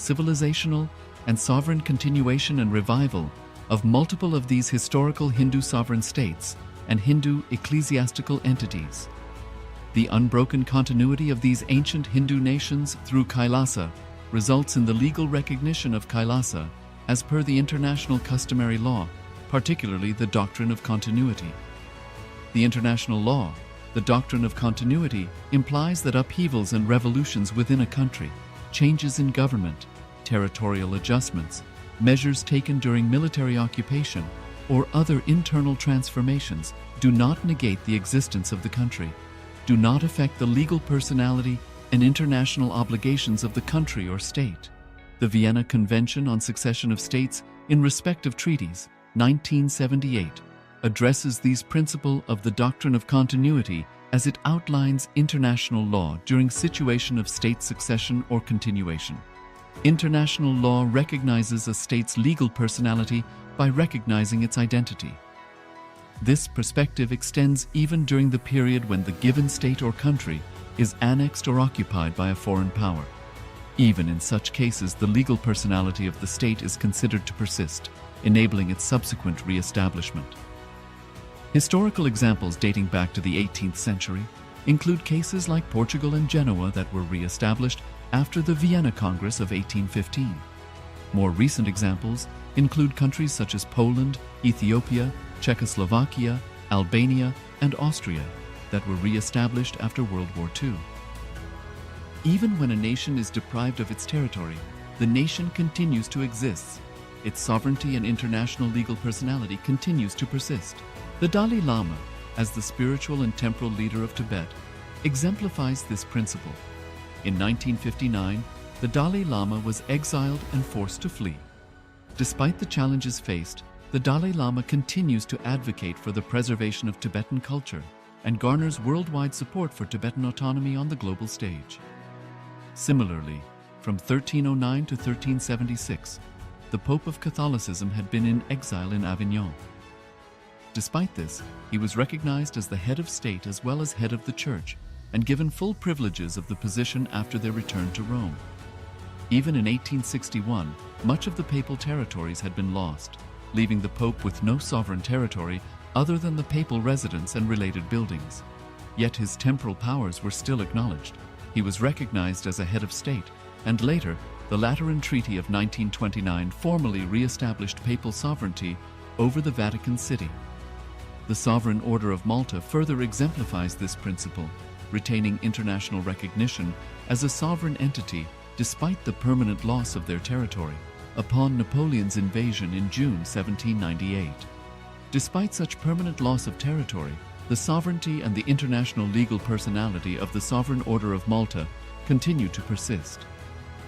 civilizational, and sovereign continuation and revival of multiple of these historical Hindu sovereign states and Hindu ecclesiastical entities. The unbroken continuity of these ancient Hindu nations through Kailasa results in the legal recognition of Kailasa as per the international customary law, particularly the doctrine of continuity. The international law, the doctrine of continuity, implies that upheavals and revolutions within a country, changes in government, territorial adjustments, measures taken during military occupation, or other internal transformations do not negate the existence of the country, do not affect the legal personality and international obligations of the country or state. The Vienna Convention on Succession of States in Respect of Treaties, 1978, addresses these principles of the doctrine of continuity as it outlines international law during situation of state succession or continuation. International law recognizes a state's legal personality by recognizing its identity. This perspective extends even during the period when the given state or country is annexed or occupied by a foreign power. Even in such cases, the legal personality of the state is considered to persist, enabling its subsequent re-establishment. Historical examples dating back to the 18th century include cases like Portugal and Genoa that were re-established after the Vienna Congress of 1815. More recent examples include countries such as Poland, Ethiopia, Czechoslovakia, Albania, and Austria that were re-established after World War II. Even when a nation is deprived of its territory, the nation continues to exist. Its sovereignty and international legal personality continues to persist. The Dalai Lama, as the spiritual and temporal leader of Tibet, exemplifies this principle. In 1959, the Dalai Lama was exiled and forced to flee. Despite the challenges faced, the Dalai Lama continues to advocate for the preservation of Tibetan culture and garners worldwide support for Tibetan autonomy on the global stage. Similarly, from 1309 to 1376, the Pope of Catholicism had been in exile in Avignon. Despite this, he was recognized as the head of state as well as head of the church and given full privileges of the position after their return to Rome. Even in 1861, much of the papal territories had been lost, leaving the Pope with no sovereign territory other than the papal residence and related buildings. Yet his temporal powers were still acknowledged. He was recognized as a head of state, and later, the Lateran Treaty of 1929 formally re-established papal sovereignty over the Vatican City. The Sovereign Order of Malta further exemplifies this principle, retaining international recognition as a sovereign entity despite the permanent loss of their territory upon Napoleon's invasion in June 1798. Despite such permanent loss of territory, the sovereignty and the international legal personality of the Sovereign Order of Malta continued to persist.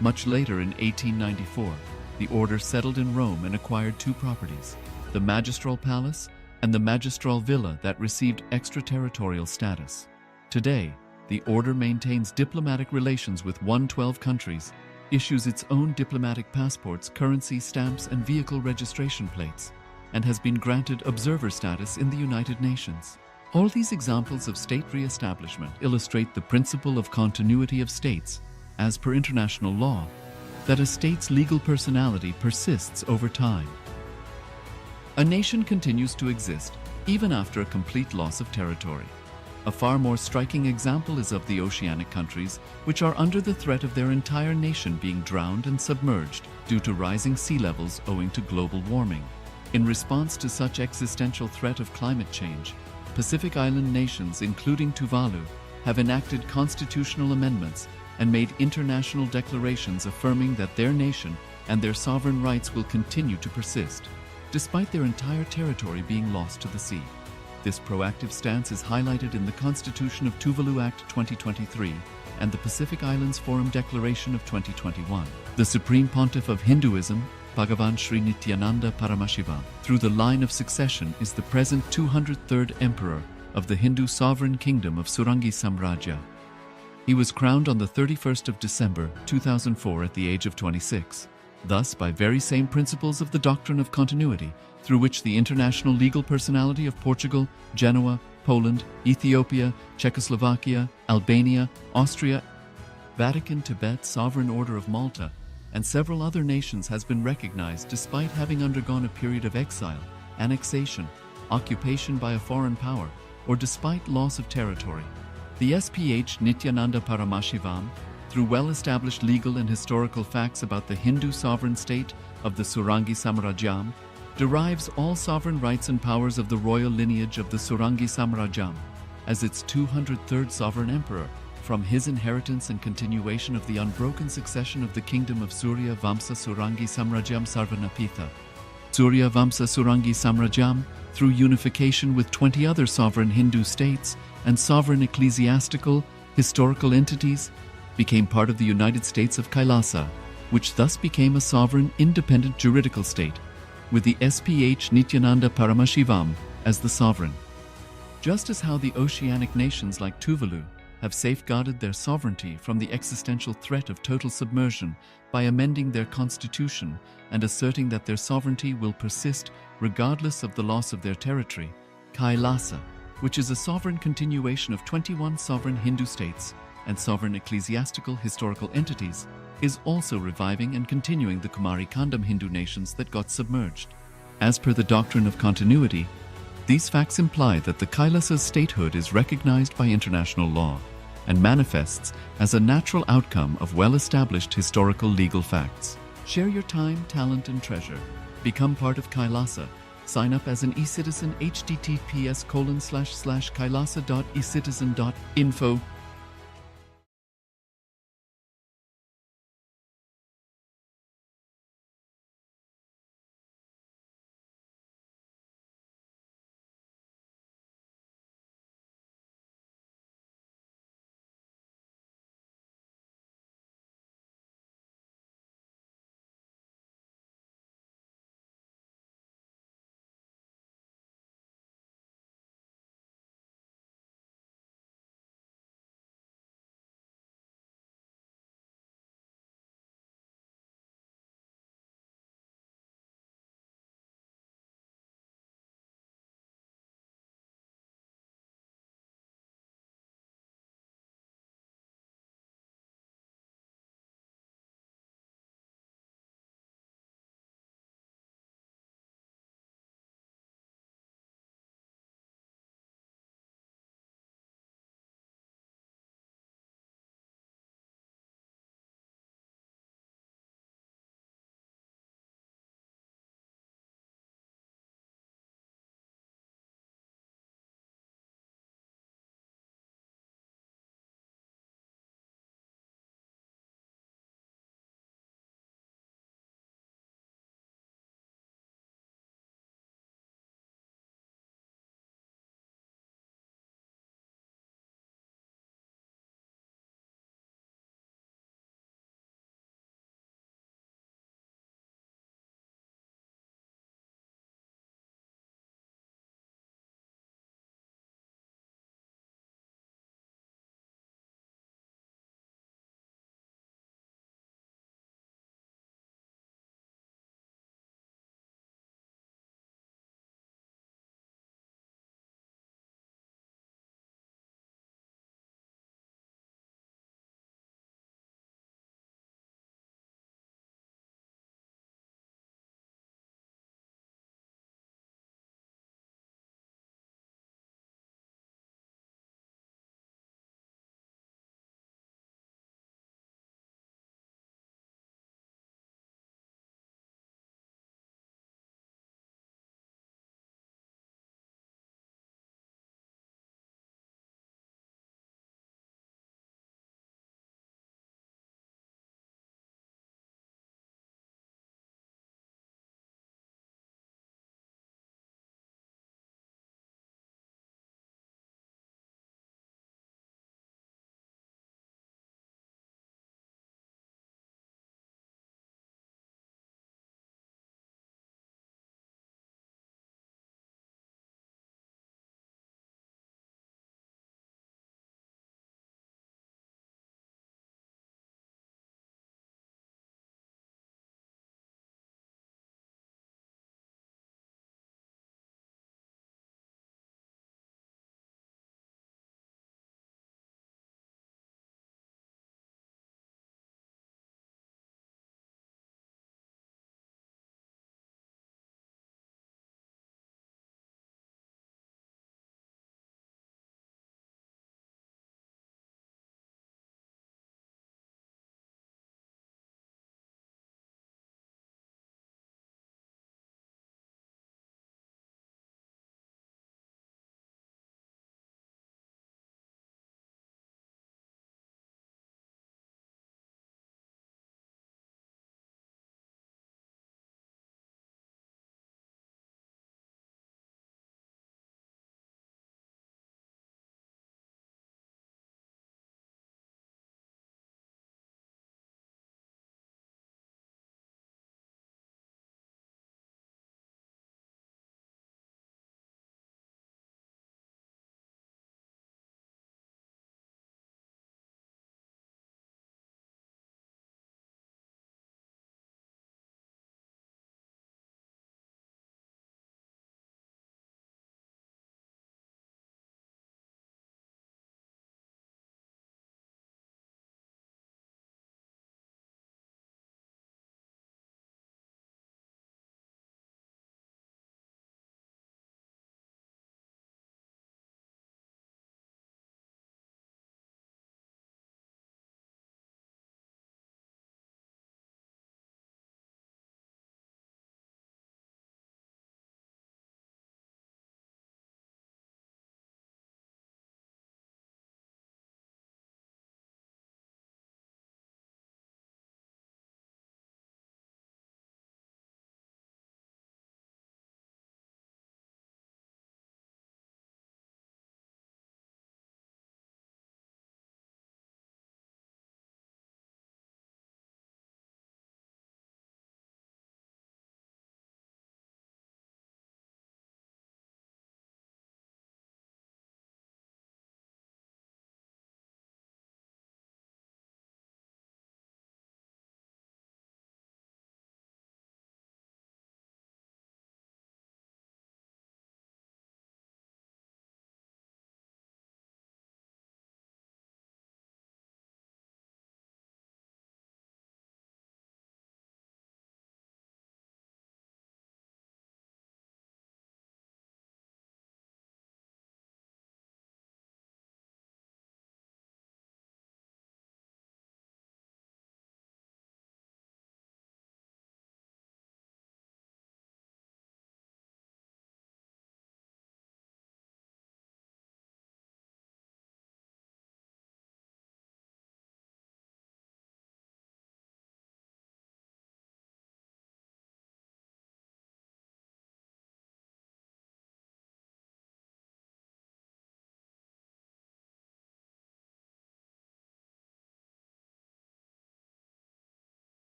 Much later in 1894, the order settled in Rome and acquired two properties, the Magistral Palace and the Magistral Villa that received extraterritorial status. Today, the order maintains diplomatic relations with 112 countries, issues its own diplomatic passports, currency stamps, and vehicle registration plates, and has been granted observer status in the United Nations. All these examples of state re-establishment illustrate the principle of continuity of states, as per international law, that a state's legal personality persists over time. A nation continues to exist even after a complete loss of territory. A far more striking example is of the oceanic countries, which are under the threat of their entire nation being drowned and submerged due to rising sea levels owing to global warming. In response to such existential threat of climate change, Pacific Island nations, including Tuvalu, have enacted constitutional amendments and made international declarations affirming that their nation and their sovereign rights will continue to persist, despite their entire territory being lost to the sea. This proactive stance is highlighted in the Constitution of Tuvalu Act 2023 and the Pacific Islands Forum Declaration of 2021. The Supreme Pontiff of Hinduism, Bhagavan Sri Nithyananda Paramashivoham, through the line of succession is the present 203rd Emperor of the Hindu Sovereign Kingdom of Surangi Samrajya. He was crowned on the 31st of December 2004 at the age of 26. Thus, by very same principles of the doctrine of continuity, through which the international legal personality of Portugal, Genoa, Poland, Ethiopia, Czechoslovakia, Albania, Austria, Vatican, Tibet, Sovereign Order of Malta, and several other nations has been recognized despite having undergone a period of exile, annexation, occupation by a foreign power, or despite loss of territory. The SPH Nithyananda Paramashivoham, through well-established legal and historical facts about the Hindu sovereign state of the Surangi Samrajyam, derives all sovereign rights and powers of the royal lineage of the Surangi Samrajyam as its 203rd sovereign emperor, from his inheritance and continuation of the unbroken succession of the kingdom of Surya Vamsa Surangi Samrajyam Sarvanapitha. Surya Vamsa Surangi Samrajyam, through unification with 20 other sovereign Hindu states and sovereign ecclesiastical, historical entities, became part of the United States of Kailasa, which thus became a sovereign, independent juridical state, with the SPH Nithyananda Paramashivoham as the sovereign. Just as how the oceanic nations like Tuvalu have safeguarded their sovereignty from the existential threat of total submersion by amending their constitution and asserting that their sovereignty will persist regardless of the loss of their territory, Kailasa, which is a sovereign continuation of 21 sovereign Hindu states and sovereign ecclesiastical historical entities, is also reviving and continuing the Kumari Kandam Hindu nations that got submerged. As per the doctrine of continuity, these facts imply that the Kailasa's statehood is recognized by international law and manifests as a natural outcome of well-established historical legal facts. Share your time, talent, and treasure. Become part of Kailasa. Sign up as an eCitizen https://kailasa.ecitizen.info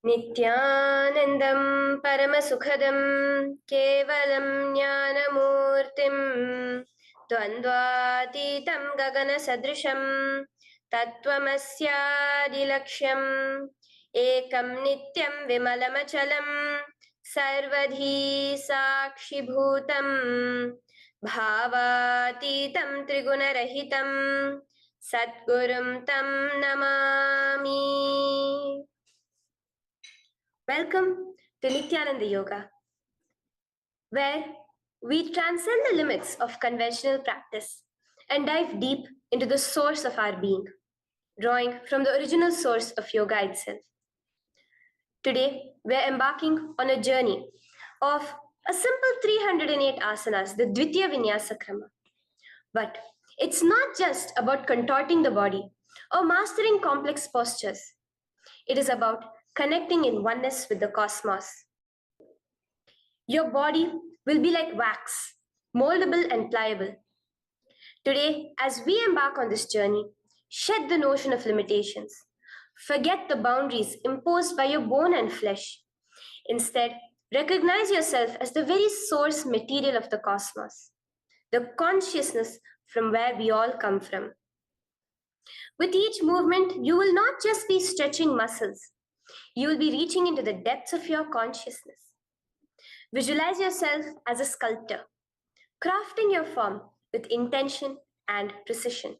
Nithyanandam Paramasukhadam Kevalam Jnanamurtim Dvandvatitam Gagana Sadrisham Tattvamasyaadilaksham Ekam Nityam Vimalamachalam Sarvadhi Sakshibhutam Bhavatitam Trigunarahitam Satgurum Tam Namami. Welcome to Nithyananda Yoga, where we transcend the limits of conventional practice and dive deep into the source of our being, drawing from the original source of yoga itself. Today, we're embarking on a journey of a simple 308 asanas, the Dvitiya Vinyasa Krama. But it's not just about contorting the body or mastering complex postures. It is about connecting in oneness with the cosmos. Your body will be like wax, moldable and pliable. Today, as we embark on this journey, shed the notion of limitations. Forget the boundaries imposed by your bone and flesh. Instead, recognize yourself as the very source material of the cosmos, the consciousness from where we all come from. With each movement, you will not just be stretching muscles, you will be reaching into the depths of your consciousness. Visualize yourself as a sculptor, crafting your form with intention and precision.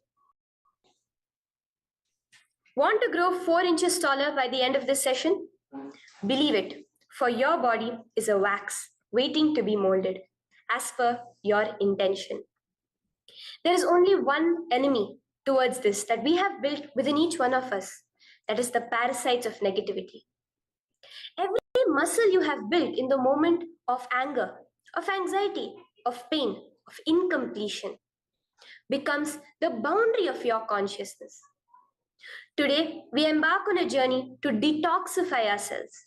Want to grow 4 inches taller by the end of this session? Believe it, for your body is a wax waiting to be molded as per your intention. There is only one enemy towards this that we have built within each one of us, that is the parasites of negativity. Every muscle you have built in the moment of anger, of anxiety, of pain, of incompletion becomes the boundary of your consciousness. Today, we embark on a journey to detoxify ourselves,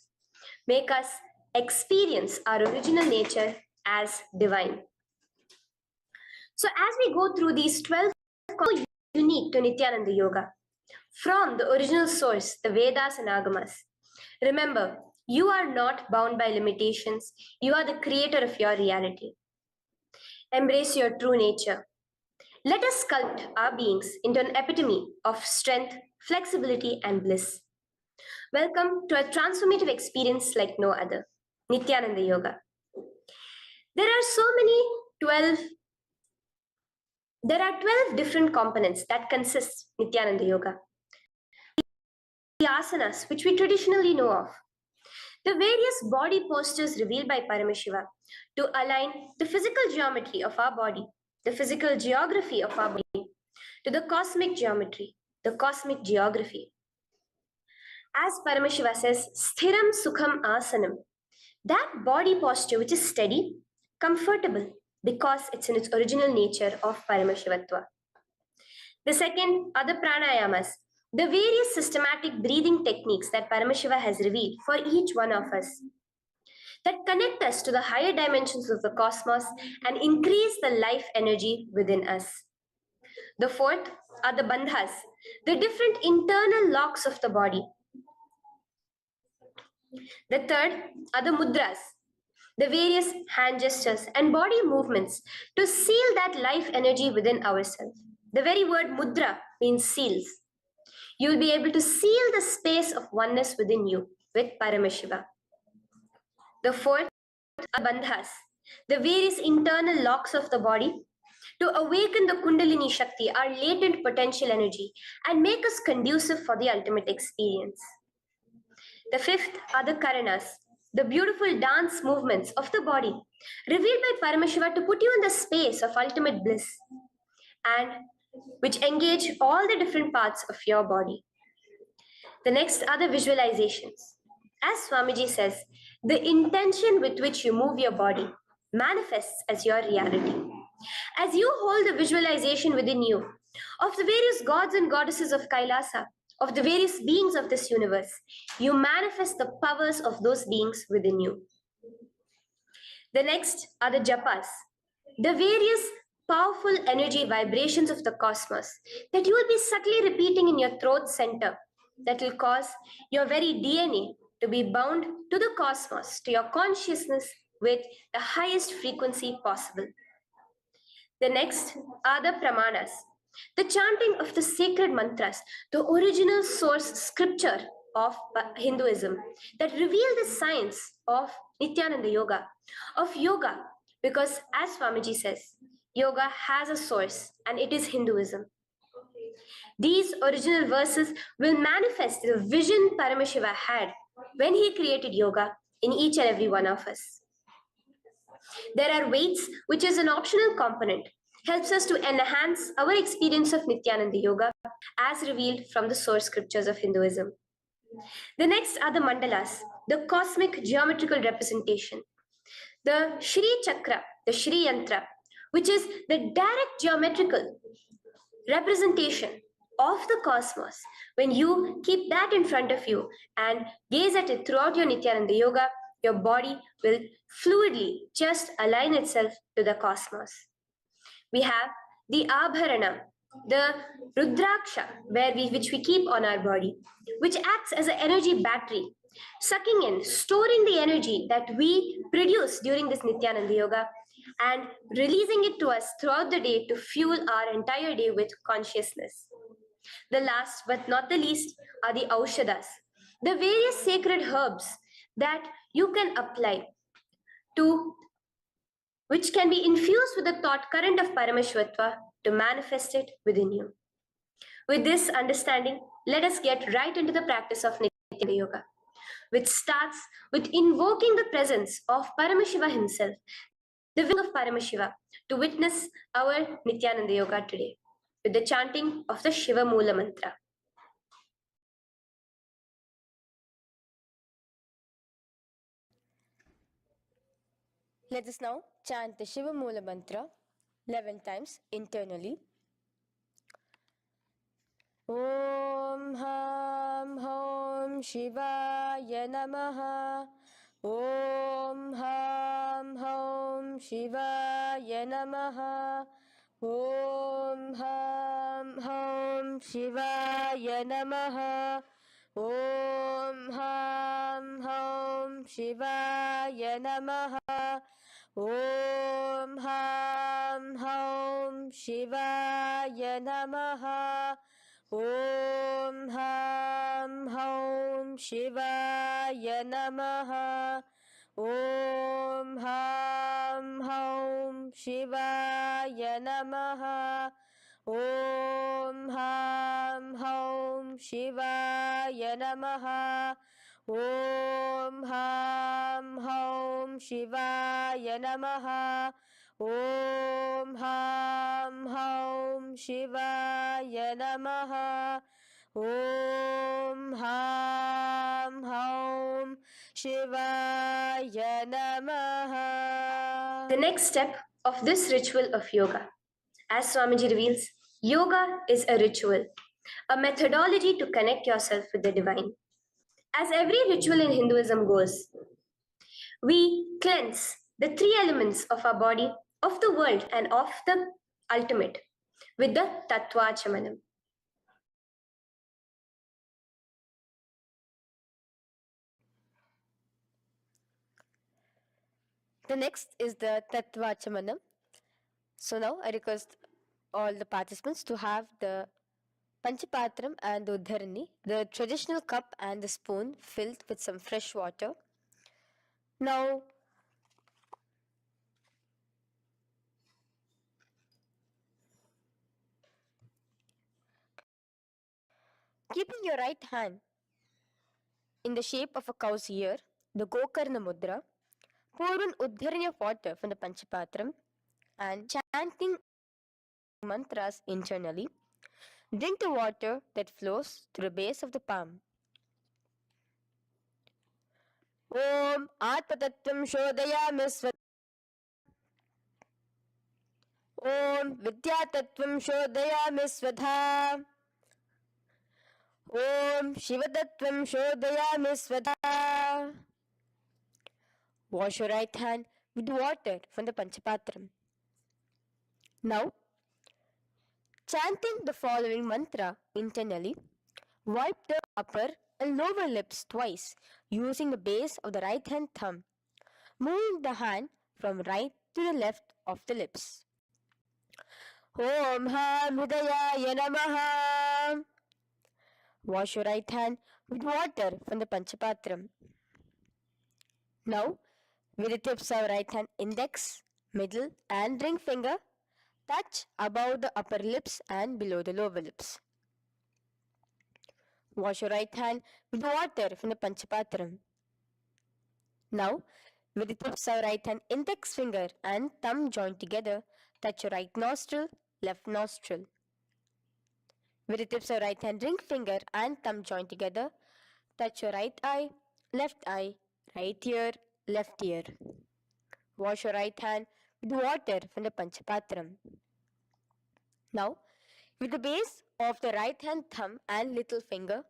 make us experience our original nature as divine. So as we go through these 12 unique to Nithyananda Yoga, from the original source, the Vedas and Agamas, remember, you are not bound by limitations. You are the creator of your reality. Embrace your true nature. Let us sculpt our beings into an epitome of strength, flexibility, and bliss. Welcome to a transformative experience like no other, Nithyananda Yoga. There are 12 different components that consist Nithyananda Yoga. The asanas, which we traditionally know of. The various body postures revealed by Paramashiva to align the physical geometry of our body, the physical geography of our body, to the cosmic geometry, the cosmic geography. As Paramashiva says, Sthiram Sukham Asanam, that body posture which is steady, comfortable, because it's in its original nature of Paramashivatva. The second are the pranayamas, the various systematic breathing techniques that Paramashiva has revealed for each one of us, that connect us to the higher dimensions of the cosmos and increase the life energy within us. The fourth are the bandhas, the different internal locks of the body. The third are the mudras, the various hand gestures and body movements to seal that life energy within ourselves. The very word mudra means seals. You will be able to seal the space of oneness within you with Paramashiva. The fourth are bandhas, the various internal locks of the body to awaken the Kundalini Shakti, our latent potential energy, and make us conducive for the ultimate experience. The fifth are the karanas, the beautiful dance movements of the body, revealed by Paramashiva to put you in the space of ultimate bliss, and which engage all the different parts of your body. The next are the visualizations. As Swamiji says, the intention with which you move your body manifests as your reality. As you hold the visualization within you of the various gods and goddesses of Kailasa, of the various beings of this universe, you manifest the powers of those beings within you. The next are the japas, the various powerful energy vibrations of the cosmos that you will be subtly repeating in your throat center that will cause your very DNA to be bound to the cosmos, to your consciousness with the highest frequency possible. The next are the pramanas, the chanting of the sacred mantras, the original source scripture of Hinduism that reveal the science of Nithyananda yoga, because as Swamiji says, yoga has a source and it is Hinduism. These original verses will manifest the vision Paramashiva had when he created yoga in each and every one of us. There are weights, which is an optional component, helps us to enhance our experience of Nithyananda yoga as revealed from the source scriptures of Hinduism. The next are the mandalas, the cosmic geometrical representation. The Shri Chakra, the Shri Yantra, which is the direct geometrical representation of the cosmos. When you keep that in front of you and gaze at it throughout your Nithyananda yoga, your body will fluidly just align itself to the cosmos. We have the Abharana, the Rudraksha, which we keep on our body, which acts as an energy battery, sucking in, storing the energy that we produce during this Nithyananda yoga and releasing it to us throughout the day to fuel our entire day with consciousness. The last but not the least are the Aushadas, the various sacred herbs that you can apply to, which can be infused with the thought current of Paramashvatva to manifest it within you. With this understanding, let us get right into the practice of Nithyananda Yoga, which starts with invoking the presence of Paramashiva himself, the will of Paramashiva, to witness our Nithyananda Yoga today, with the chanting of the Shiva Mula Mantra. Let us now chant the Shiva Mula Mantra 11 times internally. Om Ham Hom Shivaya Namaha. Om Ham Hom Shivaya Namaha. Om Ham Hom Shivaya Namaha. Om Ham Hom Shivaya Namaha. Om Ham Hom Shivaya Namaha. Om Ham Hom Shivaya Namaha. Om Ham Hom Shivaya Namaha. Om Ham Hom Shivaya Namaha. Om Ham Hom Shivaya Namaha. Om Ham Hom Shivaya Namaha. Om Ham Hom Shivaya Namaha. The next step of this ritual of yoga, as Swamiji reveals, yoga is a ritual, a methodology to connect yourself with the divine. As every ritual in Hinduism goes, we cleanse the three elements of our body, of the world, and of the ultimate with the Tattvachamanam. The next is the Tattvachamanam. So now I request all the participants to have the Panchapatram and the Uddharani, the traditional cup and the spoon filled with some fresh water. Now, keeping your right hand in the shape of a cow's ear, the Gokarna Mudra, pour an Uddharani of water from the Panchapatram and chanting mantras internally, drink the water that flows through the base of the palm. Om Atmatattvam Shodayami Svat. Om Vidyatattvam Shodayami Svadha. Om Shivatattvam Shodayami Svadha. Wash your right hand with water from the Panchapatram. Now, chanting the following mantra internally, wipe the upper and lower lips twice using the base of the right hand thumb, moving the hand from right to the left of the lips. Om Ham Hridayaya Namaha. Wash your right hand with water from the Panchapatram. Now, with the tips of right hand index, middle, and ring finger, touch above the upper lips and below the lower lips. Wash your right hand with water from the Panchapatram. Now, with the tips of right hand index finger and thumb joined together, touch your right nostril, left nostril. With the tips of right hand ring finger and thumb joined together, touch your right eye, right ear, left ear. Wash your right hand with water from the Panchapatram. Now, with the base of the right hand thumb and little finger,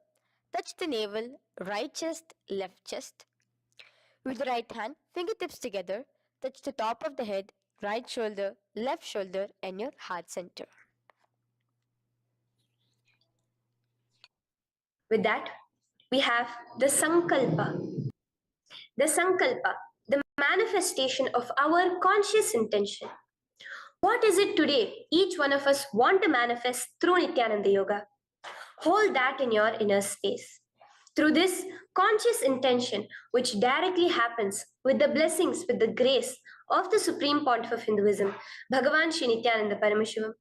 touch the navel, right chest, left chest. With the right hand, fingertips together, touch the top of the head, right shoulder, left shoulder, and your heart center. With that, we have the Sankalpa. The Sankalpa, the manifestation of our conscious intention. What is it today each one of us want to manifest through Nithyananda Yoga? Hold that in your inner space. Through this conscious intention, which directly happens with the blessings, with the grace of the Supreme Pontiff of Hinduism, Bhagavan Sri Nithyananda Paramashivoham,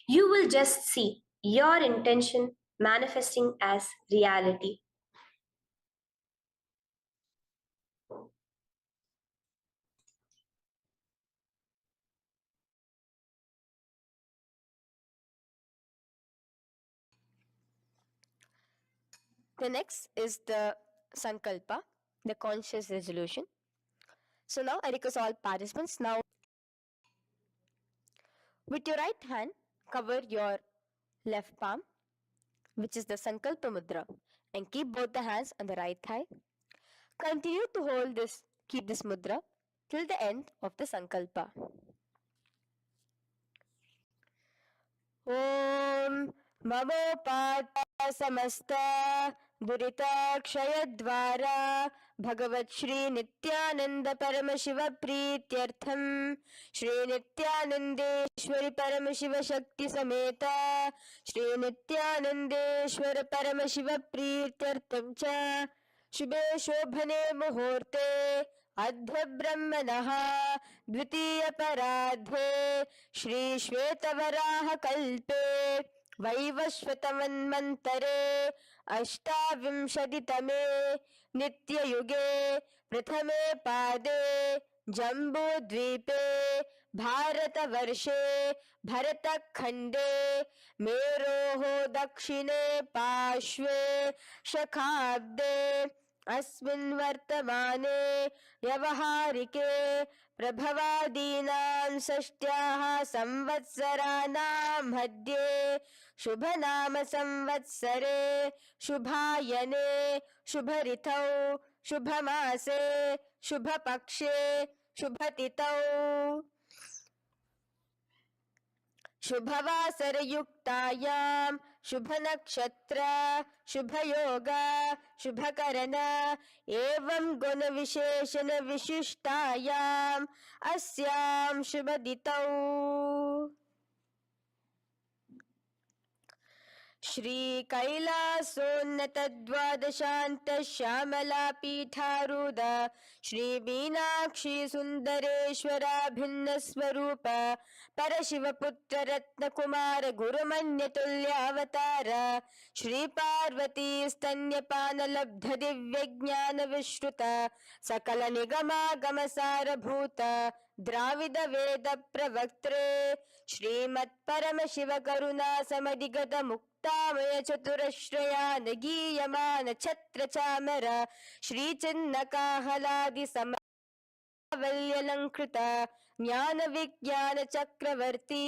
you will just see your intention manifesting as reality. The next is the Sankalpa, the conscious resolution. So now I request all participants now with your right hand cover your left palm, which is the Sankalpa Mudra, and keep both the hands on the right thigh. Continue to keep this mudra till the end of the Sankalpa. Om Mamopata Samasta Duritakshayaddvara Bhagavat Shri Nithyananda Paramashiva Prityartham Shri Nithyanandeshwari Paramashiva Shakti Sameta Shri Nithyanandeshwara Paramashiva Prityartham Cha Shubhe Shobhane Muhurte Adhya Brahmanaha Dvitiya Paradhe Shri Shvetavaraha Kalpe Vaivashvatamanmantare Ashtavimshaditame Nityayuge Prathame Pade Jambudvipe Bharatavarshe Bharatakhande Meroho Dakshine Pashve Shakhabde अस्मिन् वर्तमाने व्यवहारिके प्रभवादीनां षष्ट्याः संवत्सराणां मध्ये शुभनाम संवत्सरे शुभायने शुभऋतौ शुभमासे शुभपक्षे शुभतिथौ शुभवासरयुक्तायां शुभनक्षत्र शुभयोग शुभकरण एवं गुणविशेषण विशिष्टायाम् अस्यां शुभदितौ श्री कैलासोन्नत द्वादशान्त श्यामला पीठारूढ श्री मीनाक्षी सुंदरेश्वरा भिन्न स्वरूप परशिवपुत्र रत्नकुमार गुरुमन्यतुल्यावतार श्री पार्वती स्तन्यपान लब्ध दिव्य ज्ञान विश्रुत सकल निगमागम सारभूत द्राविड वेद प्रवक्त्रे श्रीमत् परम शिव करुणा समधिगत मुक्तामय चतुरश्रयान गीयमान छत्र चामर श्री चिन्ह काहलादि समवल्यलंकृत ज्ञान विज्ञान चक्रवर्ती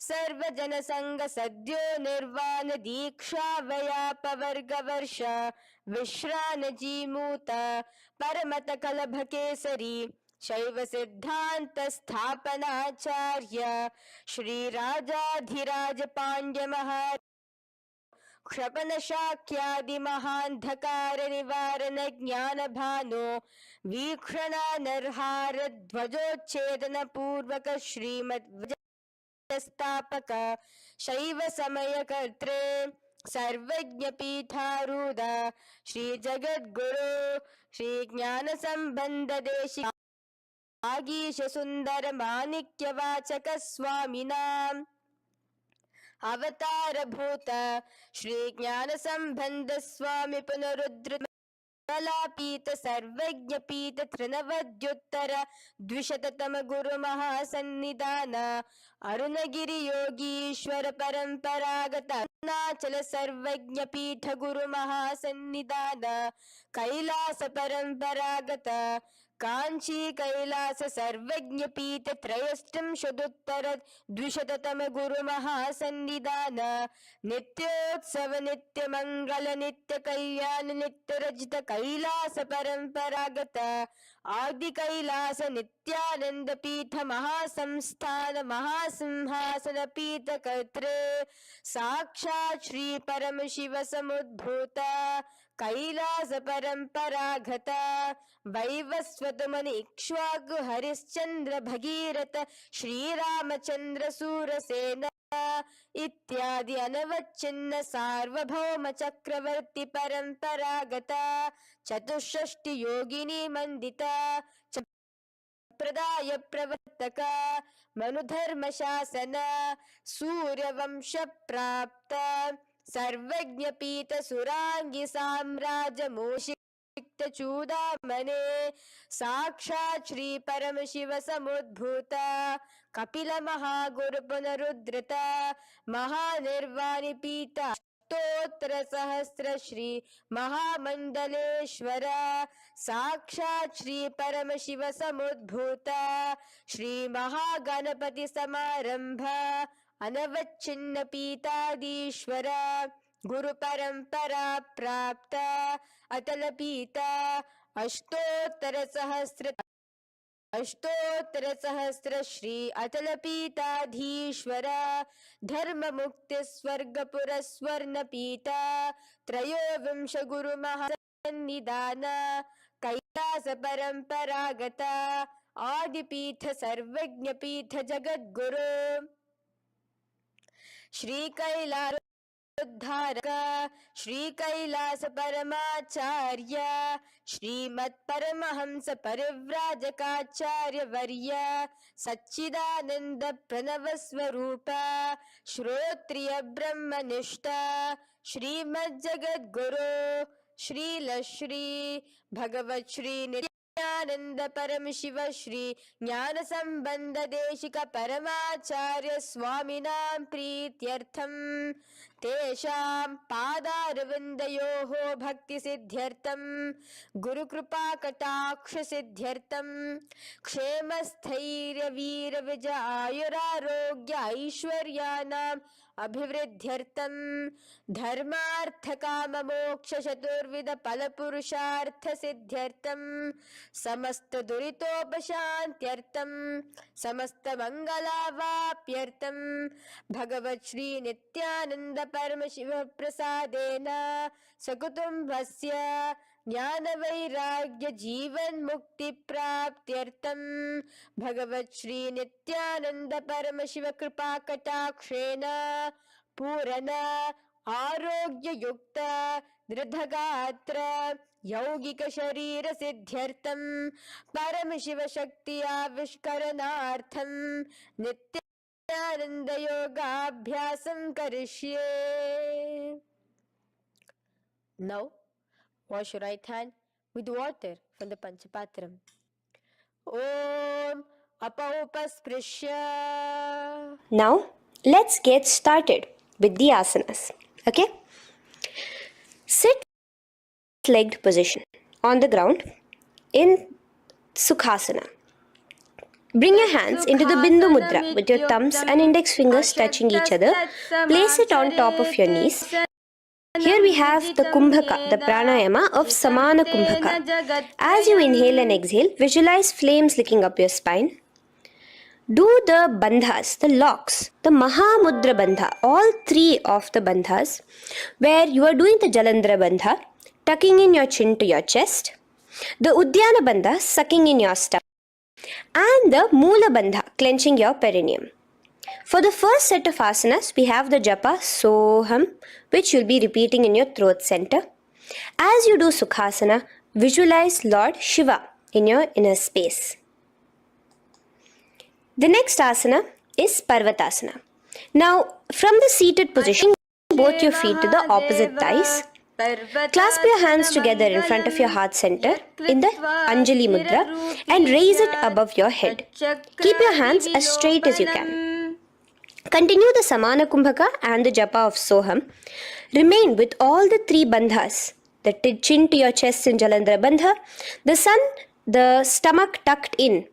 सर्वजन संग सद्यो निर्वाण दीक्षा व्याप वर्ग वर्ष विश्रान जीमूत परमत कलभ केसरी शैव सिद्धांत स्थापनाचार्य श्री राजाधिराज पांड्य महाराज क्षपणशाक्यादिमहान्धकारनिवारणज्ञानभानो वीक्षणानर्हारध्वजोच्छेदनपूर्वक श्रीमद् शैव समयकर्त्रे सर्वज्ञपीठारूढ श्रीजगद्गुरो श्रीज्ञानसम्बन्धदेशिकागीश सुन्दर माणिक्यवाचक स्वामिनाम् अवतारभूत श्रीज्ञानसम्बन्ध स्वामी पुनरुद्धृत कलापीत सर्वज्ञपीत त्रिनवद्युत्तर द्विशततम गुरु महासन्निधान अरुणगिरि योगीश्वर परंपरागत अरुणाचल सर्वज्ञपीठ गुरु महासन्निधान कैलास परंपरागत कांची कैलास सर्वज्ञपीठ त्रयष्टुत्तर द्विशततम गुरु महासन्निधान नित्योत्सव नित्य मंगल नित्य कल्याण नित्य रजित कैलास परंपरागत आदि कैलास नित्यानंद पीठ महासंस्थान महासिंहासन पीठ कर्त्रे साक्षात् श्री परम शिव समुद्भूत कैलास परंपरागत वैवस्वत मुनि इक्ष्वाकु हरिश्चंद्र भगीरथ श्रीरामचंद्र सूरसेन इत्यादि अनवच्छिन्न सार्वभौम चक्रवर्ती परंपरागत चतुष्षष्टि योगिनी मंडिता प्रदाय प्रवर्तक मनुधर्म शासन सूर्यवंश प्राप्त सर्वज्ञ पीठ सुरांगी साम्राज्य मोषि चूदामणे साक्षात् श्री परम शिव समुद्भूत कपिल महागुरु पुनरुद्धृत महानिर्वाणि पीठ स्तोत्र सहस्र श्री महामंडलेश्वर साक्षात् श्री परम शिव समुद्भूत श्री महागणपति समारंभ अनवच्छिन्न पीठाधीश्वर गुरु परंपरा प्राप्त अतल पीठ अष्टोत्तर सहस्र श्री अतल पीठाधीश्वर धर्म मुक्ति स्वर्गपुर स्वर्ण पीठ त्रयोविंश गुरु महासन्निधान कैलास परंपरागत आदिपीठ सर्वज्ञ पीठ जगद्गुरु श्री कैलास उद्धारक श्री कैलास परमाचार्य श्रीमत् परमहंस परिव्राजकाचार्य वर्य सच्चिदानंद प्रणव स्वरूप श्रोत्रिय ब्रह्मनिष्ठ श्रीमद् जगद्गुरु श्री भगवत श्री नित्यानंद परम शिव श्री ज्ञान संबंध देशिक परमाचार्य स्वामिनां प्रीत्यर्थम तेषां पादारविन्दयोः भक्ति सिद्ध्यर्थं गुरु कृपा कटाक्ष सिद्ध्यर्थं क्षेम स्थैर्य वीर विजय आयुरारोग्य ऐश्वर्याणाम् अभिवृद्ध्यर्थं धर्मार्थ काम मोक्ष चतुर्विध फल पुरुषार्थ सिद्ध्यर्थं समस्त दुरितोपशान्त्यर्थं समस्त मंगलावाप्यर्थं भगवत् श्री नित्यानंद परम शिव प्रसादेन सकुटुम्बस्य ज्ञान वैराग्य जीवन मुक्ति प्राप्त्यर्थं भगवत् श्री नित्यानंद परम शिव कृपा कटाक्षेन पूर्ण आरोग्य युक्त दृढ़गात्र यौगिक शरीर सिद्ध्यर्थं परम शिव शक्ति आविष्करणार्थं नित्यानंद योगाभ्यासं करिष्ये. Now wash your right hand with water from the Panchapatram. Om Apaupasprisya. Now let's get started with the asanas. Okay? Sit legged position on the ground in Sukhasana. Bring your hands into the Bindu Mudra with your thumbs and index fingers touching each other. Place it on top of your knees. Here we have the Kumbhaka, the pranayama of Samana Kumbhaka. As you inhale and exhale, visualize flames licking up your spine. Do the bandhas, the locks, the Mahamudra bandha, all three of the bandhas, where you are doing the Jalandhara bandha, tucking in your chin to your chest, the Udyana bandha, sucking in your stomach, and the Mula bandha, clenching your perineum. For the first set of asanas, we have the japa Soham, which you'll be repeating in your throat center. As you do Sukhasana, visualize Lord Shiva in your inner space. The next asana is Parvatasana. Now, from the seated position, both your feet to the opposite thighs. Clasp your hands together in front of your heart center in the Anjali Mudra and raise it above your head. Keep your hands as straight as you can. Continue the Samana Kumbhaka and the Japa of Soham. Remain with all the three bandhas, the chin to your chest in Jalandhara bandha, the stomach tucked in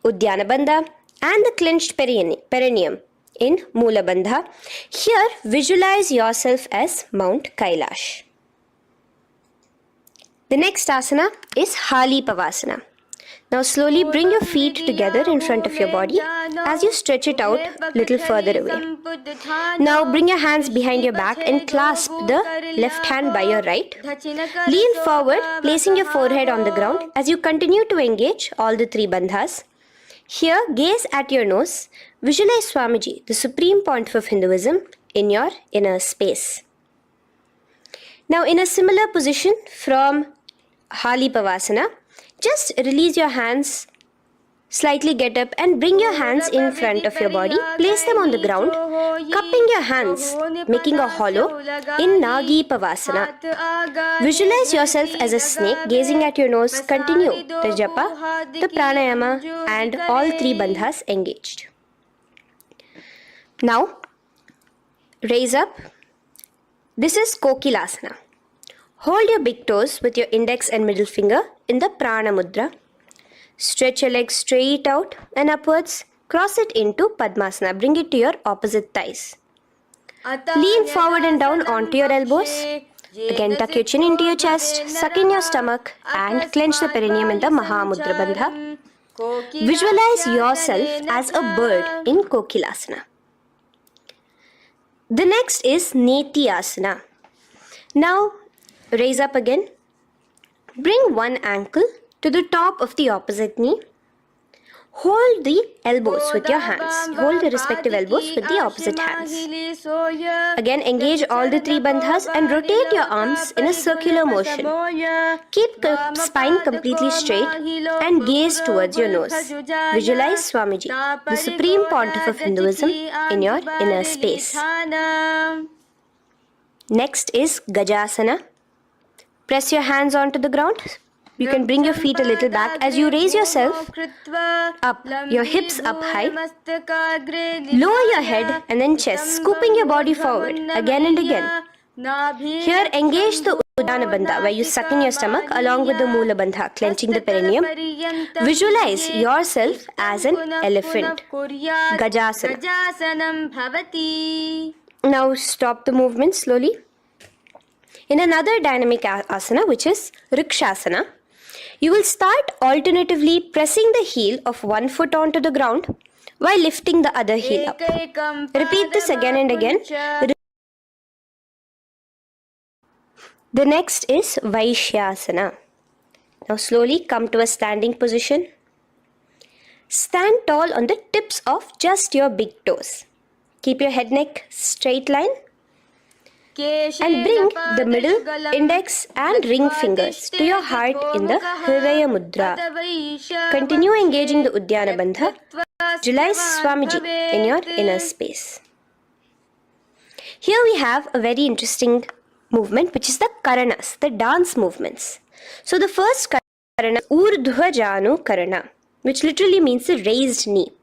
Udyana bandha, and the clenched perineum in Mula bandha. Here, visualize yourself as Mount Kailash. The next asana is Hali Pavasana. Now slowly bring your feet together in front of your body as you stretch it out a little further away. Now bring your hands behind your back and clasp the left hand by your right. Lean forward, placing your forehead on the ground as you continue to engage all the three bandhas. Here, gaze at your nose. Visualize Swamiji, the supreme point of Hinduism, in your inner space. Now, in a similar position from Hali Pavasana, just release your hands, slightly get up and bring your hands in front of your body. Place them on the ground, cupping your hands, making a hollow in Nagi Pavasana. Visualize yourself as a snake, gazing at your nose. Continue the japa, the pranayama, and all three bandhas engaged. Now, raise up. This is Kokilasana. Hold your big toes with your index and middle finger in the Prana Mudra. Stretch your legs straight out and upwards. Cross it into Padmasana. Bring it to your opposite thighs. Lean forward and down onto your elbows. Again, tuck your chin into your chest, suck in your stomach, and clench the perineum in the Mahamudra Bandha. Visualize yourself as a bird in Kokilasana. The next is Nithyananda. Now, raise up again. Bring one ankle to the top of the opposite knee. Hold the elbows with your hands. Hold the respective elbows with the opposite hands. Again, engage all the three bandhas and rotate your arms in a circular motion. Keep the spine completely straight and gaze towards your nose. Visualize Swamiji, the supreme pontiff of Hinduism, in your inner space. Next is Gajasana. Press your hands onto the ground. You can bring your feet a little back as you raise yourself up, your hips up high. Lower your head and then chest, scooping your body forward again and again. Here, engage the Uddiyana Bandha, where you suck in your stomach along with the Mula Bandha, clenching the perineum. Visualize yourself as an elephant. Gajasana. Now stop the movement slowly. In another dynamic asana, which is Rikshasana, you will start alternatively pressing the heel of one foot onto the ground while lifting the other heel up. Repeat this again and again. The next is Vaishyasana. Now slowly come to a standing position. Stand tall on the tips of just your big toes. Keep your head neck straight line. And bring the middle, index and ring fingers to your heart in the Hridaya Mudra. Continue engaging the Uddiyana Bandha. Visualize Swamiji in your inner space. Here we have a very interesting movement, which is the Karanas, the dance movements. So the first Karana, Urdhva Janu Karana, which literally means the raised knee.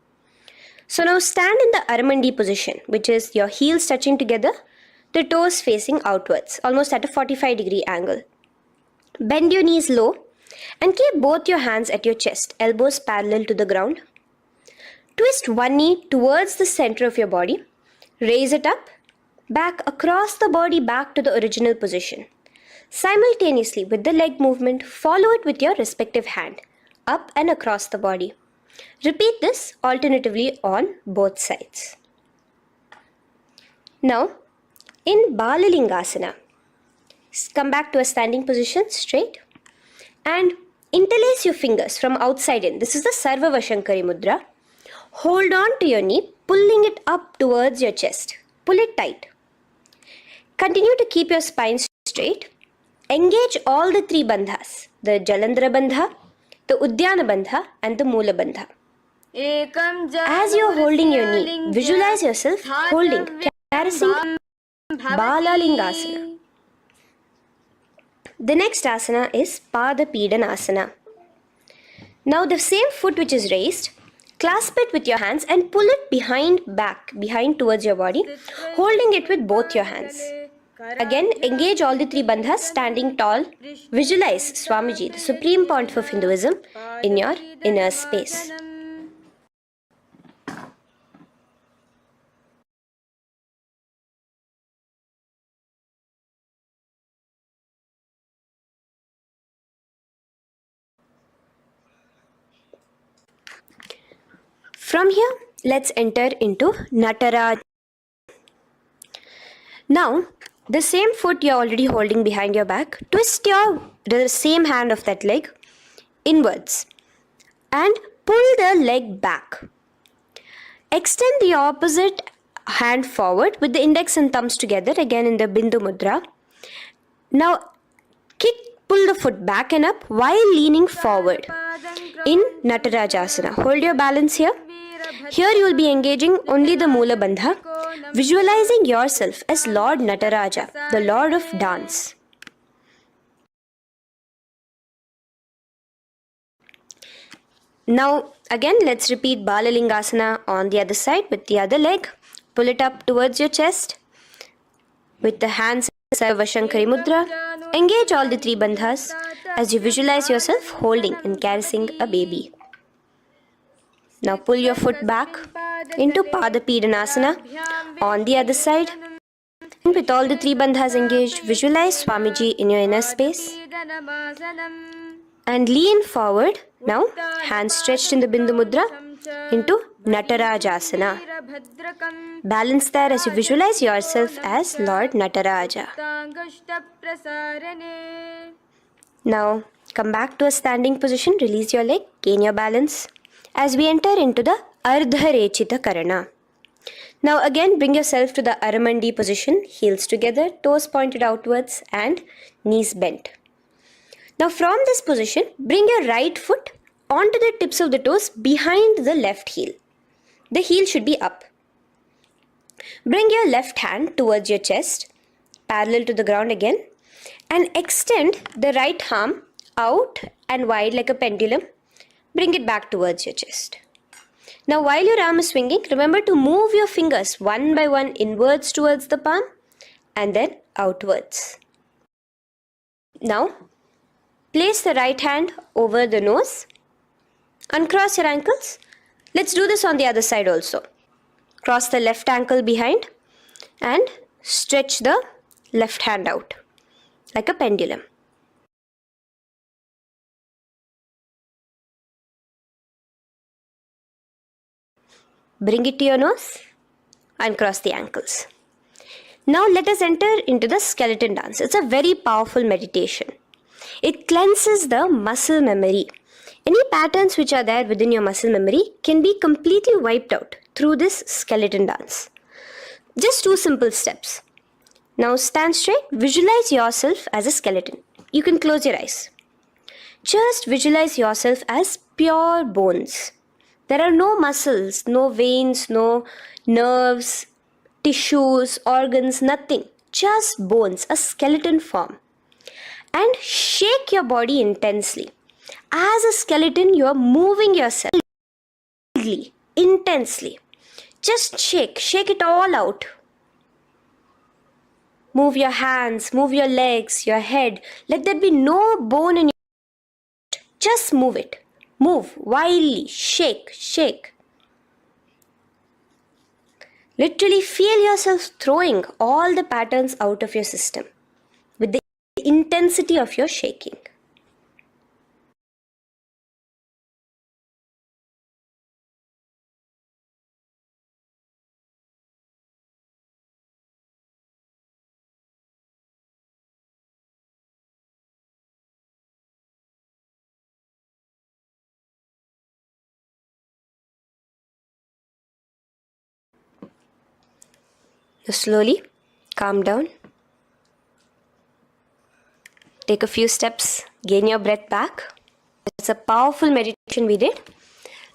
So now stand in the Aramandi position, which is your heels touching together, the toes facing outwards, almost at a 45-degree angle. Bend your knees low and keep both your hands at your chest, elbows parallel to the ground. Twist one knee towards the center of your body. Raise it up, back across the body back to the original position. Simultaneously with the leg movement, follow it with your respective hand, up and across the body. Repeat this alternatively on both sides. Now, in Balalingasana, come back to a standing position straight and interlace your fingers from outside in. This is the Sarva Vashankari Mudra. Hold on to your knee, pulling it up towards your chest. Pull it tight. Continue to keep your spine straight. Engage all the three bandhas, the Jalandhara bandha, the Udyana bandha and the Moola bandha. As you are holding your knee, visualize yourself holding, caressing Balalingasana. The next asana is Pada Asana. Now the same foot which is raised, clasp it with your hands and pull it behind towards your body, holding it with both your hands. Again, engage all the three bandhas, standing tall. Visualize Swamiji, the supreme pontiff of Hinduism, in your inner space. From here, let's enter into Nataraj. Now, the same foot you're already holding behind your back, twist the same hand of that leg inwards and pull the leg back. Extend the opposite hand forward with the index and thumbs together, again in the Bindu Mudra. Now, pull the foot back and up while leaning forward in Natarajasana. Hold your balance here. Here you will be engaging only the Moola Bandha, visualizing yourself as Lord Nataraja, the Lord of Dance. Now again let's repeat Balalingasana on the other side with the other leg. Pull it up towards your chest with the hands Sarvashankari Mudra. Engage all the three bandhas as you visualize yourself holding and caressing a baby. Now pull your foot back into Pada Asana on the other side. And with all the three bandhas engaged, visualize Swamiji in your inner space. And lean forward, now hands stretched in the Bindu Mudra into Natarajasana. Balance there as you visualize yourself as Lord Nataraja. Now come back to a standing position, release your leg, gain your balance as we enter into the Ardha Rechita Karana. Now again bring yourself to the Aramandi position, heels together, toes pointed outwards and knees bent. Now from this position, bring your right foot onto the tips of the toes behind the left heel. The heel should be up. Bring your left hand towards your chest, parallel to the ground again, and extend the right arm out and wide like a pendulum. Bring it back towards your chest. Now while your arm is swinging, remember to move your fingers one by one inwards towards the palm and then outwards. Now place the right hand over the nose. Uncross your ankles. Let's do this on the other side also. Cross the left ankle behind and stretch the left hand out like a pendulum. Bring it to your nose. Uncross the ankles. Now let us enter into the skeleton dance. It's a very powerful meditation. It cleanses the muscle memory. Any patterns which are there within your muscle memory can be completely wiped out through this skeleton dance. Just 2 simple steps. Now stand straight, visualize yourself as a skeleton. You can close your eyes. Just visualize yourself as pure bones. There are no muscles, no veins, no nerves, tissues, organs, nothing. Just bones, a skeleton form. And shake your body intensely. As a skeleton, you are moving yourself intensely. Just shake it all out. Move your hands, move your legs, your head. Let there be no bone in your. Just move it. Move wildly. Shake. Literally feel yourself throwing all the patterns out of your system with the intensity of your shaking. Now slowly calm down. Take a few steps, gain your breath back. It's a powerful meditation we did.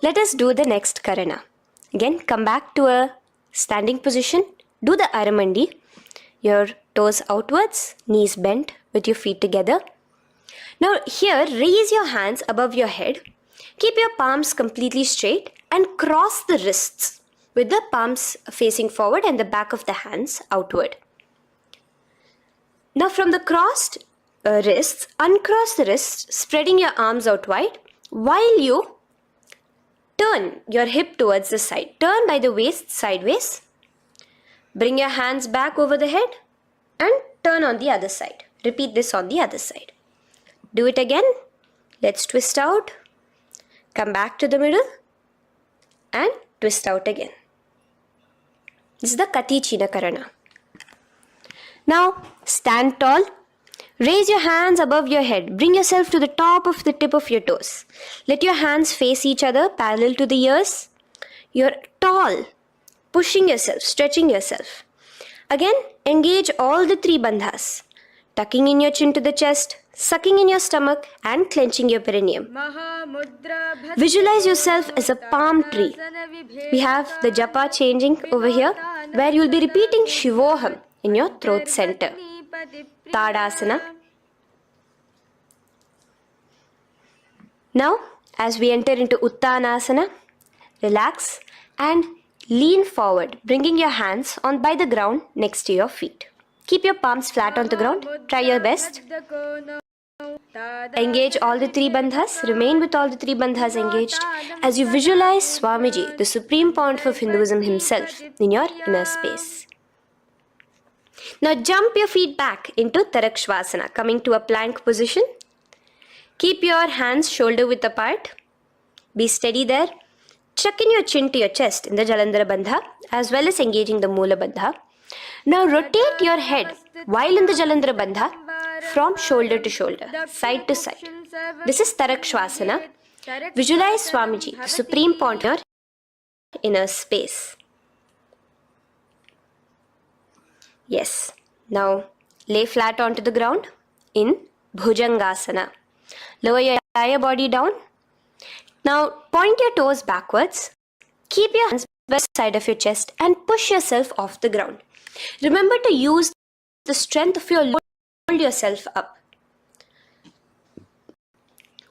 Let us do the next karana. Again, come back to a standing position. Do the aramandi. Your toes outwards, knees bent with your feet together. Now here, raise your hands above your head. Keep your palms completely straight and cross the wrists with the palms facing forward and the back of the hands outward. Now from the crossed wrists, uncross the wrists, spreading your arms out wide while you turn your hip towards the side. Turn by the waist sideways. Bring your hands back over the head and turn on the other side. Repeat this on the other side. Do it again. Let's twist out. Come back to the middle and twist out again. This is the Kati China Karana. Now stand tall. Raise your hands above your head. Bring yourself to the top of the tip of your toes. Let your hands face each other parallel to the ears. You're tall, pushing yourself, stretching yourself. Again, engage all the three bandhas. Tucking in your chin to the chest, sucking in your stomach and clenching your perineum. Visualize yourself as a palm tree. We have the japa changing over here where you will be repeating Shivoham in your throat center. Tadasana. Now, as we enter into Uttanasana, relax and lean forward, bringing your hands on by the ground next to your feet. Keep your palms flat on the ground. Try your best. Engage all the three bandhas. Remain with all the three bandhas engaged as you visualize Swamiji, the supreme point of Hinduism himself, in your inner space. Now jump your feet back into Tarakshvasana, coming to a plank position. Keep your hands shoulder width apart. Be steady there. Chuck in your chin to your chest in the Jalandhara Bandha as well as engaging the Moola Bandha. Now rotate your head while in the Jalandhara Bandha from shoulder to shoulder, side to side. This is Tarakshvasana. Visualize Swamiji, the supreme point in your inner space. Yes. Now lay flat onto the ground in Bhujangasana. Lower your entire body down. Now point your toes backwards. Keep your hands by the side of your chest and push yourself off the ground. Remember to use the strength of your hold yourself up.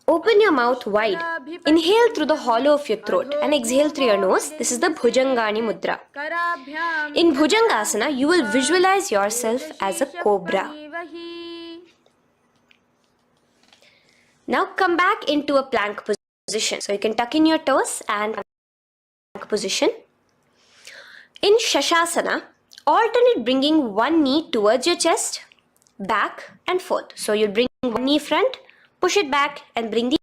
Open your mouth wide. Inhale through the hollow of your throat and exhale through your nose. This is the Bhujangani Mudra. In Bhujangasana, you will visualize yourself as a cobra. Now come back into a plank position. So you can tuck in your toes and plank position. In Shashasana, alternate bringing one knee towards your chest, back and forth. So you'll bring one knee front, push it back and bring the...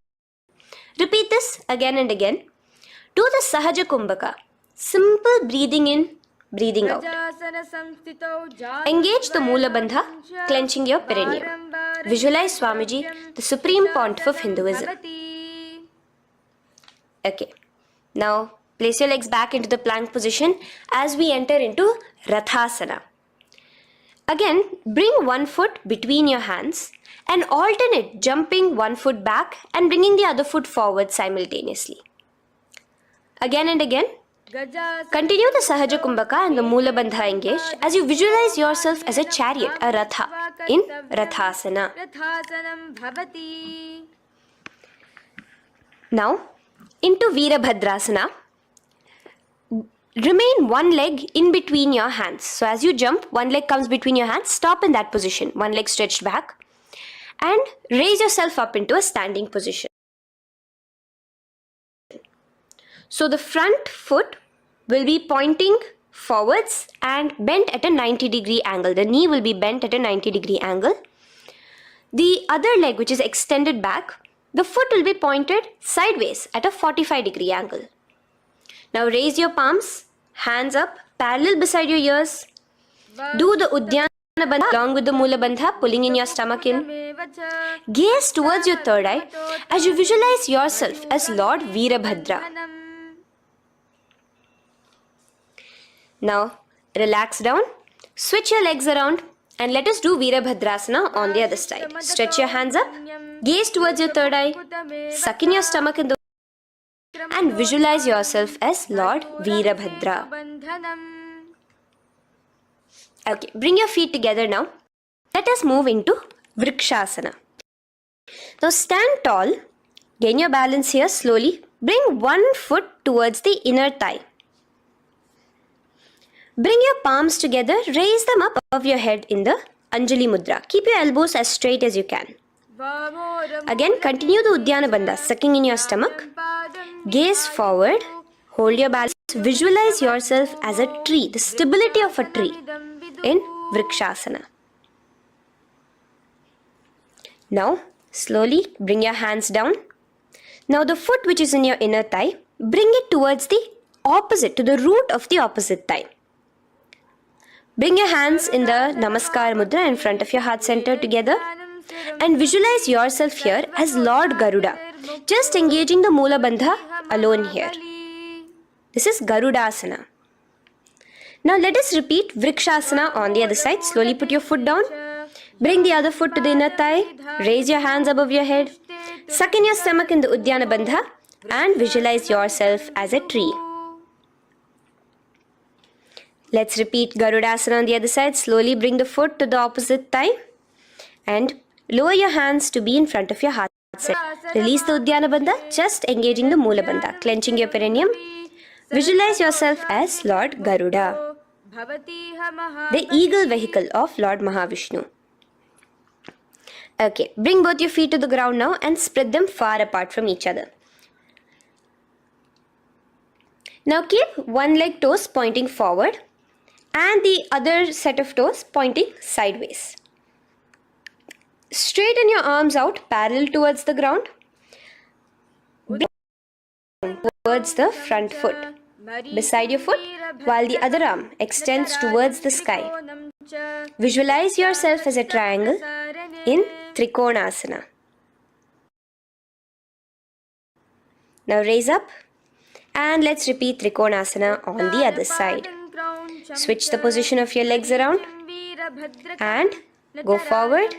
Repeat this again and again. Do the Sahaja Kumbhaka. Simple breathing in, breathing out. Engage the Moola Bandha, clenching your perineum. Visualize Swamiji, the supreme pontiff of Hinduism. Okay. Now place your legs back into the plank position as we enter into Rathasana. Again, bring one foot between your hands and alternate jumping one foot back and bringing the other foot forward simultaneously. Again and again. Continue the Sahaja Kumbhaka and the Moola Bandha engaged as you visualize yourself as a chariot, a Ratha, in Rathasana. Now, into Veerabhadrasana. Remain one leg in between your hands. So as you jump, one leg comes between your hands. Stop in that position. One leg stretched back. And raise yourself up into a standing position. So the front foot will be pointing forwards and bent at a 90-degree angle. The knee will be bent at a 90-degree angle. The other leg, which is extended back, the foot will be pointed sideways at a 45-degree angle. Now raise your palms, hands up, parallel beside your ears. Do the Uddiyana Bandha along with the Moola Bandha, pulling in your stomach in. Gaze towards your third eye as you visualize yourself as Lord Veerabhadra. Now relax down, Switch your legs around and let us do Virabhadrasana on the other side. Stretch your hands up, gaze towards your third eye, suck in your stomach in the and visualize yourself as Lord Virabhadra. Okay, bring your feet together now. Let us move into Vrikshasana. Now stand tall, gain your balance here slowly. Bring one foot towards the inner thigh. Bring your palms together, raise them up above your head in the Anjali Mudra. Keep your elbows as straight as you can. Again, continue the Udyana Bandha, sucking in your stomach. Gaze forward, hold your balance, visualize yourself as a tree, the stability of a tree in Vrikshasana. Now, slowly bring your hands down. Now the foot which is in your inner thigh, bring it towards the opposite, to the root of the opposite thigh. Bring your hands in the Namaskar Mudra in front of your heart center together and visualize yourself here as Lord Garuda, just engaging the Mula Bandha alone here. This is Garudasana. Now let us repeat Vrikshasana on the other side. Slowly put your foot down. Bring the other foot to the inner thigh. Raise your hands above your head. Suck in your stomach in the Udyana Bandha and visualize yourself as a tree. Let's repeat Garudasana on the other side. Slowly bring the foot to the opposite thigh and lower your hands to be in front of your heart center. Release the Udyana Bandha, just engaging the Mula Bandha, clenching your perineum. Visualize yourself as Lord Garuda, the eagle vehicle of Lord Mahavishnu. Okay, bring both your feet to the ground now and spread them far apart from each other. Now keep one leg toes pointing forward and the other set of toes pointing sideways. Straighten your arms out parallel towards the ground. Bring towards the front foot beside your foot while the other arm extends towards the sky. Visualize yourself as a triangle in Trikonasana. Now raise up and let's repeat Trikonasana on the other side. Switch the position of your legs around and go forward.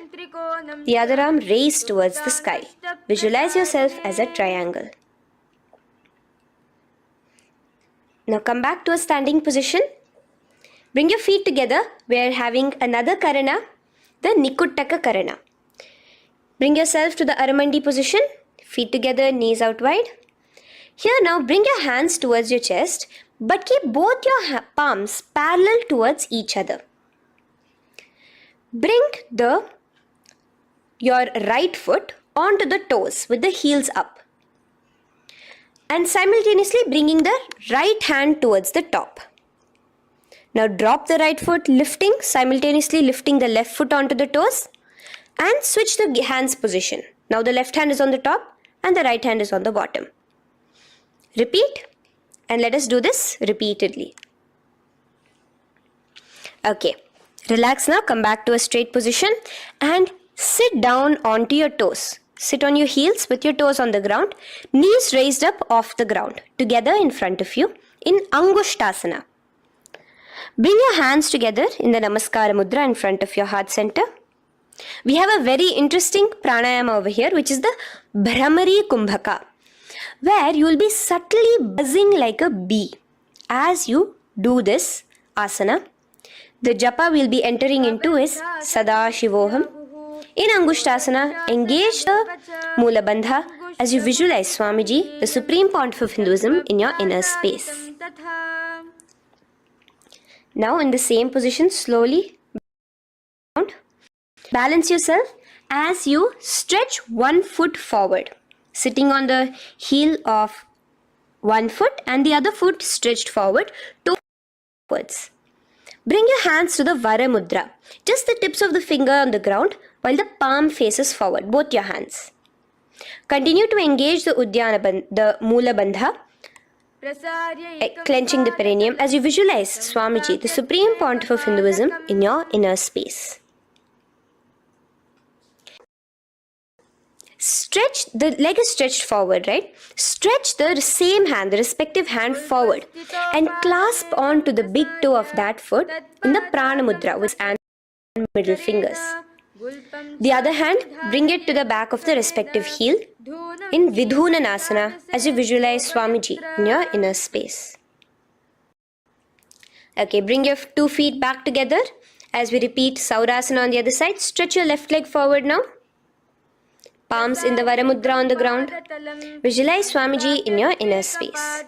The other arm raised towards the sky. Visualize yourself as a triangle. Now come back to a standing position. Bring your feet together. We are having another Karana, the Nikuttaka Karana. Bring yourself to the Aramandi position. Feet together, knees out wide. Here now bring your hands towards your chest, but keep both your palms parallel towards each other. Bring your right foot onto the toes with the heels up. And simultaneously bringing the right hand towards the top. Now drop the right foot, simultaneously lifting the left foot onto the toes and switch the hands position. Now the left hand is on the top and the right hand is on the bottom. Repeat and let us do this repeatedly. Okay, relax now, come back to a straight position and sit down onto your toes. Sit on your heels with your toes on the ground, knees raised up off the ground, together in front of you in Angushtasana. Bring your hands together in the Namaskara Mudra in front of your heart center. We have a very interesting pranayama over here, which is the Bhramari Kumbhaka, where you will be subtly buzzing like a bee as you do this asana. The japa we will be entering into is Sadashivoham. In Angushtasana, engage the Mula Bandha as you visualize Swamiji, the Supreme Pontiff of Hinduism, in your inner space. Now in the same position, slowly balance yourself as you stretch one foot forward, sitting on the heel of one foot and the other foot stretched forward towards. Bring your hands to the Vara Mudra, just the tips of the finger on the ground while the palm faces forward, both your hands. Continue to engage the the Mula Bandha, clenching the perineum as you visualize Swamiji, the Supreme Pontiff of Hinduism, in your inner space. The leg is stretched forward, right? Stretch the same hand, the respective hand forward, and clasp onto the big toe of that foot in the prana mudra with and middle fingers. The other hand, bring it to the back of the respective heel in Vidhunanasana as you visualize Swamiji in your inner space. Okay, bring your 2 feet back together as we repeat Saurasana on the other side. Stretch your left leg forward now. Palms in the Varamudra on the ground. Visualize Swamiji in your inner space.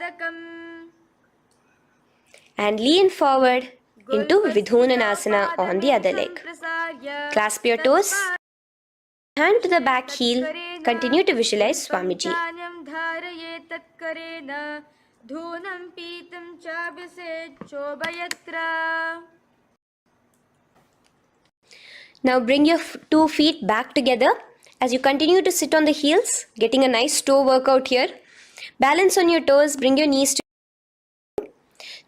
And lean forward into Vidhunanasana on the other leg. Clasp your toes. Hand to the back heel. Continue to visualize Swamiji. Now bring your 2 feet back together as you continue to sit on the heels, getting a nice toe workout here. Balance on your toes, bring your knees to.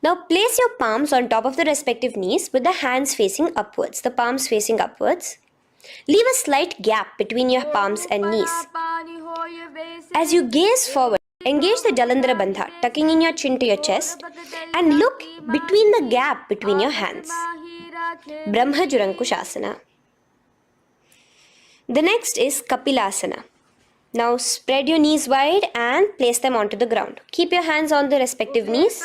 Now place your palms on top of the respective knees with the hands facing upwards, the palms facing upwards. Leave a slight gap between your palms and knees. As you gaze forward, engage the Jalandhara Bandha, tucking in your chin to your chest, and look between the gap between your hands. Brahma Jurankushasana. The next is Kapilasana. Now spread your knees wide and place them onto the ground. Keep your hands on the respective knees.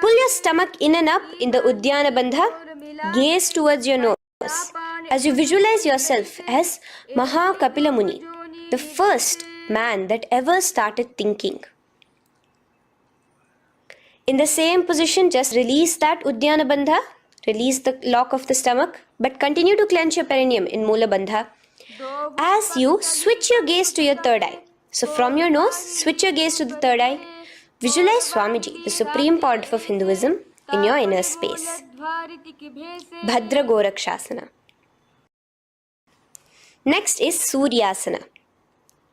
Pull your stomach in and up in the Uddiyana Bandha. Gaze towards your nose as you visualize yourself as Maha Kapila Muni, the first man that ever started thinking. In the same position, just release that Uddiyana Bandha. Release the lock of the stomach, but continue to clench your perineum in Mula Bandha as you switch your gaze to your third eye. So from your nose, switch your gaze to the third eye. Visualize Swamiji, the supreme pontiff of Hinduism, in your inner space. Bhadra Gorakshasana. Next is Suryasana.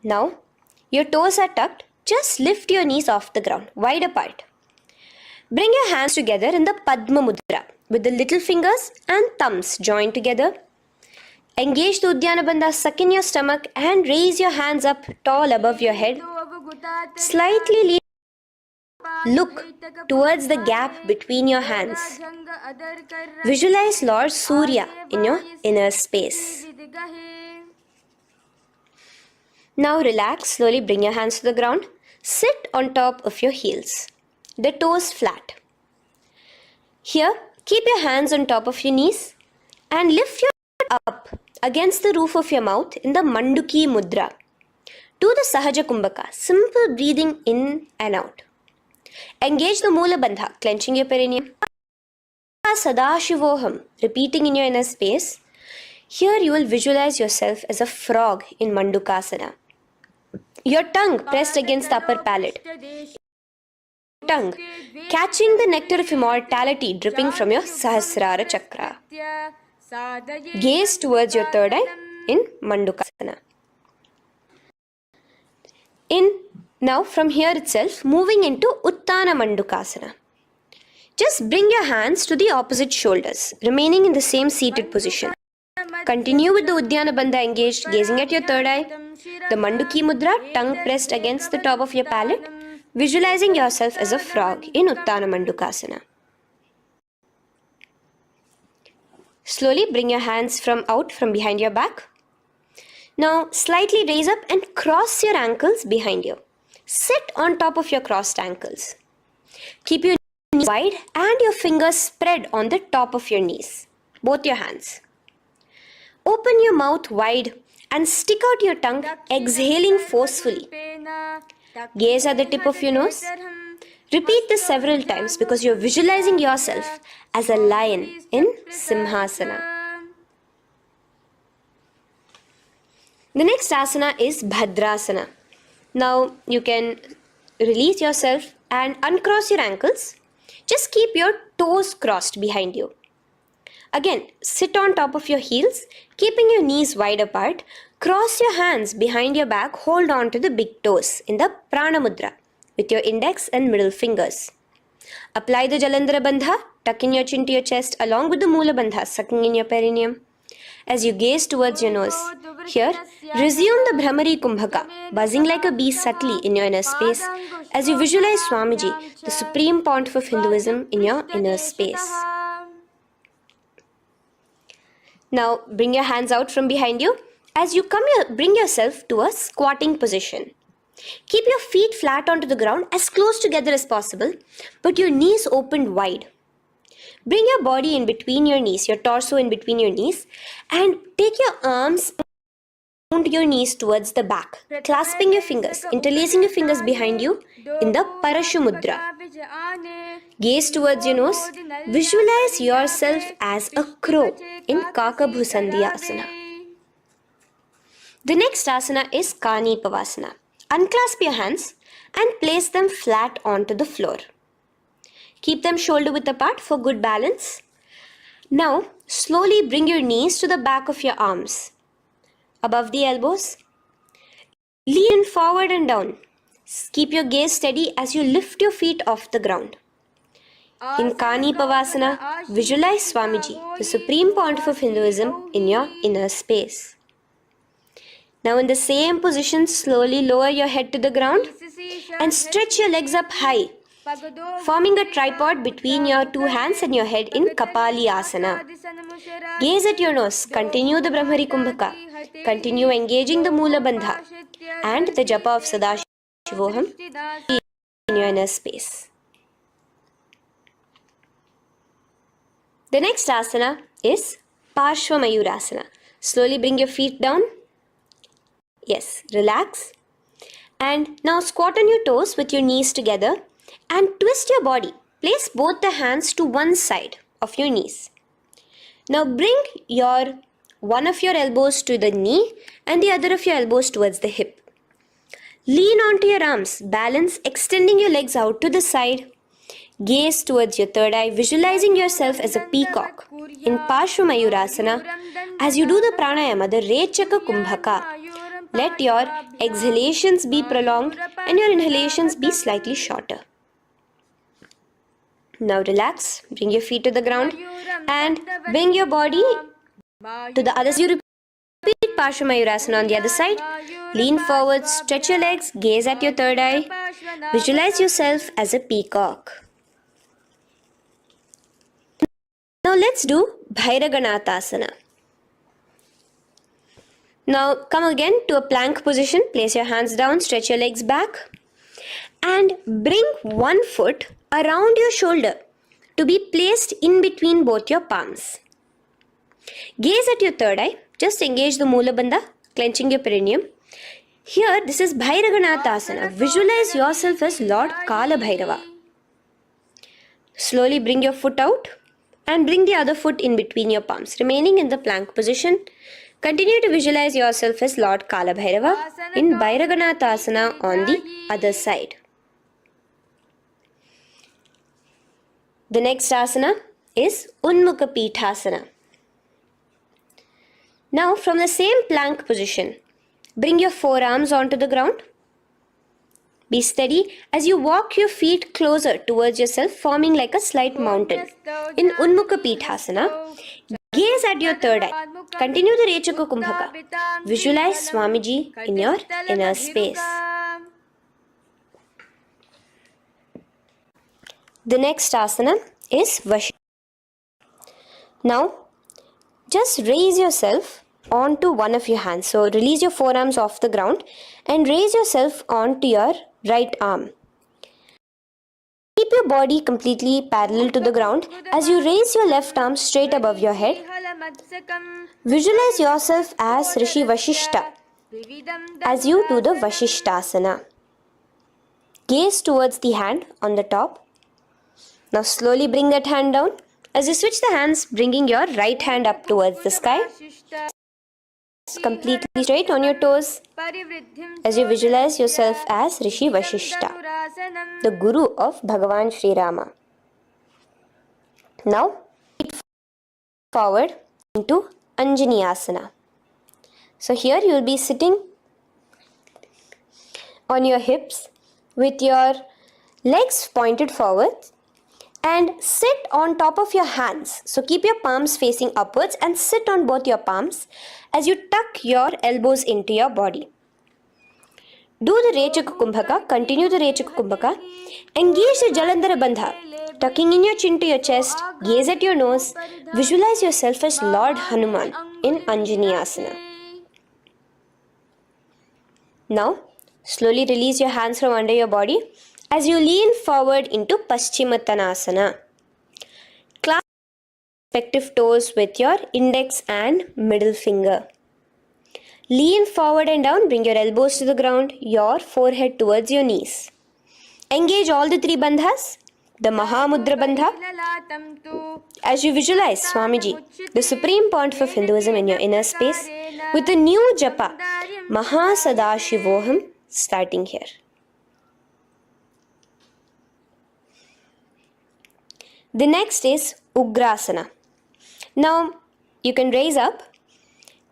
Now, your toes are tucked. Just lift your knees off the ground, wide apart. Bring your hands together in the Padma Mudra with the little fingers and thumbs joined together. Engage the Uddiyana Bandha, suck in your stomach and raise your hands up tall above your head. Slightly look towards the gap between your hands. Visualize Lord Surya in your inner space. Now relax, slowly bring your hands to the ground. Sit on top of your heels, the toes flat. Here, keep your hands on top of your knees and lift your head up against the roof of your mouth in the Manduki Mudra. Do the Sahaja Kumbhaka, simple breathing in and out. Engage the Mula Bandha, clenching your perineum. Sadashivoham, repeating in your inner space. Here you will visualize yourself as a frog in Mandukasana. Your tongue pressed against the upper palate. Tongue catching the nectar of immortality dripping from your Sahasrara Chakra. Gaze towards your third eye in Mandukasana. Now from here itself, moving into Uttana Mandukasana. Just bring your hands to the opposite shoulders, remaining in the same seated position. Continue with the Uddiyana Bandha engaged, gazing at your third eye. The Manduki Mudra, tongue pressed against the top of your palate, visualizing yourself as a frog in Uttana Mandukasana. Slowly bring your hands out from behind your back. Now slightly raise up and cross your ankles behind you. Sit on top of your crossed ankles. Keep your knees wide and your fingers spread on the top of your knees, both your hands. Open your mouth wide and stick out your tongue, exhaling forcefully. Gaze at the tip of your nose. Repeat this several times because you're visualizing yourself as a lion in Simhasana. The next asana is Bhadrasana. Now you can release yourself and uncross your ankles. Just keep your toes crossed behind you. Again, sit on top of your heels, keeping your knees wide apart. Cross your hands behind your back, hold on to the big toes in the Prana Mudra with your index and middle fingers. Apply the Jalandhara Bandha, tuck in your chin to your chest along with the Mula Bandha, sucking in your perineum. as you gaze towards your nose. Here, resume the Brahmari Kumbhaka, buzzing like a bee subtly in your inner space, as you visualize Swamiji, the supreme pontiff of Hinduism, in your inner space. Now, bring your hands out from behind you. As you bring yourself to a squatting position. Keep your feet flat onto the ground as close together as possible, but your knees opened wide. Bring your body in between your knees, your torso in between your knees, and take your arms around your knees towards the back, clasping your fingers, interlacing your fingers behind you in the Parashu Mudra. Gaze towards your nose. Visualize yourself as a crow in Kakabhusandhiya Asana. The next asana is Kani Pavasana. Unclasp your hands and place them flat onto the floor. Keep them shoulder width apart for good balance. Now, slowly bring your knees to the back of your arms, above the elbows. Lean forward and down. Keep your gaze steady as you lift your feet off the ground. In Kani Pavasana, visualize Swamiji, the supreme pontiff of Hinduism, in your inner space. Now in the same position, slowly lower your head to the ground and stretch your legs up high, forming a tripod between your two hands and your head in Kapali Asana. Gaze at your nose, continue the Brahmari Kumbhaka, continue engaging the Mula Bandha and the Japa of Sadashivoham in your inner space. The next asana is Parshva Mayurasana. Slowly bring your feet down. Yes, relax. And now squat on your toes with your knees together and twist your body. Place both the hands to one side of your knees. Now bring one of your elbows to the knee and the other of your elbows towards the hip. Lean onto your arms, balance, extending your legs out to the side. Gaze towards your third eye, visualizing yourself as a peacock. In Parshva Mayurasana, as you do the pranayama, the Rechaka Kumbhaka, let your exhalations be prolonged and your inhalations be slightly shorter. Now relax, bring your feet to the ground and bring your body to the other side. You repeat Parshva Mayurasana on the other side. Lean forward, stretch your legs, gaze at your third eye. Visualize yourself as a peacock. Now let's do Bhairaganathasana. Now come again to a plank position. Place your hands down, stretch your legs back and bring one foot around your shoulder to be placed in between both your palms. Gaze at your third eye. Just engage the Mula Bandha, clenching your perineum. Here, this is Bhairaganathasana. Visualize yourself as Lord Kala Bhairava. Slowly bring your foot out and bring the other foot in between your palms, remaining in the plank position. Continue to visualize yourself as Lord Kala Bhairava in Bhairaganathasana on the other side. The next asana is Unmukha Pithasana. Now from the same plank position, bring your forearms onto the ground. Be steady as you walk your feet closer towards yourself, forming like a slight mountain. In Unmukha Pithasana, gaze at your third eye. Continue the Rechaka Kumbhaka. Visualize Swamiji in your inner space. The next asana is Vashishta. Now, just raise yourself onto one of your hands. So, release your forearms off the ground and raise yourself onto your right arm. Keep your body completely parallel to the ground as you raise your left arm straight above your head. Visualize yourself as Rishi Vashishta as you do the Vashishtasana. Gaze towards the hand on the top. Now slowly bring that hand down. As you switch the hands, bringing your right hand up towards the sky. Completely straight on your toes as you visualize yourself as Rishi Vashishta, the Guru of Bhagavan Sri Rama. Now, forward into Anjani Asana. So here you will be sitting on your hips with your legs pointed forward and sit on top of your hands. So keep your palms facing upwards and sit on both your palms as you tuck your elbows into your body. Do the Rechaka Kumbhaka, continue the Rechaka Kumbhaka. Engage the Jalandhara Bandha, tucking in your chin to your chest, gaze at your nose, visualize yourself as Lord Hanuman in Anjani Asana. Now, slowly release your hands from under your body as you lean forward into Paschimottanasana. Clasp respective toes with your index and middle finger. Lean forward and down, bring your elbows to the ground, your forehead towards your knees. Engage all the three bandhas, the Mahamudra Bandha. As you visualize Swamiji, the supreme point of Hinduism in your inner space, with a new japa, Mahasadashivoham, starting here. The next is Ugrasana. Now, you can raise up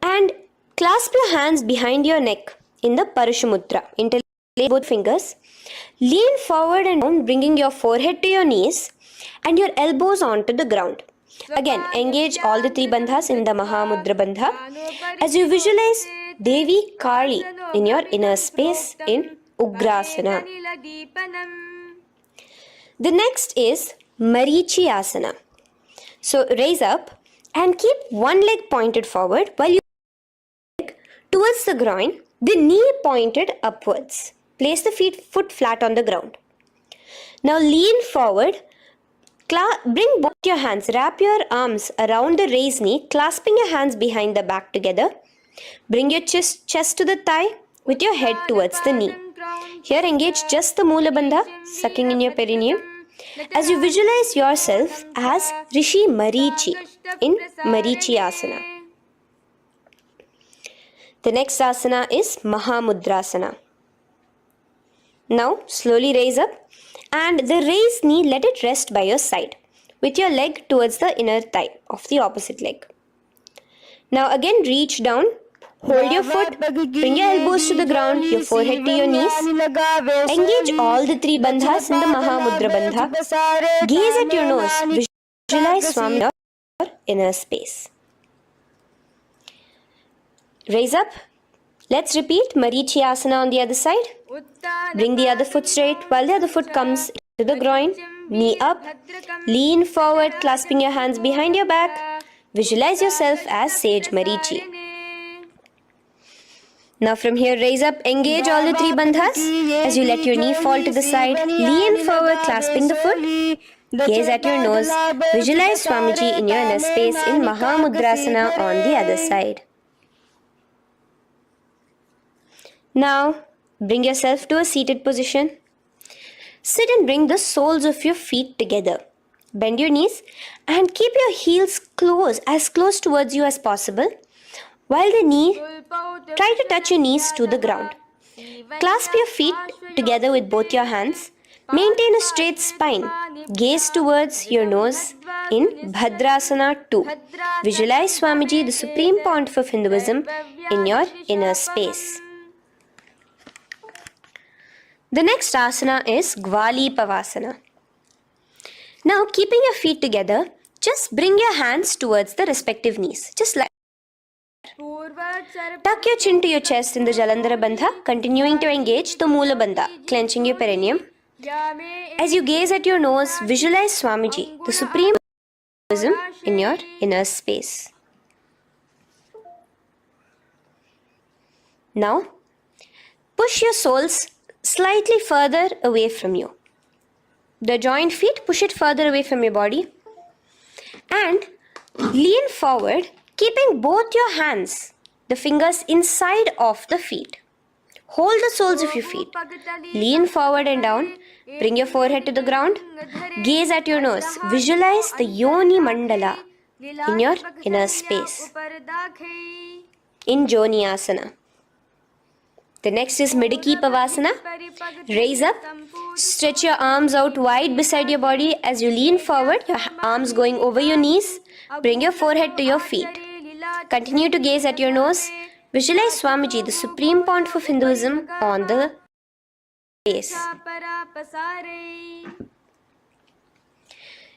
and clasp your hands behind your neck in the Parashamudra. Interlace both fingers. Lean forward and down, bringing your forehead to your knees and your elbows onto the ground. Again, engage all the three bandhas in the Mahamudra Bandha as you visualize Devi Kali in your inner space in Ugrasana. The next is Marichi Asana. So raise up and keep one leg pointed forward while you towards the groin, the knee pointed upwards. Place the foot flat on the ground. Now lean forward, bring both your hands, wrap your arms around the raised knee, clasping your hands behind the back together. Bring your chest to the thigh with your head towards the knee. Here engage just the Mula Bandha, sucking in your perineum, as you visualize yourself as Rishi Marichi in Marichi Asana. The next asana is Mahamudrasana. Now slowly raise up and the raised knee, let it rest by your side with your leg towards the inner thigh of the opposite leg. Now again reach down, hold your foot, bring your elbows to the ground, your forehead to your knees. Engage all the three bandhas in the Mahamudra Bandha. Gaze at your nose, visualize Swami in your inner space. Raise up. Let's repeat Marichi Asana on the other side. Bring the other foot straight while the other foot comes to the groin. Knee up. Lean forward, clasping your hands behind your back. Visualize yourself as Sage Marichi. Now from here, raise up, engage all the three bandhas as you let your knee fall to the side. Lean forward, clasping the foot. Gaze at your nose. Visualize Swamiji in your inner space in Mahamudrasana on the other side. Now, bring yourself to a seated position. Sit and bring the soles of your feet together. Bend your knees and keep your heels as close towards you as possible. While try to touch your knees to the ground. Clasp your feet together with both your hands. Maintain a straight spine. Gaze towards your nose in Bhadrasana 2. Visualize Swamiji, the supreme point of Hinduism, in your inner space. The next asana is Gwali Pavasana. Now, keeping your feet together, just bring your hands towards the respective knees. Just like tuck your chin to your chest in the Jalandhara Bandha, continuing to engage the Mula Bandha, clenching your perineum. As you gaze at your nose, visualize Swamiji, the supreme Hinduism, in your inner space. Now, push your soles slightly further away from you. The joint feet, push it further away from your body. And lean forward, keeping both your hands, the fingers inside of the feet. Hold the soles of your feet. Lean forward and down. Bring your forehead to the ground. Gaze at your nose. Visualize the Yoni Mandala in your inner space. In Joni Asana. The next is Midiki Pavasana. Raise up. Stretch your arms out wide beside your body as you lean forward, your arms going over your knees. Bring your forehead to your feet. Continue to gaze at your nose. Visualize Swamiji, the supreme point of Hinduism, on the face.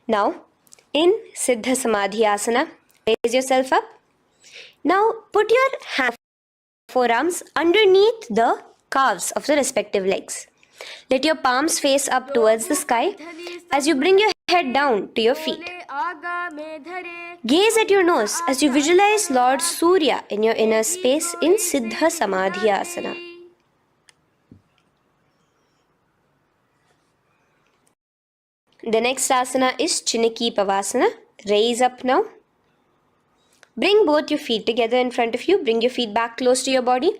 Now, in Siddha Samadhi Asana, raise yourself up. Now, put your forearms underneath the calves of the respective legs. Let your palms face up towards the sky as you bring your head down to your feet. Gaze at your nose as you visualize Lord Surya in your inner space in Siddha Samadhi Asana. The next asana is Chinaki Pavasana. Raise up now. Bring both your feet together in front of you. Bring your feet back close to your body.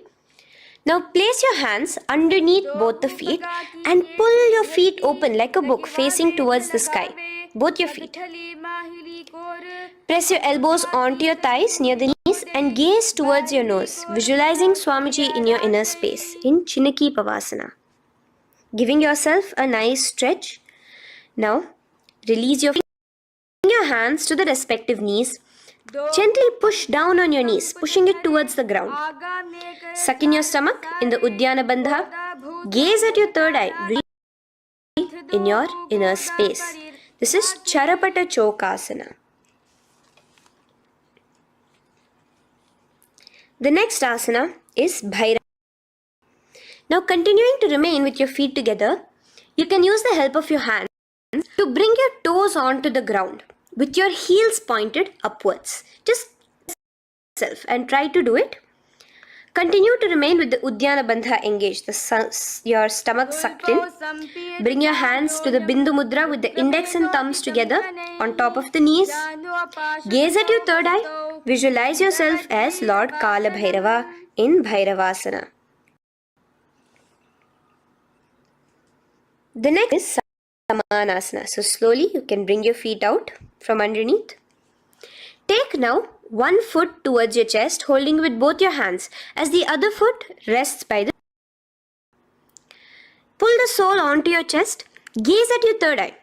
Now place your hands underneath both the feet and pull your feet open like a book facing towards the sky. Both your feet. Press your elbows onto your thighs near the knees and gaze towards your nose, visualizing Swamiji in your inner space in Chinaki Pavasana. Giving yourself a nice stretch. Now, release your feet. Bring your hands to the respective knees. Gently push down on your knees, pushing it towards the ground. Suck in your stomach in the Uddiyana Bandha. Gaze at your third eye in your inner space. This is Charapata Chokasana. The next asana is Bhairava. Now, continuing to remain with your feet together, you can use the help of your hands to bring your toes onto the ground with your heels pointed upwards. Just yourself and try to do it. Continue to remain with the Uddiyana Bandha engaged, your stomach sucked in. Bring your hands to the Bindu Mudra with the index and thumbs together on top of the knees. Gaze at your third eye. Visualize yourself as Lord Kala Bhairava in Bhairavasana. The next is Samanasana. So slowly you can bring your feet out from underneath. Take now one foot towards your chest, holding with both your hands as the other foot rests by the. Pull the sole onto your chest. Gaze at your third eye.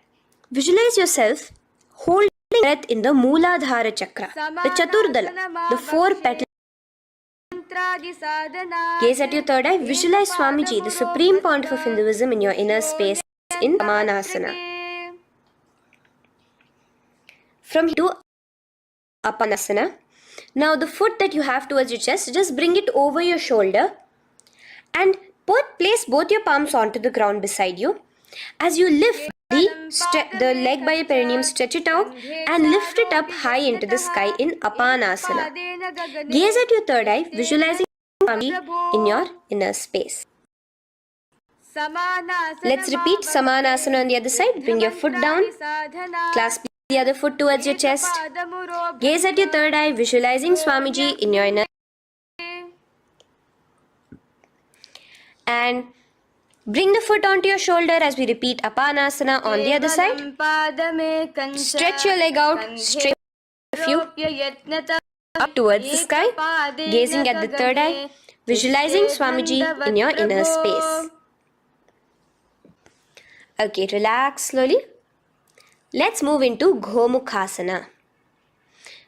Visualize yourself holding breath in the Mooladhara Chakra, the Chaturdala, the four petals. Gaze at your third eye. Visualize Swamiji, the supreme pontiff of Hinduism, in your inner space in Samanasana. From here to Apanasana. Now the foot that you have towards your chest, just bring it over your shoulder and place both your palms onto the ground beside you. As you lift the leg by your perineum, stretch it out and lift it up high into the sky in Apanasana. Gaze at your third eye, visualizing in your inner space. Let's repeat Samanasana on the other side. Bring your foot down, clasp the other foot towards your chest. Gaze at your third eye, visualizing Swamiji in your inner. And bring the foot onto your shoulder as we repeat Apanasana on the other side. Stretch your leg out straight up towards the sky, gazing at the third eye, visualizing Swamiji in your inner space. Okay, relax slowly. Let's move into Gomukhasana.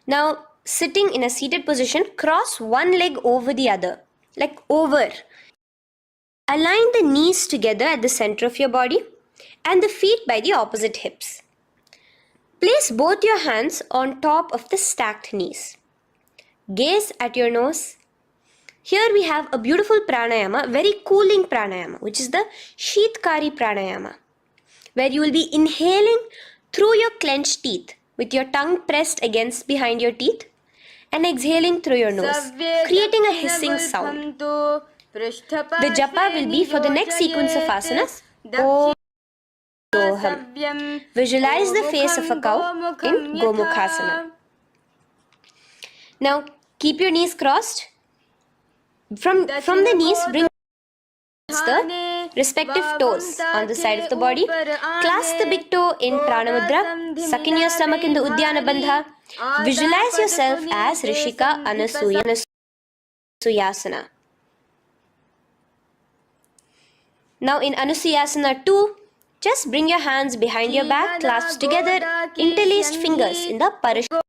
Now, sitting in a seated position, cross one leg over the other, like over. Align the knees together at the center of your body and the feet by the opposite hips. Place both your hands on top of the stacked knees. Gaze at your nose. Here we have a beautiful pranayama, very cooling pranayama, which is the Sheetkari pranayama, where you will be inhaling through your clenched teeth with your tongue pressed against behind your teeth and exhaling through your nose, creating a hissing sound. The japa will be for the next sequence of asanas. Om. Visualize the face of a cow in Gomukhasana. Now keep your knees crossed. From the knees, bring the respective toes on the side of the body. Clasp the big toe in Pranamudra. Suck in your stomach in the Uddiyana Bandha. Visualize yourself as Rishika Anusuyasana. Now in Anusuyasana 2, just bring your hands behind your back, clasped together, interlaced fingers in the Parashurama.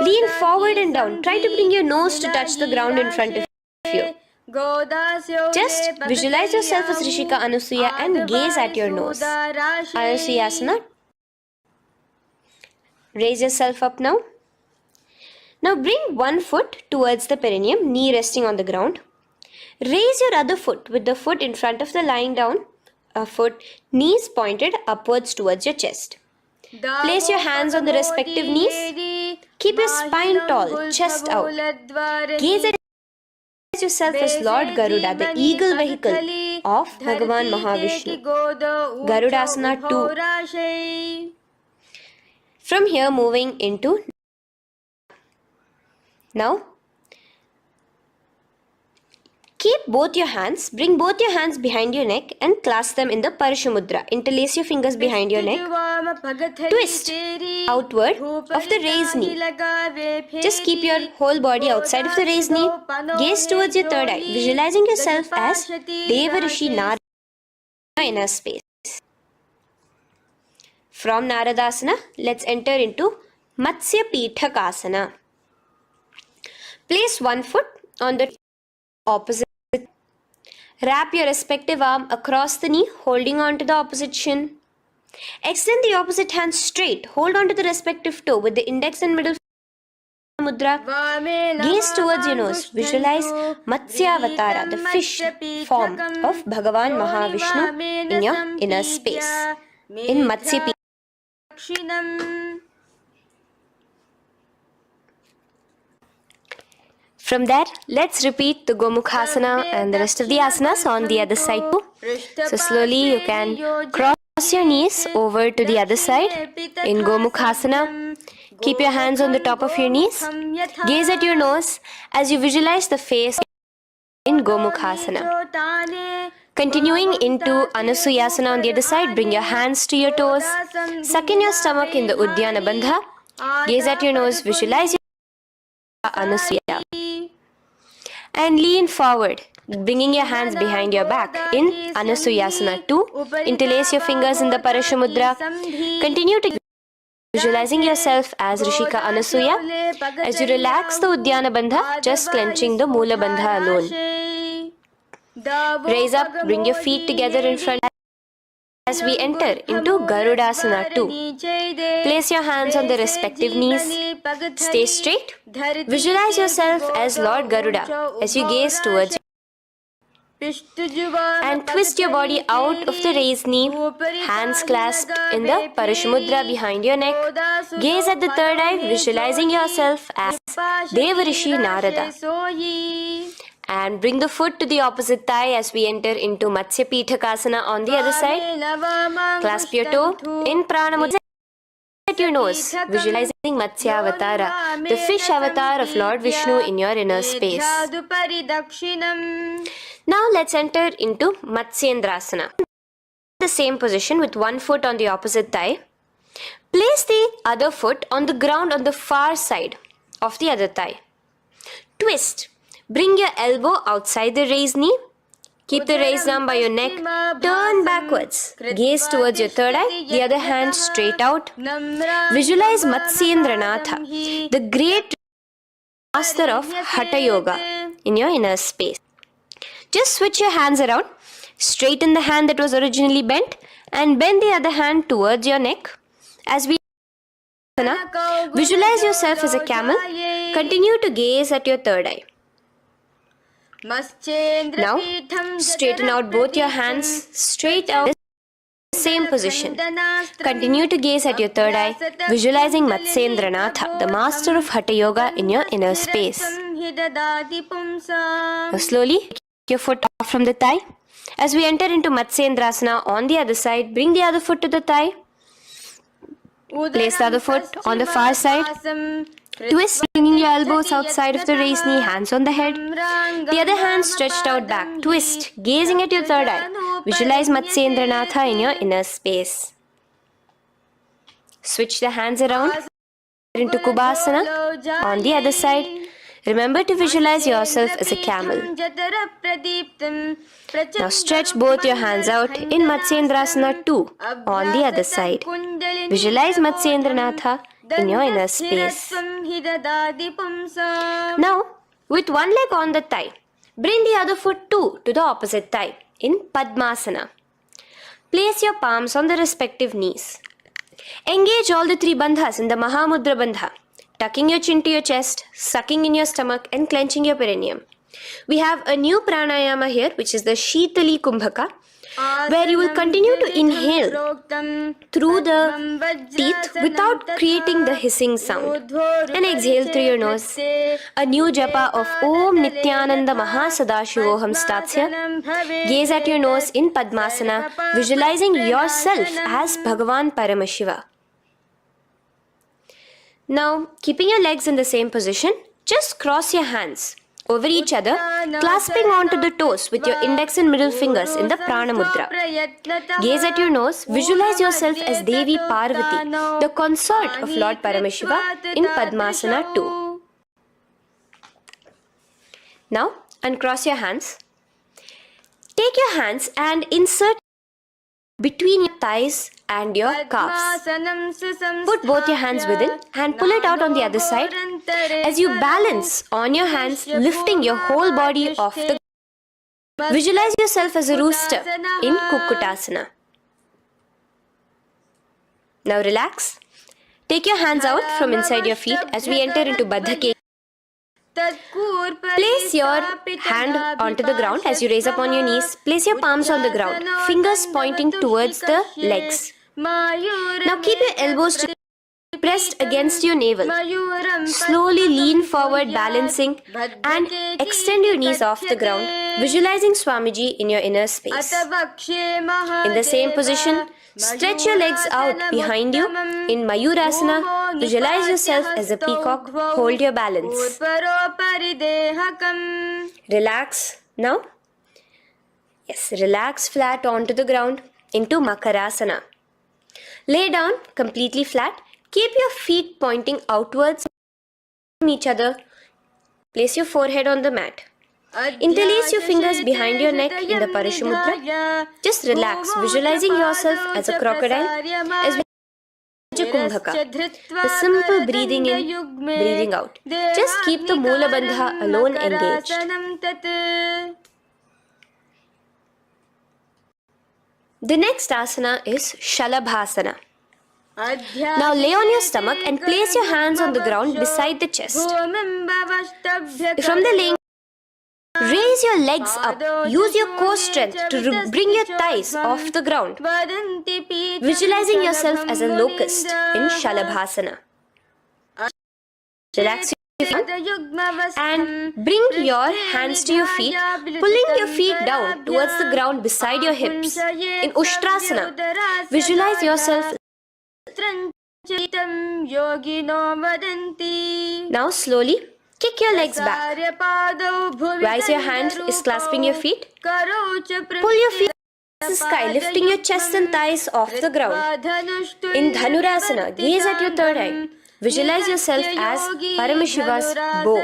Lean forward and down. Try to bring your nose to touch the ground in front of you. Just visualize yourself as Rishika Anusuya and gaze at your nose. Anusuyasana. Raise yourself up now. Now bring one foot towards the perineum, knee resting on the ground. Raise your other foot with the foot in front of the lying down foot, knees pointed upwards towards your chest. Place your hands on the respective knees. Keep your spine tall, chest out. Gaze at yourself as Lord Garuda, the eagle vehicle of Bhagavan Mahavishnu. Garudasana 2. From here, moving into now. Keep both your hands, bring both your hands behind your neck and clasp them in the Parashamudra. Interlace your fingers behind your neck. Twist outward of the raised knee. Just keep your whole body outside of the raised knee. Gaze towards your third eye, visualizing yourself as Devarishi Narada in inner space. From Naradasana, let's enter into Matsya Pithakasana. Place one foot on the opposite. Wrap your respective arm across the knee, holding on to the opposite shin. Extend the opposite hand straight. Hold on to the respective toe with the index and middle mudra. Gaze towards your nose. Visualize Matsyavatara, the fish form of Bhagavan Mahavishnu in your inner space. In Matsya. From there, let's repeat the Gomukhasana and the rest of the asanas on the other side too. So slowly you can cross your knees over to the other side in Gomukhasana. Keep your hands on the top of your knees. Gaze at your nose as you visualize the face in Gomukhasana. Continuing into Anusuyasana on the other side, bring your hands to your toes. Suck in your stomach in the Uddiyana Bandha. Gaze at your nose, visualize your Anusuya. And lean forward, bringing your hands behind your back in Anusuyasana 2. Interlace your fingers in the Parashamudra. Continue to visualizing yourself as Rishika Anasuya. As you relax the Uddiyana Bandha, just clenching the Mula Bandha alone. Raise up, bring your feet together in front as we enter into Garudasana 2. Place your hands on the respective knees. Stay straight. Visualize yourself as Lord Garuda as you gaze towards you. And twist your body out of the raised knee. Hands clasped in the Parashamudra behind your neck. Gaze at the third eye, visualizing yourself as Devarishi Narada. And bring the foot to the opposite thigh as we enter into Matsya Pithakasana on the other side. Clasp your toe in Pranamudra at your nose, visualizing Matsyavatara, the fish avatar of Lord Vishnu in your inner space. Now let's enter into Matsyendrasana. The same position with one foot on the opposite thigh. Place the other foot on the ground on the far side of the other thigh. Twist. Bring your elbow outside the raised knee. Keep the raised arm by your neck. Turn backwards. Gaze towards your third eye. The other hand straight out. Visualize Matsyendranatha, the great master of Hatha Yoga in your inner space. Just switch your hands around. Straighten the hand that was originally bent and bend the other hand towards your neck. As we visualize yourself as a camel. Continue to gaze at your third eye. Now, straighten out both your hands straight out. Same position. Continue to gaze at your third eye, visualizing Matsyendranatha, the master of Hatha Yoga in your inner space. Now slowly, take your foot off from the thigh. As we enter into Matsyendrasana on the other side, bring the other foot to the thigh. Place the other foot on the far side. Twist, bringing your elbows outside of the raised knee, hands on the head. The other hand stretched out back. Twist, gazing at your third eye. Visualize Matsyendranatha in your inner space. Switch the hands around into Kubhasana on the other side. Remember to visualize yourself as a camel. Now stretch both your hands out in Matsyendrasana 2 on the other side. Visualize Matsyendranatha in your inner space. Now, with one leg on the thigh, bring the other foot too to the opposite thigh in Padmasana. Place your palms on the respective knees. Engage all the three bandhas in the Mahamudra Bandha, tucking your chin to your chest, sucking in your stomach and clenching your perineum. We have a new pranayama here, which is the Shitali Kumbhaka, where you will continue to inhale through the teeth without creating the hissing sound, and exhale through your nose. A new japa of Om Nithyananda Sadashivoham starts here. Gaze at your nose in Padmasana, visualizing yourself as Bhagavan Paramashiva. Now, keeping your legs in the same position, just cross your hands over each other, clasping onto the toes with your index and middle fingers in the Prana Mudra. Gaze at your nose, visualize yourself as Devi Parvati, the consort of Lord Paramashiva in Padmasana 2. Now, uncross your hands. Take your hands and insert between your thighs and your calves. Put both your hands within and pull it out on the other side as you balance on your hands, lifting your whole body off the ground. Visualize yourself as a rooster in Kukkutasana. Now relax. Take your hands out from inside your feet as we enter into Baddha. Place your hand onto the ground as you raise up on your knees. Place your palms on the ground, fingers pointing towards the legs. Now keep your elbows pressed against your navel. Slowly lean forward, balancing, and extend your knees off the ground, visualizing Swamiji in your inner space. In the same position, stretch your legs out behind you. In Mayurasana, visualize yourself as a peacock. Hold your balance. Relax now. Yes, relax flat onto the ground into Makarasana. Lay down completely flat. Keep your feet pointing outwards from each other. Place your forehead on the mat. Interlace your fingers behind your neck in the Parashumudra. Just relax, visualizing yourself as a crocodile, as well as Kumbhaka. The simple breathing in, breathing out. Just keep the Moola Bandha alone engaged. The next asana is Shalabhasana. Now lay on your stomach and place your hands on the ground beside the chest. From the laying, raise your legs up. Use your core strength to bring your thighs off the ground. Visualizing yourself as a locust in Shalabhasana. Relax your feet and bring your hands to your feet, pulling your feet down towards the ground beside your hips. In Ushtrasana, visualize yourself. Now slowly kick your legs back. Rise your hand is clasping your feet. Pull your feet to the sky, lifting your chest and thighs off the ground. In Dhanurasana, gaze at your third eye. Visualize yourself as Paramashiva's bow.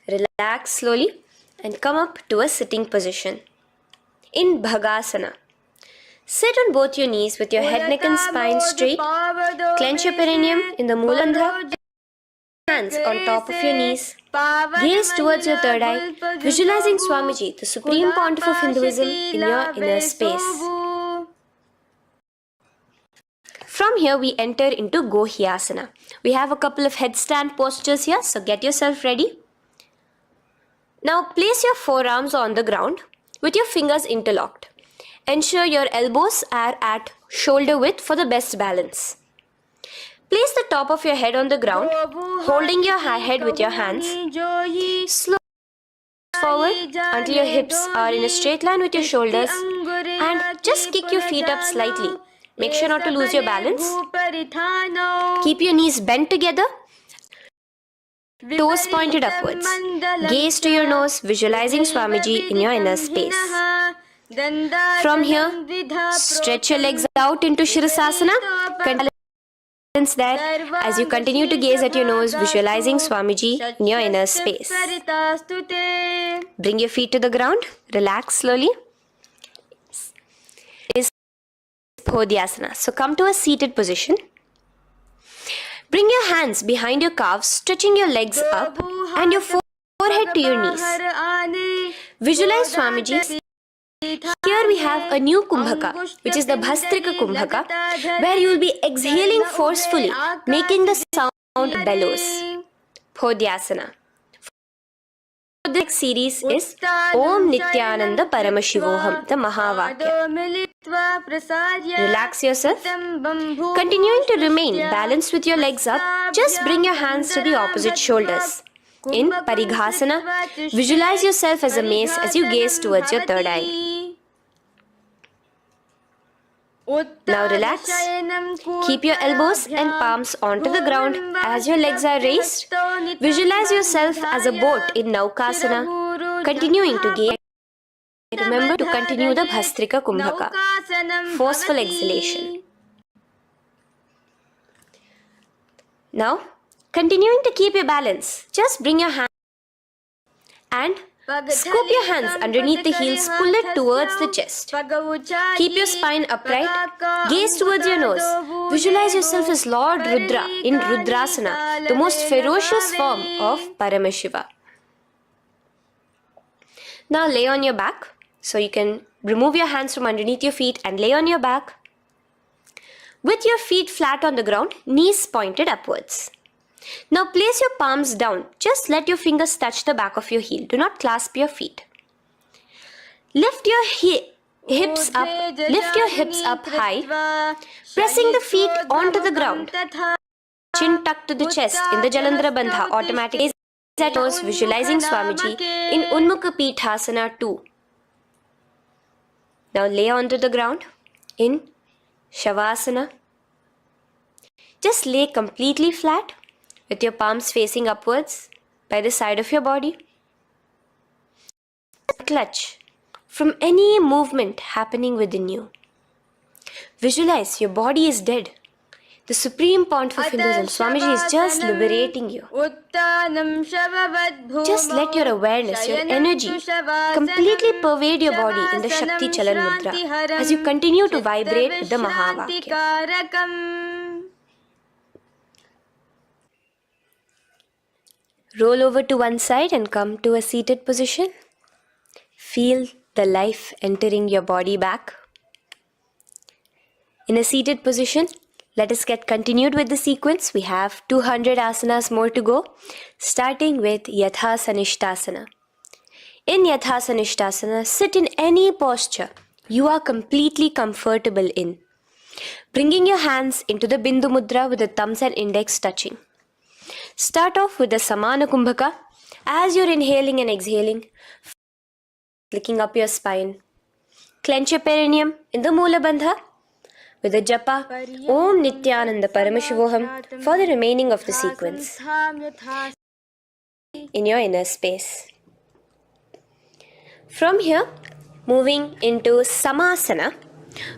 Relax slowly and come up to a sitting position. In Bhagasana, sit on both your knees with your head, neck and spine straight. Clench your perineum in the Moolandha. Hands on top of your knees. Gaze towards your third eye, visualizing Swamiji, the Supreme Pontiff of Hinduism, in your inner space. From here we enter into Gohyasana. We have a couple of headstand postures here, so get yourself ready. Now place your forearms on the ground with your fingers interlocked. Ensure your elbows are at shoulder width for the best balance. Place the top of your head on the ground, holding your head with your hands. Slowly forward until your hips are in a straight line with your shoulders, and just kick your feet up slightly. Make sure not to lose your balance. Keep your knees bent together, toes pointed upwards. Gaze to your nose, visualizing Swamiji in your inner space. From here, stretch your legs out into Shirasasana. Balance there as you continue to gaze at your nose, visualizing Swamiji in your inner space. Bring your feet to the ground. Relax slowly. Is Podhyasana. So come to a seated position. Bring your hands behind your calves, stretching your legs up and your forehead to your knees. Visualize Swamiji Here we have a new kumbhaka, which is the bhastrika kumbhaka, where you will be exhaling forcefully, making the sound bellows. Podhyasana. The next series is Om Nithyananda Paramashivoham, the Mahavakya. Relax yourself. Continuing to remain balanced with your legs up, just bring your hands to the opposite shoulders. In Parighasana, visualize yourself as a mace as you gaze towards your third eye. Now relax. Keep your elbows and palms onto the ground as your legs are raised. Visualize yourself as a boat in Naukasana, continuing to gaze. Remember to continue the Bhastrika Kumbhaka, forceful exhalation. Now, continuing to keep your balance, just bring your hands and scoop your hands underneath the heels, pull it towards the chest. Keep your spine upright, gaze towards your nose. Visualize yourself as Lord Rudra in Rudrasana, the most ferocious form of Paramashiva. Now lay on your back, so you can remove your hands from underneath your feet and lay on your back. With your feet flat on the ground, knees pointed upwards. Now place your palms down. Just let your fingers touch the back of your heel. Do not clasp your feet. Lift your hips up high, pressing the feet onto the ground. Chin tucked to the chest in the Jalandhara Bandha automatically. At nose, visualizing Swamiji in Unmukha Pithasana 2. Now lay onto the ground in Shavasana. Just lay completely flat with your palms facing upwards by the side of your body. Clutch from any movement happening within you. Visualize your body is dead. The supreme point of Hinduism, Swamiji is just liberating you. Just let your awareness, your energy completely pervade your body in the Shakti Chalan Mudra as you continue to vibrate with the Mahavakya. Roll over to one side and come to a seated position. Feel the life entering your body back. In a seated position, let us get continued with the sequence. We have 200 asanas more to go, starting with Yathasanishtasana. In Yathasanishtasana, sit in any posture you are completely comfortable in, bringing your hands into the Bindu Mudra with the thumbs and index touching. Start off with the Samana Kumbhaka. As you're inhaling and exhaling, flicking up your spine. Clench your perineum in the Moola Bandha with the japa Om Nithyananda Paramashivoham for the remaining of the sequence in your inner space. From here, moving into Samasana,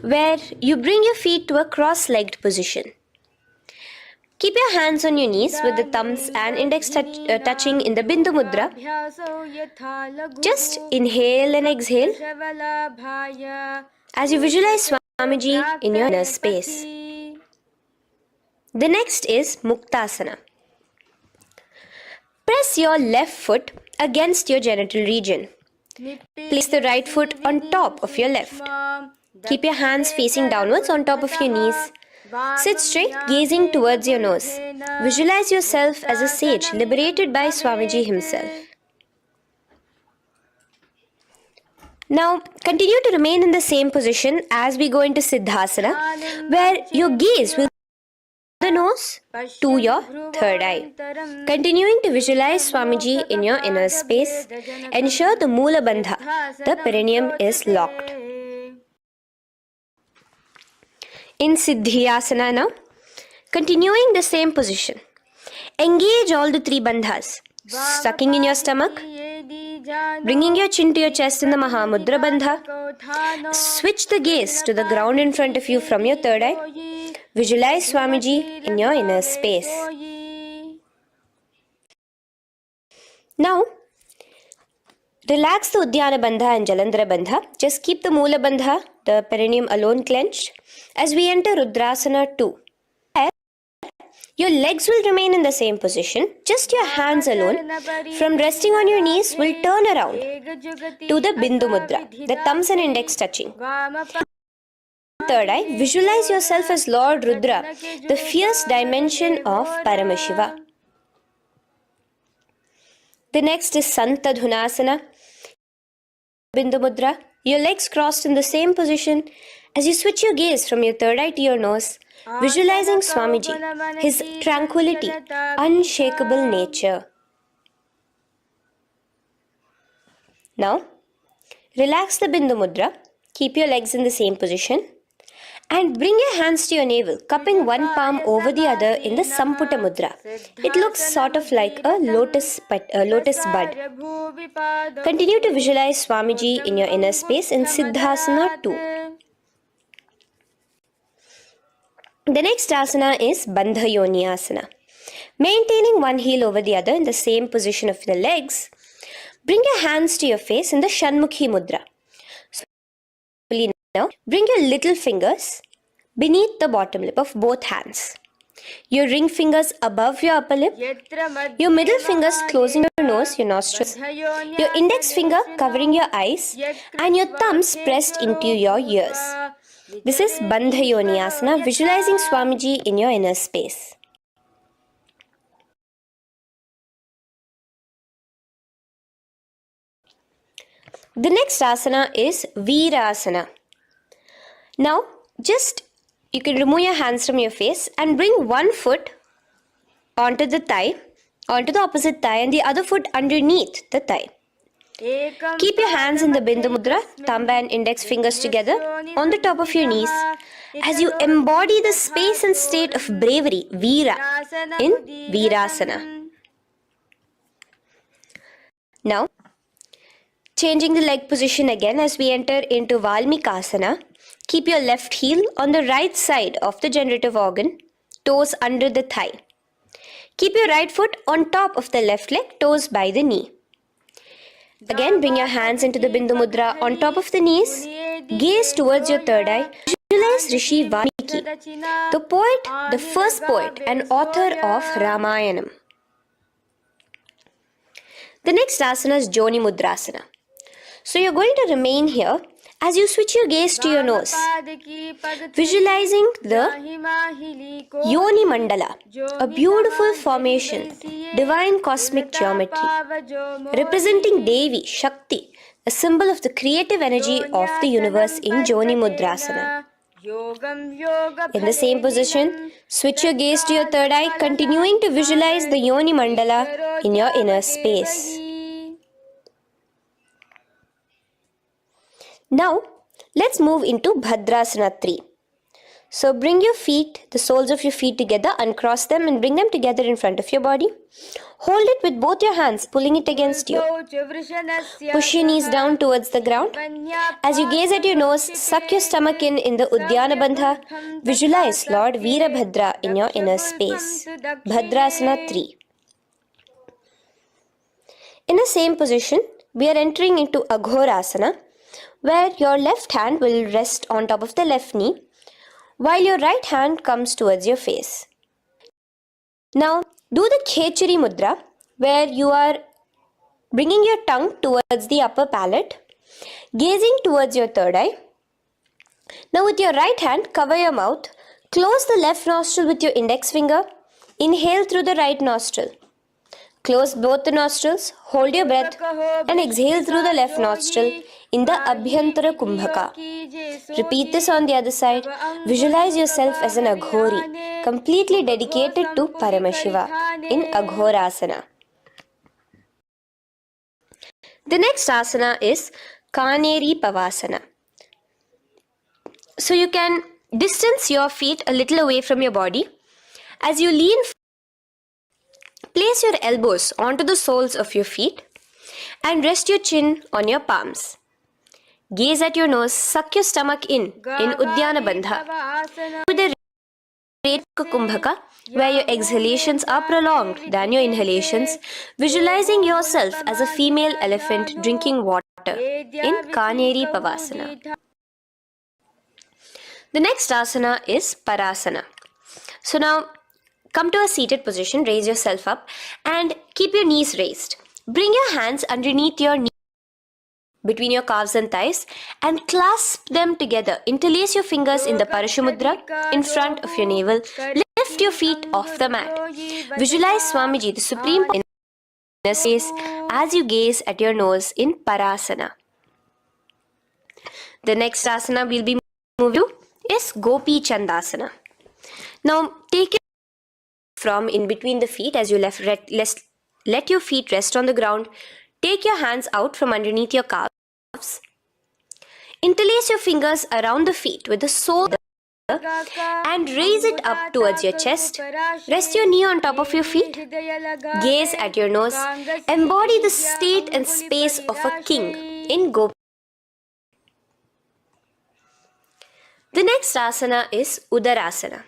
where you bring your feet to a cross-legged position. Keep your hands on your knees with the thumbs and index touching in the Bindu Mudra. Just inhale and exhale as you visualize Swamiji in your inner space. The next is Muktasana. Press your left foot against your genital region. Place the right foot on top of your left. Keep your hands facing downwards on top of your knees. Sit straight, gazing towards your nose. Visualize yourself as a sage liberated by Swamiji himself. Now, continue to remain in the same position as we go into Siddhasana, where your gaze will the nose to your third eye. Continuing to visualize Swamiji in your inner space, ensure the Moola Bandha, the perineum, is locked. In Siddhyasana now, continuing the same position. Engage all the three bandhas, sucking in your stomach, bringing your chin to your chest in the Mahamudra Bandha. Switch the gaze to the ground in front of you from your third eye. Visualize Swamiji in your inner space. Now, relax the Uddiyana Bandha and Jalandhara Bandha. Just keep the Moola Bandha, the perineum, alone clenched as we enter Rudrasana 2. Your legs will remain in the same position, just your hands alone, from resting on your knees, will turn around to the Bindu Mudra, the thumbs and index touching. Third eye, visualize yourself as Lord Rudra, the fierce dimension of Paramashiva. The next is Santadhunasana, Bindu Mudra. Your legs crossed in the same position. As you switch your gaze from your third eye to your nose, visualizing Swamiji, his tranquility, unshakable nature. Now, relax the Bindu Mudra, keep your legs in the same position, and bring your hands to your navel, cupping one palm over the other in the Samputa Mudra. It looks sort of like a lotus bud. Continue to visualize Swamiji in your inner space in Siddhasana 2. The next asana is Bandha Yoni Asana. Maintaining one heel over the other in the same position of the legs, bring your hands to your face in the Shanmukhi Mudra. Now, bring your little fingers beneath the bottom lip of both hands. Your ring fingers above your upper lip. Your middle fingers closing your nose, your nostrils. Your index finger covering your eyes. And your thumbs pressed into your ears. This is Bandha Yoni Asana, visualizing Swamiji in your inner space. The next asana is Virasana. Now, you can remove your hands from your face and bring one foot onto the opposite thigh, and the other foot underneath the thigh. Keep your hands in the Bindu Mudra, thumb and index fingers together on the top of your knees as you embody the space and state of bravery, Veera, in Virasana. Now, changing the leg position again as we enter into Valmikasana. Keep your left heel on the right side of the generative organ, toes under the thigh. Keep your right foot on top of the left leg, toes by the knee. Again, bring your hands into the Bindu Mudra on top of the knees. Gaze towards your third eye. Visualize Rishi Valmiki, the poet, the first poet and author of Ramayanam. The next asana is Joni Mudrasana. So you're going to remain here as you switch your gaze to your nose, visualizing the Yoni Mandala, a beautiful formation, divine cosmic geometry, representing Devi, Shakti, a symbol of the creative energy of the universe in Joni Mudrasana. In the same position, switch your gaze to your third eye, continuing to visualize the Yoni Mandala in your inner space. Now, let's move into Bhadrasana 3. So bring your feet, the soles of your feet together, uncross them and bring them together in front of your body. Hold it with both your hands, pulling it against you. Push your knees down towards the ground. As you gaze at your nose, suck your stomach in the Udyana Bandha. Visualize Lord Veerabhadra in your inner space. Bhadrasana 3. In the same position, we are entering into Aghorasana, where your left hand will rest on top of the left knee, while your right hand comes towards your face. Now, do the Khechari Mudra, where you are bringing your tongue towards the upper palate, gazing towards your third eye. Now, with your right hand, cover your mouth, close the left nostril with your index finger, inhale through the right nostril. Close both the nostrils, hold your breath and exhale through the left nostril in the Abhyantara Kumbhaka. Repeat this on the other side. Visualize yourself as an Aghori, completely dedicated to Paramashiva in Aghorasana. The next asana is Kaneri Pavasana. So you can distance your feet a little away from your body. As you lean, place your elbows onto the soles of your feet and rest your chin on your palms. Gaze at your nose, suck your stomach in Udyana Bandha. With the Retaka Kumbhaka, where your exhalations are prolonged than your inhalations, visualizing yourself as a female elephant drinking water in Kaneri Pavasana. The next asana is Parasana. So now, Come to a seated position, raise yourself up and keep your knees raised. Bring your hands underneath your knees, between your calves and thighs, and clasp them together. Interlace your fingers in the Parashamudra in front of your navel. Lift your feet off the mat. Visualize Swamiji, the Supreme in inner space, as you gaze at your nose in Parasana. The next asana we'll be moving to is Gopi Chandasana. Now take your from in between the feet as you let your feet rest on the ground. Take your hands out from underneath your calves. Interlace your fingers around the feet with the sole and raise it up towards your chest. Rest your knee on top of your feet. Gaze at your nose. Embody the state and space of a king in Gopi. The next asana is Udarasana.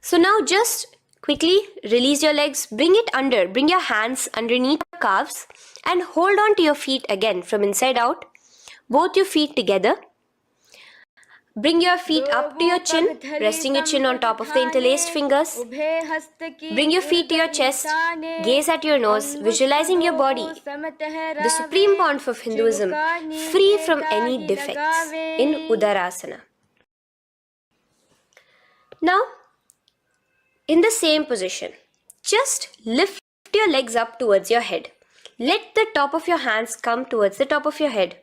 So now just quickly release your legs, bring your hands underneath your calves and hold on to your feet again from inside out. Both your feet together. Bring your feet up to your chin, resting your chin on top of the interlaced fingers. Bring your feet to your chest, gaze at your nose, visualizing your body, the supreme point of Hinduism, free from any defects in Udarasana. Now, in the same position, just lift your legs up towards your head. Let the top of your hands come towards the top of your head,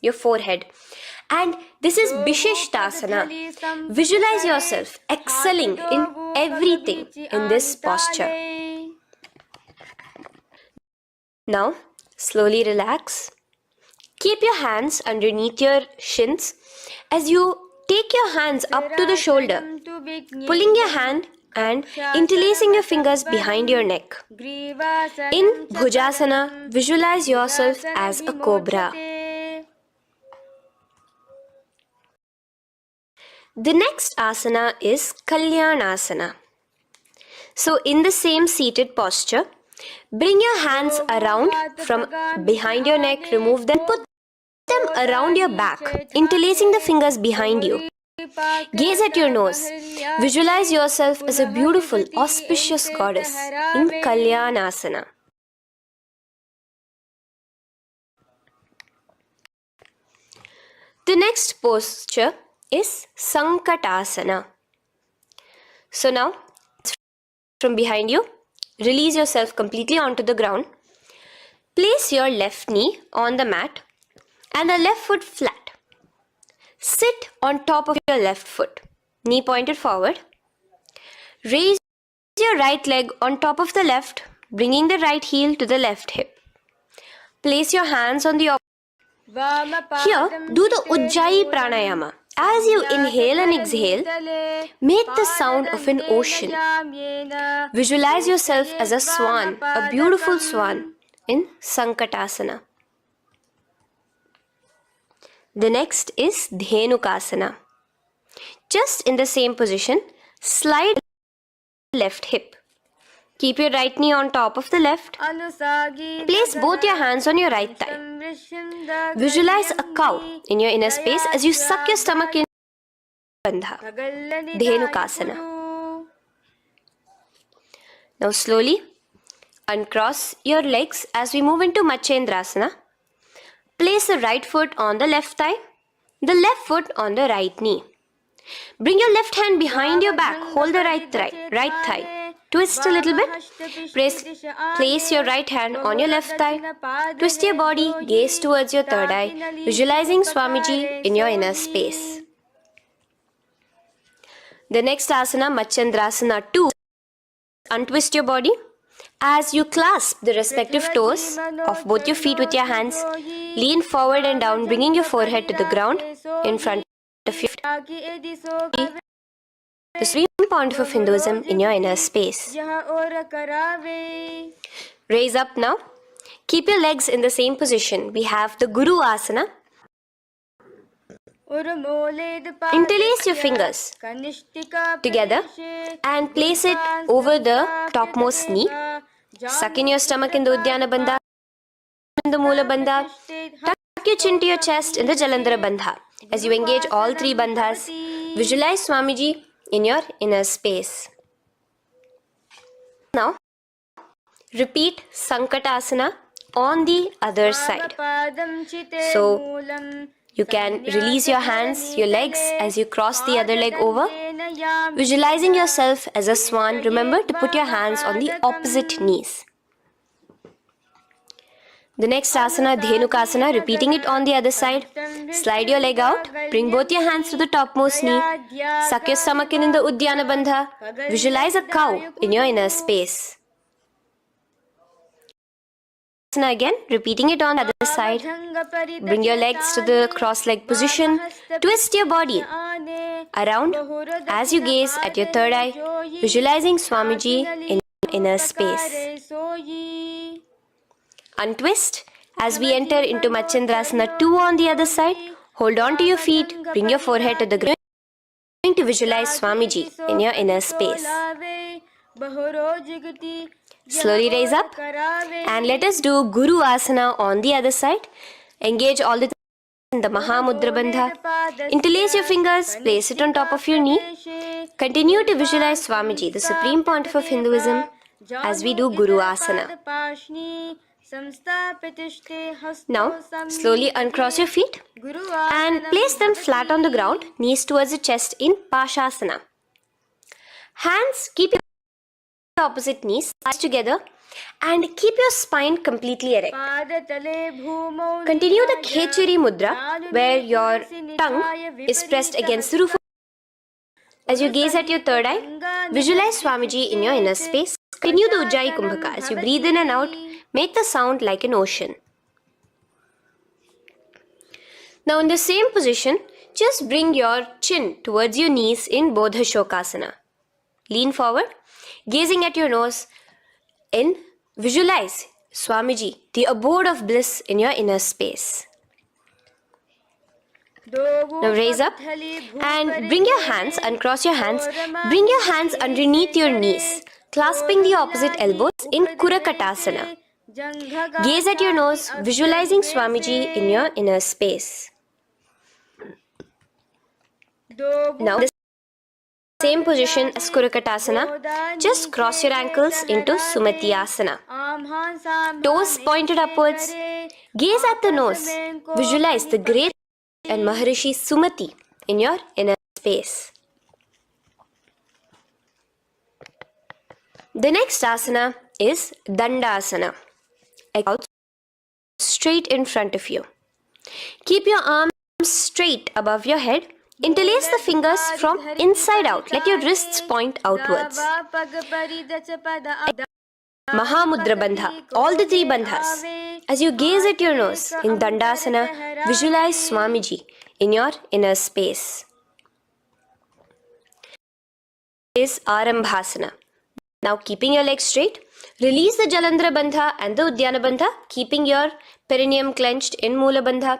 your forehead. And this is Vishishtasana. Visualize yourself excelling in everything in this posture. Now, slowly relax. Keep your hands underneath your shins as you take your hands up to the shoulder, pulling your hand and interlacing your fingers behind your neck. In Bhujasana, visualize yourself as a cobra. The next asana is Kalyanasana. So in the same seated posture, bring your hands around from behind your neck, remove them, put them around your back, interlacing the fingers behind you. Gaze at your nose. Visualize yourself as a beautiful, auspicious goddess in Kalyanasana. The next posture is Sankatasana. So now, from behind you, release yourself completely onto the ground. Place your left knee on the mat and the left foot flat. Sit on top of your left foot, knee pointed forward. Raise your right leg on top of the left, bringing the right heel to the left hip. Place your hands on the opposite. Here, do the Ujjayi Pranayama. As you inhale and exhale, make the sound of an ocean. Visualize yourself as a swan, a beautiful swan in Sankatasana. The next is Dhenukasana. Just in the same position, slide left hip. Keep your right knee on top of the left. Place both your hands on your right thigh. Visualize a cow in your inner space as you suck your stomach in bandha. Dhenukasana. Now slowly uncross your legs as we move into Matsyendrasana. Place the right foot on the left thigh, the left foot on the right knee. Bring your left hand behind your back, hold the right thigh. Twist a little bit. Place your right hand on your left thigh. Twist your body, gaze towards your third eye, visualizing Swamiji in your inner space. The next asana, Matsyendrasana 2. Untwist your body. As you clasp the respective toes of both your feet with your hands, lean forward and down, bringing your forehead to the ground in front of you. The supreme point of Hinduism in your inner space. Raise up now. Keep your legs in the same position. We have the Guru Asana. Interlace your fingers together and place it over the topmost knee. Suck in your stomach in the Uddiyana Bandha, in the Moola Bandha. Tuck your chin to your chest in the Jalandhara Bandha. As you engage all three bandhas, visualize Swamiji in your inner space. Now, repeat Sankatasana on the other side. So, you can release your hands, your legs as you cross the other leg over. Visualizing yourself as a swan, remember to put your hands on the opposite knees. The next asana, Dhenukasana, repeating it on the other side. Slide your leg out, bring both your hands to the topmost knee. Suck your stomach in the Uddiyana Bandha. Visualize a cow in your inner space. Again, repeating it on the other side. Bring your legs to the cross-leg position. Twist your body around as you gaze at your third eye, visualizing Swamiji in inner space. Untwist as we enter into Machandrasana 2 on the other side. Hold on to your feet, bring your forehead to the ground. You're going to visualize Swamiji in your inner space. Slowly raise up and let us do Guru Asana on the other side. Engage all the in the Mahamudra Bandha. Interlace your fingers, place it on top of your knee. Continue to visualize Swamiji, the Supreme Pontiff of Hinduism, as we do Guru Asana. Now, slowly uncross your feet and place them flat on the ground, knees towards the chest in Pashasana. Hands keep your opposite knees together and keep your spine completely erect. Continue the Khechari Mudra where your tongue is pressed against the roof. As you gaze at your third eye, visualize Swamiji in your inner space. Continue the Ujjayi Kumbhaka. As you breathe in and out, make the sound like an ocean. Now in the same position, just bring your chin towards your knees in Bodha Shokasana. Lean forward, gazing at your nose, and visualize Swamiji, the abode of bliss in your inner space. Now raise up and bring your hands, uncross your hands, bring your hands underneath your knees, clasping the opposite elbows in Kurakatasana. Gaze at your nose, visualizing Swamiji in your inner space. Now, the same position as Kurakatasana, just cross your ankles into Sumati Asana. Toes pointed upwards. Gaze at the nose. Visualize the great and Maharishi Sumati in your inner space. The next asana is Dandasana. Out straight in front of you. Keep your arms straight above your head. Interlace the fingers from inside out. Let your wrists point outwards. Mahamudra Bandha, all the 3 bandhas. As you gaze at your nose in Dandasana, visualize Swamiji in your inner space. This is Arambhasana. Now keeping your legs straight, release the Jalandhara Bandha and the Uddiyana Bandha, keeping your perineum clenched in Mula Bandha.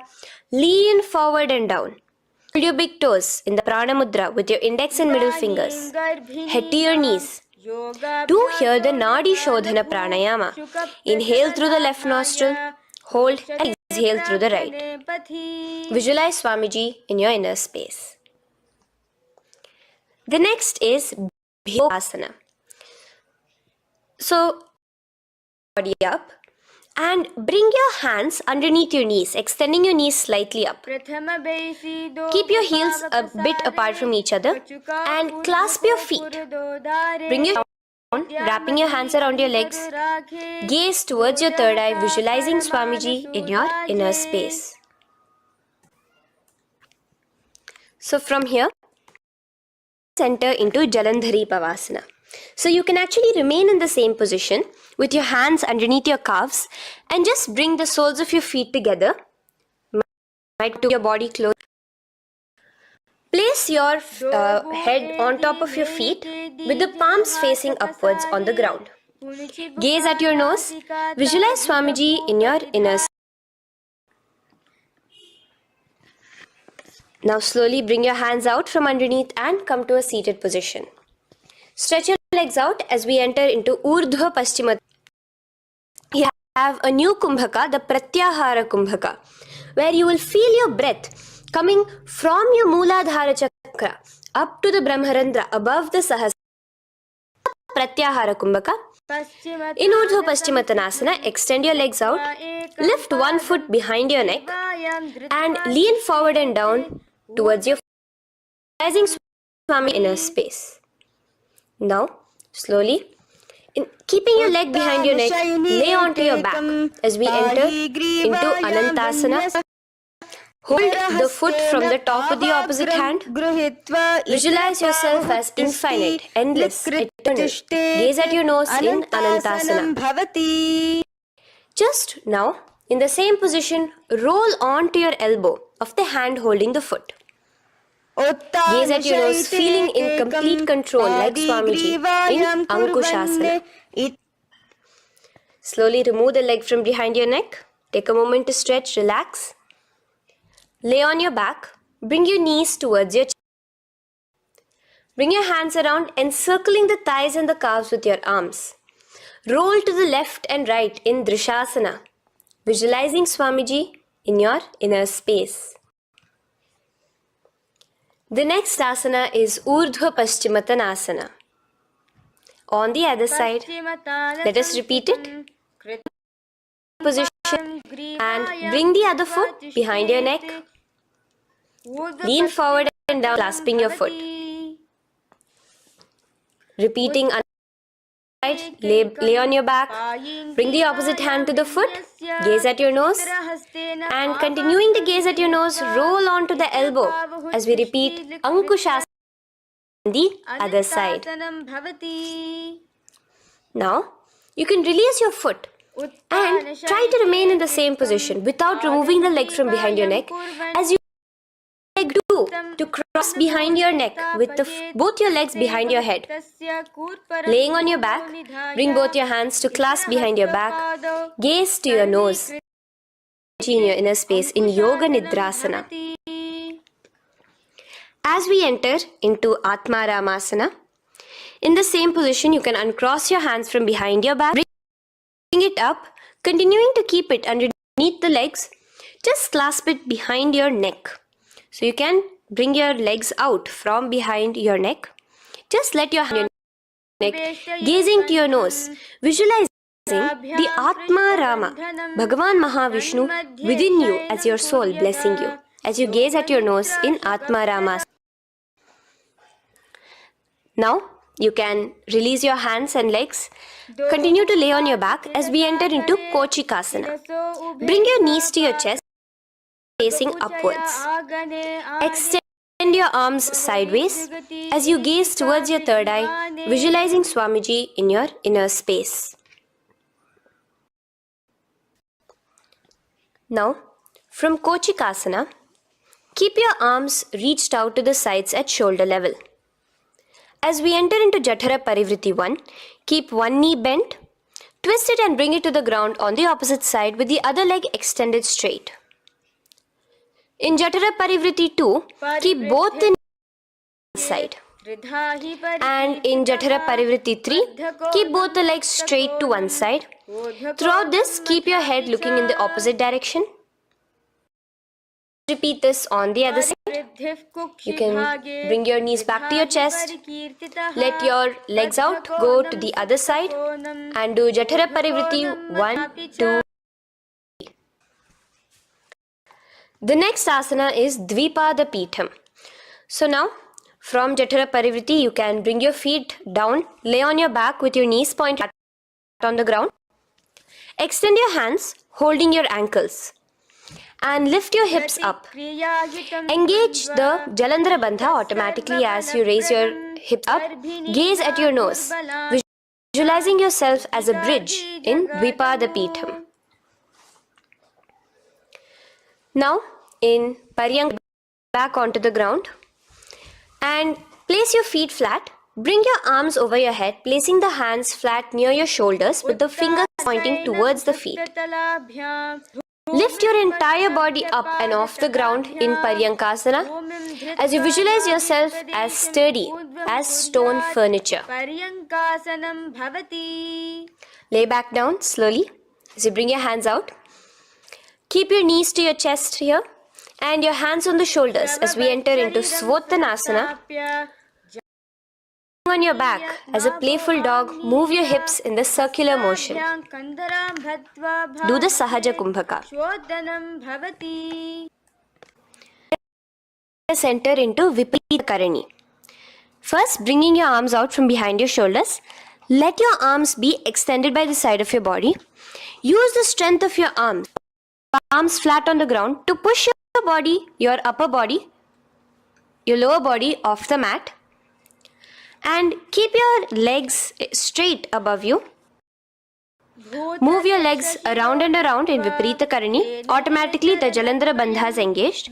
Lean forward and down. Hold your big toes in the Prana Mudra with your index and middle fingers. Head to your knees. Do here the Nadi Shodhana Pranayama. Inhale through the left nostril, hold and exhale through the right. Visualize Swamiji in your inner space. The next is Bhyasana. So, body up and bring your hands underneath your knees, extending your knees slightly up. Keep your heels a bit apart from each other and clasp your feet. Bring your down, wrapping your hands around your legs. Gaze towards your third eye, visualizing Swamiji in your inner space. So from here, enter into Jalandhari Pavasana. So you can actually remain in the same position with your hands underneath your calves and just bring the soles of your feet together. Might to your body close. Place your head on top of your feet with the palms facing upwards on the ground. Gaze at your nose. Visualize Swamiji in your inner space. Now slowly bring your hands out from underneath and come to a seated position. Stretch your legs out as we enter into Urdhva Paschima. You have a new Kumbhaka, the Pratyahara Kumbhaka, where you will feel your breath coming from your Mooladhara Chakra up to the Brahmarandra above the Sahasrara. Pratyahara Kumbhaka. In Urdhva Paschimottanasana, extend your legs out, lift one foot behind your neck, and lean forward and down towards your rising Swami inner space. Now, slowly, keeping your leg behind your neck, lay onto your back as we enter into Anantasana. Hold the foot from the top with the opposite hand. Visualize yourself as infinite, endless, eternal. Gaze at your nose in Anantasana. Just now, in the same position, roll onto your elbow of the hand holding the foot. Gaze at your nose, feeling in complete control like Swamiji in Ankushasana. Slowly remove the leg from behind your neck. Take a moment to stretch, relax. Lay on your back. Bring your knees towards your chest. Bring your hands around, encircling the thighs and the calves with your arms. Roll to the left and right in Drishasana, visualizing Swamiji in your inner space. The next asana is Urdhva Paschimottanasana. On the other side, let us repeat it. Position and bring the other foot behind your neck. Lean forward and down, clasping your foot. Repeating side, lay on your back. Bring the opposite hand to the foot. Gaze at your nose. And continuing to gaze at your nose, roll onto the elbow as we repeat Ankushasana on the other side. Now, you can release your foot and try to remain in the same position without removing the leg from behind your neck as you do to cross behind your neck with both your legs behind your head. Laying on your back, bring both your hands to clasp behind your back. Gaze to your nose in your inner space in Yoga Nidrasana. As we enter into Atma Ramasana, in the same position you can uncross your hands from behind your back, bring it up, continuing to keep it underneath the legs. Just clasp it behind your neck. So you can bring your legs out from behind your neck. Just let your hand on your neck, gazing to your nose, visualizing the Atma Rama, Bhagavan Mahavishnu within you as your soul blessing you as you gaze at your nose in Atma Rama. Now you can release your hands and legs. Continue to lay on your back as we enter into Kochikasana. Bring your knees to your chest, facing upwards. Extend your arms sideways as you gaze towards your third eye, visualizing Swamiji in your inner space. Now, from Kochikasana, keep your arms reached out to the sides at shoulder level. As we enter into Jatara Parivritti 1, keep one knee bent, twist it and bring it to the ground on the opposite side with the other leg extended straight. In Jatara Parivritti 2, keep both the knees side. And in Jatara Parivritti 3, keep both the legs straight to one side. Throughout this, keep your head looking in the opposite direction. Repeat this on the other side. You can bring your knees back to your chest. Let your legs out, go to the other side and do Jatara Parivritti 1, 2. The next asana is Dvipada Pitham. So now, from Jatara Parivritti, you can bring your feet down, lay on your back with your knees pointed on the ground. Extend your hands, holding your ankles. And lift your hips up. Engage the Jalandhara Bandha automatically as you raise your hips up. Gaze at your nose, visualizing yourself as a bridge in Dvipada Pitham. Now, in Paryanka, back onto the ground and place your feet flat. Bring your arms over your head, placing the hands flat near your shoulders with the fingers pointing towards the feet. Lift your entire body up and off the ground in Paryankasana as you visualize yourself as sturdy as stone furniture. Lay back down slowly as you bring your hands out. Keep your knees to your chest here and your hands on the shoulders as we enter into Svottanasana. on your back. As a playful dog, move your hips in the circular motion. Do the Sahaja Kumbhaka. Enter into Viparita Karani. First, bringing your arms out from behind your shoulders. Let your arms be extended by the side of your body. Use the strength of your arms, palms flat on the ground, to push your body, your upper body, your lower body off the mat. And keep your legs straight above you. Move your legs around and around in Viparita Karani. Automatically the Jalandhara bandha is engaged.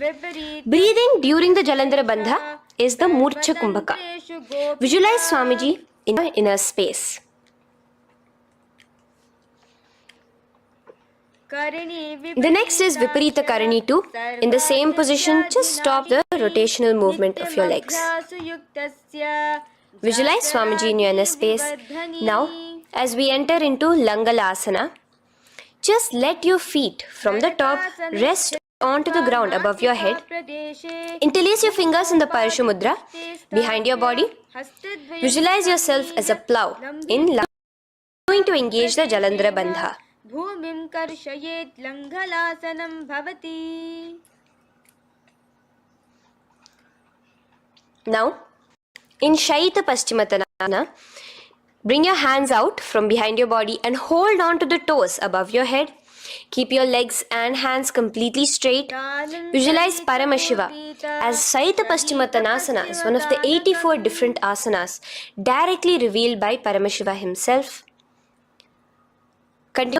Breathing during the Jalandhara bandha is the Murcha Kumbhaka. Visualize Swamiji in your inner space. The next is Viparita Karani 2. In the same position, just stop the rotational movement of your legs. Visualize Swamiji in your inner space. Now, as we enter into Asana, just let your feet from the top rest onto the ground above your head. Interlace your fingers in the Parashu Mudra behind your body. Visualize yourself as a plow in Lasana, going to engage the Jalandhara bandha. Now, in Shaita Paschimottanasana, bring your hands out from behind your body and hold on to the toes above your head. Keep your legs and hands completely straight. Visualize Paramashiva as Shaita Paschimottanasana is one of the 84 different asanas directly revealed by Paramashiva himself. Continue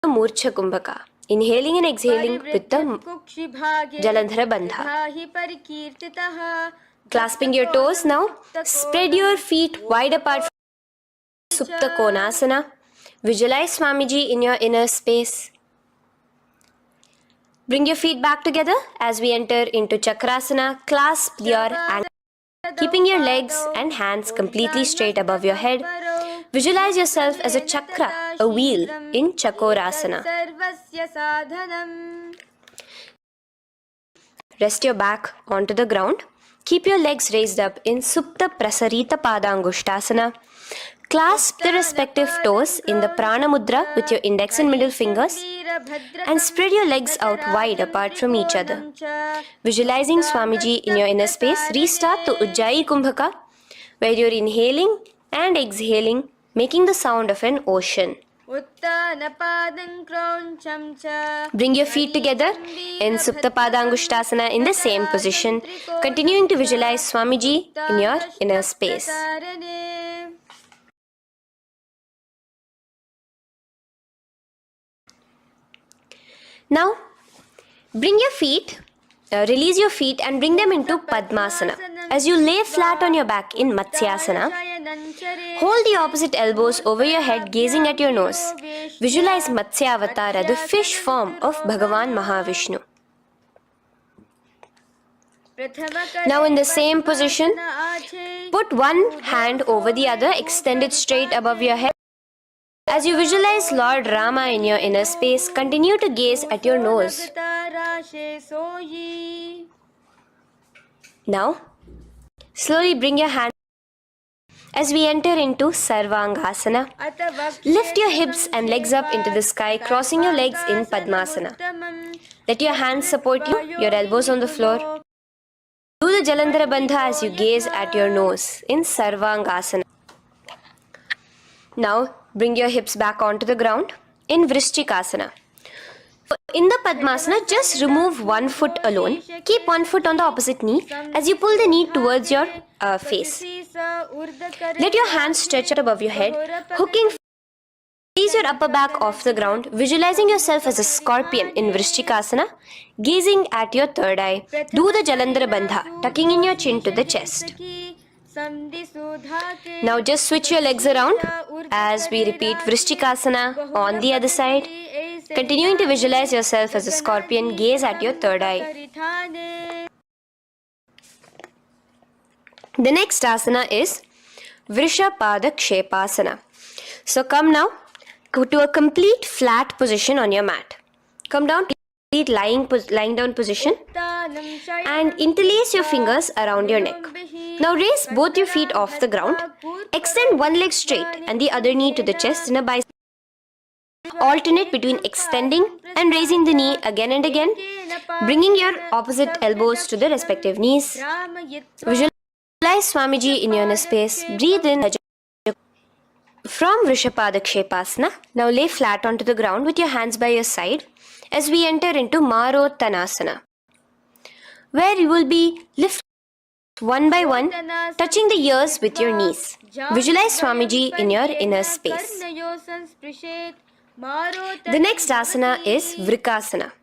Murcha Kumbhaka, inhaling and exhaling with the Jalandhara bandha. Clasping your toes now, spread your feet wide apart from Supta Konasana. Visualize Swamiji in your inner space. Bring your feet back together as we enter into Chakrasana. Clasp your ankles, keeping your legs and hands completely straight above your head. Visualize yourself as a chakra, a wheel in Chakorasana. Rest your back onto the ground. Keep your legs raised up in Supta Prasarita Padangushtasana. Clasp the respective toes in the Prana Mudra with your index and middle fingers and spread your legs out wide apart from each other. Visualizing Swamiji in your inner space, restart the Ujjayi Kumbhaka where you're inhaling and exhaling, making the sound of an ocean. Bring your feet together in Supta Padangushtasana in the same position, continuing to visualize Swamiji in your inner space. Now, bring your feet, release your feet and bring them into Padmasana. As you lay flat on your back in Matsyasana, hold the opposite elbows over your head, gazing at your nose. Visualize Matsyavatara, the fish form of Bhagavan Mahavishnu. Now in the same position, put one hand over the other, extend it straight above your head. As you visualize Lord Rama in your inner space, continue to gaze at your nose. Now, slowly bring your hand as we enter into Sarvangasana. Lift your hips and legs up into the sky, crossing your legs in Padmasana. Let your hands support you, your elbows on the floor. Do the Jalandhara bandha as you gaze at your nose in Sarvangasana. Now, bring your hips back onto the ground in Vrishchikasana. In the Padmasana, just remove one foot alone. Keep one foot on the opposite knee as you pull the knee towards your face. Let your hands stretch out above your head, hooking. Raise your upper back off the ground, visualizing yourself as a scorpion in Vrishchikasana, gazing at your third eye. Do the Jalandhara bandha, tucking in your chin to the chest. Now just switch your legs around as we repeat Vrishchikasana on the other side. Continuing to visualize yourself as a scorpion, gaze at your third eye. The next asana is Vrishapada Kshepasana. So come now to a complete flat position on your mat. Come down, lying down position and interlace your fingers around your neck. Now raise both your feet off the ground. Extend one leg straight and the other knee to the chest in a bicep. Alternate between extending and raising the knee again and again, bringing your opposite elbows to the respective knees. Visualize Swamiji in your inner space. Breathe in from Vrishabhadakshepasana. Now lay flat onto the ground with your hands by your side as we enter into Marottanasana, where you will be lifted one by one, touching the ears with your knees. Visualize Swamiji in your inner space. The next asana is Vrikasana.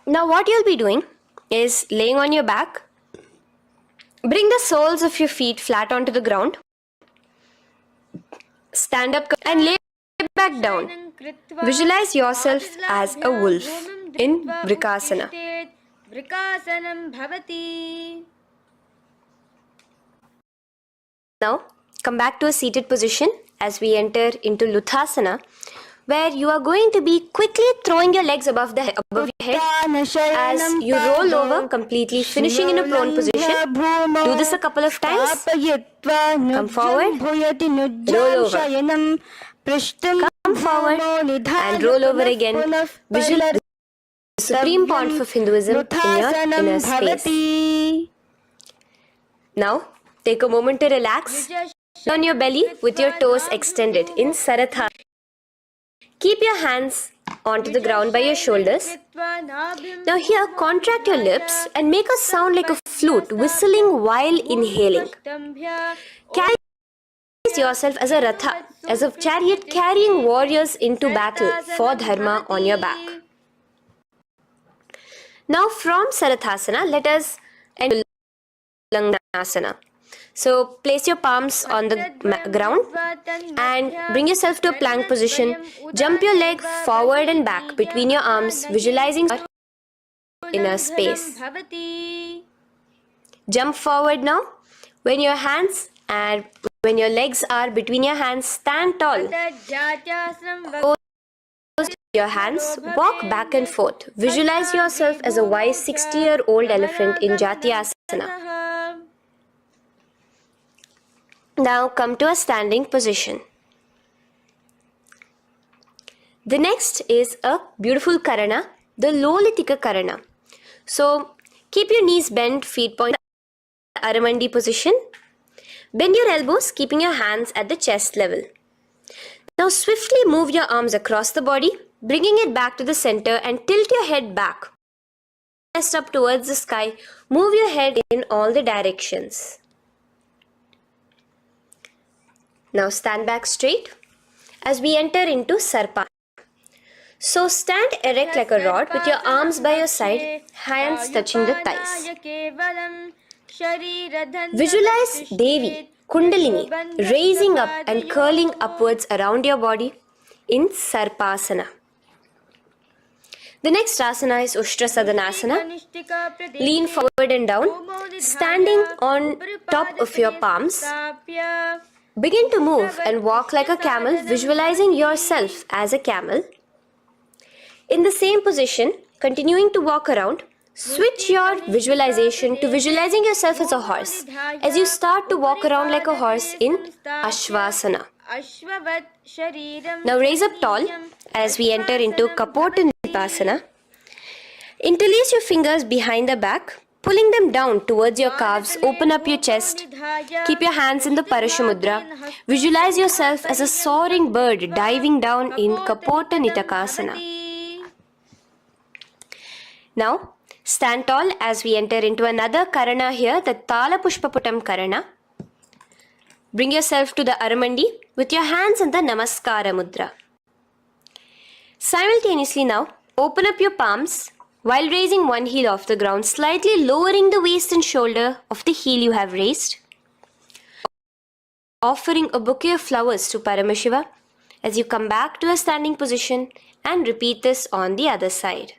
Now what you'll be doing is laying on your back. Bring the soles of your feet flat onto the ground. Stand up and lay back down. Visualize yourself as a wolf in Vrikasana. Now come back to a seated position as we enter into Luthasana, where you are going to be quickly throwing your legs above your head as you roll over completely, finishing in a prone position. Do this a couple of times. Come forward, roll over. Come forward and roll over again. Visualize the supreme point of Hinduism in your inner space. Now take a moment to relax. On your belly with your toes extended in Saratha. Keep your hands onto the ground by your shoulders. Now here, contract your lips and make a sound like a flute whistling while inhaling. Carry yourself as a ratha, as a chariot carrying warriors into battle for dharma on your back. Now from Sarathasana, let us enter Langanasana. So place your palms on the ground and bring yourself to a plank position. Jump your leg forward and back between your arms, visualizing inner space. Jump forward now. When your legs are between your hands, stand tall. Close your hands, walk back and forth. Visualize yourself as a wise 60-year-old elephant in Jatyasana. Now come to a standing position. The next is a beautiful karana, the Lolitika karana. So keep your knees bent, feet pointed, Aramandi position. Bend your elbows, keeping your hands at the chest level. Now swiftly move your arms across the body, bringing it back to the center and tilt your head back. Chest up towards the sky, move your head in all the directions. Now stand back straight as we enter into Sarpa. So stand erect like a rod with your arms by your side, hands touching the thighs. Visualize Devi, Kundalini, raising up and curling upwards around your body in Sarpasana. The next asana is Ushtrasadanasana. Lean forward and down, standing on top of your palms. Begin to move and walk like a camel, visualizing yourself as a camel. In the same position, continuing to walk around, switch your visualization to visualizing yourself as a horse as you start to walk around like a horse in Ashvasana. Now raise up tall as we enter into Kapottanipasana. Interlace your fingers behind the back, pulling them down towards your calves. Open up your chest. Keep your hands in the Parashamudra. Visualize yourself as a soaring bird diving down in Kapottanipasana. Now stand tall as we enter into another karana here, the Tala Pushpaputam karana. Bring yourself to the Aramandi with your hands in the Namaskara mudra. Simultaneously now, open up your palms while raising one heel off the ground, slightly lowering the waist and shoulder of the heel you have raised. Offering a bouquet of flowers to Paramashiva as you come back to a standing position and repeat this on the other side.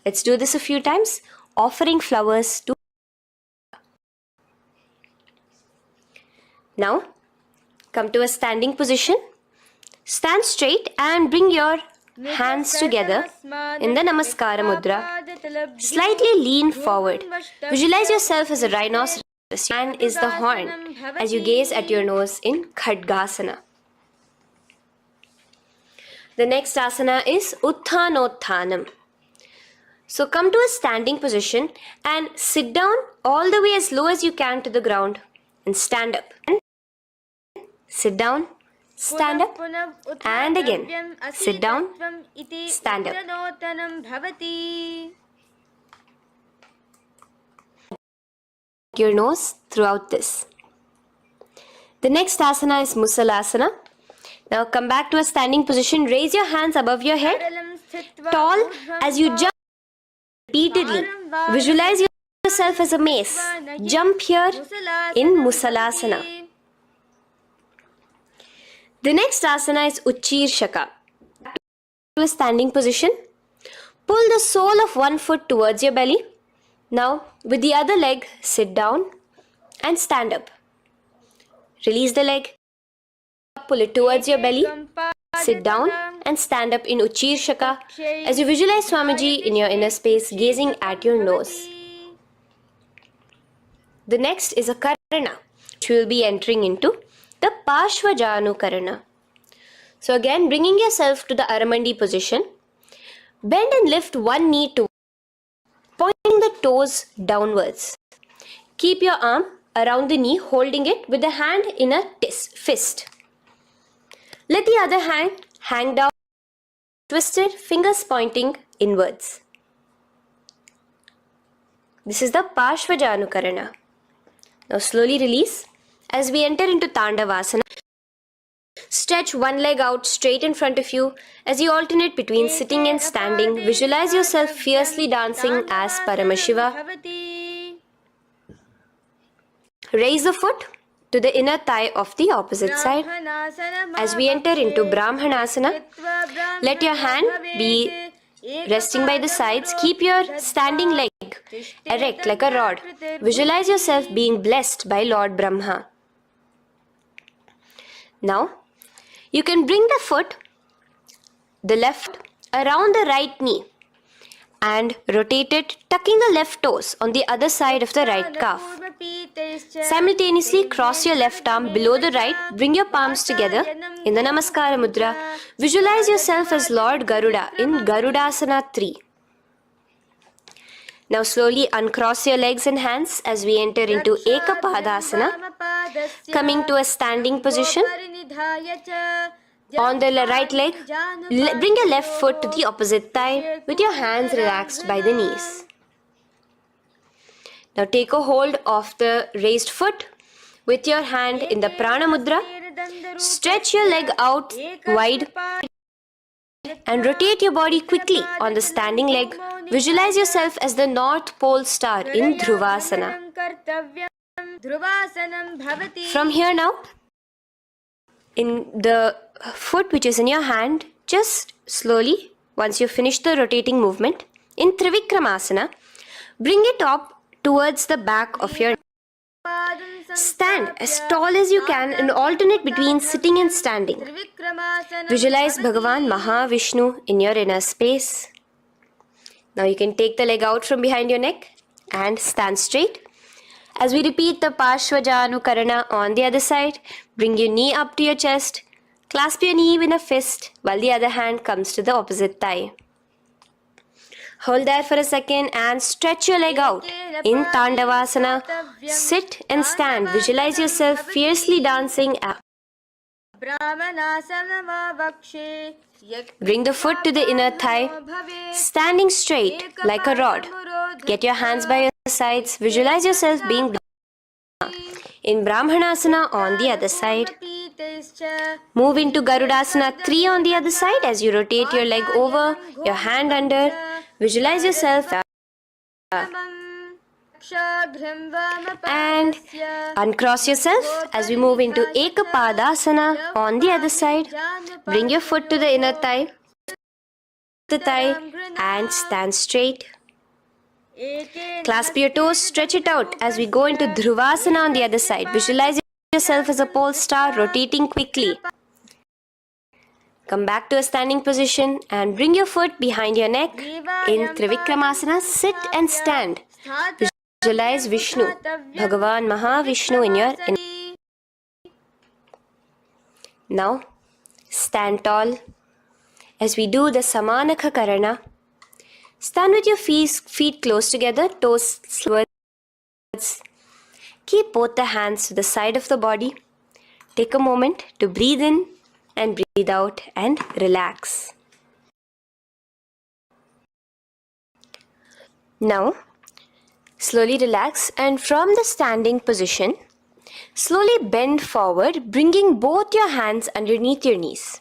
Let's do this a few times, offering flowers to. Now, come to a standing position. Stand straight and bring your hands together in the Namaskara Mudra. Slightly lean forward. Visualize yourself as a rhinoceros. Your hand is the horn as you gaze at your nose in Khadgasana. The next asana is Uttanottanam. So come to a standing position and sit down all the way as low as you can to the ground and stand up. Sit down, stand up, and again sit down, stand up. Your nose throughout this. The next asana is Musalasana. Now come back to a standing position. Raise your hands above your head, tall as you jump repeatedly. Visualize yourself as a mace. Jump here in Musalasana. The next asana is Uchchirshaka. To a standing position. Pull the sole of one foot towards your belly. Now, with the other leg, sit down and stand up. Release the leg. Pull it towards your belly. Sit down and stand up in Uchchirshaka as you visualize Swamiji in your inner space, gazing at your nose. The next is a Karana, which will be entering into the Parshvajanu Karana. So again, bringing yourself to the Aramandi position. Bend and lift one knee to pointing the toes downwards. Keep your arm around the knee, holding it with the hand in a fist. Let the other hand hang down, twisted, fingers pointing inwards. This is the Parshvajanu Karana. Now slowly release as we enter into Tandavasana. Stretch one leg out straight in front of you as you alternate between sitting and standing. Visualize yourself fiercely dancing as Paramashiva. Raise the foot to the inner thigh of the opposite side. As we enter into Brahmanasana, let your hand be resting by the sides. Keep your standing leg erect like a rod. Visualize yourself being blessed by Lord Brahma. Now, you can bring the foot, the left, around the right knee and rotate it, tucking the left toes on the other side of the right calf. Simultaneously, cross your left arm below the right, bring your palms together in the Namaskara Mudra. Visualize yourself as Lord Garuda in Garudasana 3. Now slowly uncross your legs and hands as we enter into Ekapadasana, coming to a standing position. On the right leg, bring your left foot to the opposite thigh with your hands relaxed by the knees. Now take a hold of the raised foot with your hand in the Prana Mudra. Stretch your leg out wide and rotate your body quickly on the standing leg. Visualize yourself as the North Pole star in Dhruvasana. From here now, in the foot which is in your hand, just slowly, once you finish the rotating movement, in Trivikramasana, bring it up towards the back of your neck. Stand as tall as you can and alternate between sitting and standing. Visualize Bhagavan Mahavishnu in your inner space. Now you can take the leg out from behind your neck and stand straight. As we repeat the Parshvajanu Karana on the other side, bring your knee up to your chest, clasp your knee in a fist while the other hand comes to the opposite thigh. Hold there for a second and stretch your leg out. In Tandavasana, sit and stand. Visualize yourself fiercely dancing. Bring the foot to the inner thigh, standing straight like a rod. Get your hands by your sides. Visualize yourself being in Brahmanasana on the other side. Move into Garudasana 3 on the other side as you rotate your leg over, your hand under. Visualize yourself and uncross yourself as we move into Ekapadasana on the other side. Bring your foot to the inner thigh, and stand straight. Clasp your toes, stretch it out as we go into Dhruvasana on the other side. Visualize yourself as a pole star rotating quickly. Come back to a standing position and bring your foot behind your neck. In Trivikramasana, sit and stand. Visualize Vishnu, Bhagavan Mahavishnu in your inner. Now, stand tall. As we do the Samanakha Karana, stand with your feet close together, toes towards. Keep both the hands to the side of the body. Take a moment to breathe in and breathe out and relax. Now, slowly relax and from the standing position, slowly bend forward, bringing both your hands underneath your knees.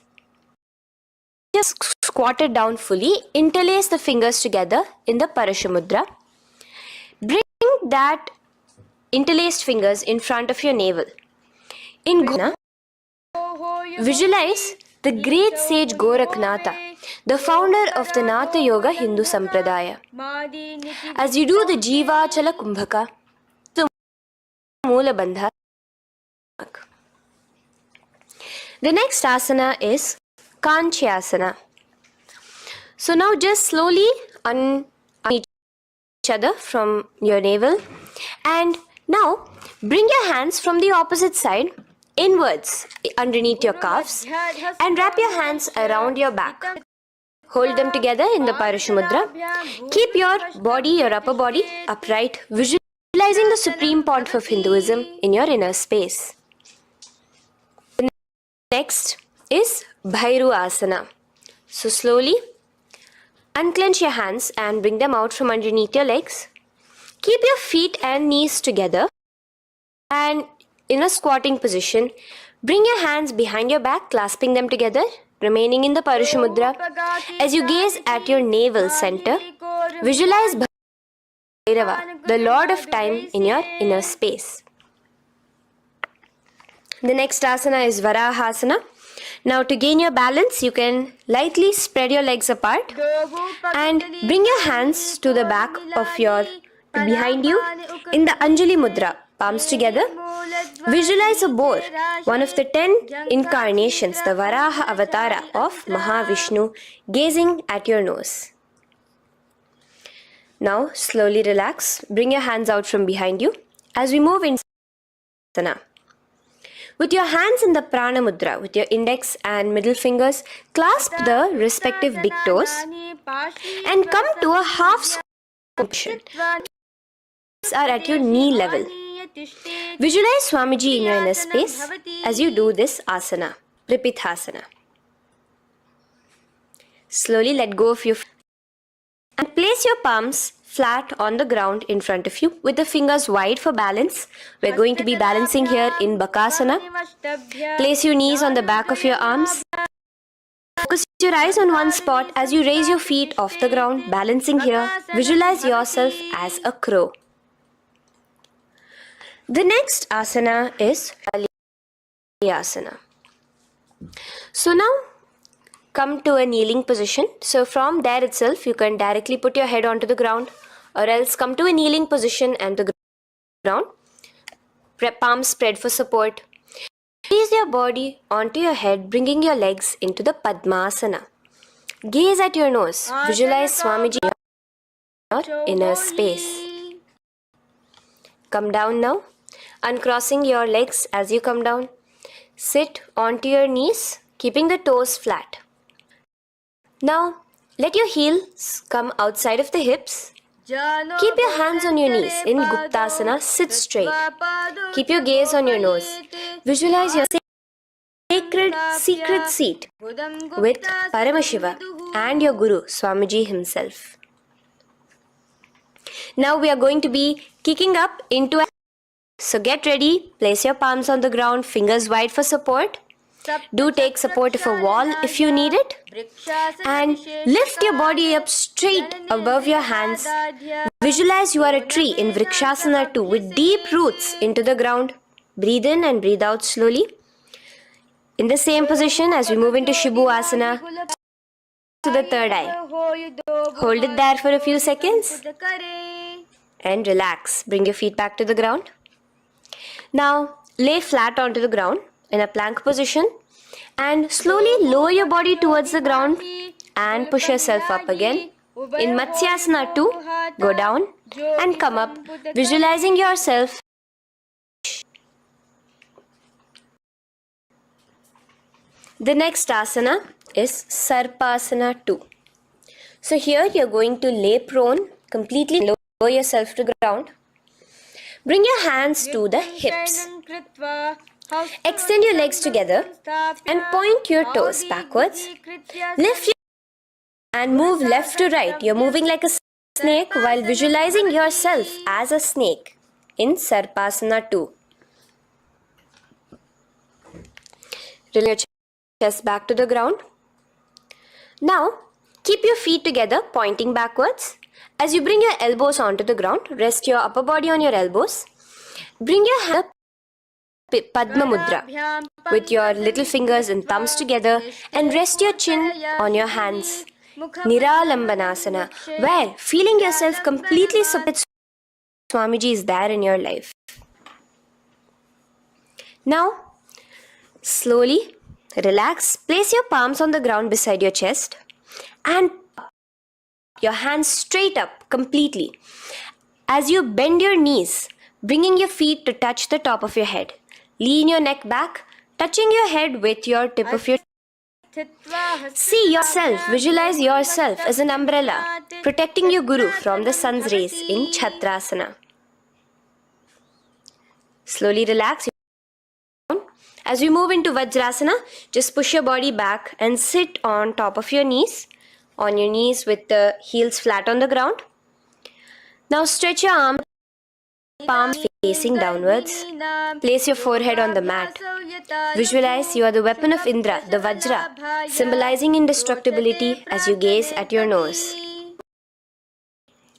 Just squat it down fully, interlace the fingers together in the Parashamudra. Bring that interlaced fingers in front of your navel. In Guna, visualize the great sage Gorakhnatha, the founder of the Natha Yoga Hindu Sampradaya. As you do the Jiva Chala Kumbhaka, the Moola Bandha. The next asana is Kanchyasana. So now just slowly on each other from your navel, and now bring your hands from the opposite side inwards underneath your calves and wrap your hands around your back. Hold them together in the Parashamudra. Keep your body, your upper body upright, visualizing the supreme point of Hinduism in your inner space. The next is Bhairu Asana. So slowly unclench your hands and bring them out from underneath your legs. Keep your feet and knees together and in a squatting position, bring your hands behind your back, clasping them together, remaining in the Parashamudra. As you gaze at your navel center, visualize Bhairava, the Lord of Time, in your inner space. The next asana is Varahasana. Now to gain your balance, you can lightly spread your legs apart and bring your hands to the back of your behind you in the Anjali Mudra, palms together. Visualize a boar, one of the 10 incarnations, the Varaha Avatara of Mahavishnu, gazing at your nose. Now slowly relax, bring your hands out from behind you as we move into Asana. With your hands in the Prana Mudra, with your index and middle fingers, clasp the respective big toes and come to a half squat position. Are at your knee level. Visualize Swamiji in your inner space as you do this asana, Pripithasana. Slowly let go of your and place your palms flat on the ground in front of you with the fingers wide for balance. We're going to be balancing here in Bakasana. Place your knees on the back of your arms. Focus your eyes on one spot as you raise your feet off the ground, balancing here. Visualize yourself as a crow. The next asana is Asana. So now come to a kneeling position. So from there itself, you can directly put your head onto the ground or else come to a kneeling position and the ground. Palms spread for support. Raise your body onto your head, bringing your legs into the Padmasana. Gaze at your nose. Visualize Swamiji in your inner space. Come down now. Uncrossing your legs as you come down. Sit onto your knees, keeping the toes flat. Now, let your heels come outside of the hips. Keep your hands on your knees. In Guptasana, sit straight. Keep your gaze on your nose. Visualize your sacred secret seat with Paramashiva and your Guru, Swamiji himself. Now we are going to be kicking up into a... So get ready, place your palms on the ground, fingers wide for support. Do take support of a wall if you need it. And lift your body up straight above your hands. Visualize you are a tree in Vrikshasana 2 with deep roots into the ground. Breathe in and breathe out slowly. In the same position as we move into Shibhu Asana to the third eye. Hold it there for a few seconds. And relax. Bring your feet back to the ground. Now, lay flat onto the ground in a plank position And slowly lower your body towards the ground and push yourself up again. In Matsyasana 2, go down and come up, visualizing yourself. The next asana is Sarpasana 2. So here you're going to lay prone, completely lower yourself to the ground. Bring your hands to the hips. Extend your legs together and point your toes backwards. Lift your and move left to right. You're moving like a snake while visualizing yourself as a snake in Sarpasana 2. Relax your chest back to the ground. Now, keep your feet together, pointing backwards. As you bring your elbows onto the ground, rest your upper body on your elbows. Bring your hand up, Padma Mudra, with your little fingers and thumbs together, and rest your chin on your hands. Niralambanasana, where feeling yourself completely submit, Swamiji is there in your life. Now, slowly relax, place your palms on the ground beside your chest and your hands straight up completely. As you bend your knees, bringing your feet to touch the top of your head. Lean your neck back, touching your head with your tip of your. See yourself, visualize yourself as an umbrella, protecting your Guru from the sun's rays in Chhatrasana. Slowly relax. As we move into Vajrasana, just push your body back and sit on top of your knees with the heels flat on the ground. Now stretch your arms, palms facing downwards. Place your forehead on the mat. Visualize you are the weapon of Indra, the Vajra, symbolizing indestructibility as you gaze at your nose.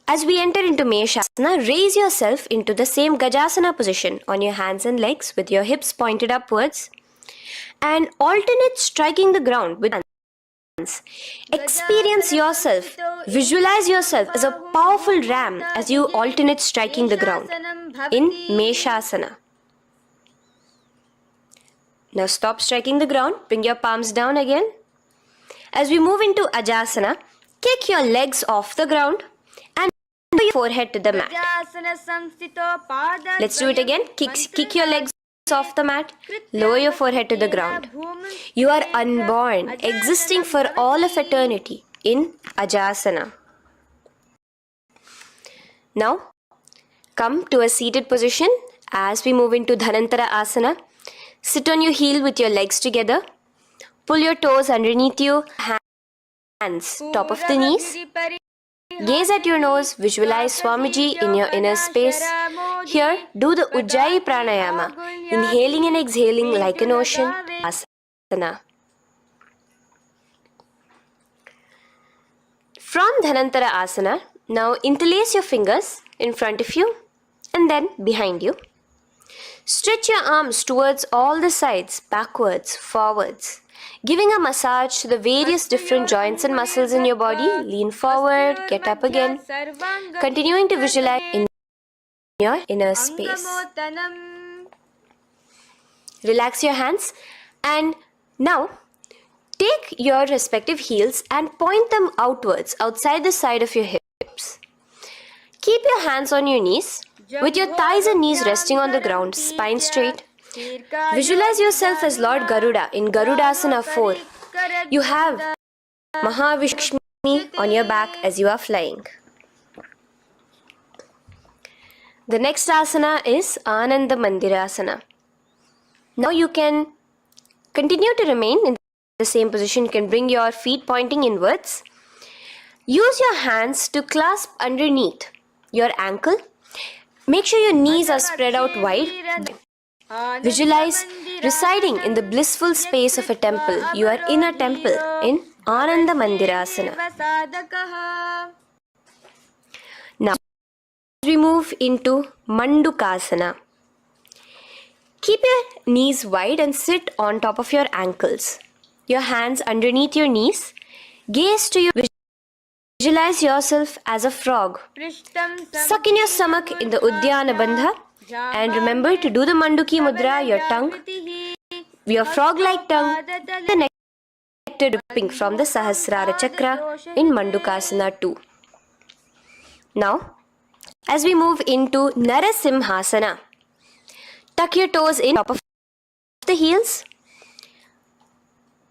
As we enter into Meshasana, raise yourself into the same Gajasana position on your hands and legs with your hips pointed upwards and alternate striking the ground with hands. Experience yourself, visualize yourself as a powerful ram as you alternate striking the ground in Meshasana. Now stop striking the ground, bring your palms down again. As we move into Ajasana, kick your legs off the ground and put your forehead to the mat. Let's do it again. Kick your legs off the mat, lower your forehead to the ground. You are unborn, existing for all of eternity in Ajasana. Now, come to a seated position as we move into Dhanantara Asana. Sit on your heel with your legs together. Pull your toes underneath you, hands top of the knees. Gaze at your nose, visualize Swamiji in your inner space. Here, do the Ujjayi Pranayama, inhaling and exhaling like an ocean. Asana. From Dhanantara Asana, now interlace your fingers in front of you and then behind you. Stretch your arms towards all the sides, backwards, forwards, giving a massage to the various different joints and muscles in your body. Lean forward, get up again, continuing to visualize in your inner space. Relax your hands and now take your respective heels and point them outwards, outside the side of your hips. Keep your hands on your knees, with your thighs and knees resting on the ground, spine straight. Visualize yourself as Lord Garuda in Garudasana 4. You have Mahavishnu on your back as you are flying. The next asana is Ananda Mandirasana. Now you can continue to remain in the same position. You can bring your feet pointing inwards. Use your hands to clasp underneath your ankle. Make sure your knees are spread out wide. Visualize residing in the blissful space of a temple. You are in a temple in Ananda Mandirasana. Now, we move into Mandukasana. Keep your knees wide and sit on top of your ankles. Your hands underneath your knees. Gaze to your visualize yourself as a frog. Suck in your stomach in the Udyana Bandha and remember to do the Manduki Mudra, your tongue your frog-like tongue, the nectar dripping from the Sahasrara Chakra in Mandukasana 2. Now, as we move into Narasimhasana, tuck your toes in top of the heels.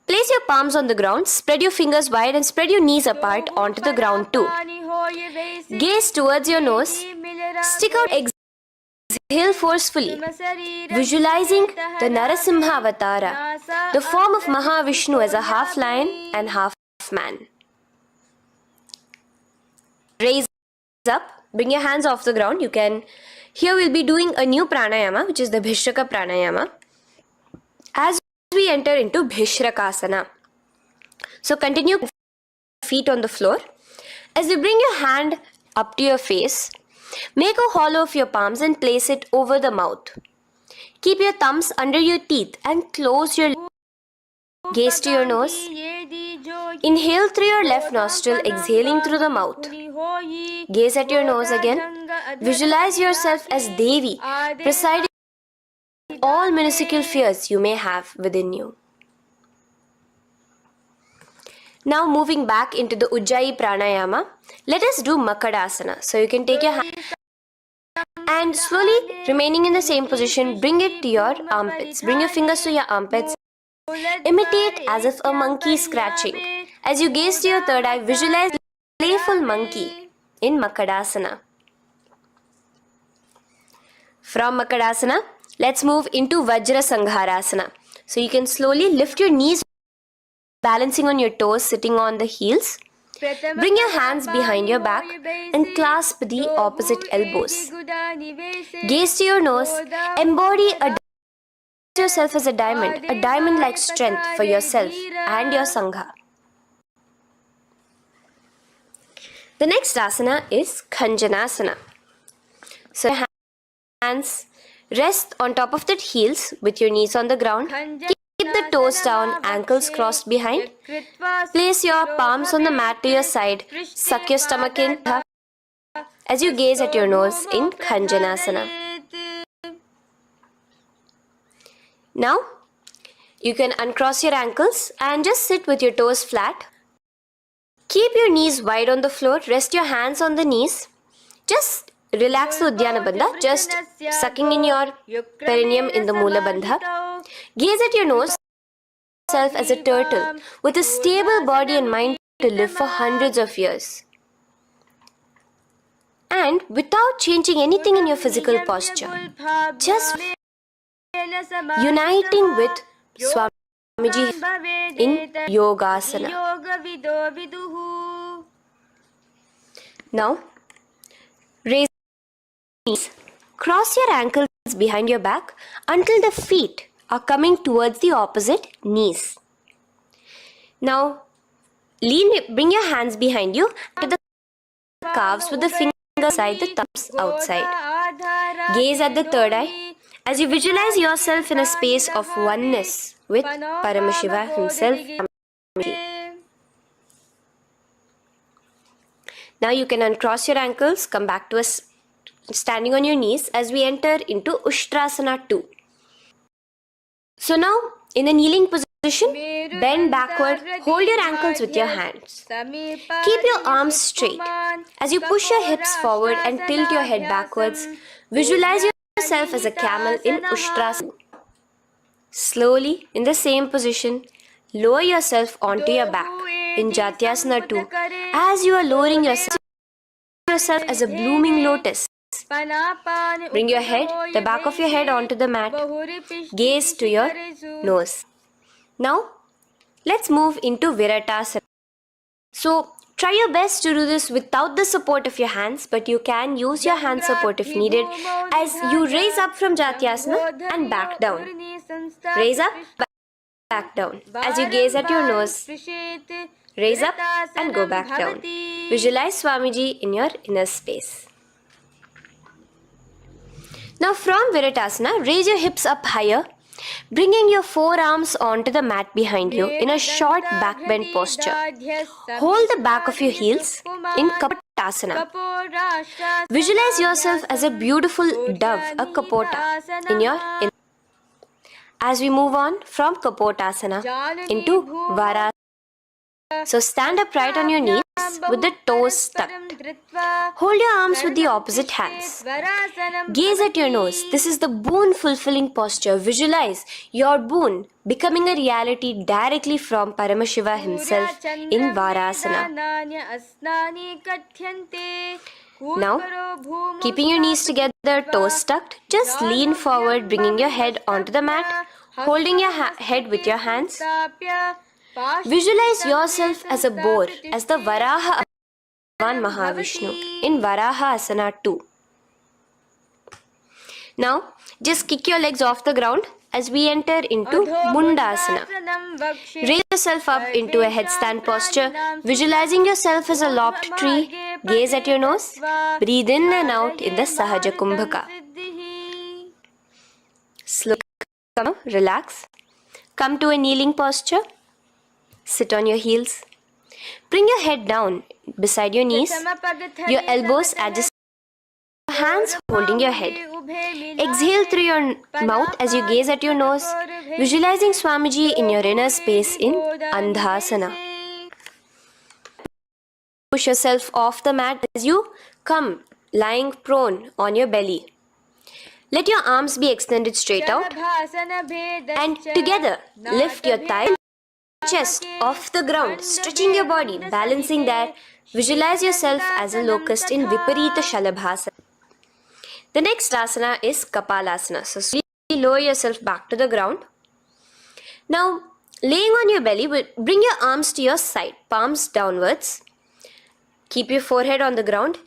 Place your palms on the ground, spread your fingers wide and spread your knees apart onto the ground too. Gaze towards your nose, stick out, exhale forcefully, visualizing the Narasimha Avatara, the form of Mahavishnu as a half lion and half man. Raise up, bring your hands off the ground. Here we'll be doing a new pranayama, which is the Bhishraka pranayama, as we enter into Bhishrakasana. So continue feet on the floor. As you bring your hand up to your face, make a hollow of your palms and place it over the mouth. Keep your thumbs under your teeth and close your lips. Gaze to your nose. Inhale through your left nostril, exhaling through the mouth. Gaze at your nose again. Visualize yourself as Devi, presiding over all minuscule fears you may have within you. Now moving back into the Ujjayi Pranayama, let us do Makadasana. So you can take your hand and slowly remaining in the same position, bring it to your armpits. Bring your fingers to your armpits. Imitate as if a monkey is scratching. As you gaze to your third eye, visualize a playful monkey in Makadasana. From Makadasana, let's move into Vajra Sangharasana. So you can slowly lift your knees, balancing on your toes, sitting on the heels. Bring your hands behind your back and clasp the opposite elbows. Gaze to your nose, embody yourself as a diamond-like strength for yourself and your Sangha. The next asana is Khanjanasana. So your hands rest on top of the heels with your knees on the ground. Keep the toes down, ankles crossed behind. Place your palms on the mat to your side. Suck your stomach in as you gaze at your nose in Khanjanasana. Now, you can uncross your ankles and just sit with your toes flat. Keep your knees wide on the floor. Rest your hands on the knees. Just relax the Uddiyana Bandha, just sucking in your perineum in the Mula Bandha. Gaze at your nose self as a turtle with a stable body and mind to live for hundreds of years. And without changing anything in your physical posture, just uniting with Swamiji in Yogasana. Now, raise your knees. Cross your ankles behind your back until the feet are coming towards the opposite knees. Now, bring your hands behind you to the calves with the fingers inside, the thumbs outside. Gaze at the third eye as you visualize yourself in a space of oneness with Paramashivoham himself. Now you can uncross your ankles, come back to us standing on your knees as we enter into Ushtrasana 2. So now, in a kneeling position, bend backward, hold your ankles with your hands. Keep your arms straight. As you push your hips forward and tilt your head backwards, visualize yourself as a camel in Ushtrasana. Slowly, in the same position, lower yourself onto your back in Jatyasana 2 as you are lowering yourself as a blooming lotus. Bring your head, the back of your head onto the mat. Gaze to your nose. Now, let's move into Viratasana. So, try your best to do this without the support of your hands, but you can use your hand support if needed as you raise up from Jatyasana and back down. Raise up, back down. As you gaze at your nose, raise up and go back down. Visualize Swamiji in your inner space. Now from Viratasana, raise your hips up higher, bringing your forearms onto the mat behind you in a short back bend posture. Hold the back of your heels in Kapotasana. Visualize yourself as a beautiful dove, a kapota, as we move on from Kapotasana into Varasana. So stand upright on your knees with the toes tucked. Hold your arms with the opposite hands. Gaze at your nose. This is the boon fulfilling posture. Visualize your boon becoming a reality directly from Paramashiva himself in Varasana. Now, keeping your knees together, toes tucked, just lean forward, bringing your head onto the mat, holding your head with your hands. Visualize yourself as a boar, as the Varaha Bhagavan Mahavishnu in Varaha Asana 2. Now, just kick your legs off the ground as we enter into Mundasana. Raise yourself up into a headstand posture, visualizing yourself as a lopped tree. Gaze at your nose. Breathe in and out in the Sahaja Kumbhaka. Slowly relax. Come to a kneeling posture. Sit on your heels. Bring your head down beside your knees. Your elbows adjust. Hands holding your head. Exhale through your mouth as you gaze at your nose, visualizing Swamiji in your inner space in Andhasana. Push yourself off the mat as you come lying prone on your belly. Let your arms be extended straight out, and together lift your thighs and chest off the ground, stretching your body, balancing there. Visualize yourself as a locust in Viparita Shalabhasana. The next asana is Kapalasana. So slowly lower yourself back to the ground. Now, laying on your belly, bring your arms to your side, palms downwards. Keep your forehead on the ground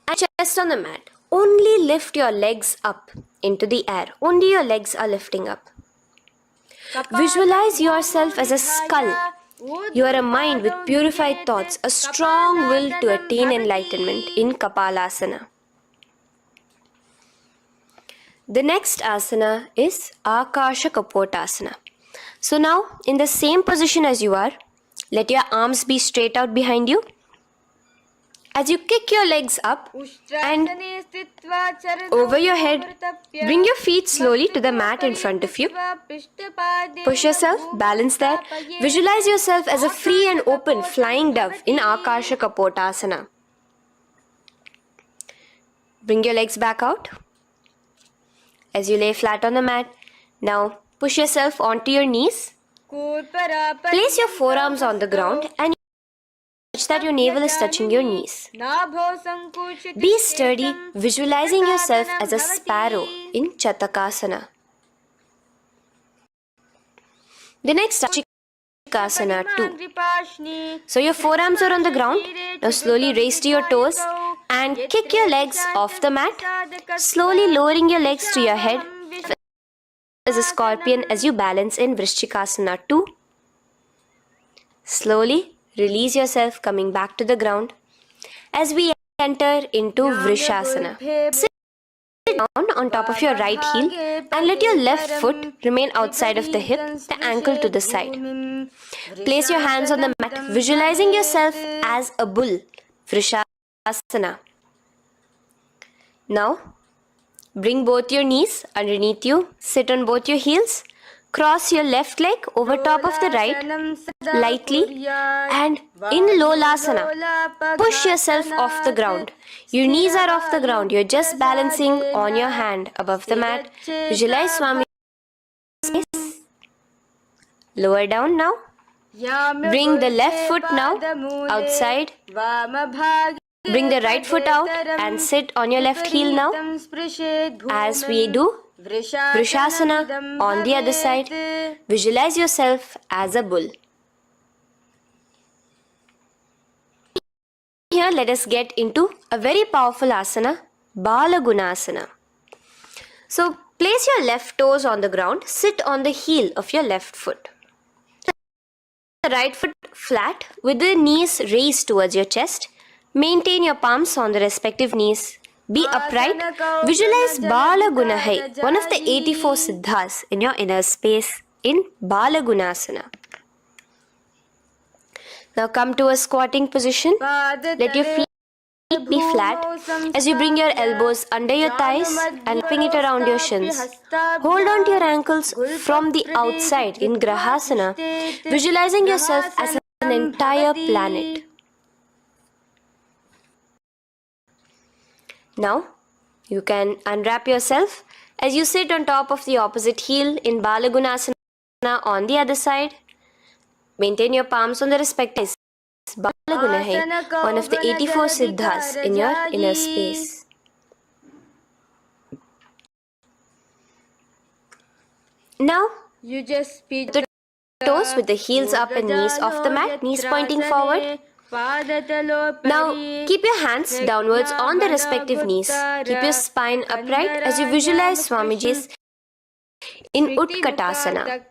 and chest on the mat. Only lift your legs up into the air. Only your legs are lifting up. Visualize yourself as a skull. You are a mind with purified thoughts, a strong will to attain enlightenment in Kapalasana. The next asana is Akasha Kapotasana. So now, in the same position as you are, let your arms be straight out behind you. As you kick your legs up and over your head, bring your feet slowly to the mat in front of you. Push yourself, balance there. Visualize yourself as a free and open flying dove in Akasha Kapotasana. Bring your legs back out. As you lay flat on the mat, now push yourself onto your knees. Place your forearms on the ground and touch that your navel is touching your knees. Be sturdy, visualizing yourself as a sparrow in Chatakasana. The next Asana 2. So your forearms are on the ground. Now slowly raise to your toes and kick your legs off the mat, slowly lowering your legs to your head as a scorpion as you balance in Vrishchikasana 2. Slowly release yourself, coming back to the ground as we enter into Vrishasana. Sit down on top of your right heel and let your left foot remain outside of the hip, the ankle to the side. Place your hands on the mat, visualizing yourself as a bull. Vrishasana. Now, bring both your knees underneath you, sit on both your heels, cross your left leg over top of the right, lightly, and in Lolasana, push yourself off the ground. Your knees are off the ground, you're just balancing on your hand above the mat. Visualize Swami. Lower down now. Bring the left foot now outside. Bring the right foot out and sit on your left heel now. As we do Vrishasana on the other side, visualize yourself as a bull. Here let us get into a very powerful asana, Balagunasana. So place your left toes on the ground, sit on the heel of your left foot. The right foot flat with the knees raised towards your chest. Maintain your palms on the respective knees. Be upright. Visualize Balagunahai, one of the 84 siddhas in your inner space in Balagunasana. Now come to a squatting position. Let your feet be flat as you bring your elbows under your thighs and wrapping it around your shins. Hold on to your ankles from the outside in Grahasana, visualizing yourself as an entire planet. Now, you can unwrap yourself as you sit on top of the opposite heel in Balagunasana on the other side. Maintain your palms on the respective sides. Balaguna hai, one of the 84 siddhas in your inner space. Now, You just speak the toes with the heels up and knees off the mat, knees pointing forward. Now, keep your hands downwards on the respective knees. Keep your spine upright as you visualize Swamiji's in Utkatasana.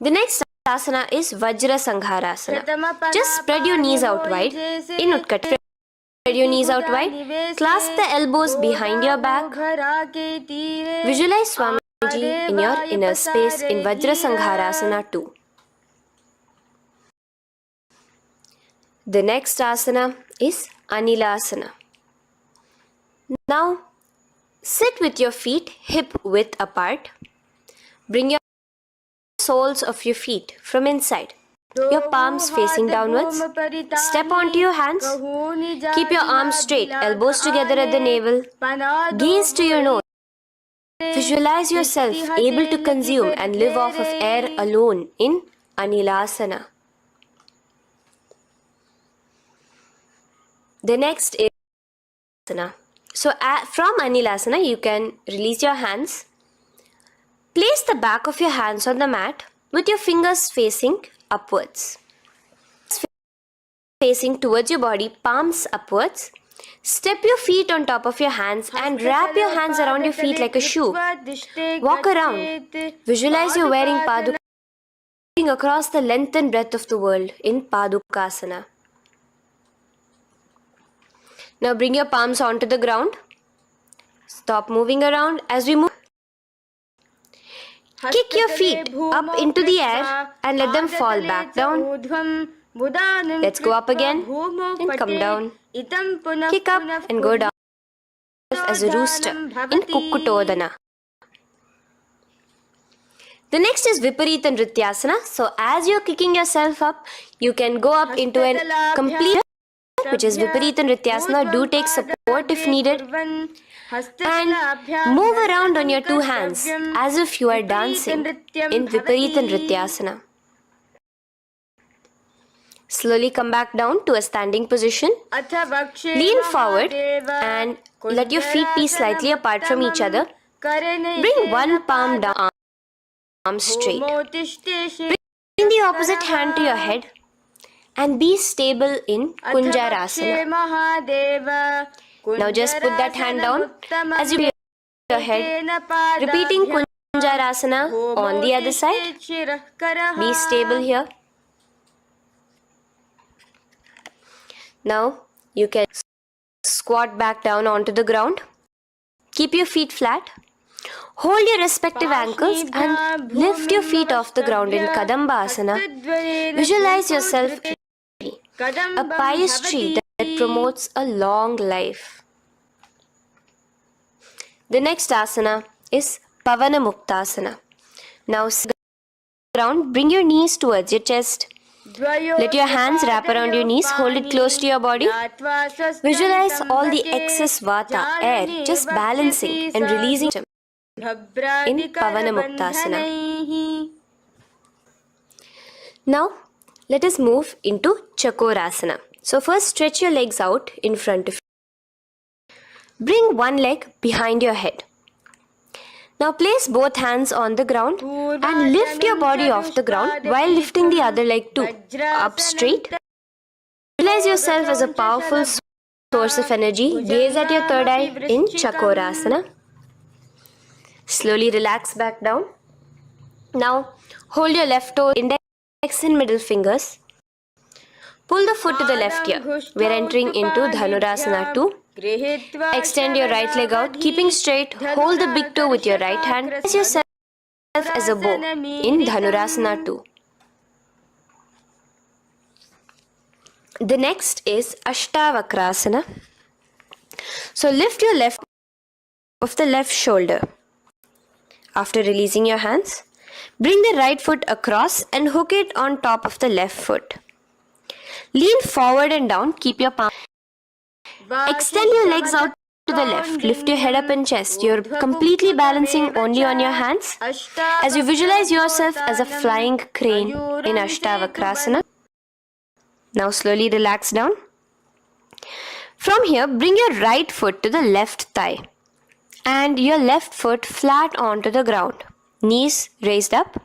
The next asana is Vajra Sangharasana. Just spread your knees out wide in Utkatasana. Spread your knees out wide. Clasp the elbows behind your back. Visualize Swamiji in your inner space in Vajra Sangharasana too. The next asana is Anilasana. Now, sit with your feet hip width apart. Bring your soles of your feet from inside. Your palms facing downwards. Step onto your hands. Keep your arms straight, elbows together at the navel. Gaze to your nose. Visualize yourself able to consume and live off of air alone in Anilasana. The next is Asana. So from Anilasana, you can release your hands. Place the back of your hands on the mat with your fingers facing upwards. Facing towards your body, palms upwards. Step your feet on top of your hands and wrap your hands around your feet like a shoe. Walk around. Visualize you're wearing Paduka across the length and breadth of the world in Padukasana. Now bring your palms onto the ground. Stop moving around as we move. Kick your feet up into the air and let them fall back down. Let's go up again and come down. Kick up and go down as a rooster in Kukkutodana. The next is Viparita Nrityasana. So as you're kicking yourself up, you can go up into a complete, which is Viparita Nrityasana. Do take support if needed. And move around on your two hands as if you are dancing in Viparita Nrityasana. Slowly come back down to a standing position. Lean forward and let your feet be slightly apart from each other. Bring one palm down, arm straight. Bring the opposite hand to your head and be stable in Kunjarasana. Now just put that hand down as you your head. Repeating Kunjarasana on the other side. Be stable here. Now you can squat back down onto the ground. Keep your feet flat. Hold your respective ankles and lift your feet off the ground in Kadamba Asana. Visualize yourself a pious tree that promotes a long life. The next asana is Pavana Muktasana. Now sit down, bring your knees towards your chest. Let your hands wrap around your knees, hold it close to your body. Visualize all the excess vata, air, just balancing and releasing in Pavana Muktasana. Now, let us move into Chakorasana. So first stretch your legs out in front of you. Bring one leg behind your head. Now place both hands on the ground and lift your body off the ground while lifting the other leg too, up straight. Visualize yourself as a powerful source of energy. Gaze at your third eye in Chakorasana. Slowly relax back down. Now hold your left toe, index and middle fingers. Pull the foot to the left ear. We are entering into Dhanurasana 2. Extend your right leg out, keeping straight. Hold the big toe with your right hand. Place yourself as a bow in Dhanurasana 2. The next is Ashtavakrasana. So lift your left of the left shoulder. After releasing your hands, bring the right foot across and hook it on top of the left foot. Lean forward and down, keep your palm. Extend your legs out to the left, lift your head up and chest. You're completely balancing only on your hands as you visualize yourself as a flying crane in Ashtavakrasana. Now slowly relax down. From here, bring your right foot to the left thigh and your left foot flat onto the ground. Knees raised up.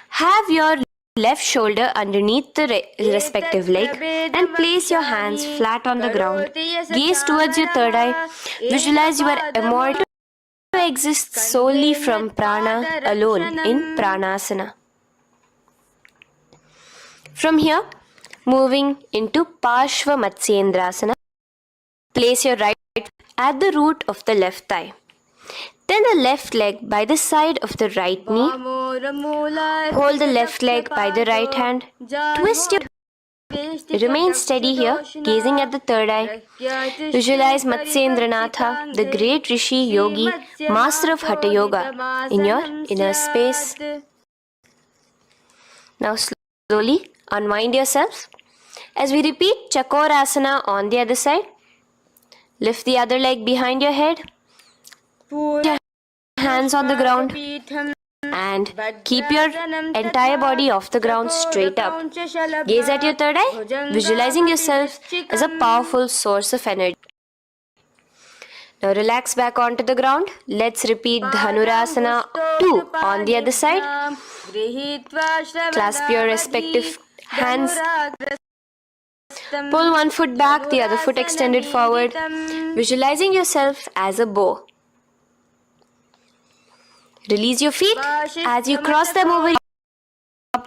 Have your left shoulder underneath the respective leg and place your hands flat on the ground. Gaze towards your third eye. Visualize you are immortal to exist solely from prana alone in pranasana. From here, moving into Parshva Matsyendrasana. Place your right foot at the root of the left thigh. Then the left leg by the side of the right knee. Hold the left leg by the right hand. Twist your. Remain steady here, gazing at the third eye. Visualize Matsyendranatha, the great Rishi Yogi, master of Hatha Yoga, in your inner space. Now slowly unwind yourself. As we repeat Chakorasana on the other side, lift the other leg behind your head. Put your hands on the ground and keep your entire body off the ground straight up. Gaze at your third eye, visualizing yourself as a powerful source of energy. Now relax back onto the ground. Let's repeat Dhanurasana 2 on the other side. Clasp your respective hands. Pull one foot back, the other foot extended forward, visualizing yourself as a bow. Release your feet as you cross them over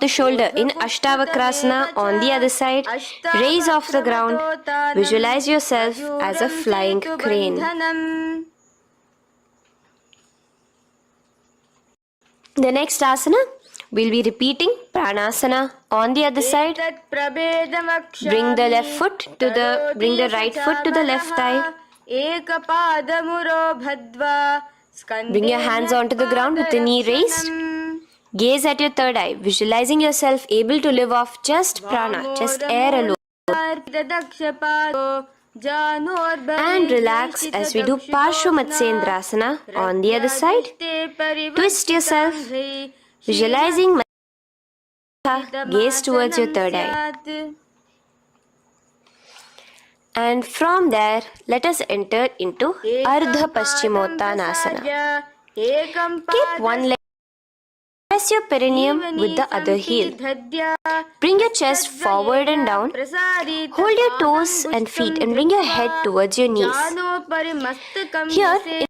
the shoulder in Ashtavakrasana on the other side. Raise off the ground. Visualize yourself as a flying crane. The next asana, we'll be repeating Pranasana on the other side. Bring the right foot to the left thigh. Bring your hands onto the ground with the knee raised. Gaze at your third eye, visualizing yourself able to live off just prana, just air alone. And relax as we do Parshva Matsyendrasana on the other side. Twist yourself, visualizing gaze towards your third eye. And from there, let us enter into Ardha Paschimottanasana. Keep one leg. Press your perineum with the other heel. Bring your chest forward and down. Hold your toes and feet and bring your head towards your knees. Here, in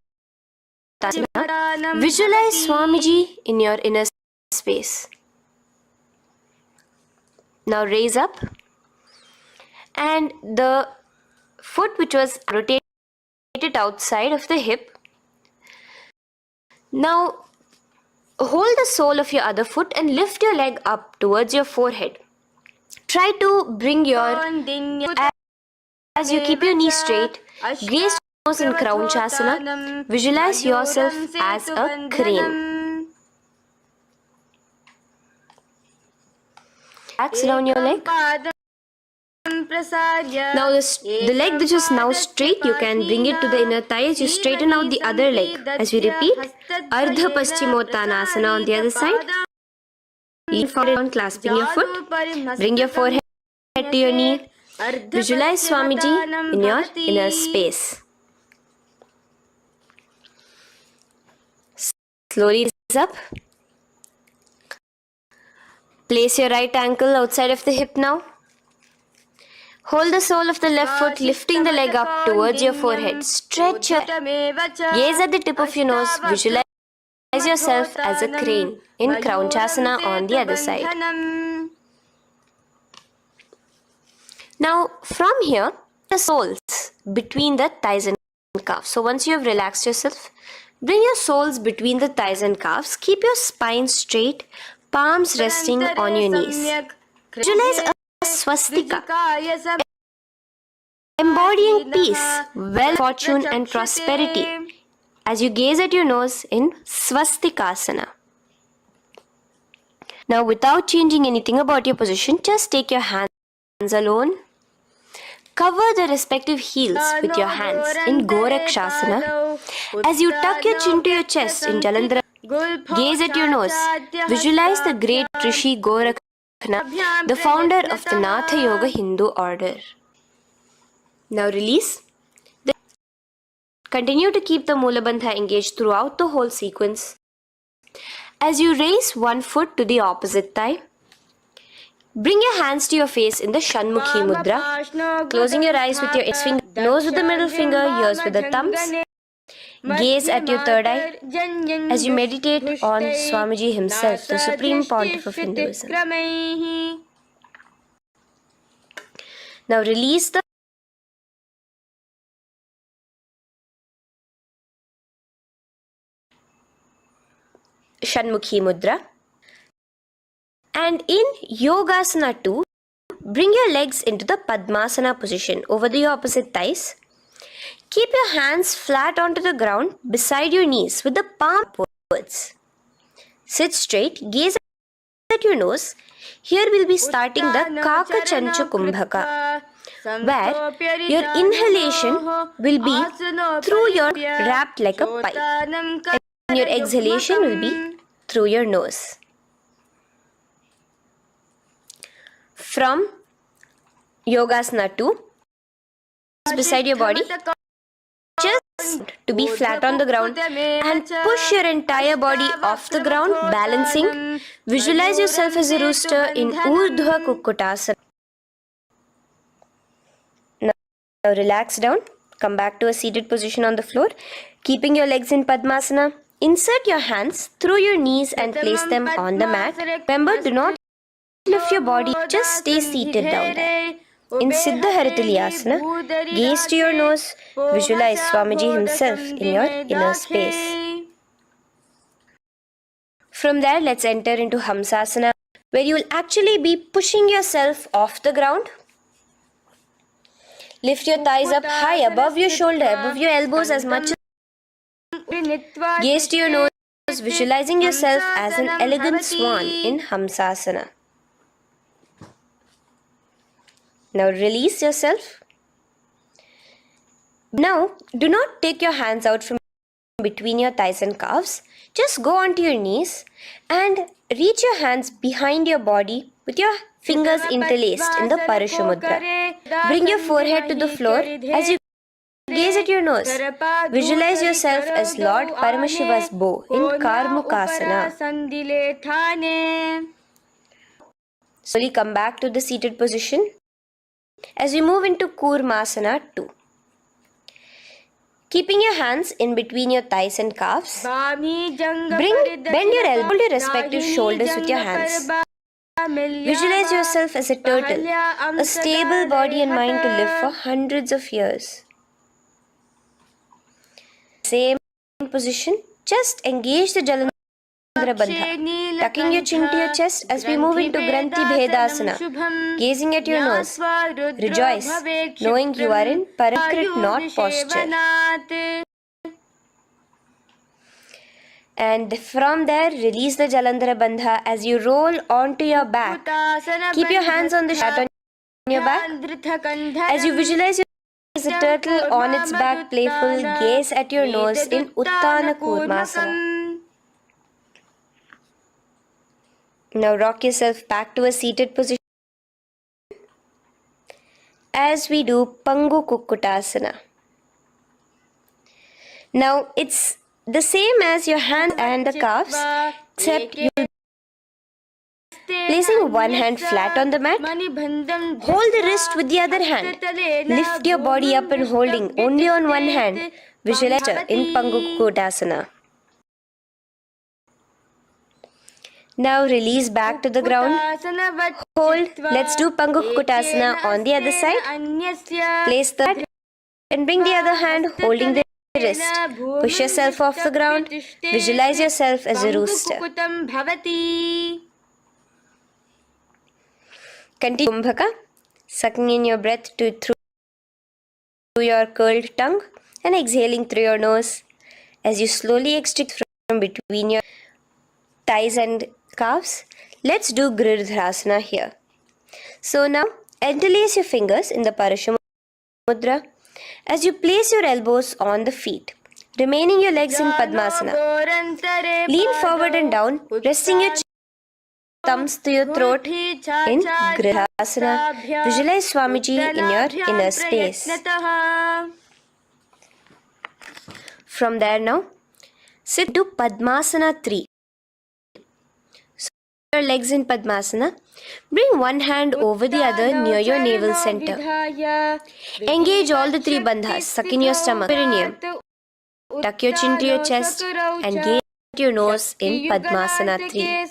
Asana, visualize Swamiji in your inner space. Now raise up. And the foot which was rotated outside of the hip. Now hold the sole of your other foot and lift your leg up towards your forehead. Try to bring your, as you keep your knees straight, gaze towards in Kraunchasana. Visualize yourself as a crane. Relax down your leg. Now the leg which is now straight, you can bring it to the inner thigh as you straighten out the other leg. As we repeat, Ardha Paschimottanasana on the other side. Lean forward down, clasping your foot. Bring your forehead to your knee. Visualize Swamiji in your inner space. Slowly raise up. Place your right ankle outside of the hip now. Hold the sole of the left foot, lifting the leg up towards your forehead. Stretch your gaze at the tip of your nose. Visualize yourself as a crane in Kraunchasana on the other side. Now from here, the soles between the thighs and calves. So once you have relaxed yourself, bring your soles between the thighs and calves. Keep your spine straight, palms resting on your knees. Visualize a swastika, embodying peace, wealth, fortune, and prosperity as you gaze at your nose in swastikasana. Now, without changing anything about your position, just take your hands alone. Cover the respective heels with your hands in Gorakshasana. As you tuck your chin to your chest in Jalandhara, gaze at your nose. Visualize the great Rishi Gorakshana, the founder of the Natha Yoga Hindu order. Now release. Continue to keep the Mula Bandha engaged throughout the whole sequence. As you raise one foot to the opposite thigh, bring your hands to your face in the Shanmukhi Mudra, closing your eyes with your index finger, nose with the middle finger, ears with the thumbs. Gaze at your third eye as you meditate on Swamiji himself, the Supreme Pontiff of Hinduism. Now release the Shanmukhi Mudra. And in Yogasana 2, bring your legs into the Padmasana position over the opposite thighs. Keep your hands flat onto the ground beside your knees with the palm upwards. Sit straight, gaze at your nose. Here we'll be starting the Kaka Chancha Kumbhaka, where your inhalation will be through your wrapped like a pipe, and your exhalation will be through your nose. From Yogasana 2, beside your body, just to be flat on the ground and push your entire body off the ground, balancing. Visualize yourself as a rooster in Urdhva Kukkutasana. Now relax down. Come back to a seated position on the floor. Keeping your legs in Padmasana, insert your hands through your knees and place them on the mat. Remember, do not lift your body, just stay seated down there. In Siddha Haritali Asana, gaze to your nose, visualize Swamiji himself in your inner space. From there, let's enter into Hamsasana, where you will actually be pushing yourself off the ground. Lift your thighs up high above your shoulder, above your elbows as much as. Gaze to your nose, visualizing yourself as an elegant swan in Hamsasana. Now release yourself. Now, do not take your hands out from between your thighs and calves. Just go onto your knees and reach your hands behind your body with your fingers interlaced in the Parashu Mudra. Bring your forehead to the floor as you gaze at your nose. Visualize yourself as Lord Paramashiva's bow in Karmukasana. Slowly come back to the seated position. As we move into Kurmasana 2, keeping your hands in between your thighs and calves, bend your elbows, hold your respective shoulders with your hands. Visualize yourself as a turtle, a stable body and mind to live for hundreds of years. Same position, just engage the Jalandhara Bandha, tucking your chin to your chest as we move into Granthi Bhedasana, gazing at your nose. Rejoice, knowing you are in Parakrit knot posture. And from there, release the Jalandhara Bandha as you roll onto your back. Keep your hands on the shat on your back. As you visualize yourself as a turtle on its back, playful, gaze at your nose in Uttana Kurmasana. Now rock yourself back to a seated position as we do Pangu Kukkutasana. Now it's the same as your hands and the calves, except you placing one hand flat on the mat. Hold the wrist with the other hand. Lift your body up and holding only on one hand. Visualize in Pangu Kukkutasana. Now release back to the ground. Hold. Let's do Pangu Kukkutasana on the other side. Place the hand and bring the other hand holding the wrist. Push yourself off the ground. Visualize yourself as a rooster. Continue Kumbhaka. sucking in your breath through your curled tongue and exhaling through your nose as you slowly extract from between your thighs and calves. Let's do Girdharasana here. So now interlace your fingers in the Paramashivoham as you place your elbows on the feet, remaining your legs in Padmasana. Lean forward and down, resting your thumbs to your throat in Girdharasana. Visualize Swamiji in your inner space. From there now, sit to Padmasana 3. So your legs in Padmasana. Bring one hand over the other near your navel center. Engage all the three bandhas. Suck in your stomach. Perineum. Tuck your chin to your chest and gaze at your nose in Padmasana 3.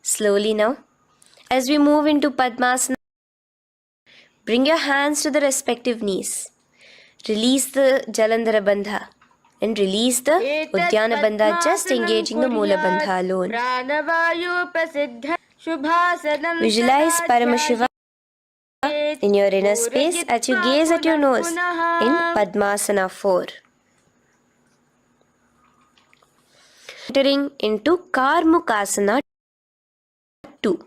Slowly now, as we move into Padmasana, bring your hands to the respective knees. Release the Jalandhara Bandha and release the Udyana Bandha, just engaging the Moola Bandha alone. Visualize Paramashiva in your inner space as you gaze at your nose in Padmasana 4. Entering into Karmukasana 2.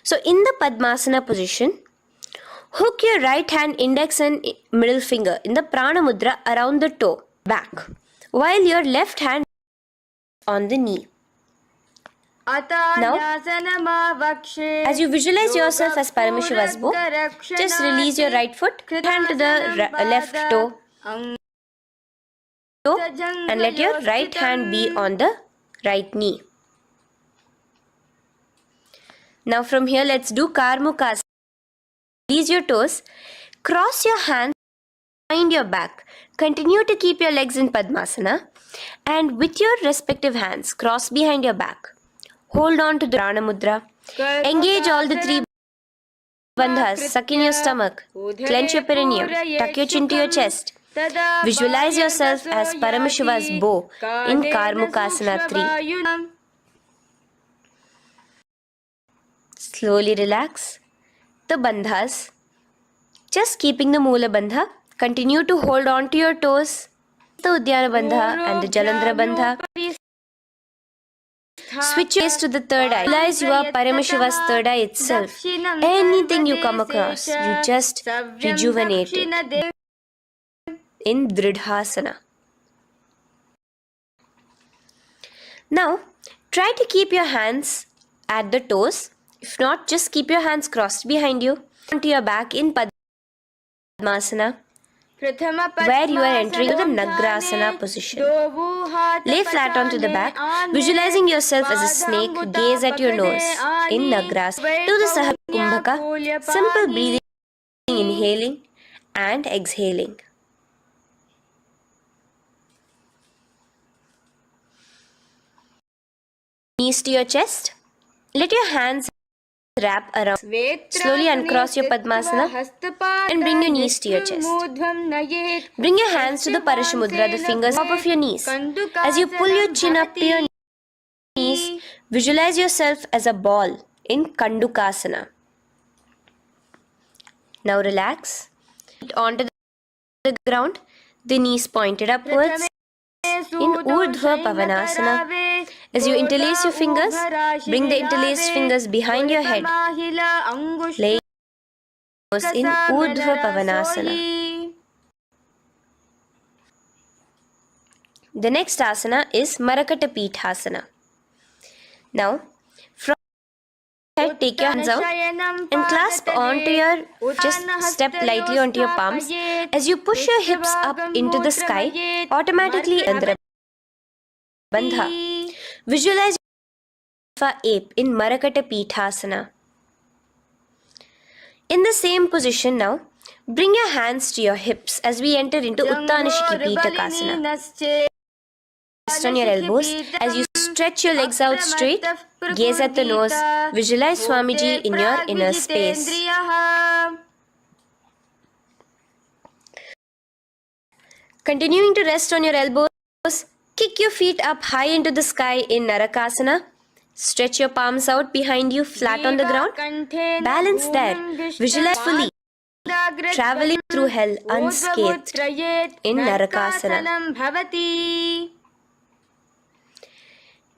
So in the Padmasana position, hook your right hand index and middle finger in the Prana Mudra around the toe back, while your left hand on the knee. Now, as you visualize yourself as Paramashiva's bow, just release your right foot, hand to the left toe, and let your right hand be on the right knee. Now from here, let's do Karmukasana. Release your toes, cross your hands behind your back. Continue to keep your legs in Padmasana, and with your respective hands, cross behind your back. Hold on to the Prana Mudra. Engage all the three bandhas. Suck in your stomach. Clench your perineum. Tuck your chin to your chest. Visualize yourself as Paramashiva's bow in Karmukasana 3. Slowly relax the bandhas. Just keeping the Moola Bandha. Continue to hold on to your toes. The Udyana Bandha and the Jalandhara Bandha. Switch your gaze to the third eye. Realize you are Paramashiva's third eye itself. Anything you come across, you just rejuvenate it in Dridhasana. Now, try to keep your hands at the toes. If not, just keep your hands crossed behind you onto your back in Padmasana, where you are entering the Nagrasana position. Lay flat onto the back, visualizing yourself as a snake. Gaze at your nose in Nagrasana. Do the Sahakumbhaka, simple breathing, inhaling and exhaling. Knees to your chest. Let your hands wrap around. Slowly uncross your Padmasana and bring your knees to your chest. Bring your hands to the Parashamudra, the fingers top of your knees. As you pull your chin up to your knees, visualize yourself as a ball in Kandukasana. Now relax. Onto the ground, the knees pointed upwards in Urdhva Pavanasana. As you interlace your fingers, bring the interlaced fingers behind your head. Lay in Urdhva Pavanasana. The next asana is Marakata Pithasana. Now, from head, take your hands out and clasp onto your, just step lightly onto your palms. As you push your hips up into the sky, automatically enter Bandha. Visualize ape in Marakata Pithasana. In the same position now, bring your hands to your hips as we enter into Uttanashiki Pitakasana. Rest on your elbows as you stretch your legs out straight. Gaze at the nose. Visualize Swamiji in your inner space. Continuing to rest on your elbows, kick your feet up high into the sky in Narakasana Stretch your palms out behind you, flat on the ground. Balance there. Visualize fully traveling through hell unscathed in Narakasana.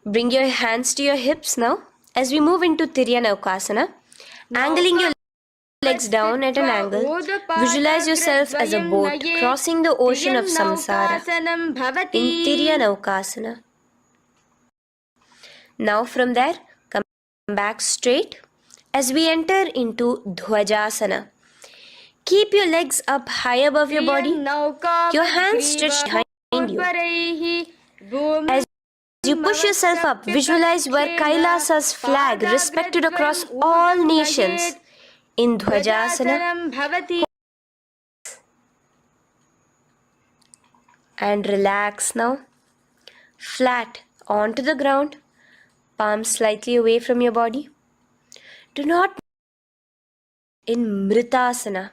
Bring your hands to your hips now as we move into Tiryanavkasana. Angling your legs down at an angle, visualize yourself as a boat crossing the ocean of samsara in Tiryanavkasana. Now from there, come back straight as we enter into Dhwajasana. Keep your legs up high above your body, your hands stretched behind you. As you push yourself up, visualize where Kailasa's flag respected across all nations in Dhwajasana. And relax now. Flat onto the ground, palms slightly away from your body. Do not in Mritasana.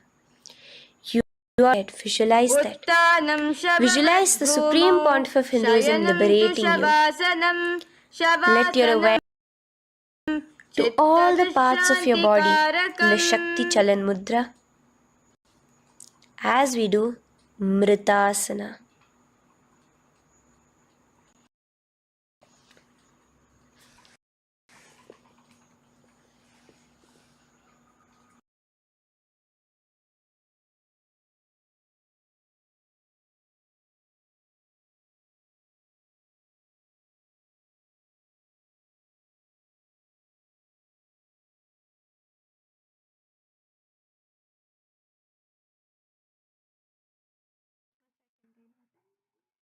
You are visualize that. Visualize the Supreme Pontiff of Hinduism liberating you. Let your awareness to all the parts of your body in the Shakti Chalan Mudra as we do Mritasana.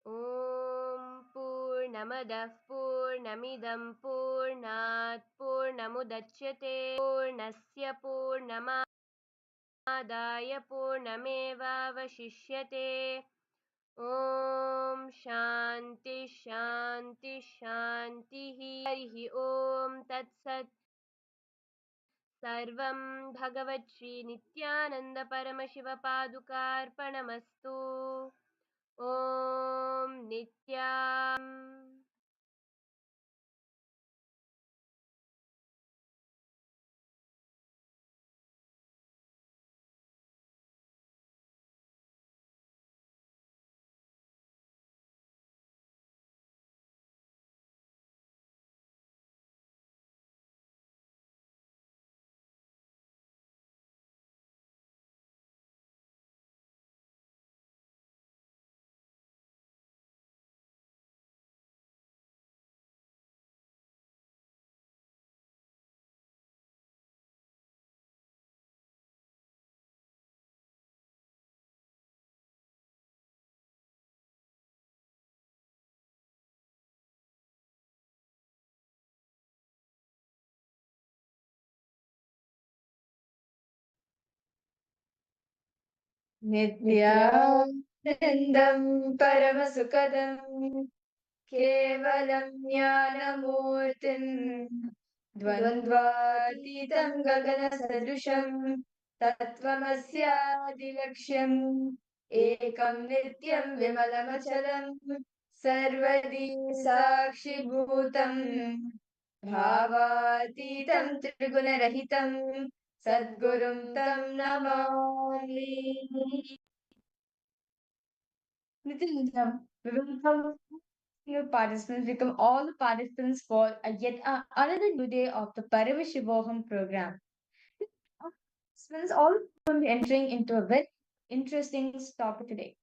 Om Purnamadah Purnamidam Purnat Purnamudachyate Purnasya Purnamadaya Purnamevavashishyate. Om Shanti Shanti Shanti Harihi Om Tat Sat. Sarvam Bhagavat Shri Nithyananda Paramashiva Padukarpanamastu. Om Nityam. Nithyanandam Paramasukadam Kevalam Jnanamurtin Dvandvatitam Gagana Sadrusham Tattvamasya Ekam Nityam Vimalamachalam Sarvadi Sakshi Bhutam Bhavatitam Trigunarahitam Sadgurum Tam Namami. Nithyananda, we welcome your participants, welcome all the participants for another new day of the Paramashivoham program. Participants all will be entering into a very interesting topic today.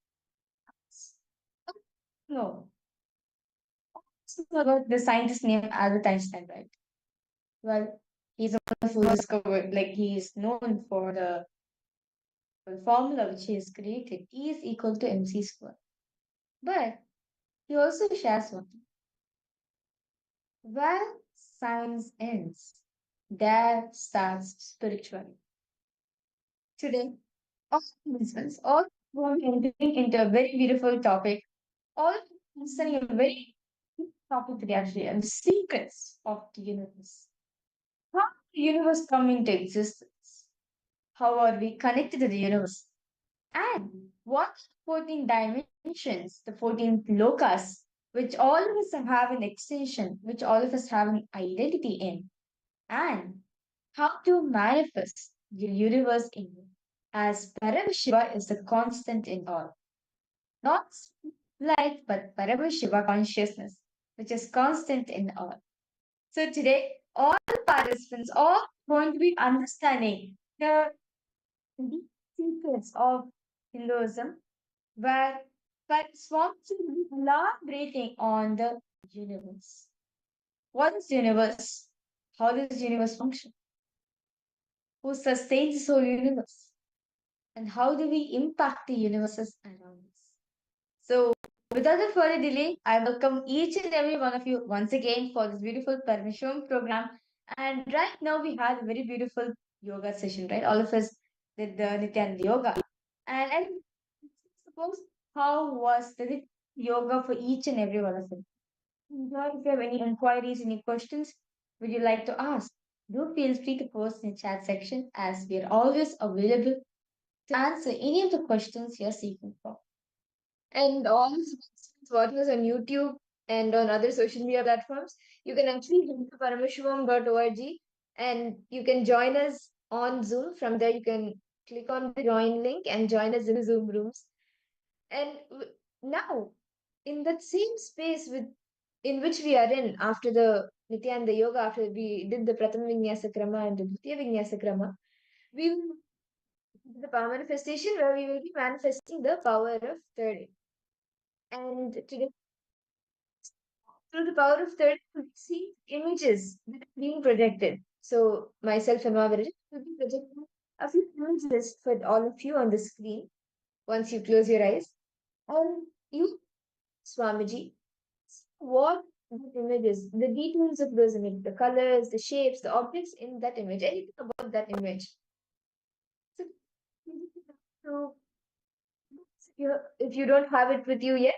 No, it's about the scientist named Albert Einstein, right? Well, he's a one who discovered, like he's known for the formula which he has created, E is equal to mc square. But he also shares one thing. Where science ends, there starts spirituality. Today, all participants, all will be entering into a very beautiful topic, all concerning a very deep topic today actually, and the secrets of the universe. How did the universe come into existence? How are we connected to the universe? And what 14 dimensions, the 14 lokas which all of us have an extension, which all of us have an identity in, and how to manifest the universe in you, as Paramashiva is the constant in all. Not light, but Paramashiva consciousness, which is constant in all. So today, all participants are going to be understanding the deep secrets of Hinduism, where Swamiji will be elaborating on the universe. What is universe? How does universe function? Who sustains this whole universe? And how do we impact the universes around us? So, without a further delay, I welcome each and every one of you once again for this beautiful Paramashivoham program. And right now, we had a very beautiful yoga session, right? All of us did the Nithyananda yoga. And suppose how was the yoga for each and every one of them? If you have any inquiries, any questions, would you like to ask? Do feel free to post in the chat section as we are always available to answer any of the questions you're seeking for. And all of watching us on YouTube and on other social media platforms, you can actually head to paramashivoham.org and you can join us on Zoom. From there, you can click on the join link and join us in the Zoom rooms. And now, in that same space in which we are in after the Nithyananda Yoga, after we did the Prathama Vinyasa Krama and the Dvitiya Vinyasa Krama, we will do the power manifestation where we will be manifesting the power of third eye. And today, through the power of third eye, we see images that are being projected. So myself and Mahavira will be projecting a few images for all of you on the screen once you close your eyes. And you, Swamiji, what that image is, the details of those images, the colors, the shapes, the objects in that image, anything about that image. So, if you don't have it with you yet,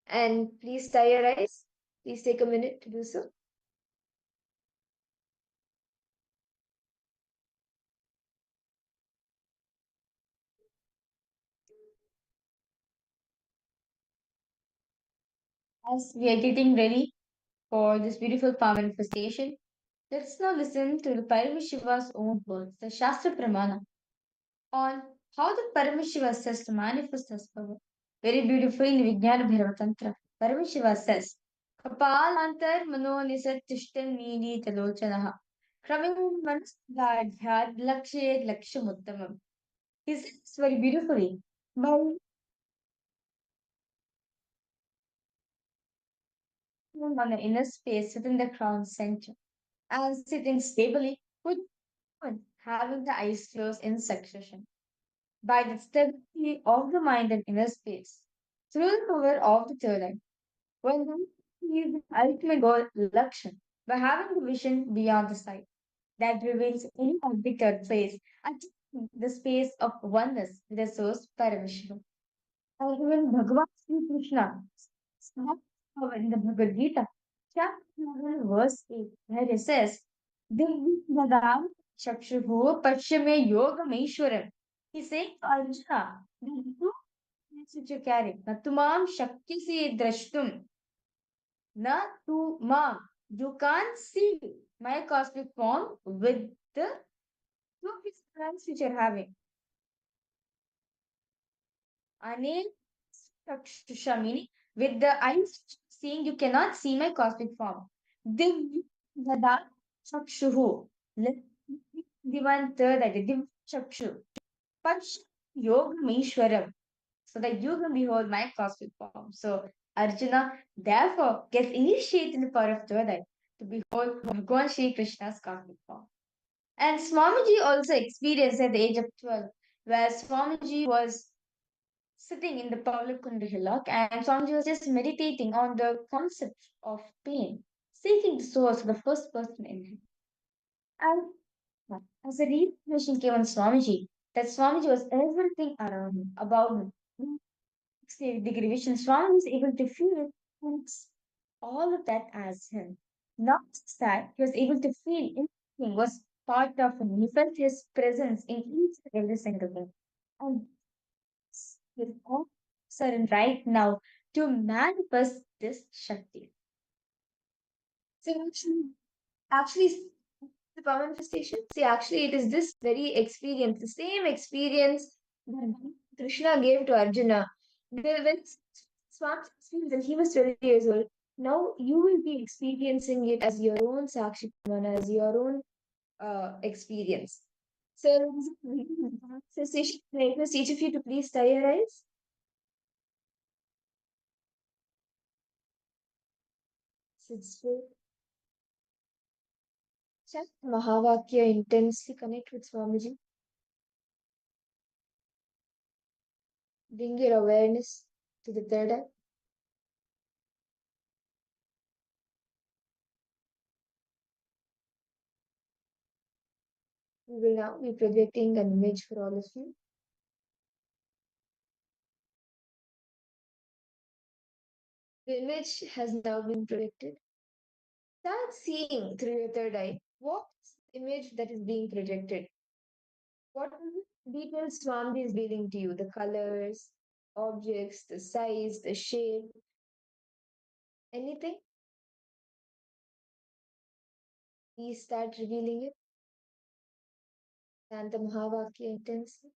and please tie your eyes, please take a minute to do so. As we are getting ready for this beautiful power manifestation, let's now listen to the Paramashiva's own words, the Shastra Pramana, on how the Paramashiva says to manifest his power. Very beautifully in Vijnana Bhairava Tantra, Paramashiva says, Kapalantar Manonisat Tishtan Nini Talochanaha, Kramim Manasgadhyad Lakshet Lakshamuttamam. He says very beautifully, by on the inner space within the crown center and sitting stably with having the eyes closed in succession. By the stability of the mind and inner space, through the power of the third eye, when one sees the ultimate goal, Lakshan, by having the vision beyond the sight that reveals any object or place at the space of oneness with the source Paramashiva. And even Bhagavan Sri Krishna spoke in the Bhagavad Gita, chapter 11, verse 8, where it says, Divyadam Chakshuhu Pachame Yogam Ishwaram. He's saying to Arjuna, the two things which you carry, Natumam Shakyasi Drashtum, Na tu Mam. You can't see my cosmic form with the two physical which you're having. Anil Chakshusha, meaning with the eyes seeing, you cannot see my cosmic form. Divyada Chakshuhu. Let the one third idea, Div Chakshu. Pash Yoga Meshwaram. So that you can behold my cosmic form. So Arjuna therefore gets initiated in the power of third eye to behold Bhagavan Shri Krishna's cosmic form. And Swamiji also experienced at the age of 12, where Swamiji was sitting in the public Kunda hillock and Swamiji was just meditating on the concept of pain, seeking the source of the first person in him. And as a realization came on Swamiji, that Swamiji was everything around him, about him. 60-degree vision, Swami was able to feel all of that as him. Not just that, he was able to feel everything was part of him. He felt his presence in each and every single thing. And with all sudden right now to manifest this Shakti. So actually, the power manifestation, see, actually, it is this very experience, the same experience that Krishna gave to Arjuna. When Swami experienced that he was 12 years old, now you will be experiencing it as your own Sakshi Pramana, as your own experience. So, Session, can I request each of you to please tie your eyes? Sit straight. Chant Mahavakya intensely, connect with Swamiji. Bring your awareness to the third eye. We will now be projecting an image for all of you. The image has now been projected. Start seeing through your third eye. What's the image that is being projected? What are the details Swami is revealing to you? The colors, objects, the size, the shape, anything? Please start revealing it. Chant the Mahavakya intensely.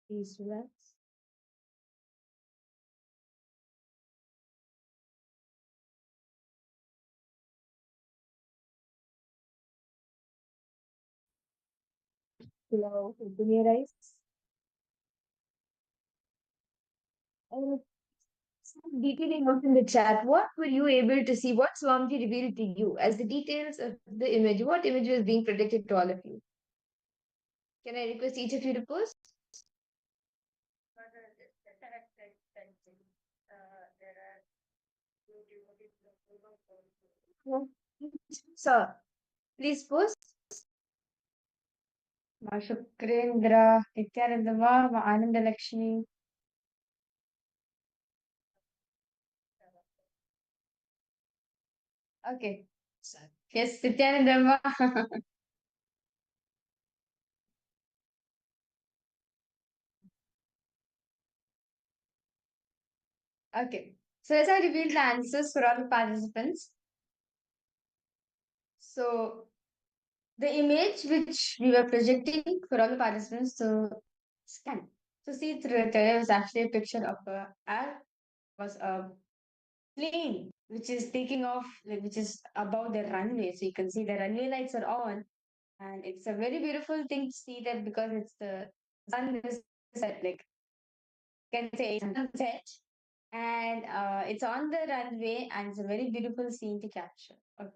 Please relax. Now, open your eyes. And some detailing out in the chat. What were you able to see? What Swamiji revealed to you as the details of the image? What image was being predicted to all of you? Can I request each of you to post? No. Sir, please post. Ma Shukrendra, Nithyananda, Ma Ananda Lakshmi. Okay. Yes, Nithyananda. Okay. So as I revealed the answers for all the participants, so the image which we were projecting for all the participants to scan. So see through there was actually a picture of a plane which is taking off, like, which is above the runway. So you can see the runway lights are on, and it's a very beautiful thing to see that because it's the sun is set, like can say sunset, and it's on the runway, and it's a very beautiful scene to capture. Okay.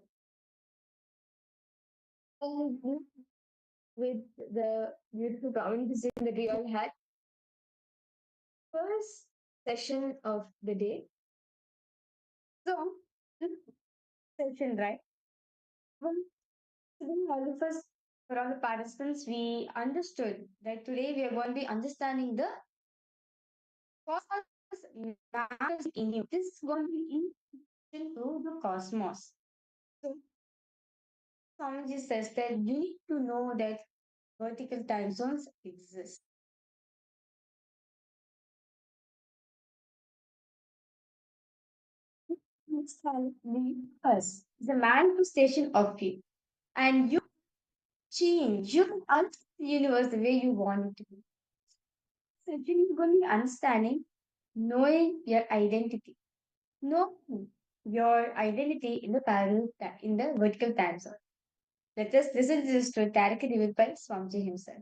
And with the beautiful conversation that we all had, first session of the day. So, this session, right? Well, today all of us, for all the participants, we understood that today we are going to be understanding the cosmos matters in you. This is going to be in to the cosmos. So, Swamiji says that you need to know that vertical time zones exist. It's us, the manifestation of you, and you change. You can understand the universe the way you want it to be. So you need to be understanding, knowing your identity, knowing your identity in the in the vertical time zone. Let us listen to this story directly revealed by Swamiji himself.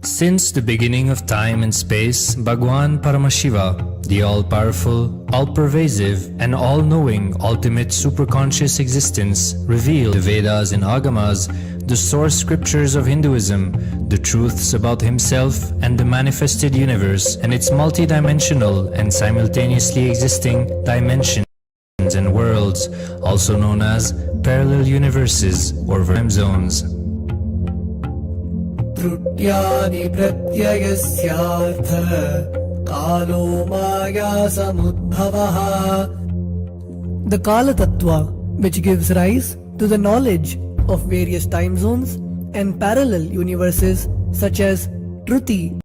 Since the beginning of time and space, Bhagwan Paramashiva, the all-powerful, all-pervasive, and all-knowing ultimate superconscious existence, revealed the Vedas and Agamas, the source scriptures of Hinduism, the truths about himself and the manifested universe and its multidimensional and simultaneously existing dimensions and worlds, also known as parallel universes or time zones. त्रुट्यानि प्रत्ययस्यार्थ कालो माया समुद्भवः. The Kala Tattva, which gives rise to the knowledge of various time zones and parallel universes such as Truti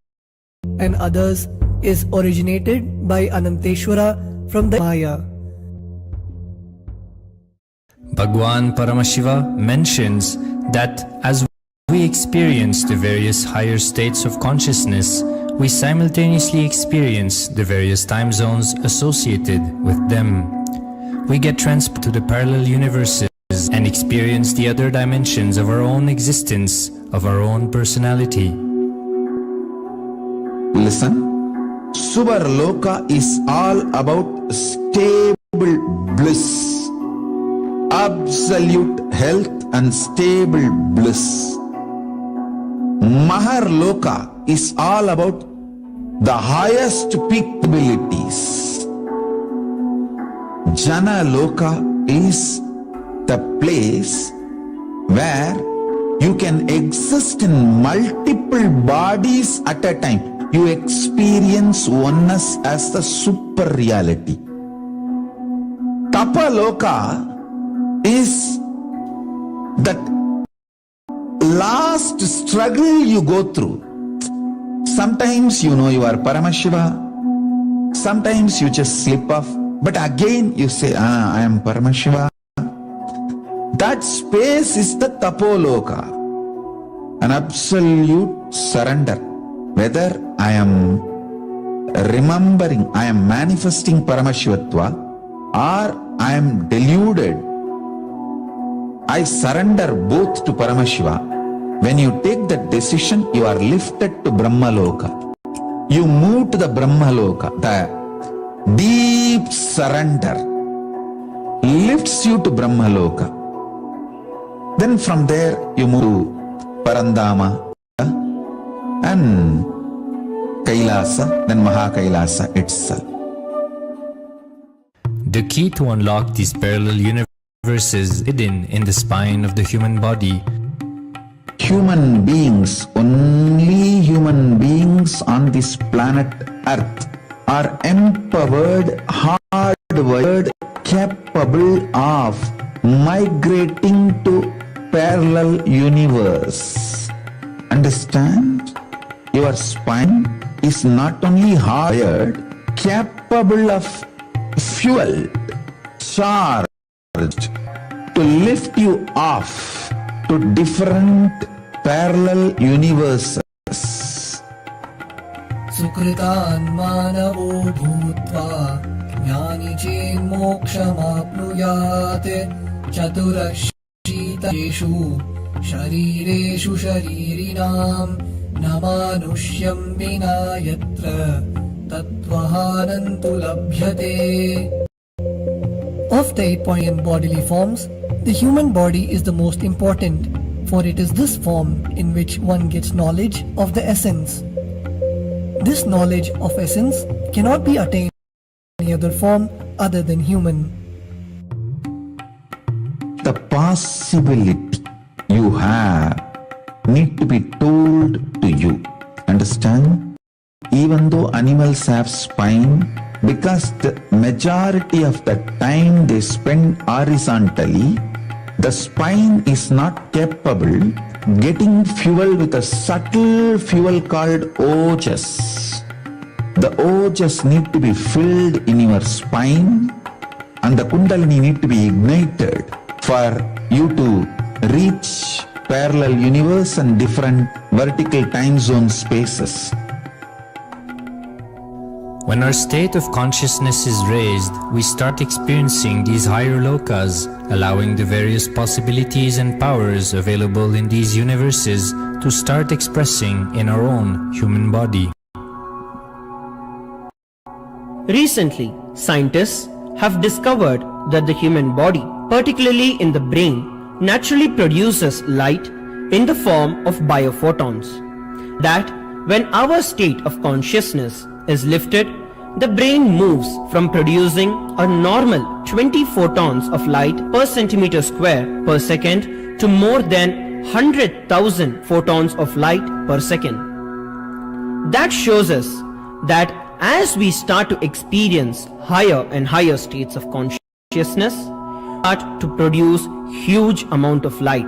and others, is originated by Ananteshwara from the Maya. Bhagwan Paramashiva mentions that as we experience the various higher states of consciousness, we simultaneously experience the various time zones associated with them. We get transported to the parallel universes and experience the other dimensions of our own existence, of our own personality. Listen, Subarloka is all about stable bliss, absolute health and stable bliss. Maharloka is all about the highest peak abilities. Jana Loka is the place where you can exist in multiple bodies at a time. You experience oneness as the super reality. Tapaloka is that last struggle you go through. Sometimes you know you are Paramashiva, sometimes you just slip off, But again you say, I am Paramashiva. That space is the Tapoloka, an absolute surrender. Whether I am remembering, I am manifesting Paramashivatva, or I am deluded, I surrender both to Paramashiva. When you take that decision, you are lifted to Brahmaloka. You move to the Brahmaloka. The deep surrender lifts you to Brahmaloka. Then from there you move to Parandama and Kailasa, then Mahakailasa itself. The key to unlock these parallel universes hidden in the spine of the human body. Human beings, only human beings on this planet Earth are empowered, hardwired, capable of migrating to parallel universe. Understand? Your spine is not only hardwired, capable of fuel, charged to lift you off to different parallel universes. Sukritan manavo bhutva jnani chen mokshamapnuyat chaturashitareshu sharireshu sharirinam namanusyam vina yatra tattvahanantu labhyate. Of the 8 bodily forms, the human body is the most important, for it is this form in which one gets knowledge of the essence. This knowledge of essence cannot be attained in any other form other than human. The possibility you have need to be told to you. Understand? Even though animals have spine, because the majority of the time they spend horizontally, the spine is not capable getting fuel with a subtle fuel called ojas. The ojas need to be filled in your spine and the kundalini need to be ignited for you to reach parallel universe and different vertical time zone spaces. When our state of consciousness is raised, we start experiencing these higher lokas, allowing the various possibilities and powers available in these universes to start expressing in our own human body. Recently, scientists have discovered that the human body, particularly in the brain, naturally produces light in the form of biophotons. That when our state of consciousness is lifted, the brain moves from producing a normal 20 photons of light per centimeter square per second to more than 100,000 photons of light per second. That shows us that as we start to experience higher and higher states of consciousness, start to produce huge amount of light,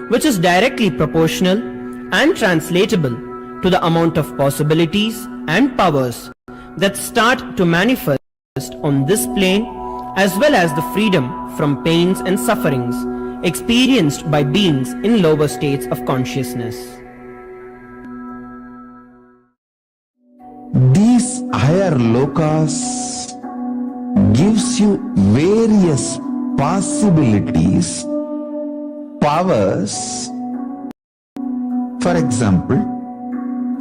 which is directly proportional and translatable to the amount of possibilities and powers that start to manifest on this plane, as well as the freedom from pains and sufferings experienced by beings in lower states of consciousness. These higher lokas gives you various possibilities, powers. For example,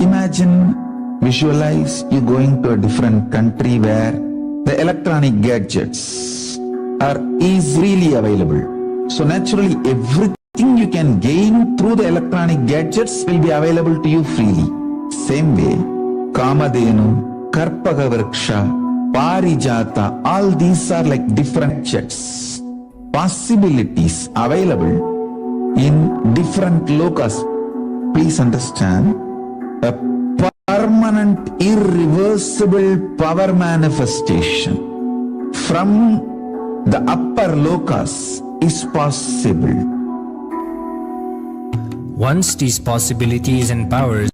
imagine, visualize you going to a different country where the electronic gadgets are easily available. So naturally everything you can gain through the electronic gadgets will be available to you freely. Same way, Kamadhenu, Karpagavriksha, Parijata, all these are like different jets. Possibilities available in different lokas. Please understand, a permanent, irreversible power manifestation from the upper lokas is possible. Once these possibilities and powers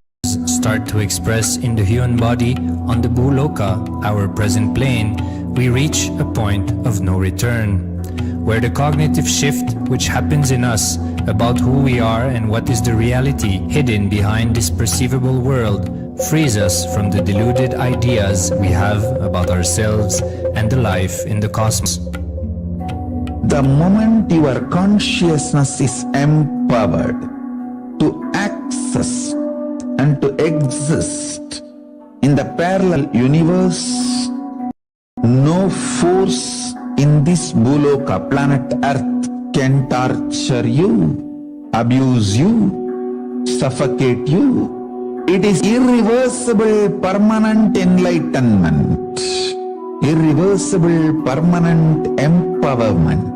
start to express in the human body on the Bhuloka, our present plane, we reach a point of no return, where the cognitive shift which happens in us about who we are and what is the reality hidden behind this perceivable world frees us from the deluded ideas we have about ourselves and the life in the cosmos. The moment your consciousness is empowered to access and to exist in the parallel universe, no force in this Bhuloka planet Earth can torture you, abuse you, suffocate you. It is irreversible permanent enlightenment, irreversible permanent empowerment.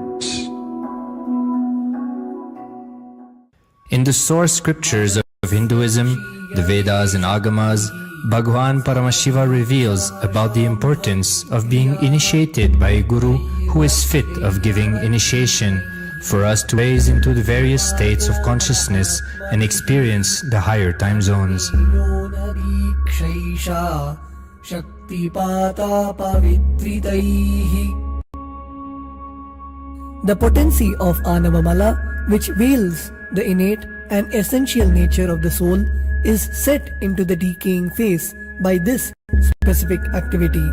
In the source scriptures of Hinduism, the Vedas and Agamas, Bhagwan Paramashiva reveals about the importance of being initiated by a guru who is fit of giving initiation for us to raise into the various states of consciousness and experience the higher time zones. The potency of Anavamala, which veils the innate and essential nature of the soul, is set into the decaying phase by this specific activity.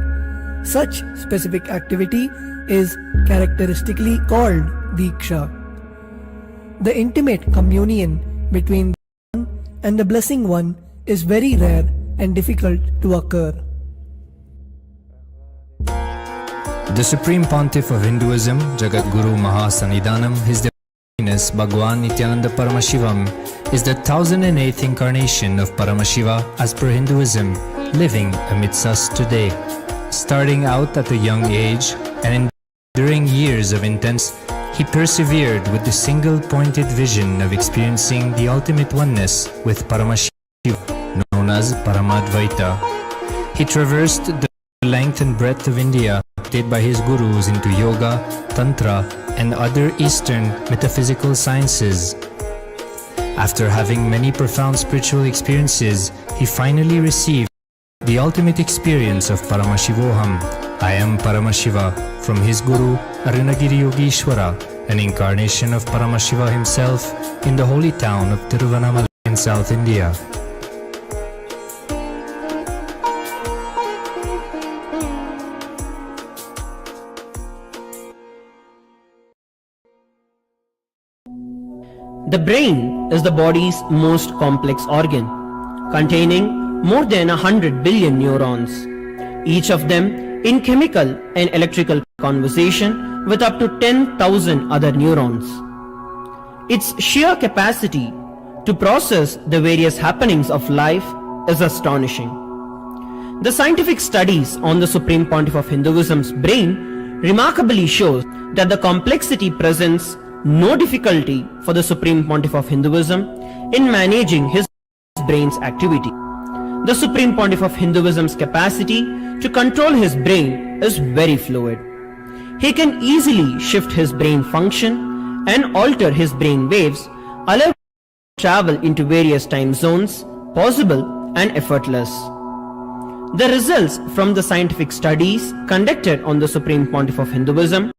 Such specific activity is characteristically called Diksha. The intimate communion between the one and the blessing one is very rare and difficult to occur. The Supreme Pontiff of Hinduism, Jagat Guru Mahasannidhanam, His Holiness Bhagwan Nithyananda Paramashivoham, is the 1008th incarnation of Paramashiva as per Hinduism, living amidst us today. Starting out at a young age and enduring years of intense, he persevered with the single-pointed vision of experiencing the ultimate oneness with Paramashiva, known as Paramadvaita. He traversed the length and breadth of India, led by his gurus into yoga, tantra, and other Eastern metaphysical sciences. After having many profound spiritual experiences, he finally received the ultimate experience of Paramashivoham, I am Paramashiva, from his guru Arunagiri Yogeshwara, an incarnation of Paramashiva himself in the holy town of Tiruvannamalai in South India. The brain is the body's most complex organ, containing more than 100 billion neurons, each of them in chemical and electrical conversation with up to 10,000 other neurons. Its sheer capacity to process the various happenings of life is astonishing. The scientific studies on the Supreme Pontiff of Hinduism's brain remarkably show that the complexity presents no difficulty for the Supreme Pontiff of Hinduism in managing his brain's activity. The Supreme Pontiff of Hinduism's capacity to control his brain is very fluid. He can easily shift his brain function and alter his brain waves, allowing him to travel into various time zones, possible and effortless. The results from the scientific studies conducted on the Supreme Pontiff of Hinduism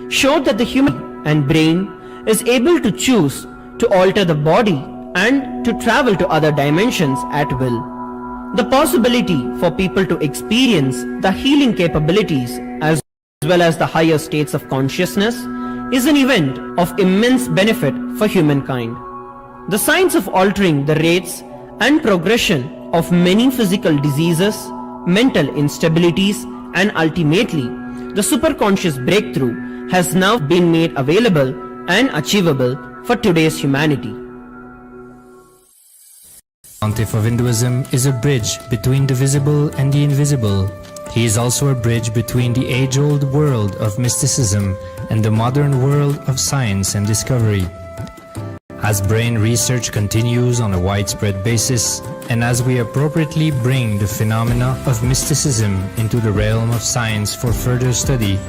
showed that the human and brain is able to choose to alter the body and to travel to other dimensions at will. The possibility for people to experience the healing capabilities as well as the higher states of consciousness is an event of immense benefit for humankind. The science of altering the rates and progression of many physical diseases, mental instabilities, and ultimately the superconscious breakthrough has now been made available and achievable for today's humanity. Pontiff of Hinduism is a bridge between the visible and the invisible. He is also a bridge between the age-old world of mysticism and the modern world of science and discovery. As brain research continues on a widespread basis, and as we appropriately bring the phenomena of mysticism into the realm of science for further study,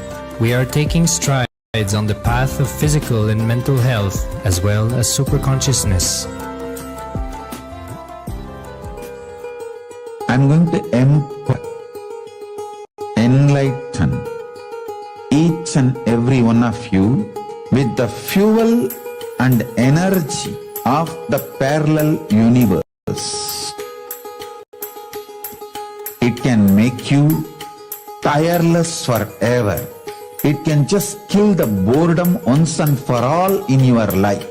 we are taking strides on the path of physical and mental health as well as superconsciousness. I'm going to empower, enlighten, enlighten each and every one of you with the fuel and energy of the parallel universe. It can make you tireless forever. It can just kill the boredom once and for all in your life.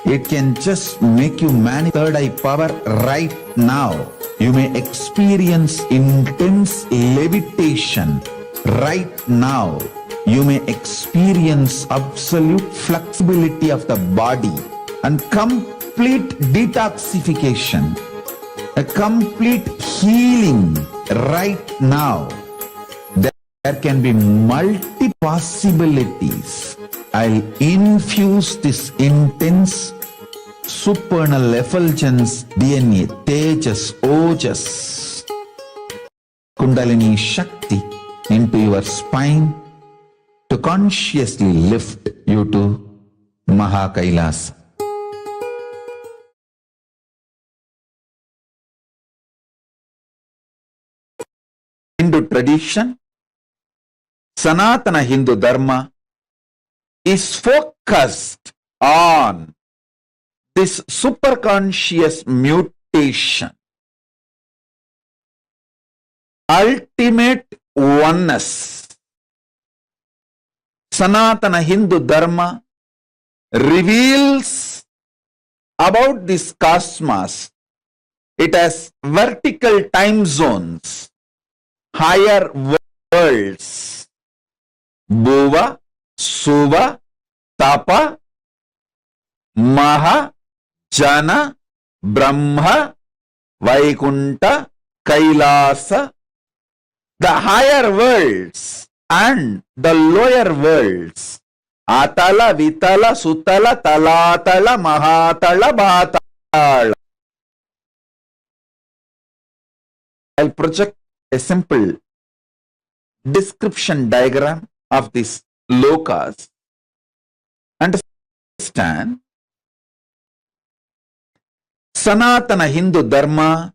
It can just make you manifest third eye power right now. You may experience intense levitation right now. You may experience absolute flexibility of the body and complete detoxification, a complete healing right now. There can be multi possibilities. I'll infuse this intense supernal effulgence DNA, Tejas, Ojas, Kundalini Shakti into your spine to consciously lift you to Maha Kailasa. Hindu tradition, Sanatana Hindu Dharma is focused on this superconscious mutation, ultimate oneness. Sanatana Hindu Dharma reveals about this cosmos. It has vertical time zones, higher worlds, Bhuva, Suva, Tapa, Maha, Jana, Brahma, Vaikunta, Kailasa, the higher worlds and the lower worlds, Atala, Vitala, Sutala, Talatala, Mahatala, Bhatala. I'll project a simple description diagram of this lokas. Understand? Sanatana Hindu Dharma,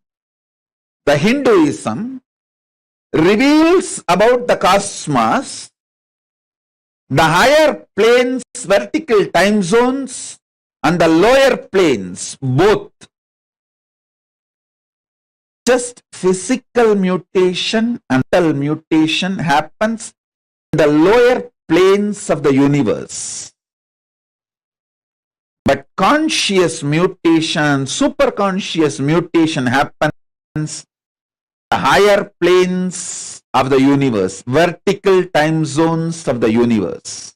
the Hinduism, reveals about the cosmos, the higher planes, vertical time zones, and the lower planes, both. Just physical mutation and mental mutation happens in the lower planes of the universe. But conscious mutation, superconscious mutation happens in the higher planes of the universe, vertical time zones of the universe.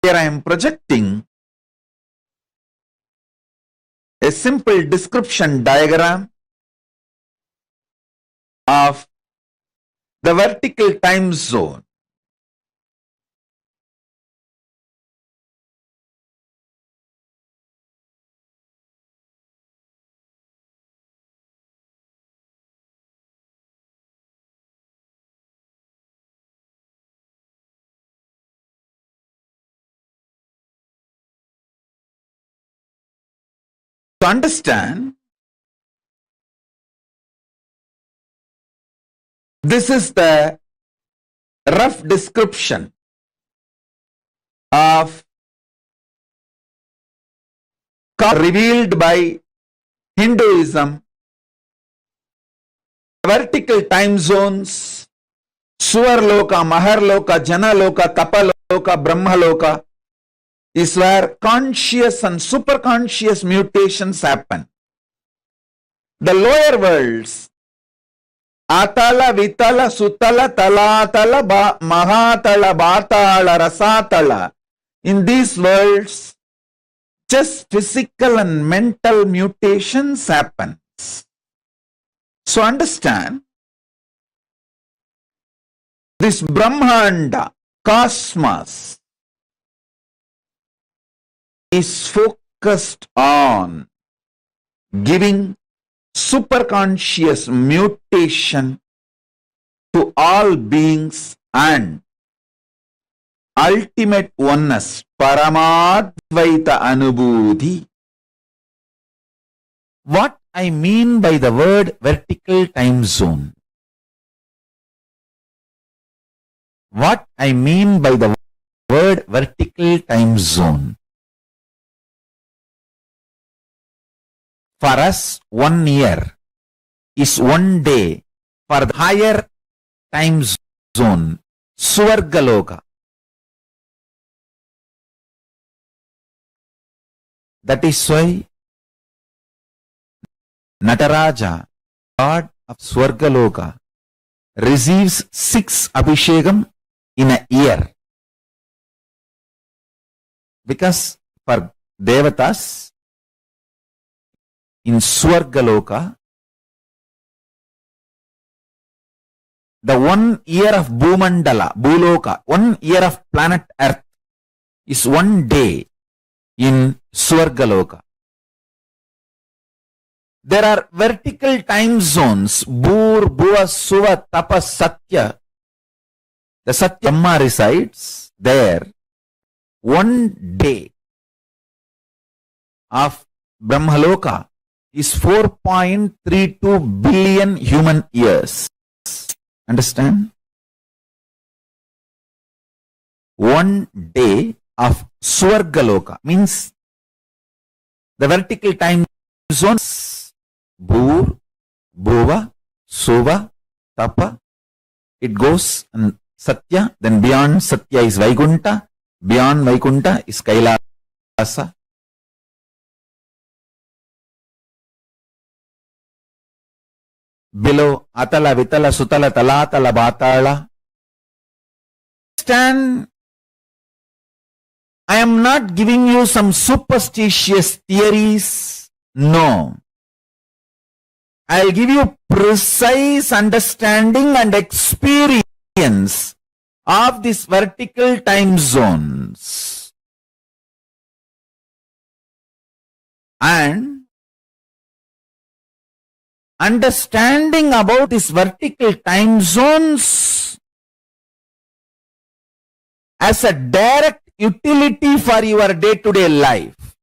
Here I am projecting a simple description diagram of the vertical time zone. To understand, this is the rough description of revealed by Hinduism, vertical time zones, Suvarloka, Maharloka, Janaloka, Tapaloka, Brahmaloka, is where conscious and superconscious mutations happen. The lower worlds, Atala, Vitala, Sutala, Talatala, Mahatala, Bhatala, Rasatala, in these worlds, just physical and mental mutations happen. So understand, this Brahmanda, cosmos, is focused on giving superconscious mutation to all beings and ultimate oneness, Paramadvaita Anubhuti. What I mean by the word vertical time zone? What I mean by the word vertical time zone? For us, 1 year is 1 day for the higher time zone, Swargaloka. That is why Nataraja, God of Swargaloka, receives 6 Abhishekam in a year. Because for Devatas in Swargaloka, the 1 year of Bhumandala, Bhuloka, 1 year of planet Earth is 1 day in Swargaloka. There are vertical time zones, Bhur, Bhuva, Suva, Tapa, Satya. The Satya Brahma resides there. 1 day of Brahmaloka is 4.32 billion human years. Understand? 1 day of Swargaloka means the vertical time zones, Bhur, Bhuva, Suva, Tapa. It goes and Satya, then beyond Satya is Vaikunta, beyond Vaikunta is Kailasa. Below Atala, Vitala, Sutala, Talatala, Batala. Understand? I am not giving you some superstitious theories. No. I'll give you precise understanding and experience of these vertical time zones. And understanding about these vertical time zones as a direct utility for your day-to-day life.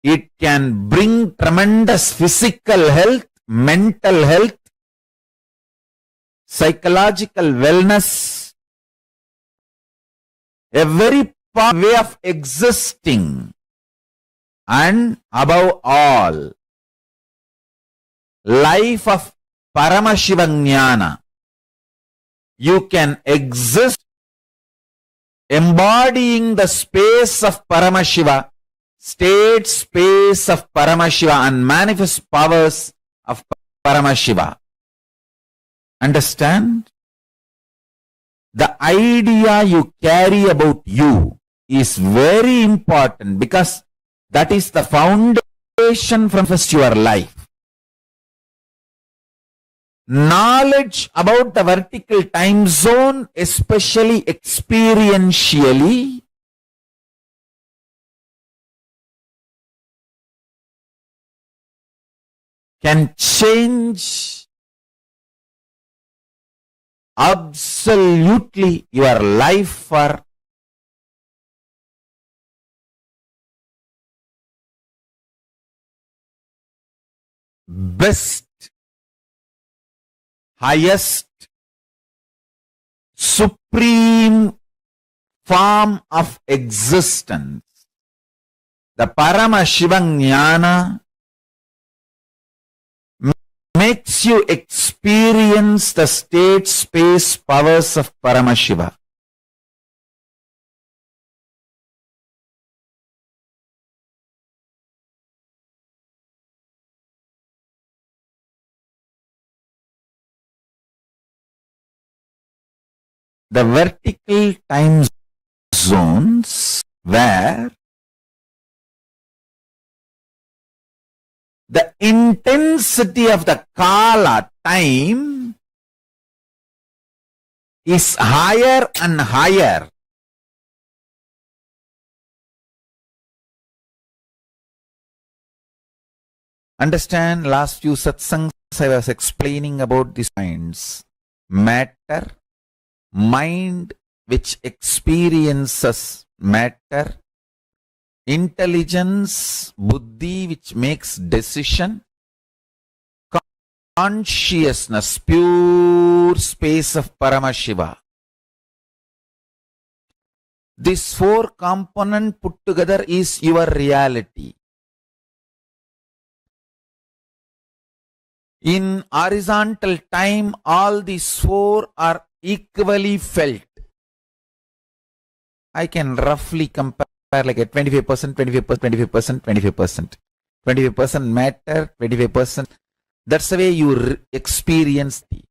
It can bring tremendous physical health, mental health, psychological wellness, a very powerful way of existing, and above all, life of Paramashivoham. You can exist embodying the space of Paramashiva, state space of Paramashiva, and manifest powers of Paramashiva. Understand? The idea you carry about you is very important because that is the foundation from which your life. Knowledge about the vertical time zone, especially experientially, can change absolutely your life for best, highest, supreme form of existence. The Paramashivoham makes you experience the state space powers of Paramashiva. The vertical time zones where the intensity of the Kala time is higher and higher. Understand, last few satsangs I was explaining about these minds. Matter, mind which experiences matter, intelligence, buddhi, which makes decision, consciousness, pure space of Paramashiva. This four component put together is your reality. In horizontal time, all these four are equally felt. I can roughly compare like a 25%, 25%, 25%, 25%. 25% matter, 25%. That's the way you experience the.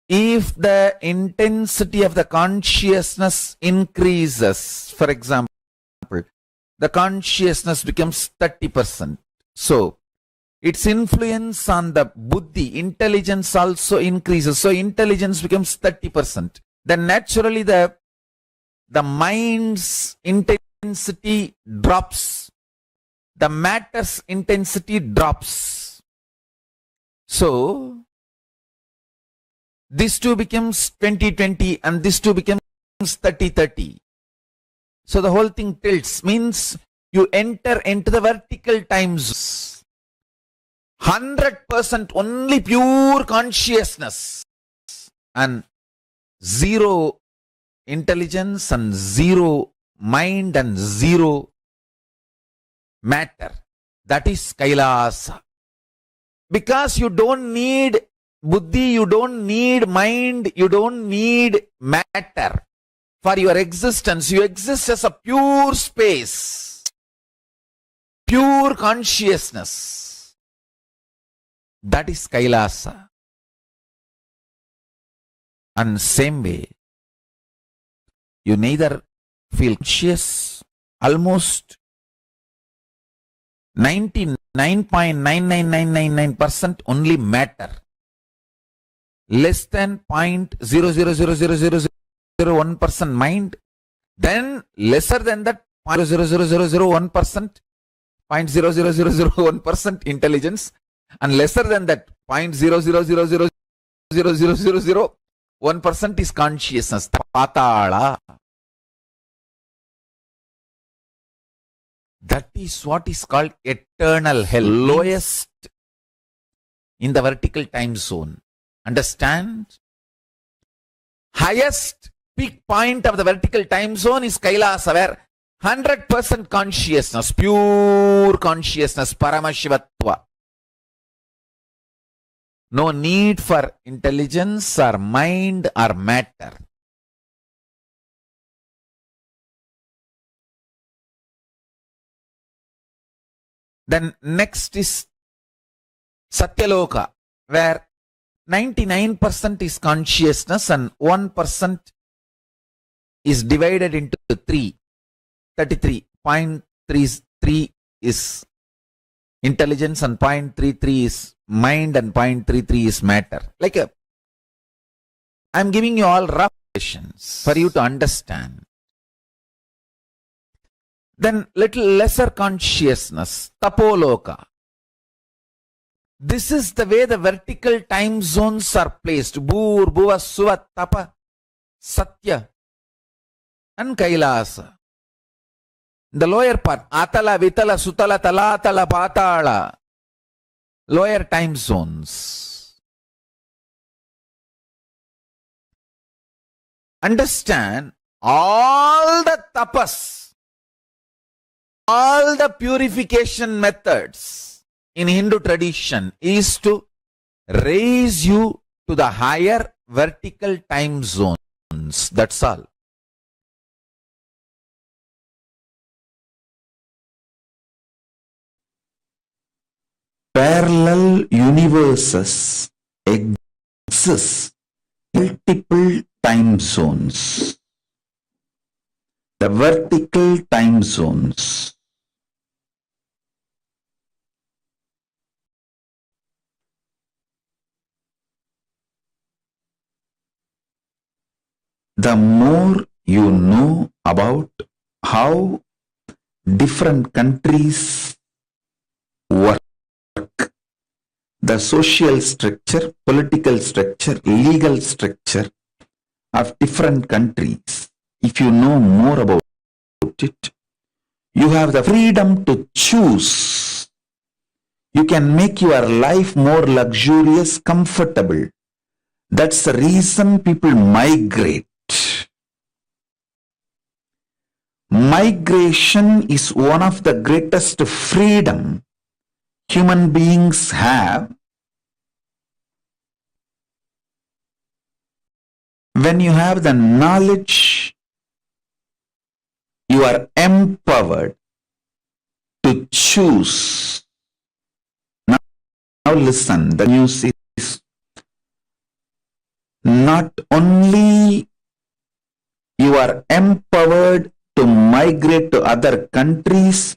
If the intensity of the consciousness increases, for example, the consciousness becomes 30%. So, its influence on the buddhi, intelligence also increases. So, intelligence becomes 30%. Then naturally the mind's intensity drops. The matter's intensity drops. So, this two becomes 20-20 and this two becomes 30-30. So the whole thing tilts, means you enter into the vertical time zones. 100% only pure consciousness and zero intelligence and zero mind and zero matter. That is Kailasa. Because you don't need buddhi, you don't need mind, you don't need matter for your existence. You exist as a pure space, pure consciousness. That is Kailasa. And same way, you neither feel conscious, almost 99.99999% only matter, less than 0.0000001% mind, then lesser than that 0.00001%, 0.00001% intelligence, and lesser than that 0.0000001% is consciousness, patala. That is what is called eternal hell, lowest in the vertical time zone. Understand? Highest peak point of the vertical time zone is Kailasa, where 100% consciousness, pure consciousness, Paramashivatva. No need for intelligence or mind or matter. Then next is Satyaloka, where 99% is consciousness and 1% is divided into 33. 0.33 is intelligence and 0.33 is mind and 0.33 is matter. Like I'm giving you all rough definitions for you to understand. Then little lesser consciousness, Tapoloka. This is the way the vertical time zones are placed. Bhur, Bhuva, Suva, Tapa, Satya and Kailasa. The lower part, Atala, Vitala, Sutala, Talatala, Patala. Lower time zones. Understand, all the tapas, all the purification methods in Hindu tradition is to raise you to the higher vertical time zones. That's all. Parallel universes exist multiple time zones. The vertical time zones. The more you know about how different countries work, the social structure, political structure, legal structure of different countries, if you know more about about it. You have the freedom to choose. You can make your life more luxurious, comfortable. That's the reason people migrate. Migration is one of the greatest freedom human beings have. When you have the knowledge, you are empowered to choose. Now listen, the news is not only you are empowered to migrate to other countries,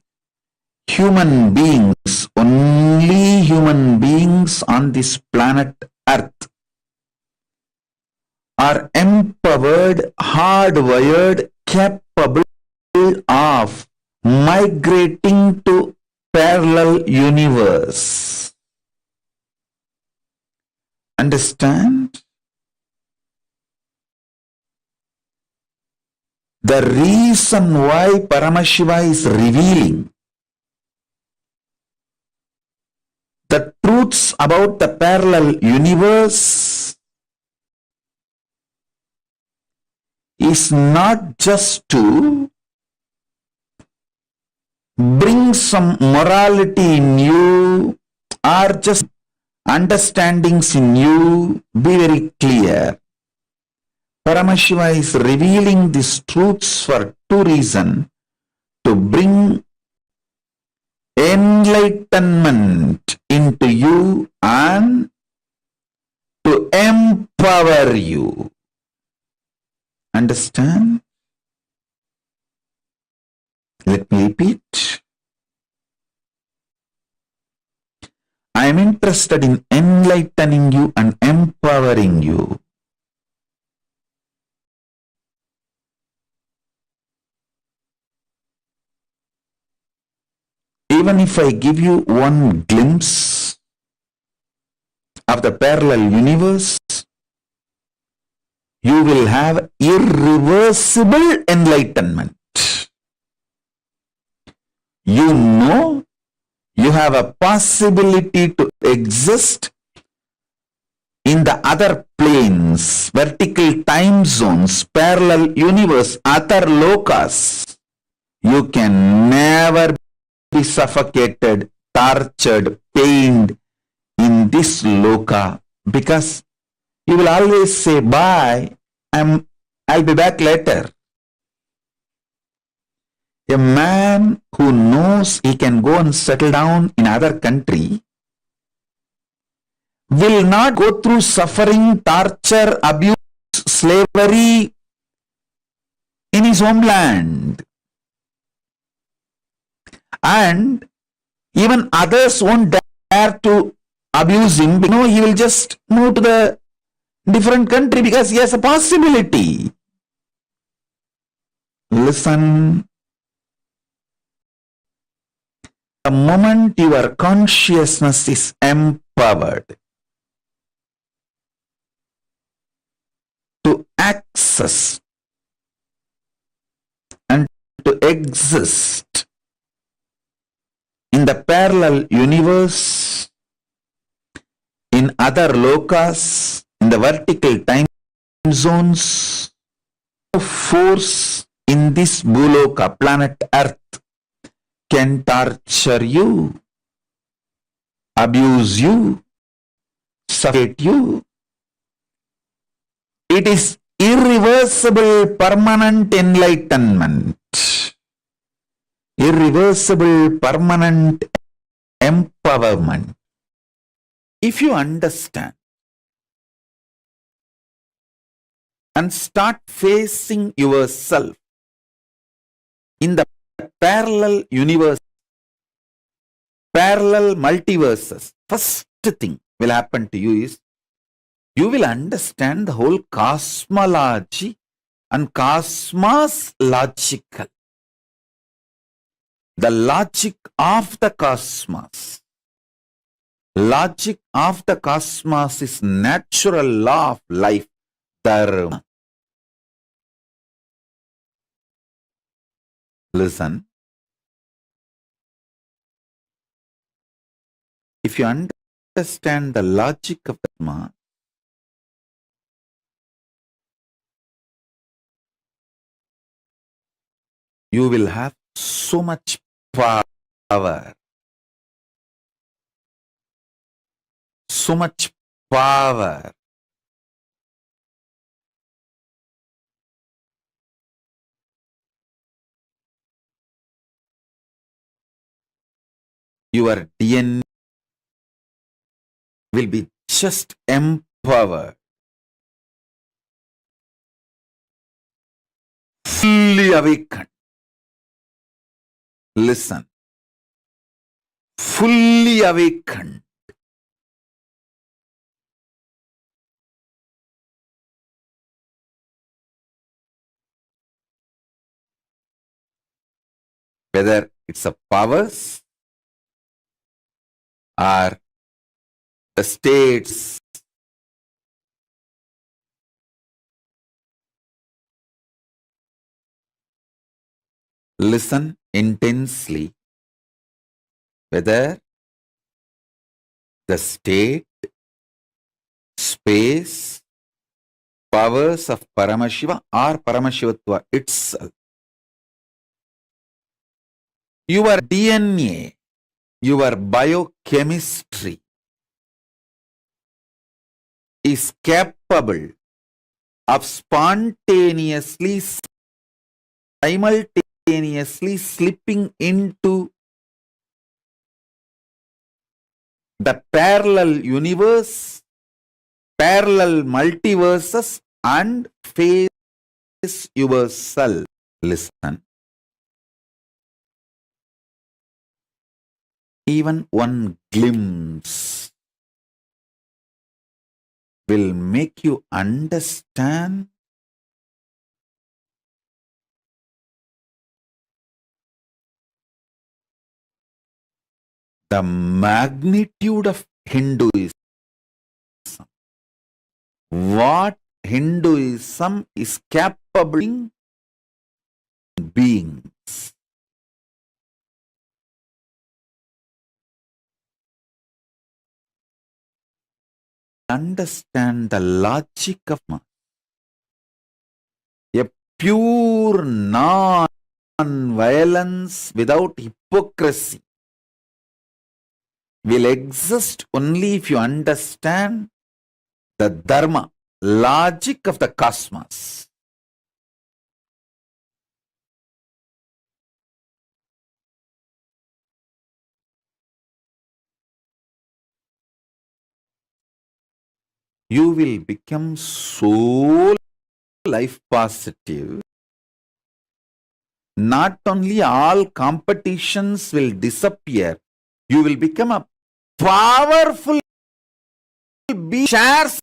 human beings, only human beings on this planet Earth are empowered, hardwired, capable of migrating to parallel universe. Understand? The reason why Paramashiva is revealing the truths about the parallel universe is not just to bring some morality in you or just understandings in you. Be very clear. Paramashiva is revealing these truths for two reasons: to bring enlightenment into you and to empower you. Understand? Let me repeat. I am interested in enlightening you and empowering you. Even if I give you one glimpse of the parallel universe, you will have irreversible enlightenment. You know you have a possibility to exist in the other planes, vertical time zones, parallel universe, other lokas. You can never be suffocated, tortured, pained in this loka, because you will always say, bye, I'll be back later. A man who knows he can go and settle down in other country will not go through suffering, torture, abuse, slavery in his homeland. And even others won't dare to abuse him. You know, he will just move to the different country because he has a possibility. Listen. The moment your consciousness is empowered to access and to exist in the parallel universe, in other lokas, in the vertical time zones, no force in this Bhuloka, planet Earth, can torture you, abuse you, suffocate you. It is irreversible, permanent enlightenment. Irreversible, permanent empowerment. If you understand and start facing yourself in the parallel universe, parallel multiverses, first thing will happen to you is you will understand the whole cosmology and cosmos logical. The logic of the cosmos. Logic of the cosmos is natural law of life, dharma. Listen. If you understand the logic of Dharma, you will have so much power. So much power. Your DNA will be just empowered, fully awakened. Listen, fully awakened. Whether it's a powers or the states, listen intensely. Whether the state, space, powers of Paramashiva or Paramashivatva itself. Your DNA, your biochemistry is capable of spontaneously, simultaneously slipping into the parallel universe, parallel multiverses, and face yourself. Listen. Even one glimpse will make you understand the magnitude of Hinduism. What Hinduism is capable of beings. Understand the logic of a pure non-violence without hypocrisy will exist only if you understand the dharma, logic of the cosmos. You will become so life positive. Not only all competitions will disappear, you will become a powerful being, shares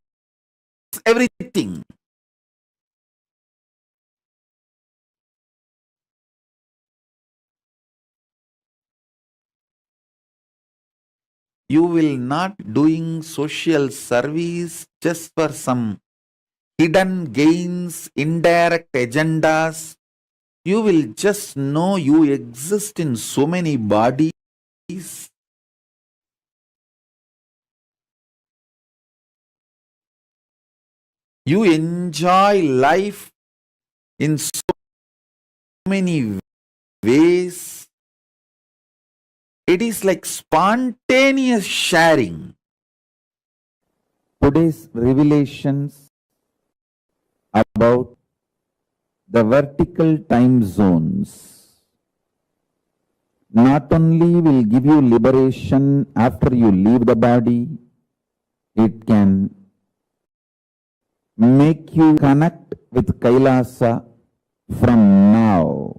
everything. You will not doing social service just for some hidden gains, indirect agendas. You will just know you exist in so many bodies. You enjoy life in so many ways. It is like spontaneous sharing. Today's revelations about the vertical time zones not only will give you liberation after you leave the body, it can make you connect with Kailasa from now.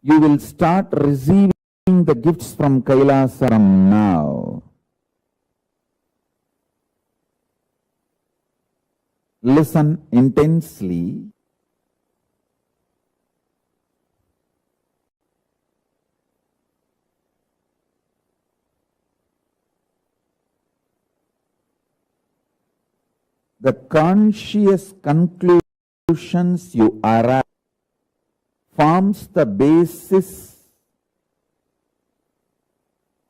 You will start receiving the gifts from Kailasa from now. Listen intensely. The conscious conclusions you arrive forms the basis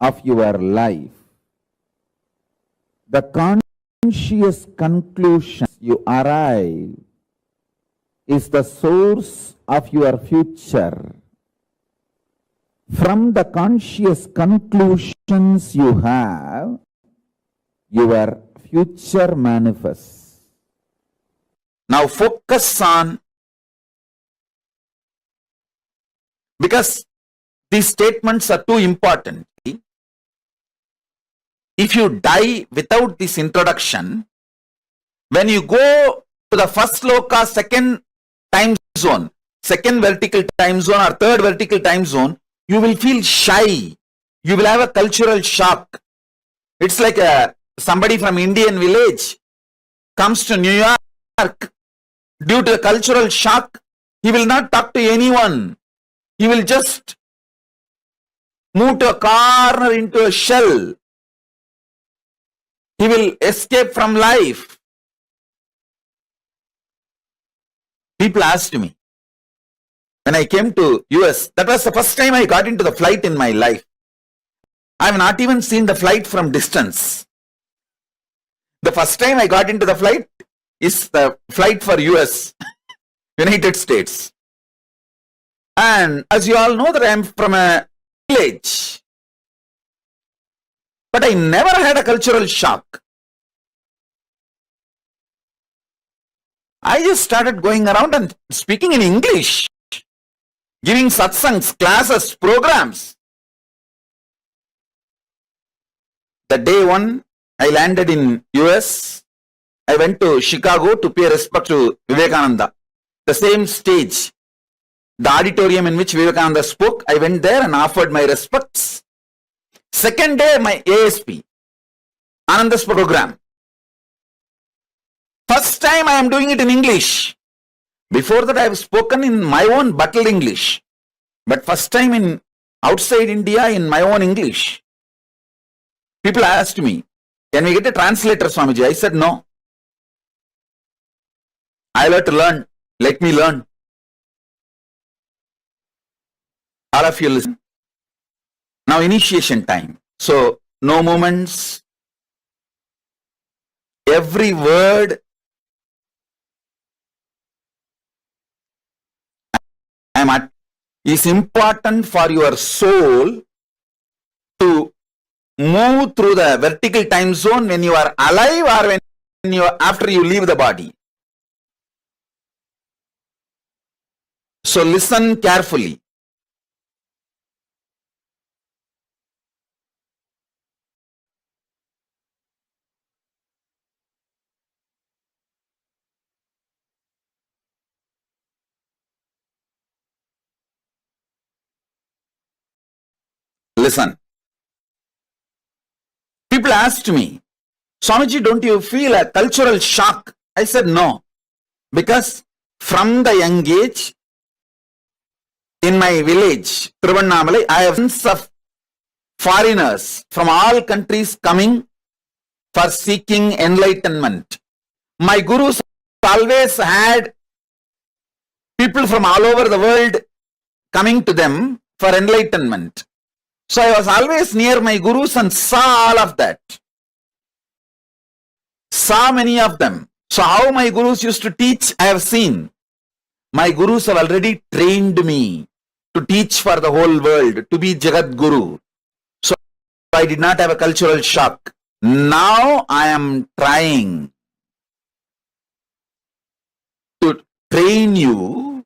of your life. The conscious conclusions you arrive is the source of your future. From the conscious conclusions you have, your future manifests. Now focus on, because these statements are too important. If you die without this introduction, when you go to the first loka, second time zone, second vertical time zone or third vertical time zone, you will feel shy. You will have a cultural shock. It's like somebody from Indian village comes to New York. Due to a cultural shock, he will not talk to anyone. He will just move to a corner into a shell. He will escape from life. People asked me, when I came to US, that was the first time I got into the flight in my life. I have not even seen the flight from distance. The first time I got into the flight is the flight for US, United States. And as you all know that I am from a village, but I never had a cultural shock. I just started going around and speaking in English, giving satsangs, classes, programs. The day one, I landed in US. I went to Chicago to pay respect to Vivekananda. The same stage, the auditorium in which Vivekananda spoke, I went there and offered my respects. Second day, my ASP, Ananda's program. First time I am doing it in English. Before that I have spoken in my own bottled English. But first time in outside India in my own English. People asked me, can we get a translator, Swamiji? I said no. I'll have to learn. Let me learn. All of you listen. Now initiation time. So no moments. Every word is important for your soul to move through the vertical time zone when you are alive or when you after you leave the body. So listen carefully. Listen. People asked me, Swamiji, don't you feel a cultural shock? I said no. Because from the young age, in my village, Tiruvannamalai, I have tons of foreigners from all countries coming for seeking enlightenment. My gurus always had people from all over the world coming to them for enlightenment. So I was always near my gurus and saw all of that. Saw many of them. So how my gurus used to teach, I have seen. My gurus have already trained me to teach for the whole world, to be Jagat Guru. So I did not have a cultural shock. Now I am trying to train you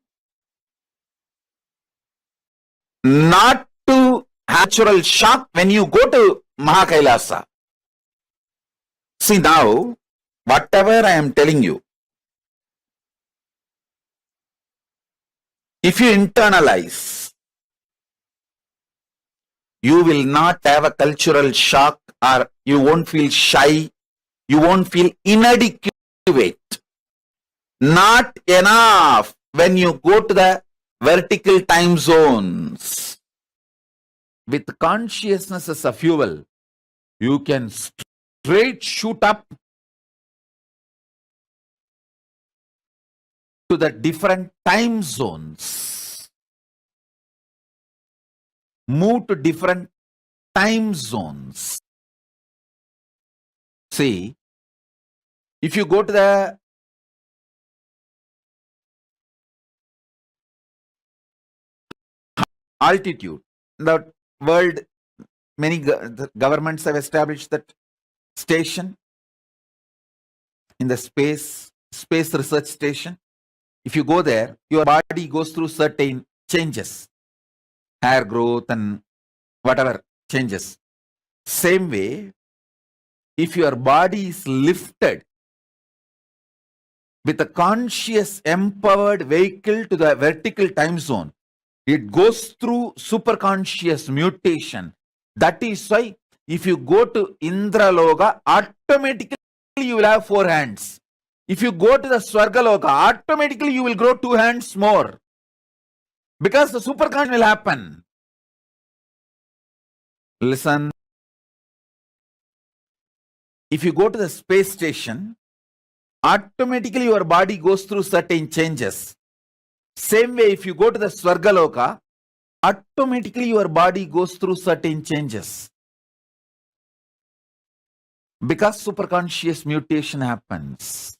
not to have cultural shock when you go to Kailasa. See now, whatever I am telling you, if you internalize, you will not have a cultural shock, or you won't feel shy, you won't feel inadequate. Not enough when you go to the vertical time zones. With consciousness as a fuel, you can straight shoot up to the different time zones. move to different time zones. See, if you go to the altitude, the world, many the governments have established that station in the space research station. If you go there, your body goes through certain changes, hair growth and whatever changes. Same way, if your body is lifted with a conscious empowered vehicle to the vertical time zone, it goes through superconscious mutation. That is why if you go to Indraloka, automatically you will have 4 hands. If you go to the Swargaloka, automatically you will grow 2 hands more. Because the superconscious will happen. Listen. If you go to the space station, automatically your body goes through certain changes. Same way, if you go to the Swargaloka, automatically your body goes through certain changes. Because superconscious mutation happens.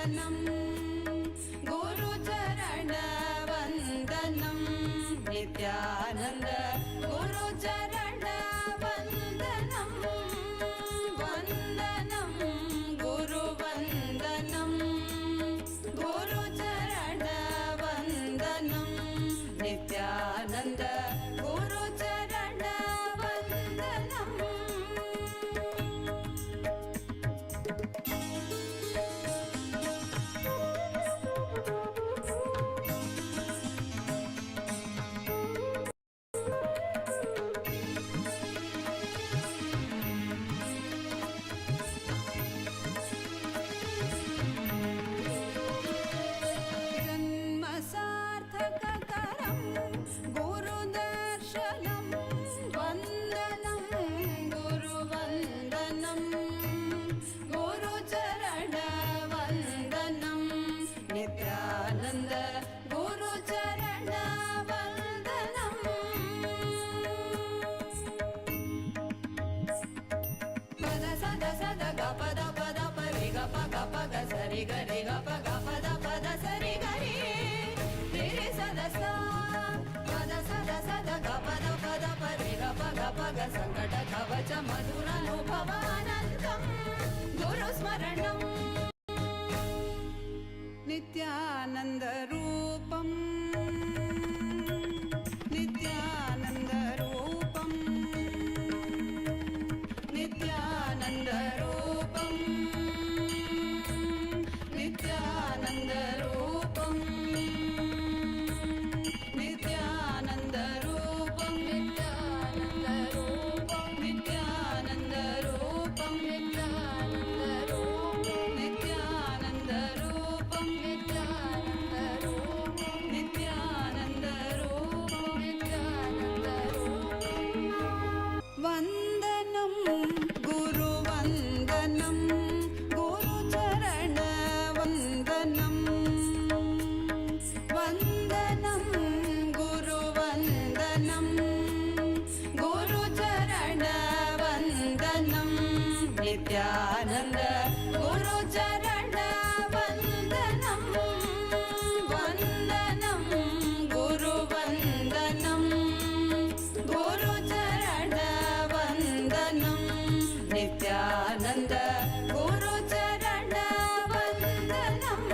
वन्दनं Gurucharan वन्दनं Nityanand Gurucharan वन्दनं वन्दनं गुरुवन्दनं Gurucharan वन्दनं Nityanand Gurucharan वन्दनं जन्मसार्थककरं गुरुदर्शनं वन्दनं गुरुवन्दनं गुरुचरणवन्दनं Nityanand गुरुचरणवन्दनं पद सद सद ग पद पद परि ग प ग प ग सरि ग रि ग प ग पद पद सरि ग रि रि रि सद सा पद सद सद ग पद पद परि ग प ग प ग संकट कवच मधुरानुभवानन्दं गुरुस्मरणं नित्यानन्दरूपं नित्यानन्दरूपं नित्यानन्दरूपं नित्यानन्दरूपं नित्यानन्दरूपं नित्यानन्दरूपं नित्यानन्दरूपं नित्यानन्दरूपं नित्यानन्दरूपं नित्यानन्दरूपं वन्दनं गुरुवन्दनं गुरुचरणवन्दनं वन्दनं गुरुवन्दनं गुरुचरणवन्दनं नित्यानन्द गुरुचरणवन्दनं वन्दनं गुरुवन्दनं गुरुचरणवन्दनं नित्यानन्द गुरुचरणवन्दनं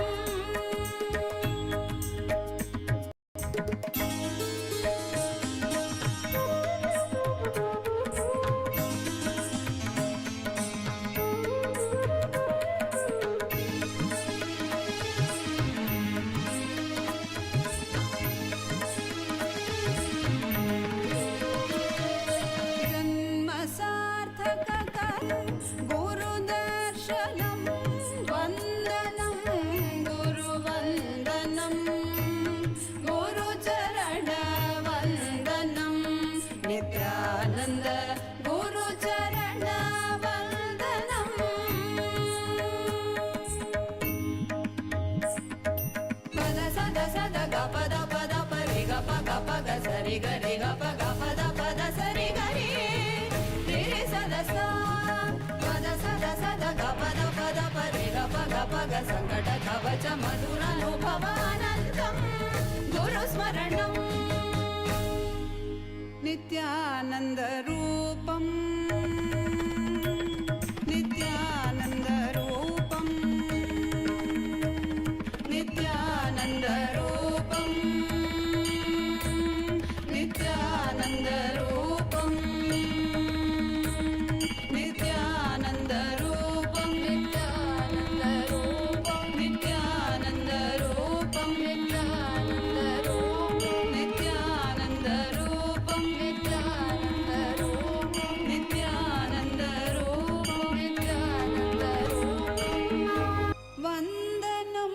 जन्मसार्थककरं गुरुदर्शनं वन्दनं गुरुवन्दनं गुरुचरणवन्दनं नित्यानन्द गुरुचरणवन्दनं पद सद सद ग पद पद परि ग प ग प ग सरि ग रि ग प ग पद पद सरि ग रि रि रि सद सा पद सद सद ग पद पद परि ग प ग प ग संकट कवच मधुरानुभवानन्दं गुरुस्मरणं नित्यानन्दरूपं नित्यानन्दरूपं नित्यानन्दरूपं नित्यानन्दरूपं नित्यानन्दरूपं नित्यानन्दरूपं नित्यानन्दरूपं नित्यानन्दरूपं नित्यानन्दरूपं नित्यानन्दरूपं नित्यानन्दरूपं वन्दनं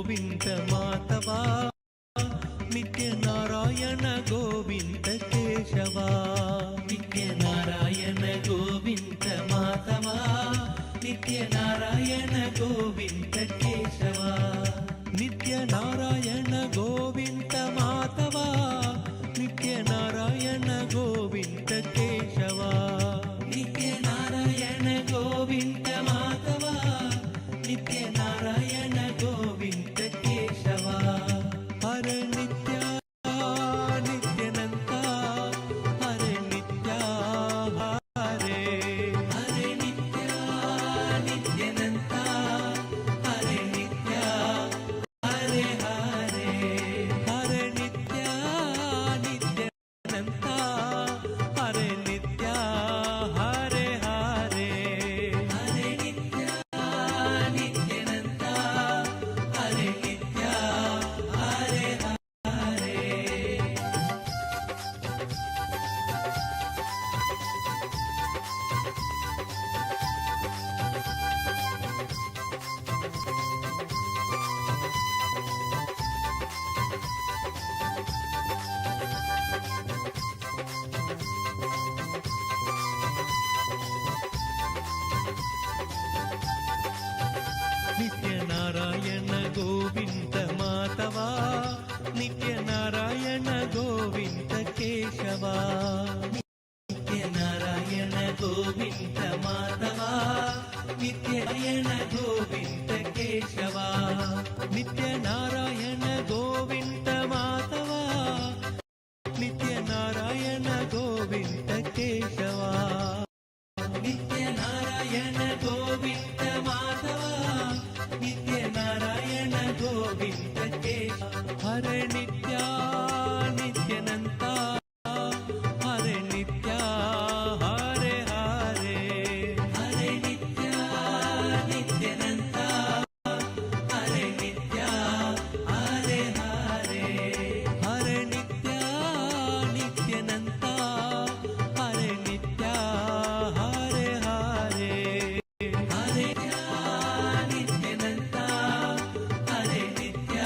ಗೋವಿಂದ ಮಾಧವ ನಿತ್ಯ ನಾರಾಯಣ ಗೋವಿಂದ ಕೇಶವ ನಿತ್ಯ ನಾರಾಯಣ ಗೋವಿಂದ ಮಾಧವ ನಿತ್ಯ ನಾರಾಯಣ ಗೋವಿಂದ ಕೇಶವ ನಿತ್ಯ ನಾರಾಯಣ ಗೋವಿಂದ ಮಾಧವ ನಿತ್ಯ ನಾರಾಯಣ ಗೋವಿಂದ ಕೇಶವ ನಿತ್ಯ ನಾರಾಯಣ ಗೋವಿಂದ ಮಾಧವ ನಿತ್ಯ ನಾರಾಯಣ ಗೋವಿಂದ ಕೇಶವ ಹರ ನಿತ್ಯ ನಿತ್ಯನಂತ ಹರ ನಿತ್ಯ ಹರೆ ಹರೆ ನಿತ್ಯ ನಿತ್ಯನಂತ ಹರೆ ನಿತ್ಯ ಹರೆ ಹರೆ ಹರೆ ನಿತ್ಯ ನಿತ್ಯನಂತ ಹರೆ ನಿತ್ಯ ಹರೆ ಹರೆ ಹರೆ ನಿತ್ಯ ನಿತ್ಯನಂತ ಹರೆ ನಿತ್ಯ ಹರೆ ಹರೆ ನಿತ್ಯ ನಾರಾಯಣ ಗೋವಿಂದ ಮಾಧವ ನಿತ್ಯ ನಾರಾಯಣ ಗೋವಿಂದ ಕೇಶವ ನಿತ್ಯ ನಾರಾಯಣ ಗೋವಿಂದ ಮಾಧವ ನಿತ್ಯ ನಾರಾಯಣ ಗೋವಿಂದ ಕೇಶವ ನಿತ್ಯ ನಾರಾಯಣ ಗೋವಿಂದ ಮಾಧವ ನಿತ್ಯ ನಾರಾಯಣ ಗೋವಿಂದ ಕೇಶವ ನಿತ್ಯ ನಾರಾಯಣ ಗೋವಿಂದ ಮಾಧವ ನಿತ್ಯ ನಾರಾಯಣ ಗೋವಿಂದ ಕೇಶವ ಹರೆ ನಿತ್ಯ ನಿತ್ಯನಂತ ಹರೆ ನಿತ್ಯ ಹರೆ ಹರೆ ಹರೆ ನಿತ್ಯ ನಿತ್ಯನಂತ ಹರೆ ನಿತ್ಯ ಹರೆ ಹರೆ ಹರೆ ನಿತ್ಯ ನಿತ್ಯನಂತ ಹರೆ ನಿತ್ಯ ಹರೆ ಹರೆ ಹರೆ ನಿತ್ಯನಂತ ಹರೆ ನಿತ್ಯ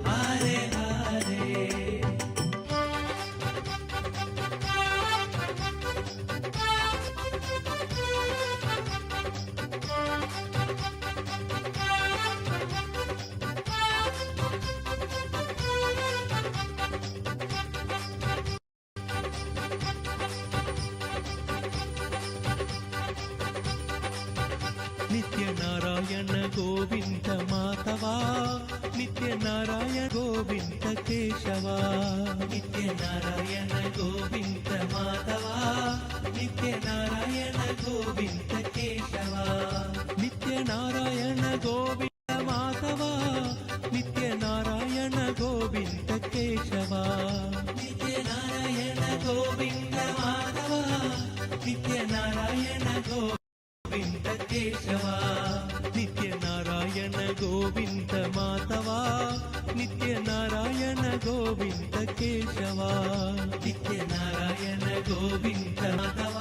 ಹರೆ ಹರೆ ನಿತ್ಯ ನಾರಾಯಣ ಗೋವಿಂದ ಮಾಧವ ನಿತ್ಯ ನಾರಾಯಣ ಗೋವಿಂದ ಕೇಶವ ನಿತ್ಯ ನಾರಾಯಣ ಗೋವಿಂದ ಮಾಧವ ನಿತ್ಯ ನಾರಾಯಣ ಗೋವಿಂದ ಕೇಶವ ನಿತ್ಯ ನಾರಾಯಣ ಗೋವಿಂದ ಮಾಧವ ನಿತ್ಯ ನಾರಾಯಣ ಗೋವಿಂದ ಕೇಶವ ನಿತ್ಯ ನಾರಾಯಣ ಗೋವಿಂದ ಮಾಧವ ನಿತ್ಯ ನಾರಾಯಣ ಗೋವಿಂದ ಕೇಶವ ನಿತ್ಯ ನಾರಾಯಣ ಗೋವಿಂದ ಮಾಧವ ನಿತ್ಯ ನಾರಾಯಣ ಗೋವಿಂದ ಕೇಶವ ನಿತ್ಯ Narayana Govinda Madhava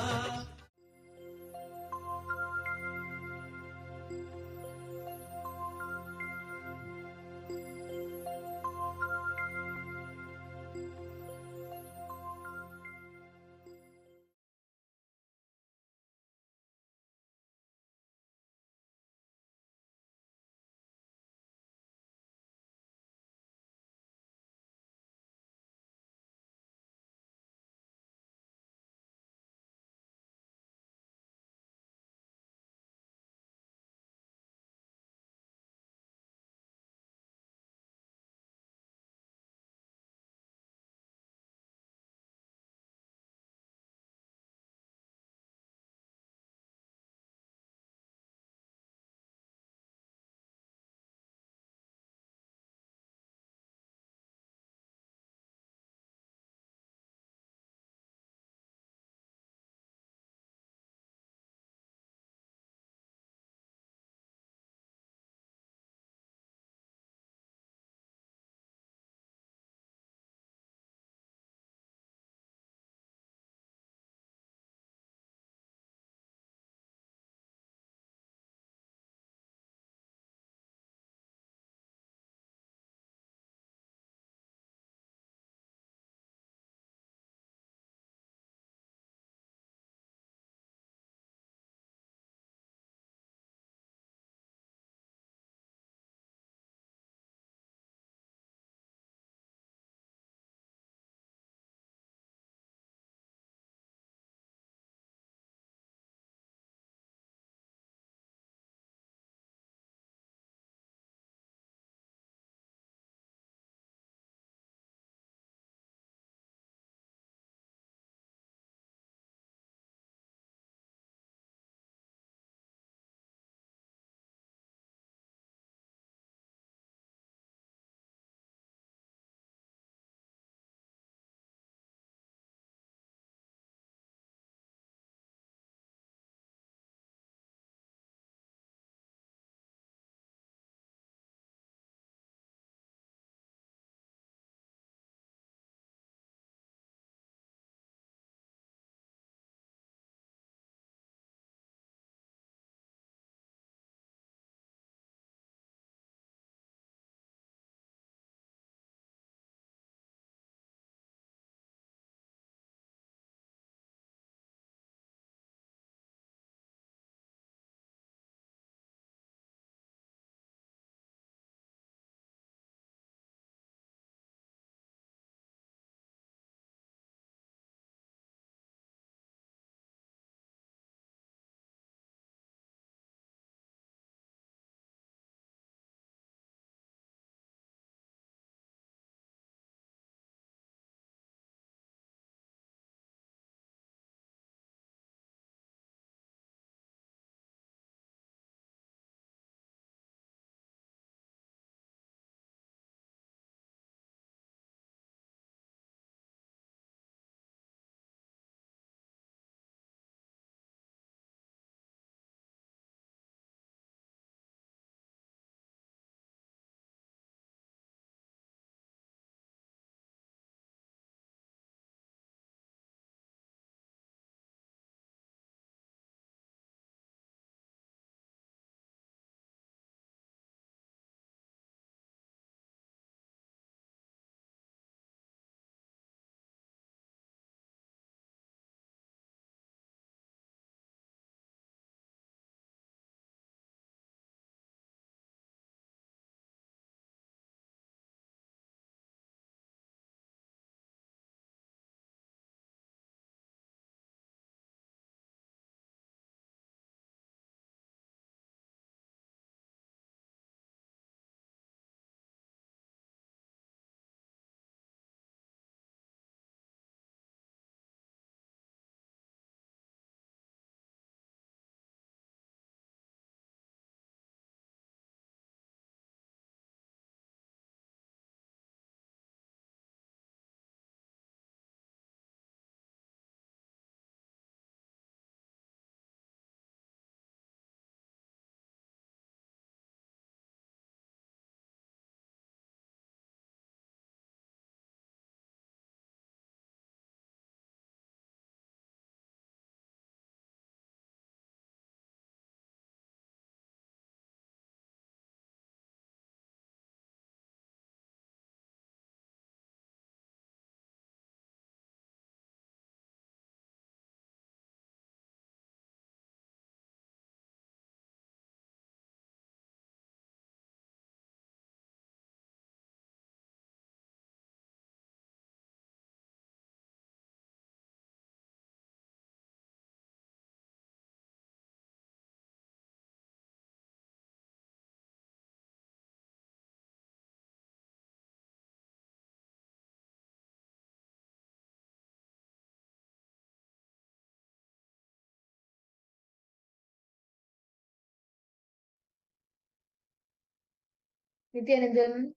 Nithyanandam,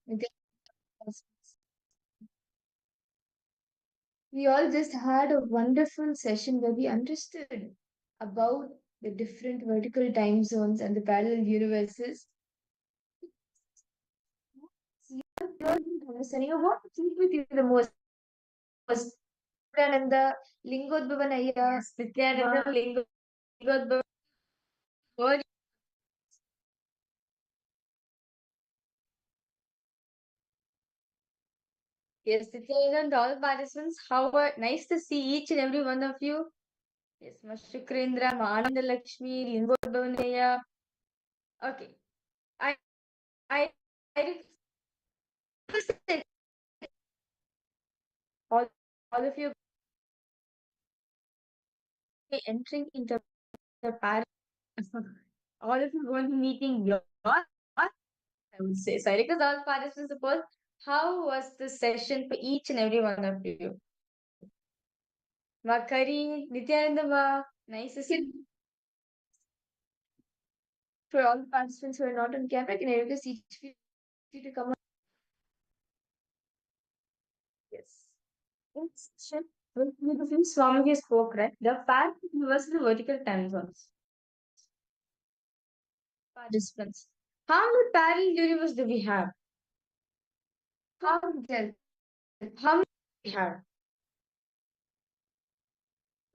we all just had a wonderful session where we understood about the different vertical time zones and the parallel universes. Understanding of what clicked with you the most was Nityananda, Lingodbhavanaya, Nityananda, Lingodbhavanaya. Yes, Nityananda and all participants, how nice to see each and every one of you. Yes, Mashukrendra, Ananda Lakshmi, Lingodbhavanaya. Okay. I I I request all, all of you entering into the parallel. All of you going to meeting your, I would say, sorry, because all participants suppose, how was the session for each and every one of you? Makari, Nityananda ma, nice to see you. For all the participants who are not on camera, can I request each of you to come on? Yes. In this session, when Swamiji spoke, right, the fact was the vertical time zones. Participants. How many parallel universe do we have? How many? How many do we have?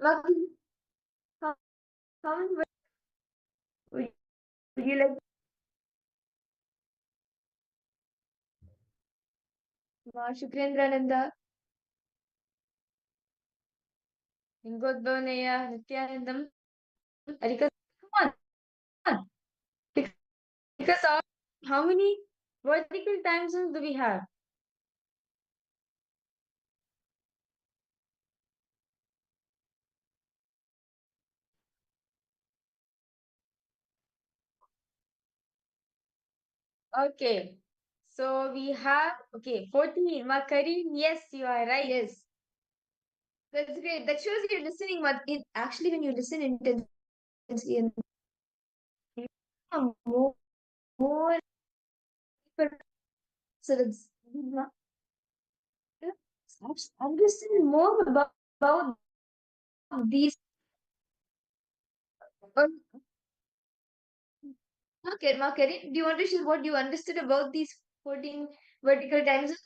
Makari, how, how many would you like? Shukrendrananda, Lingodbhavanaya, Nityanandam, Arika. Come on. Because of how many vertical time zones do we have? Okay. So we have, okay, 14. Makari, yes, you are right. Yes. That's great. That shows you're listening. But actually, when you listen intensely and you are more so that's understand more about these. Okay, Makari, do you want to share what you understood about these 14 vertical time zones?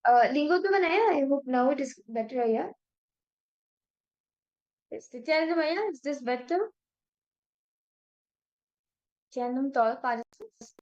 Lingotumanaya, I hope now it is better, yeah? Yes, Nityanandamaya, is this better? Nityanandam tall participants.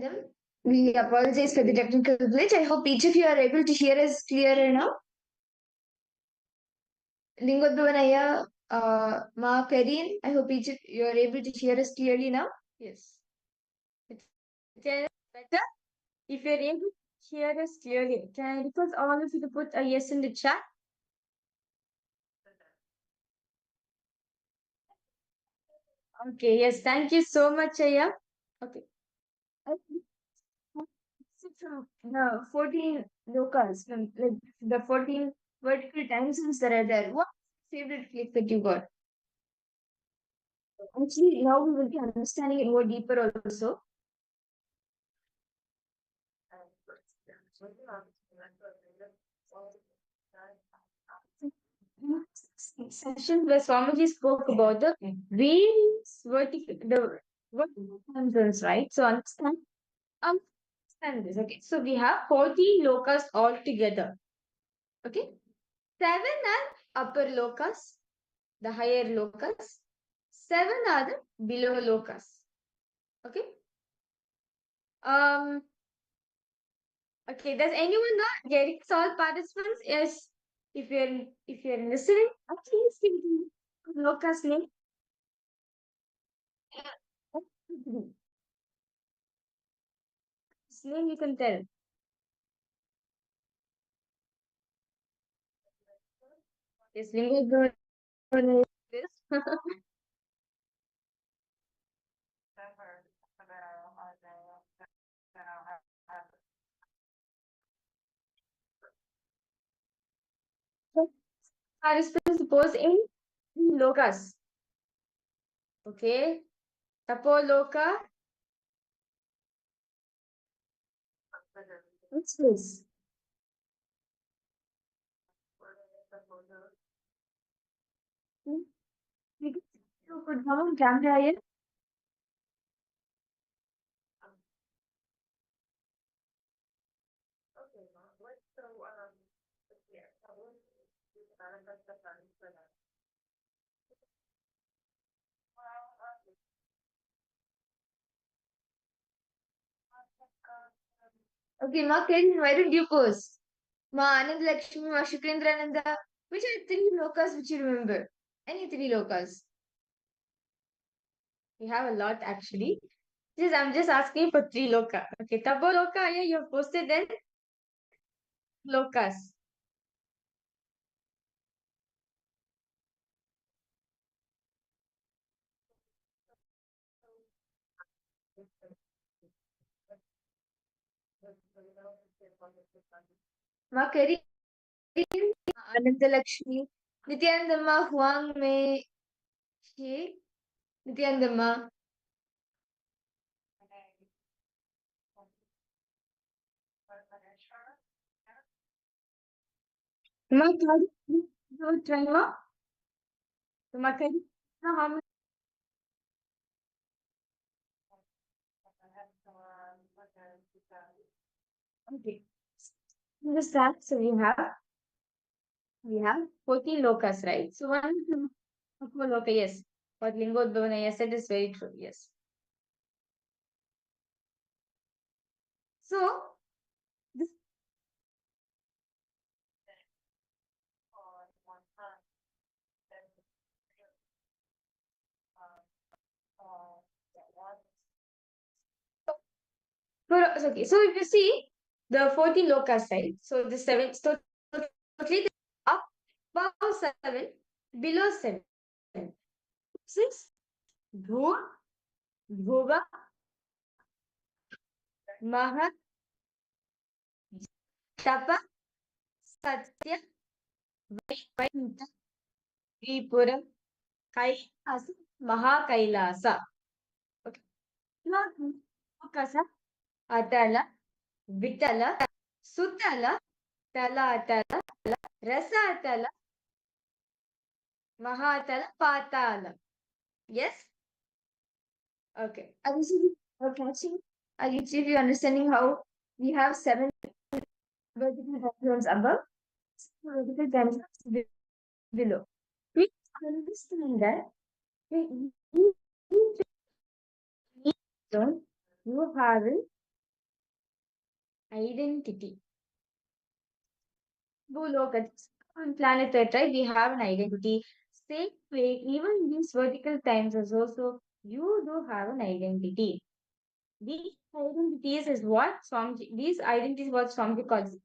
them. We apologize for the technical glitch. I hope each of you are able to hear us clearer now. Lingodhavanaya, Ma Karin, I hope each of you are able to hear us clearly now. Yes. It's better if you're able to hear us clearly. Can I request all of you to put a yes in the chat? Okay, yes, thank you so much, Aya. Okay. From the 14 locals, from like the 14 vertical time zones that are there, what's your favorite place that you got? Actually, now we will be understanding it more deeper also. Session where Swamiji spoke about the various vertical time zones, right? So understand this. Okay, so we have 14 lokas altogether. Okay, 7 are upper lokas, the higher lokas. 7 are the below lokas. Okay. Okay, does anyone know getting all participants? Yes. If you're listening, please give me lokas name. His name you can tell. Yes, Lingo this. Participants suppose in lokas. Okay. Tapoloka. What's this? You could come on camera here. Okay, Ma Karin, why don't you pose? Ma Anand Lakshmi, Ma Shukendrananda. Which are 3 lokas which you remember? Any 3 lokas? We have a lot actually. I'm just asking for 3 loka. Okay, Tabo loka, yeah, you have posted then lokas. Ma Karin, Ananda Lakshmi, Nithyananda Huang Mei Shi, Nithyananda. Ma Karin, try ma. Ma Karin, how many? Okay. In the start, so we have 14 lokas, right? So one loka, yes. What Lingodhavanaya said is very true, yes. So this okay, so if you see the 14 lokas, right? So the 7, so totally up above 7, below 7. 6, Bhu, Bhuva, Maha, Tapa, Satya, Vaikuntha, Tripura, Kailasa, Mahakailasa. Okay. Lokasa, Atala, Vitala, Sutala, Talatala, Rasatala, Mahatala, Patala. Yes? Okay. Are you catching? Are you see if you're understanding how we have 7 vertical diagrams above, 7 vertical diagrams below? We understand that in each zone you have identity. Look at on planet Earth, right? We have an identity. Same way, even these vertical times is also you do have an identity. These identities is what Swamiji, these identities what Swamiji calls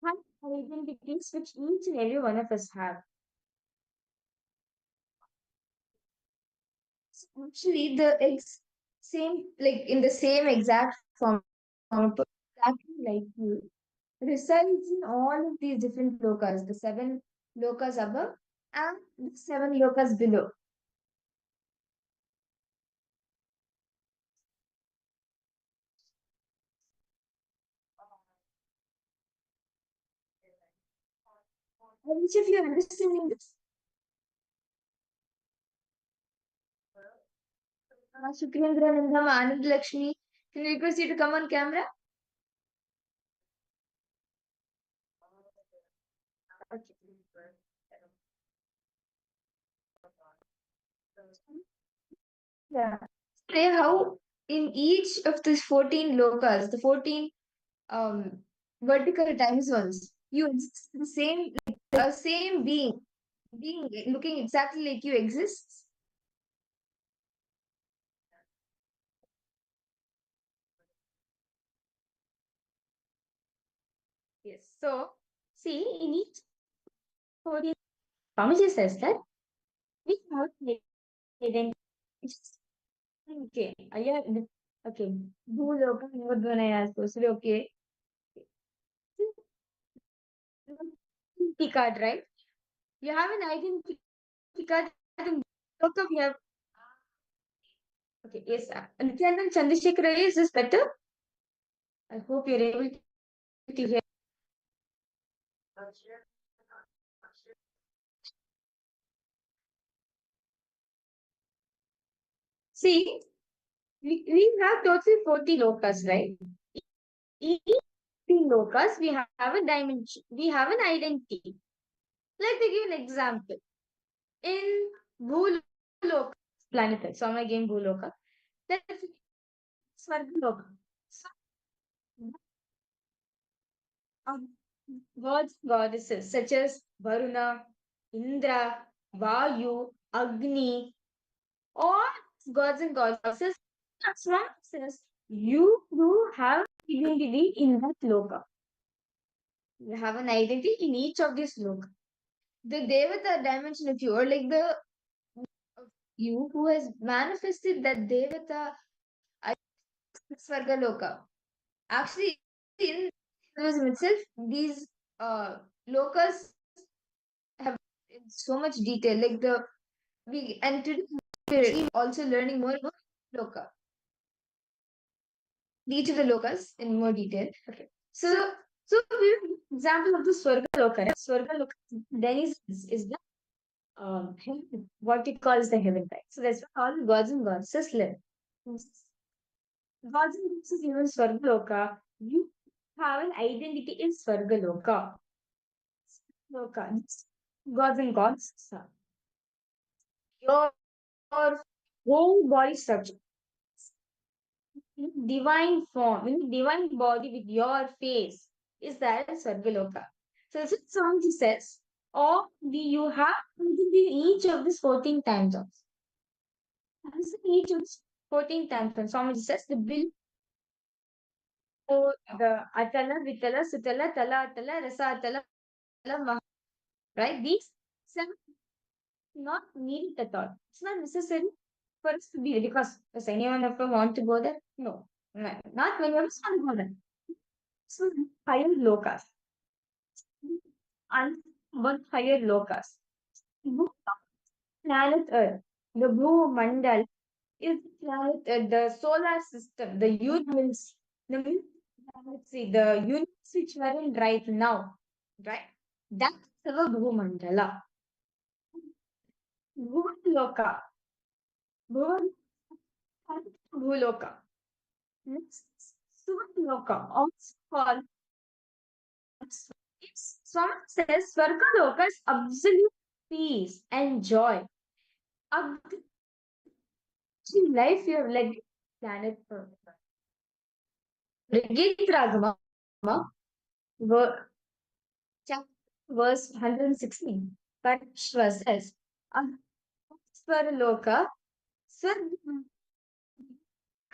five identities which each and every one of us have. So actually, the same like in the same exact form, exactly like you, resides in all of these different lokas, the seven lokas above and the seven lokas below. Which of you understanding this? Sukrendra Nandam, Anand Lakshmi, can we request you to come on camera? Okay. Yeah. Say how in each of these 14 lokas, the 14 um, vertical time zones, you exist the same, like, a same being looking exactly like you exists. Yes. So, see, in each 14, Swamiji says that we have identity. Okay. Okay. Bhuloka, Nvodvanaya, supposedly okay. Identity card, right? You have an identity card in Bhuloka, we have. Okay, yes. Nithyananda Chandrasekhar, is this better? I hope you're able to hear. See, we have totally 40 lokas, right? Each lokas, we have a dimension, we have an identity. Let me give an example. In Bhuloka, planet Earth, so I'm again Bhuloka. That's Svargaloka. So, um, gods, goddesses such as Varuna, Indra, Vayu, Agni, all gods and goddesses. Swami says you do have identity in that loka. You have an identity in each of these loka. The Devata dimension of you, or like the you who has manifested that Devata Svargaloka. Actually, in Hinduism itself, these lokas have in so much detail. Like the we and today we're also learning more about loka. Each of the lokas in more detail. Okay. So we have an example of the Swarga Loka. Right? Swarga Loka then is the heaven, what we call as the heaven, right? So that's where all the gods and goddesses live. Gods and goddesses live in Swarga Loka. You have an identity in Swarga Loka. Loka. Gods and gods. Your whole body structure. Divine form, in divine body with your face is that Sargaloka. So this song says, or you have each of these 14 time zones. Each of these 14 time zones. Swamiji says the bill, the Atala, Vitala, Sutala, Tala, Atala, Rasa, Atala, right? These seven not needed at all. It's not necessary for us to be there because does anyone ever want to go there? No. Not many of us want to go there. So higher lokas and one higher lokas. Planet Earth, the blue mandal is planet the solar system, the universe, the galaxy, the universe which we are in right now, right? That's our blue mandala. Bhuloka, Bhuloka. Next, Swargaloka, also called Swami says Swargaloka is absolute peace and joy. Absolute life you have led planet Earth. Brigade Ragama ver- verse 116. But Shiva says, Swaraloka, Swar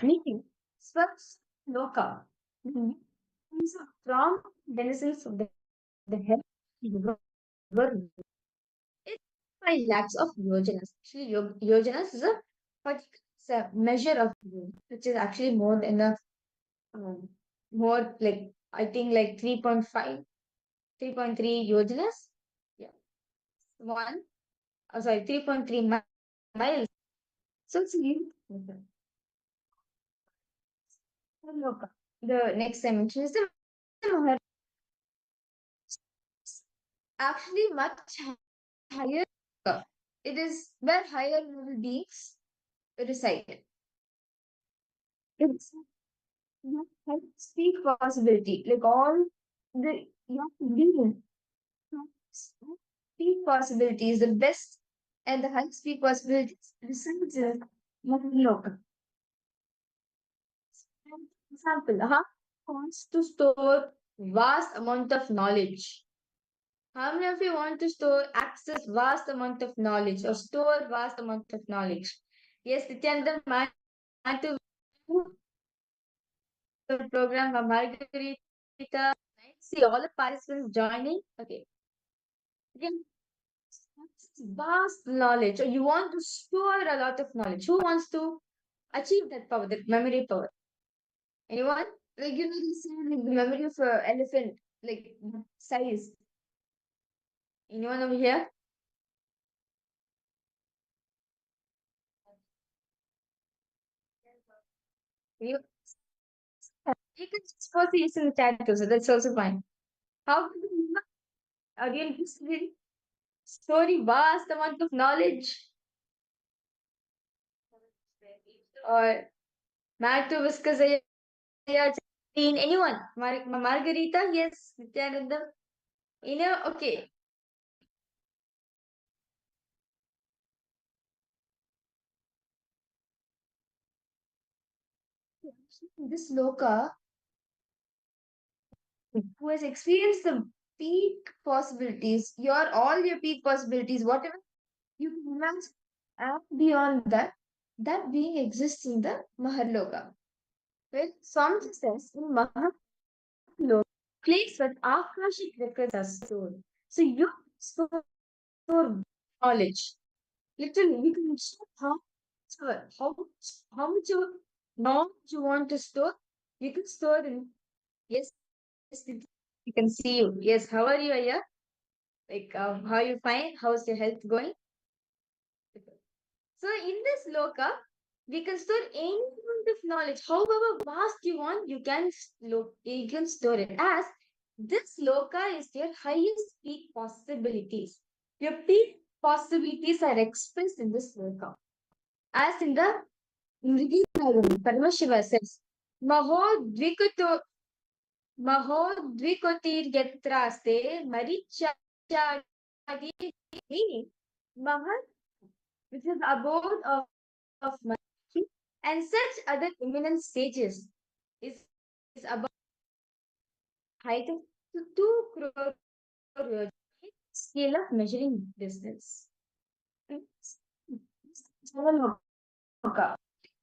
meaning Swaraloka, meaning from denizens of the heaven. It's 5 lakhs of yojanas. Actually, yojanas is it's a measure of which is actually more than a um, more like I think like 3.5, 3.3 yojanas. Yeah, one. Sorry, 3.3 miles. So it's really look. The next dimension is the Mahar. Actually much higher. It is where higher level beings reside. It's you have speak possibility. Like all the your being speak possibilities, the best and the highest speak possibilities resides in Mahaloka. Example, wants to store vast amount of knowledge. How many of you want to store access vast amount of knowledge or store vast amount of knowledge? Yes, Nithyananda, to the program, Margarita. See all the participants joining. Okay. Again, vast knowledge, or you want to store a lot of knowledge. Who wants to achieve that power, that memory power? Anyone? Like you know, the memory of an elephant, like size. Anyone over here? You, you can just post this in the chat too, so that's also fine. How do you again this story vast amount of knowledge? Or Matthew Viskazaya, anyone? Margarita, yes, Nityananda. Okay. This Loka, who has experienced the peak possibilities, all your peak possibilities, whatever you can imagine, and beyond that, that being exists in the Maharloka. Well, Swamiji says in Maharloka, place where Akashic records are stored. So you store knowledge. Literally, we can show how much knowledge you want to store. You can store in yes, we can see you. Yes, how are you, Aya? Like, how you fine? How's your health going? So in this loka, we can store any amount of knowledge. However vast you want, you can store it. As this loka is your highest peak possibilities. Your peak possibilities are expressed in this loka. As in the Paramashiva says, Maho Dvikuto Mahodvikotiryatraste Marichadi, meaning Mahal, which is abode of Mahati, and such other eminent stages is about height of 2 crore yojanas, scale of measuring distance.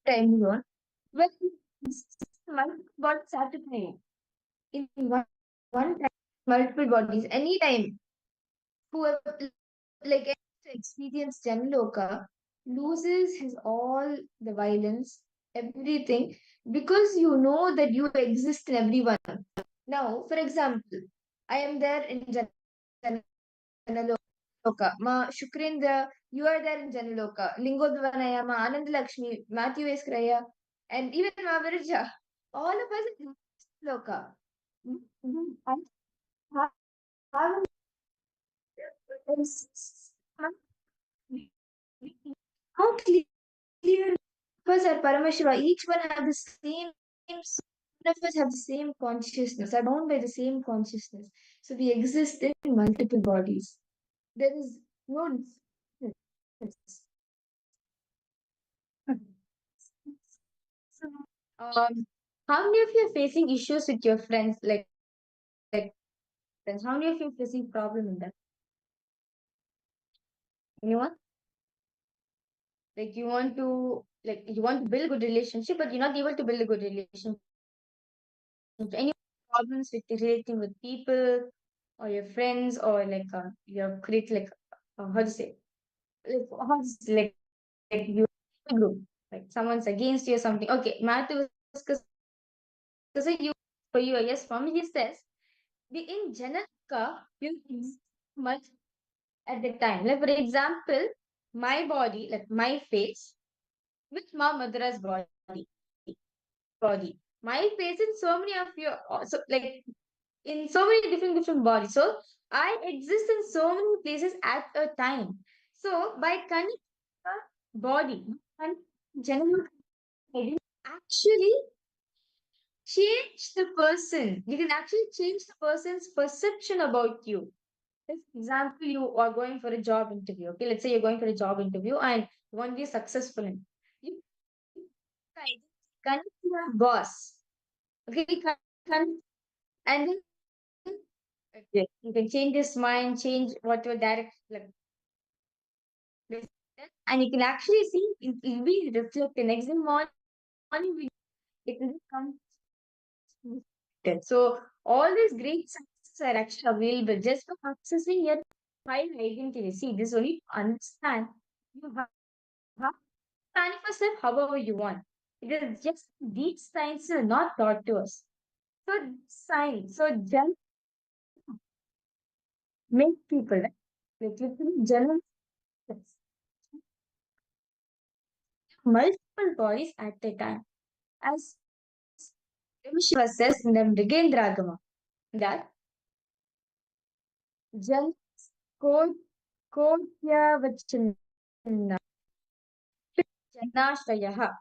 Time zone, when multiple bodies are happening in one time, multiple bodies, anytime whoever like to experience Janloka loses his all the violence, everything, because you know that you exist in everyone. Now, for example, I am there in Janaloka. Ma Shukrendra, you are there in Janaloka. Lingodvanaya, Ma Anand Lakshmi, Matthew Eskraya, and even Ma Virja. All of us in Janaloka. I have how clear because at Paramashiva, each one have the same, none of us have the same consciousness, are bound by the same consciousness. So we exist in multiple bodies. There is no difference. So, how many of you are facing issues with your friends? Like friends. How many of you facing problem in that? Anyone? Like you want to build a good relationship, but you're not able to build a good relationship. Any problems with relating with people or your friends or your create how to say how to say, like you group like someone's against you or something. Okay, Matthew was you for you. Yes, for me he says the in general you much at the time. Like for example, my body, like my face, with my mother's body. My face in so many of your so like in so many different bodies. So I exist in so many places at a time. So by connecting the body and general actually change the person. You can actually change the person's perception about you. For example, you are going for a job interview. Okay, let's say you're going for a job interview and you want to be successful in. You connect to your boss. Okay, connect, and then okay, you can change his mind, change what your direct and you can actually see it will be reflected next day morning. It will come. So all these great successes are actually available just for accessing your file identity. See, this only to understand you have to manifest it however you want. It is just these sciences are not taught to us. So science, so just make people literally general multiple bodies at a time. As Shiva says in the Mrigendragama that Jal Kodya Vachanna Janashraya,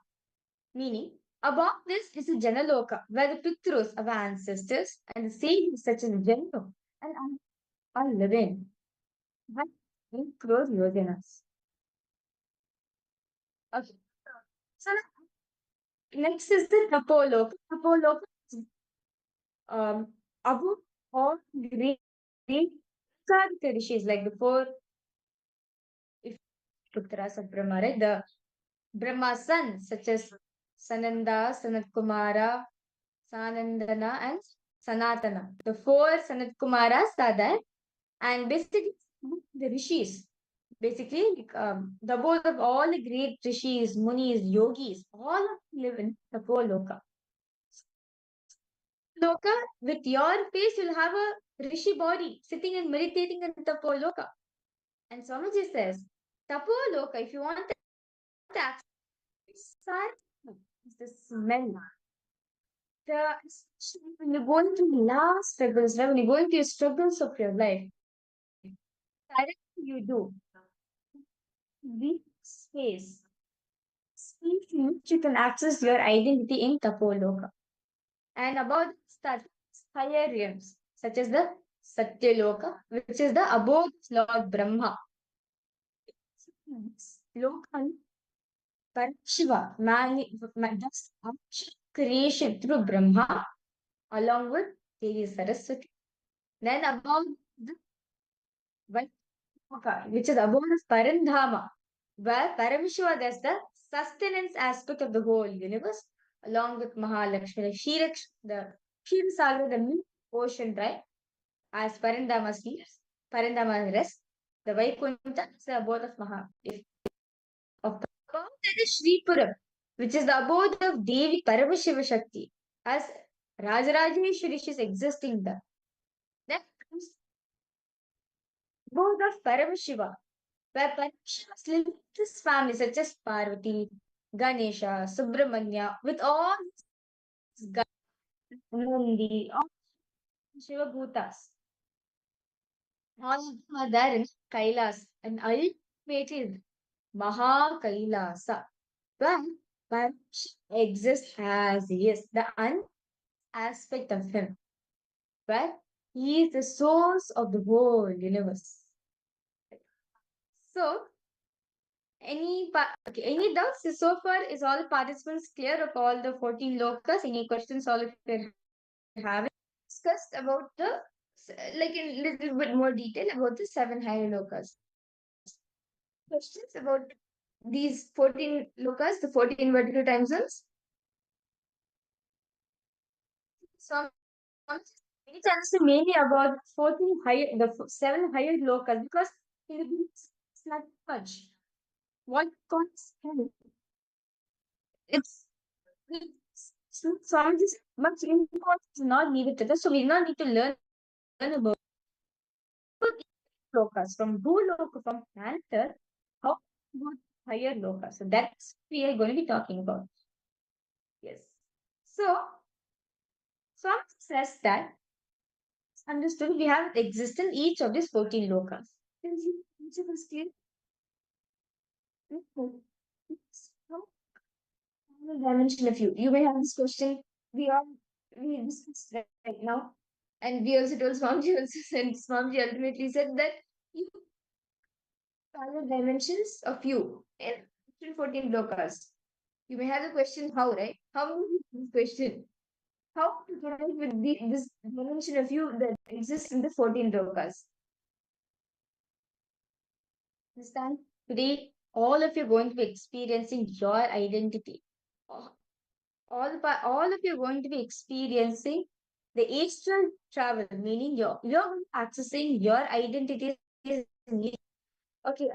meaning above this is a Janaloka, where the Pitrus, our ancestors, and the sages such as Janu and are living. But in crore yojanas. Okay. So next is the Tapoloka. Tapoloka is above all great rishis, like the four Putras of Brahma, right? The Brahma's sons, such as Sananda, Sanat Kumara, Sanandana, and Sanatana. The four Sanat Kumaras are there, and basically the rishis. Basically, the both of all the great rishis, munis, yogis, all of them live in the Loka. Loka, with your face, you'll have a rishi body sitting and meditating in Tapoloka. And Swamiji says, Tapoloka, if you want to access the smell. When you're going through the last struggles, right? When you're going through the struggles of your life, directly you do. Deep space in which you can access your identity in Tapoloka. And about that higher realms, such as the Satyaloka, which is the abode of Lord Brahma. Loka Shiva, does creation through Brahma along with Devi Saraswati. Then about the Vaikuntha, which is above the Parandhama, where Paramashiva does the sustenance aspect of the whole universe, along with Mahalakshmi. Like the Kshimasagar, the milk ocean, right? As Parandhama sleeps, Parandhama rests. The Vaikuntha is the abode of of above that is Sripuram, which is the abode of Devi Paramashiva Shakti, as Rajarajeshwari is existing there. Then comes abode of Paramashiva, where Paramashiva lives with his family, such as Parvati, Ganesha, Subramanya, with all his Mundi, all Shiva Bhutas. All of them are there in Kailas, and ultimately Maha Kailasa, where Paramashiva exists as he is, the aspect of him, where he is the source of the whole universe. So, any doubts? So far, is all the participants clear of all the 14 lokas? Any questions all of you are having? discussed about like in little bit more detail about the seven higher lokas. Questions about these 14 lokas, the 14 vertical time zones? So we need to understand mainly about 14 higher, seven higher lokas because in the beginning it's not much. What causes hell? It's some just much importance is not needed to this, so we do not need to learn about lokas from Bhuloka, from Panther, how about higher lokas. So that's we are going to be talking about. Yes. So some says that understood we have existence each of these 14 lokas. Can you see each of us clear? How will dimension of you? You may have this question. We are we discussed right now. And we also told Swamiji also said Swamiji ultimately said that you follow dimensions of you in 14 lokas. You may have the question how, right? How will you this question? How to connect with this dimension of you that exists in the 14 lokas? Understand? Today, all of you are going to be experiencing your identity. All of you are going to be experiencing the astral travel, meaning you're accessing your identity. Okay,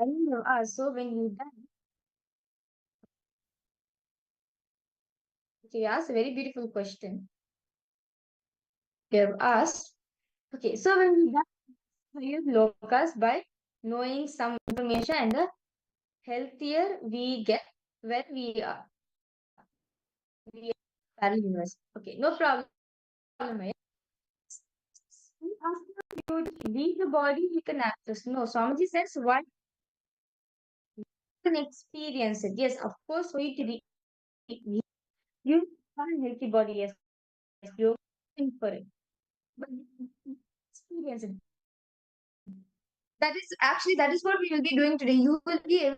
I know. So when you done, okay, you asked a very beautiful question. You have asked, okay, so when we done, we use locus by knowing some information and the healthier we get when we are parallel universe. Okay, no problem. Maya. After you leave the body, you can access. No, Swamiji says why you can experience it. Yes, of course, for you to you have a healthy body, yes, you're looking for it. But you experience it. That is what we will be doing today. You will be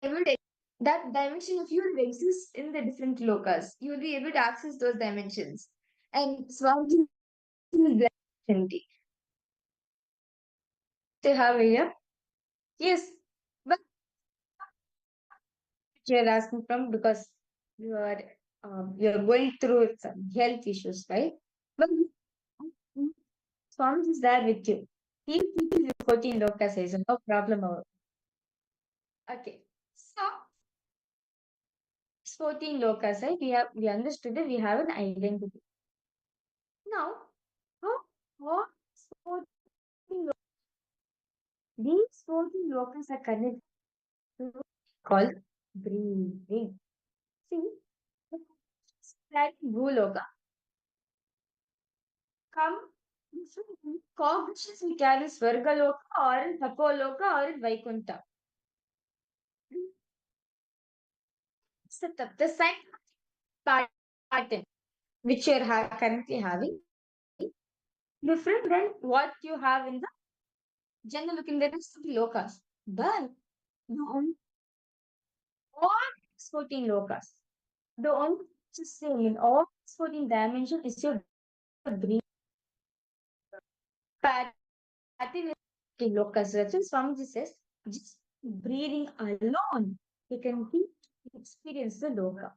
able to that dimension of you will exist in the different lokas. You will be able to access those dimensions. And Swamiji is the opportunity to have here. Yes, but you're asking from because you're going through some health issues, right? But Swami is there with you. He'll keep you 14 lokas, says no problem. Okay, so 14 lokas, right? We understood that we have an identity. Now, how what 14 these 14 lokas are connected to called breathing. See, that Bhuloka come cognitions we carry Swargaloka or in Tapoloka or in Vaikuntha. Set up the same pattern which you are currently having different than what you have in the general look in the rest of the lokas. But the only all 14 lokas, the only just same in all 14 dimensions is your breathing pattern in lokas. That's why Swamiji says just breathing alone you can experience the loka.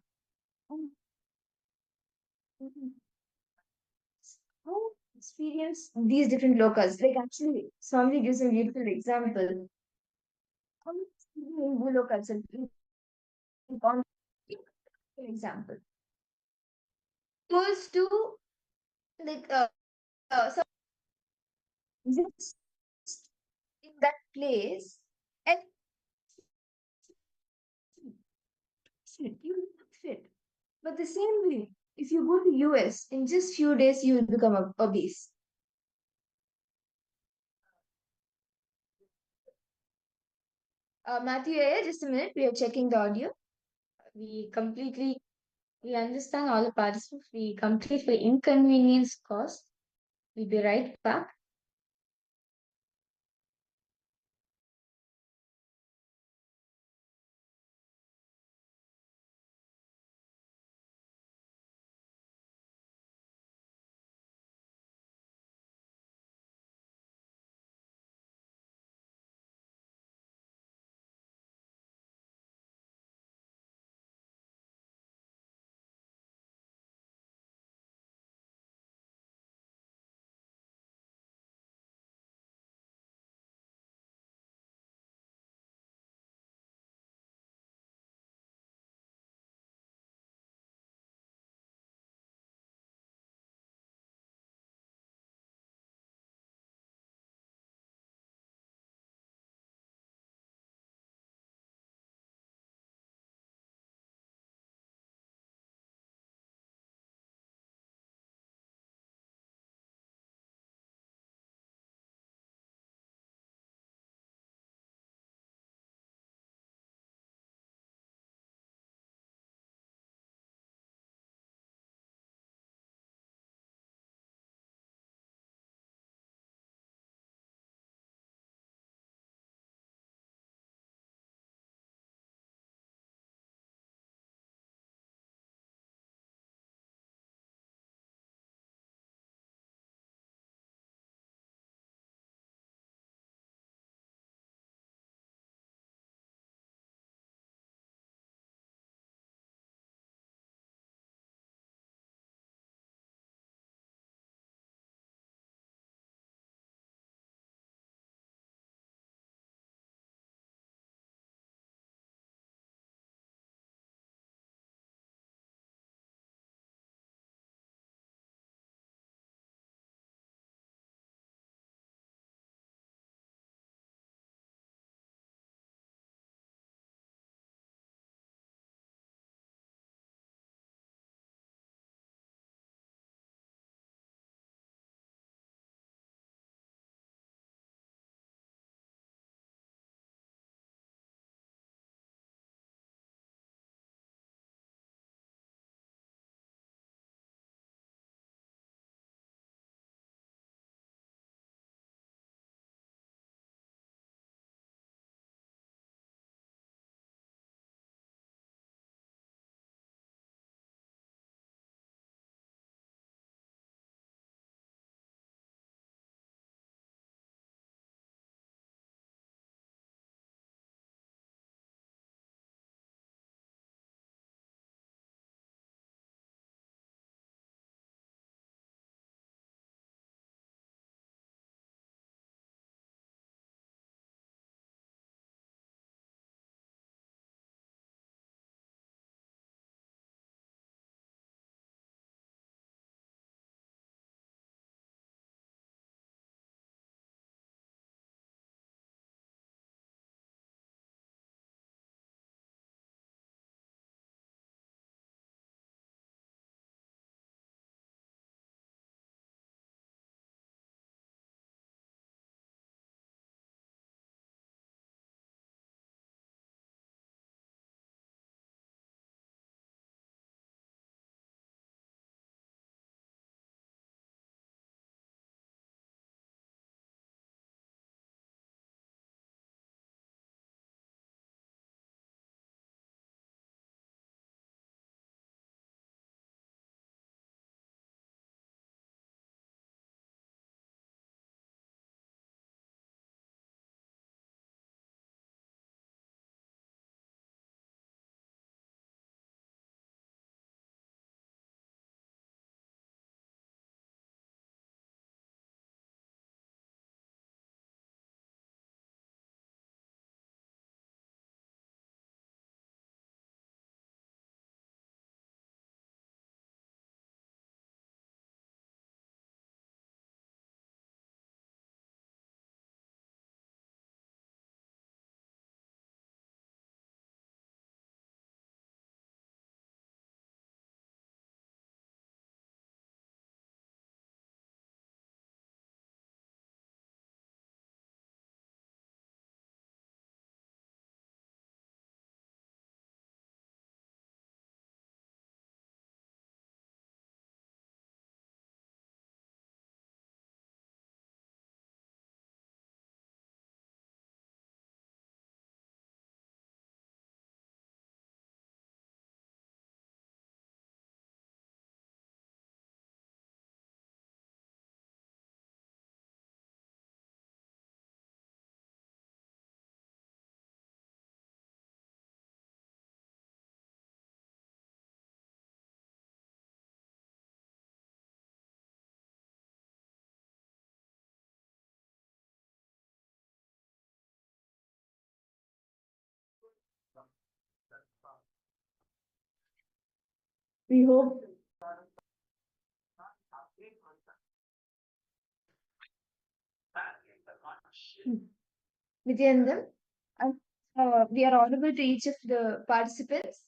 How experience these different lokas? Like actually, Swamiji gives a beautiful example. How in Hindu culture, for example, goes to like some just in that place and you will not fit. But the same way, if you go to US, in just few days you will become obese. Matthew, just a minute. We are checking the audio. We understand all the participants. We completely inconvenience cause. We'll be right back. We hope. Nithyananda, we are audible to each of the participants.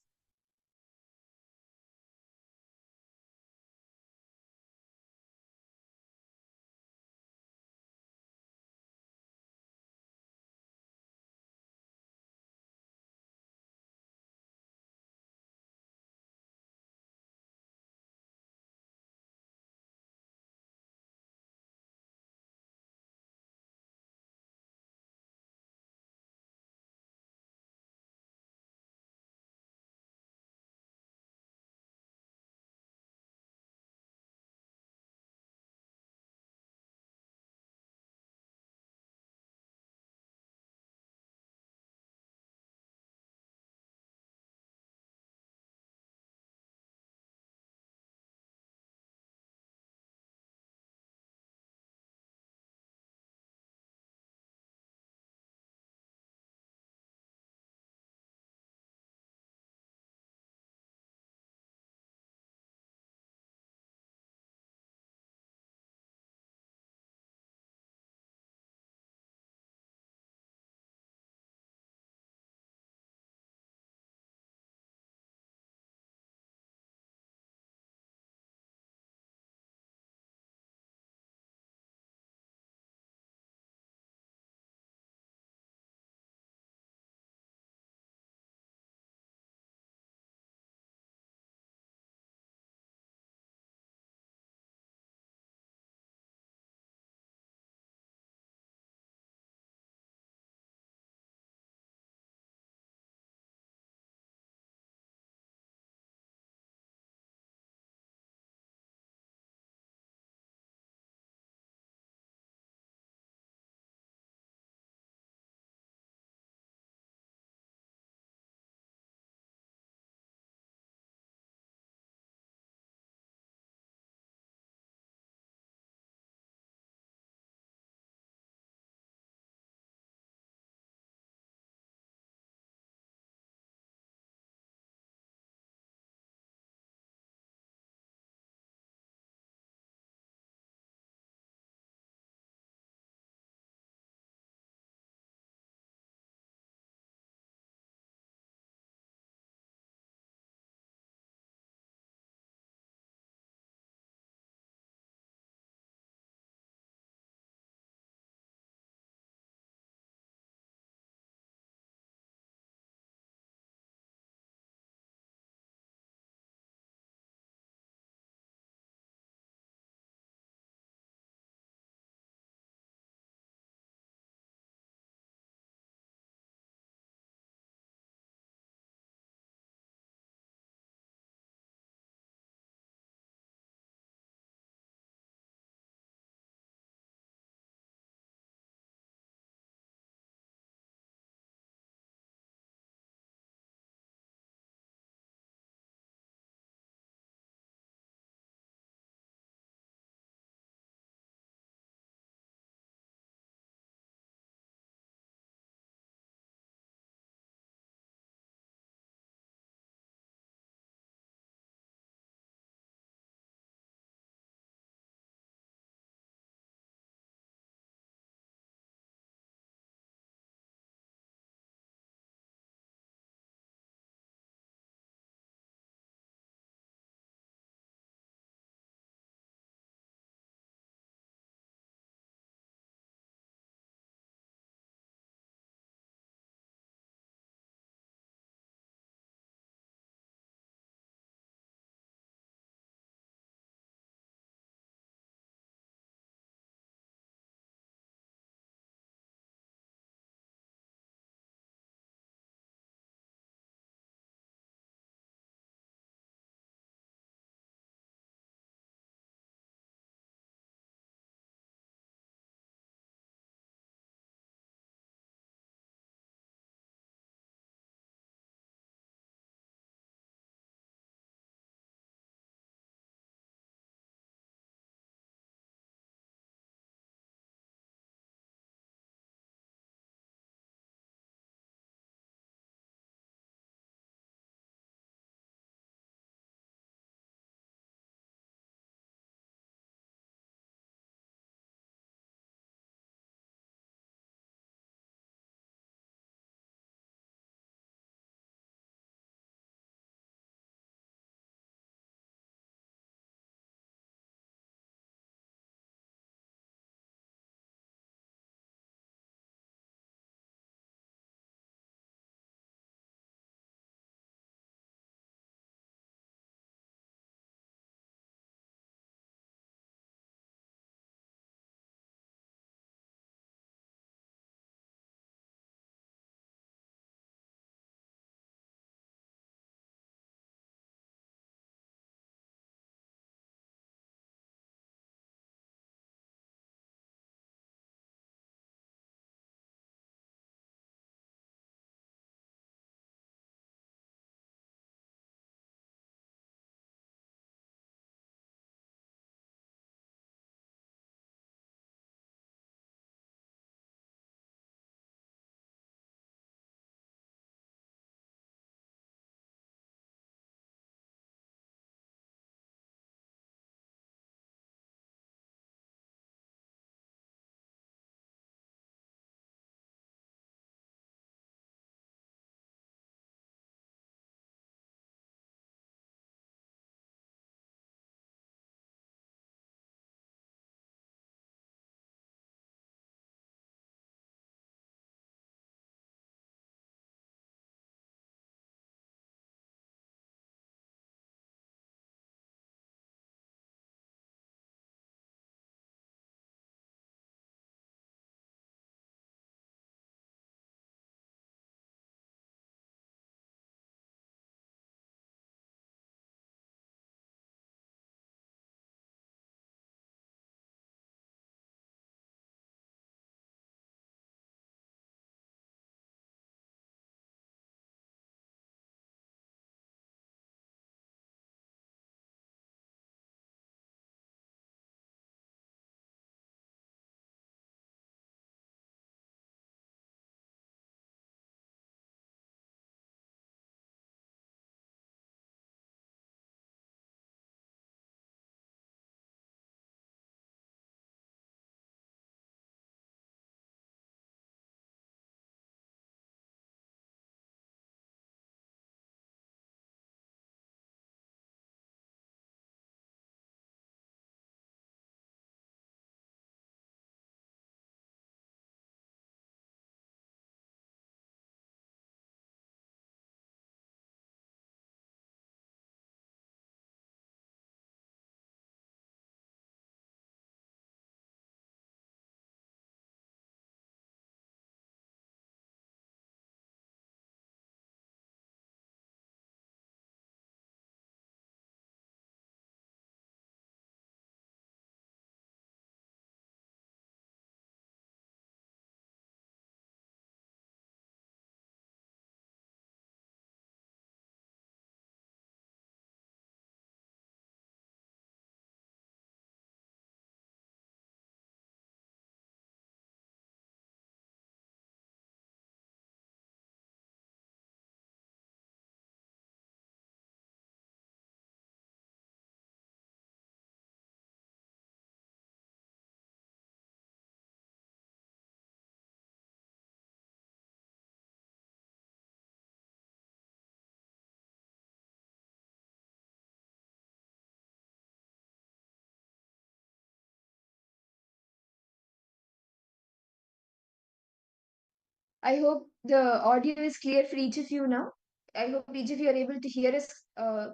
I hope the audio is clear for each of you now. I hope each of you are able to hear us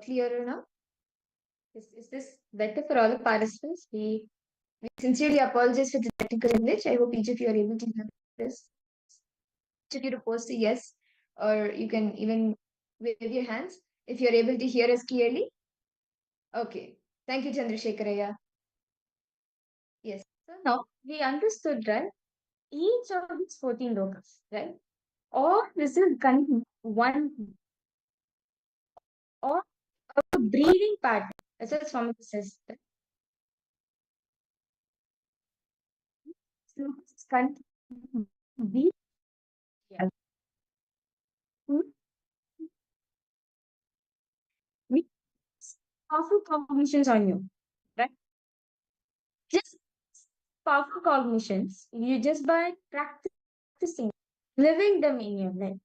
clearer now. Is this better for all the participants? We sincerely apologize for the technical glitch. I hope each of you are able to hear this. Each of you to post a yes, or you can even wave your hands if you're able to hear us clearly. Okay. Thank you, Chandrasekharaya. Yes. So now we understood, right? Each of these 14 lokas, right? All this is one or a breathing pattern. As a Swami says, slokas continue breathe. Yeah. We powerful cognitions on you, right? Just powerful cognitions. You just by practicing, living them in your life,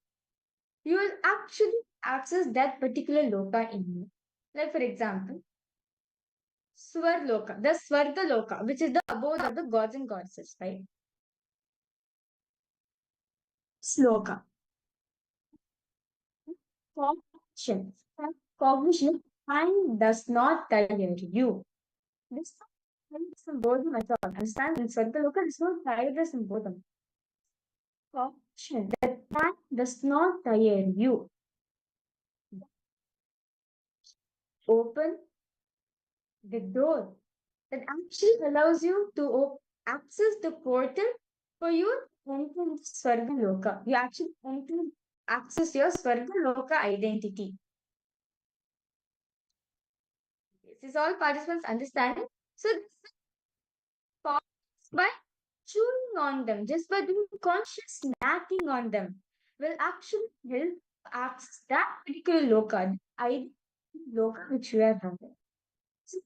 you will actually access that particular loka in you. Like for example, Swarloka, the Swarga Loka, which is the abode of the gods and goddesses, right? Sloka. Cognition. Cognition. Time does not tire you. This is symbolism at all. Understand? In Swarga Loka, there's no tiredness in boredom. Cognition. That time does not tire you. Open the door that actually allows you to access the portal for you to enter into Swarga Loka. You actually access your Swarga Loka identity. This is all participants understanding. So by chewing on them, just by doing conscious snacking on them, will actually help access that particular loka, the identity loka which you have having. So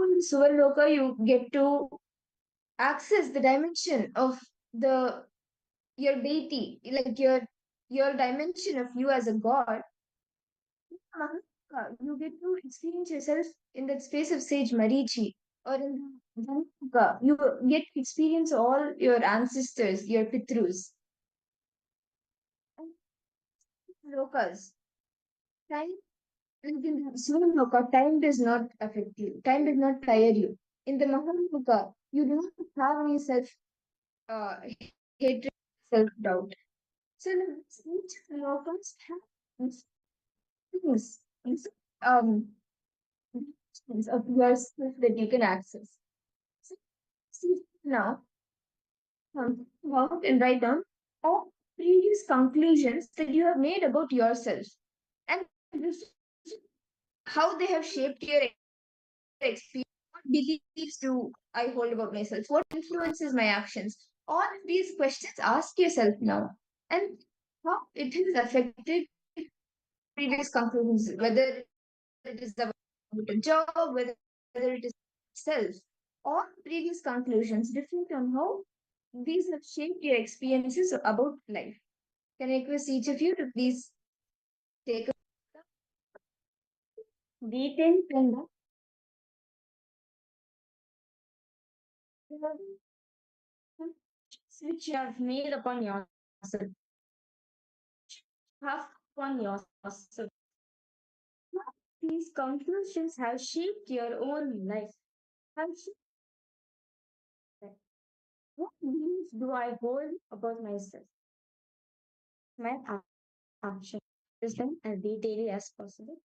in Suvar Loka, you get to access the dimension of the your deity, like your dimension of you as a god. You get to experience yourself in that space of sage Marichi, or in the Dhanaka. You get to experience all your ancestors, your pitrus. And lokas, time, like in the Suvar Loka, time does not affect you. Time does not tire you. In the Mahaloka, you do not have any self uh, hatred, self doubt. So each lokas have things, um, of yourself that you can access. So, see now, out and write down all previous conclusions that you have made about yourself and how they have shaped your experience. What beliefs do I hold about myself? What influences my actions? All of these questions ask yourself now, and how it has affected previous conclusions, whether it is about a job, whether it is self, all previous conclusions reflect on how these have shaped your experiences about life. Can I request each of you to please take a detailed pen which you have made upon yourself, have upon yourself. These conclusions have shaped your own life. Have shaped life. What beliefs do I hold about myself? My action. Use them as detailed as possible.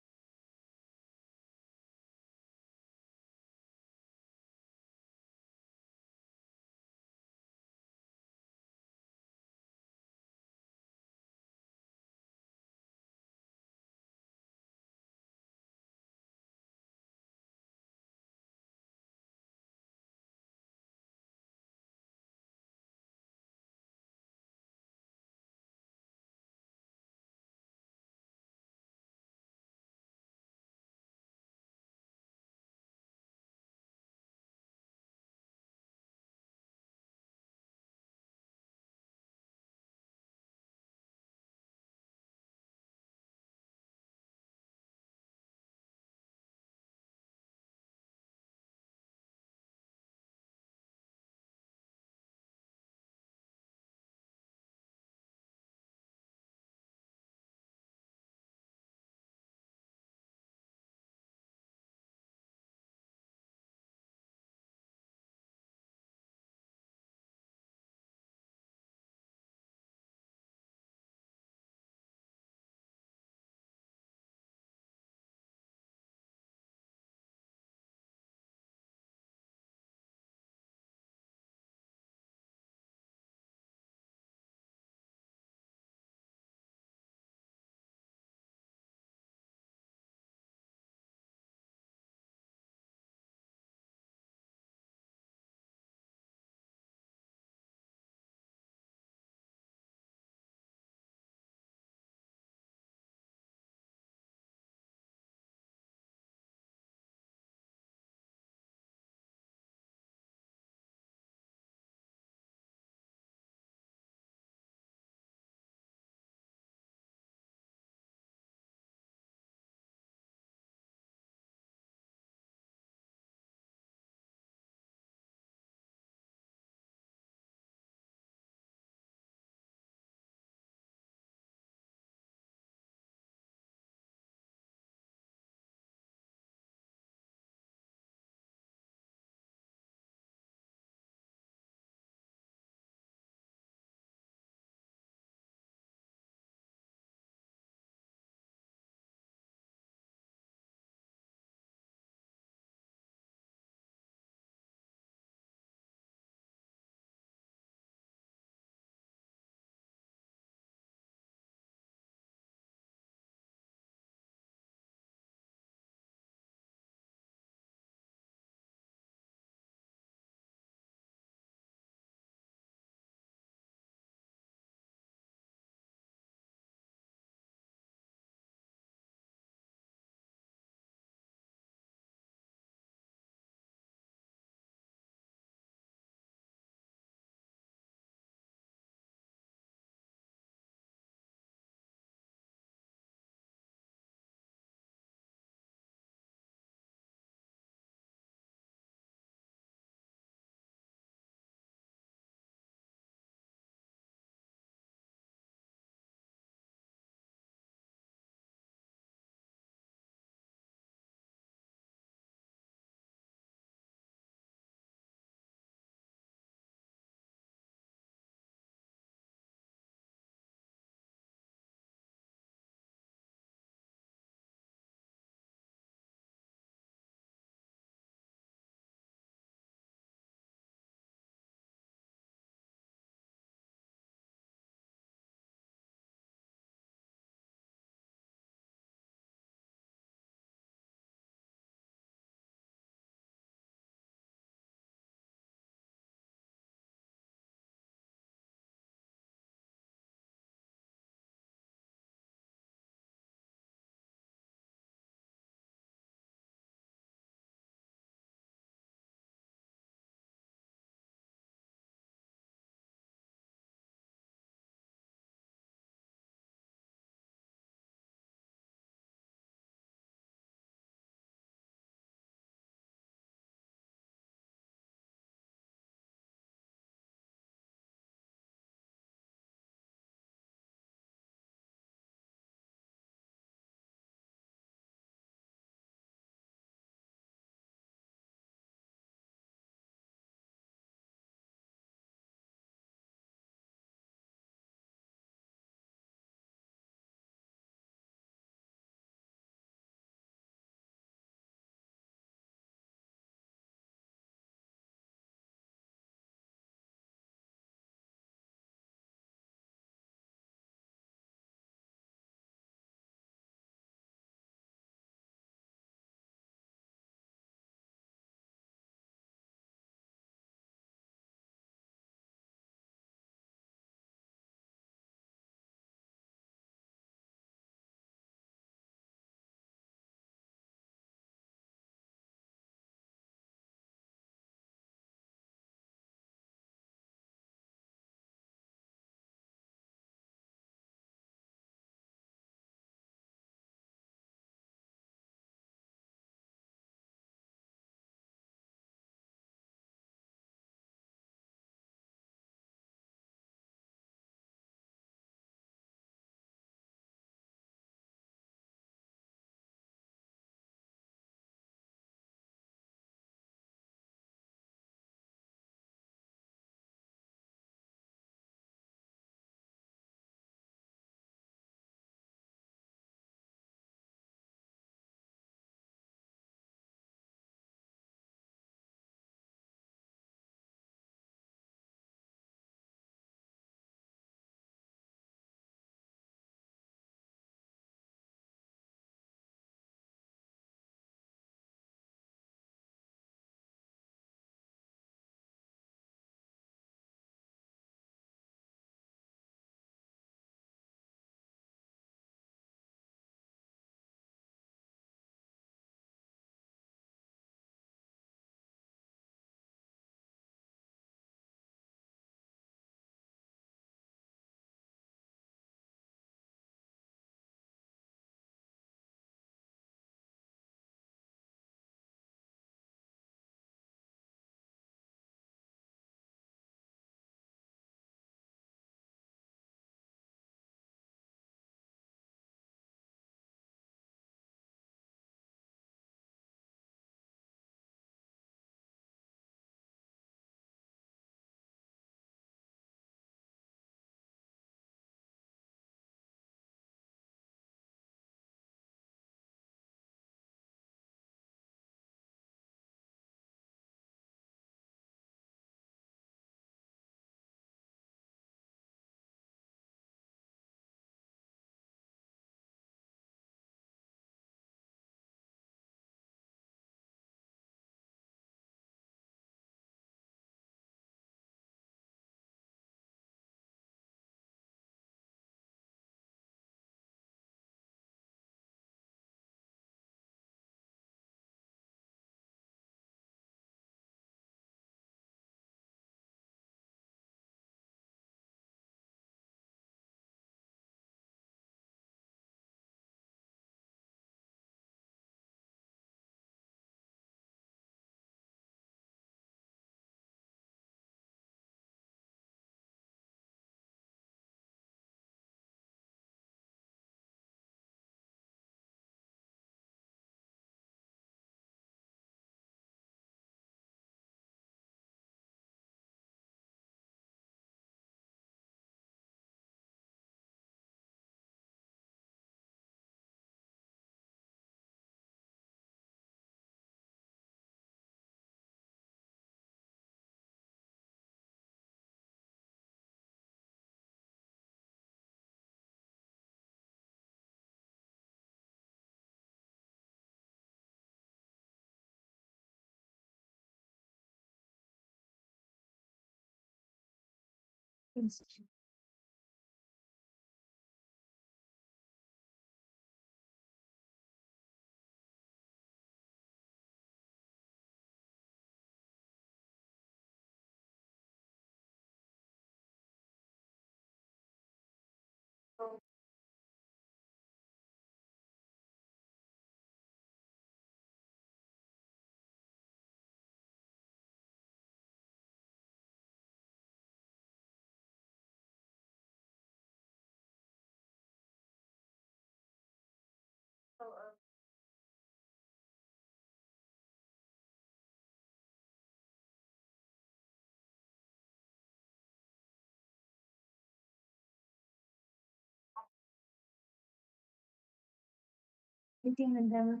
Nithyananda,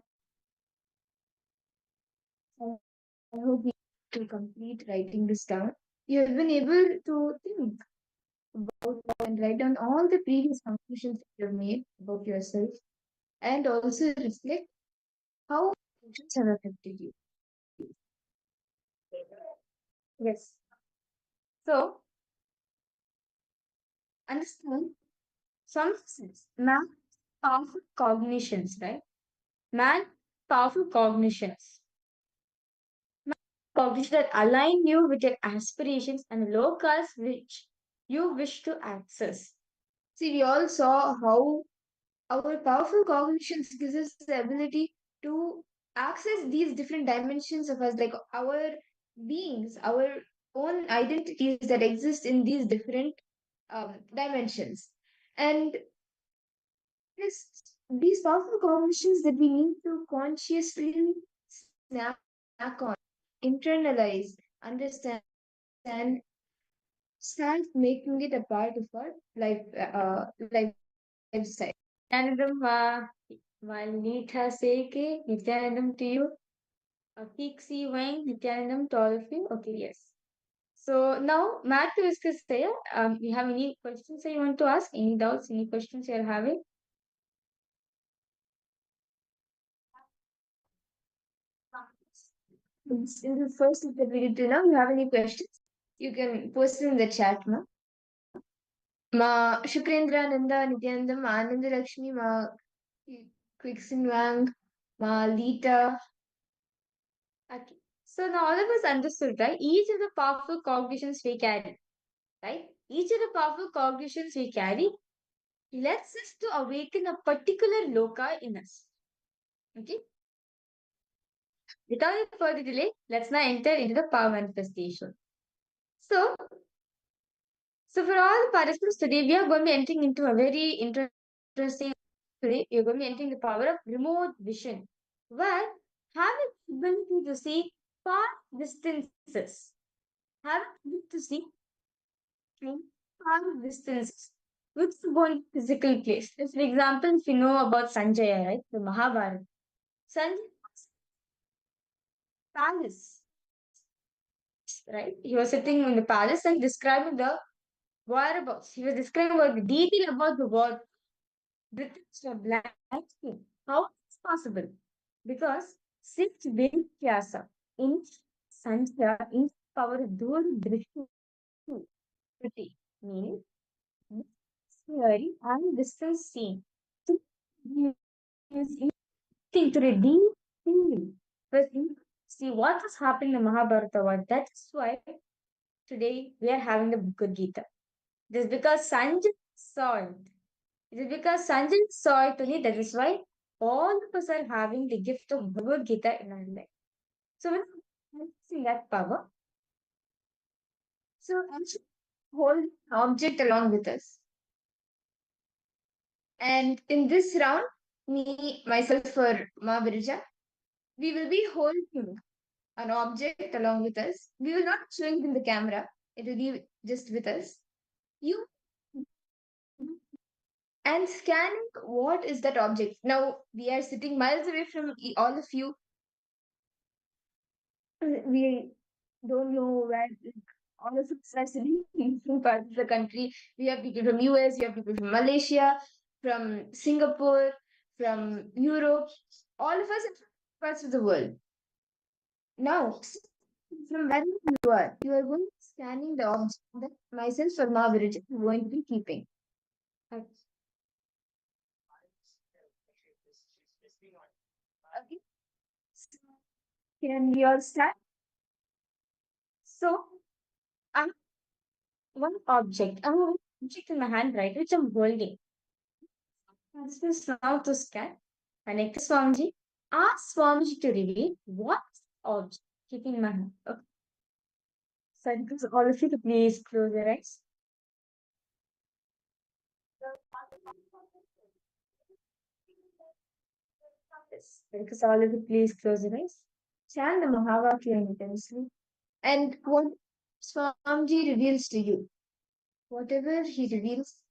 I hope you to complete writing this down. You have been able to think about and write down all the previous conclusions that you have made about yourself and also reflect how emotions have affected you. Yes. So understand some sense man powerful cognitions, right? Man powerful cognitions. Cognitions that align you with your aspirations and locals which you wish to access. See, we all saw how our powerful cognitions gives us the ability to access these different dimensions of us, like our beings, our own identities that exist in these different dimensions. And these powerful cognitions that we need to consciously snack on, internalize, understand, and start making it a part of our lifestyle. Nityanandam, Malnita Seke, Nityanandam to you. Kiksi Wang, Nityanandam to all of you. Okay, yes. So now, Matt to discuss there. You have any questions that you want to ask? Any doubts? Any questions you are having? In the first step that we did till now, you have any questions? You can post it in the chat, ma. Ma Shukrendra Nanda Nityanandam Ananda Lakshmi Ma Quixin Wang Ma Lita. Okay. So now all of us understood, right? Each of the powerful cognitions we carry, right? Each of the powerful cognitions we carry lets us to awaken a particular loka in us. Okay. Without any further delay, let's now enter into the power manifestation. So, for all the participants today, we are going to be entering into a very interesting. Today, we are going to be entering the power of remote vision, where having the ability to see far distances, having the ability to see far distances, which is one physical place. If, for example, if you know about Sanjaya, right, the Mahabharata, Sanjaya's palace, right? He was sitting in the palace and describing the whereabouts. He was describing about the detail about the war. British were blanking. How is this possible? Because since Kailasa in Sanjaya in power dur drishti, meaning theory and distance seen. So he is think to a deep feeling. But see what was happening in the Mahabharata war. That's why today we are having the Bhagavad Gita. This is because Sanjay saw it. It is because Sanjay saw it only. That is why all of us are having the gift of Bhagavad Gita in our life. So when we see that power, so I should hold an object along with us. And in this round, me, myself, for Ma Birja, we will be holding an object along with us. We will not show it in the camera. It will be just with us. You and scanning what is that object. Now we are sitting miles away from all of you. We don't know where all of us are sitting in different parts of the country. We have people from US, we have people from Malaysia, from Singapore, from Europe, all of us in different parts of the world. Now, From wherever you are going to be scanning the object that myself or my village is going to be keeping. Okay. So, can we all start? So, I have one object. I have one object in my hand, right, which I'm holding. Ask this now to scan. Connect to Swamiji. Ask Swamiji to reveal what object keeping in my hand. Okay. So, I request all of you to please close your eyes. Yes. I request all of you please close your eyes. Chant the Mahavakya intensely. And what Swamiji reveals to you, whatever he reveals,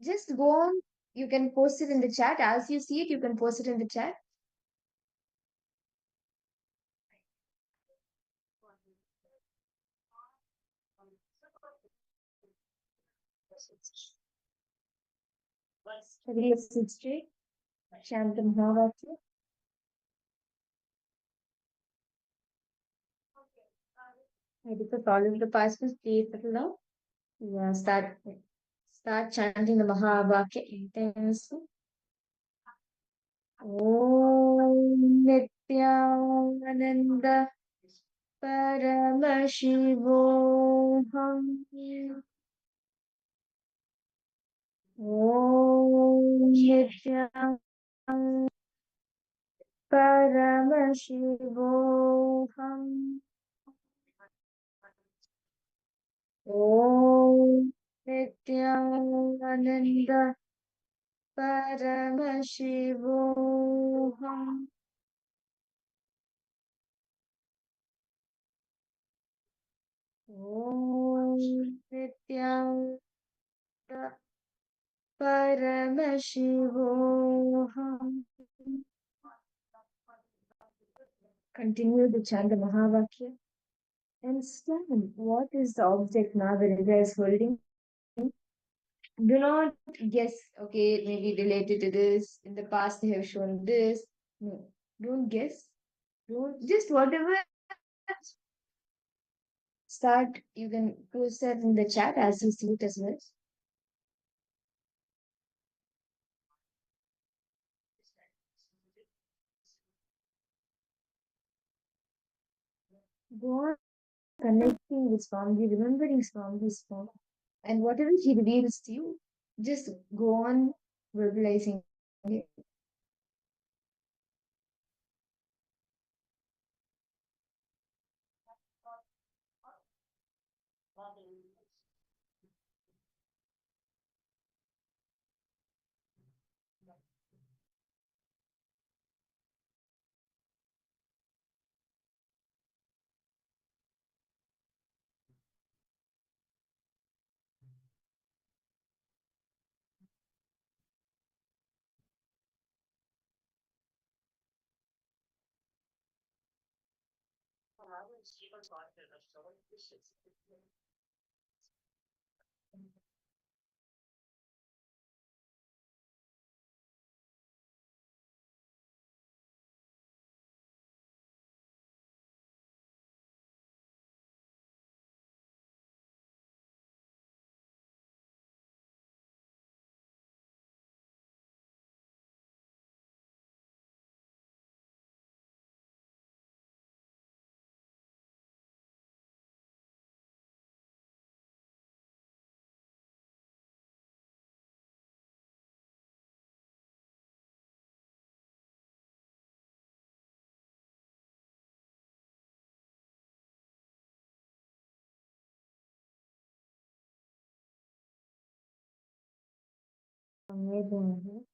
just go on. You can post it in the chat. As you see it, you can post it in the chat. Reveal sit straight. Chant the Mahavakya. I request all of the participants please settle down. Yeah, start chanting the Mahavakya intensely. Om Nithyananda Paramashivoham. Om Nithyananda Paramashivoham. Om Nithyananda Paramashivoham. Om Nithyananda Paramashivoham. Continue to chant the Mahavakya and scan what is the object now that you guys holding. Do not guess, okay, maybe related to this. In the past, they have shown this. No, don't guess. Don't just whatever. Start. You can post that in the chat as you see it as well. Go on connecting with Swamiji, remembering Swamiji's form, and whatever he reveals to you, just go on verbalizing it. Amazing.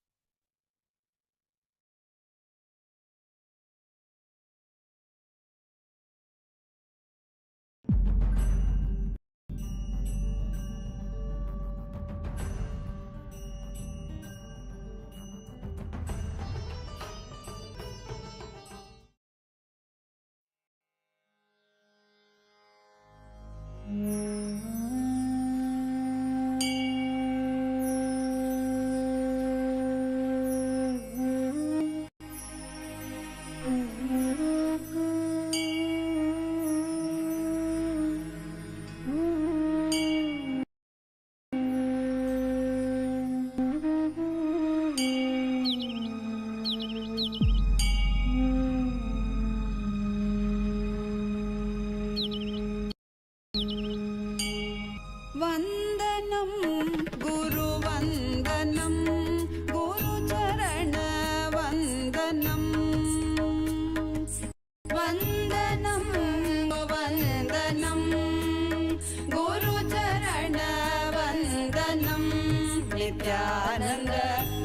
वन्दनं गुरुवन्दनं गुरुचरणवन्दनं वन्दनं वन्दनं गुरुचरणवन्दनं Nityanand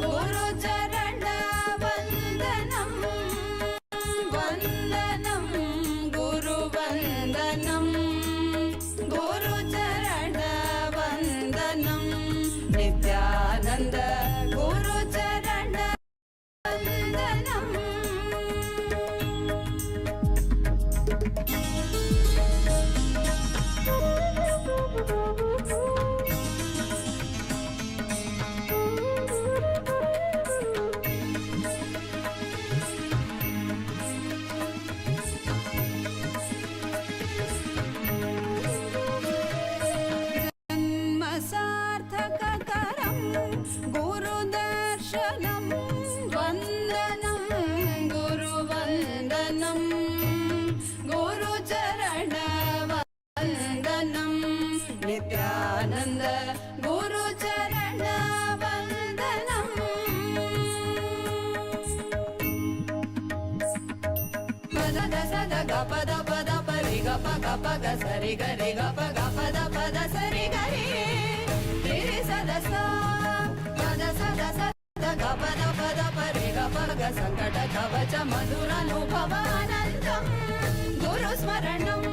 गुरुचरणवन्दनं वन्दनं गुरुवन्दनं गुरुचरणवन्दनं Nityanand गुरुचरणवन्दनं सार्थककरं गुरुदर्शनं वन्दनं गुरुवन्दनं गुरुचरणवन्दनं Nityanand गुरुचरणवन्दनं पद सद ग पद पद परि ग प ग प ग सरि ग रि ग प ग पद पद सरि ग रि रि सद स पद सद सद ग पद पद परि ग प ग संकट कवच मधुरानुभवानन्दं गुरुस्मरणम्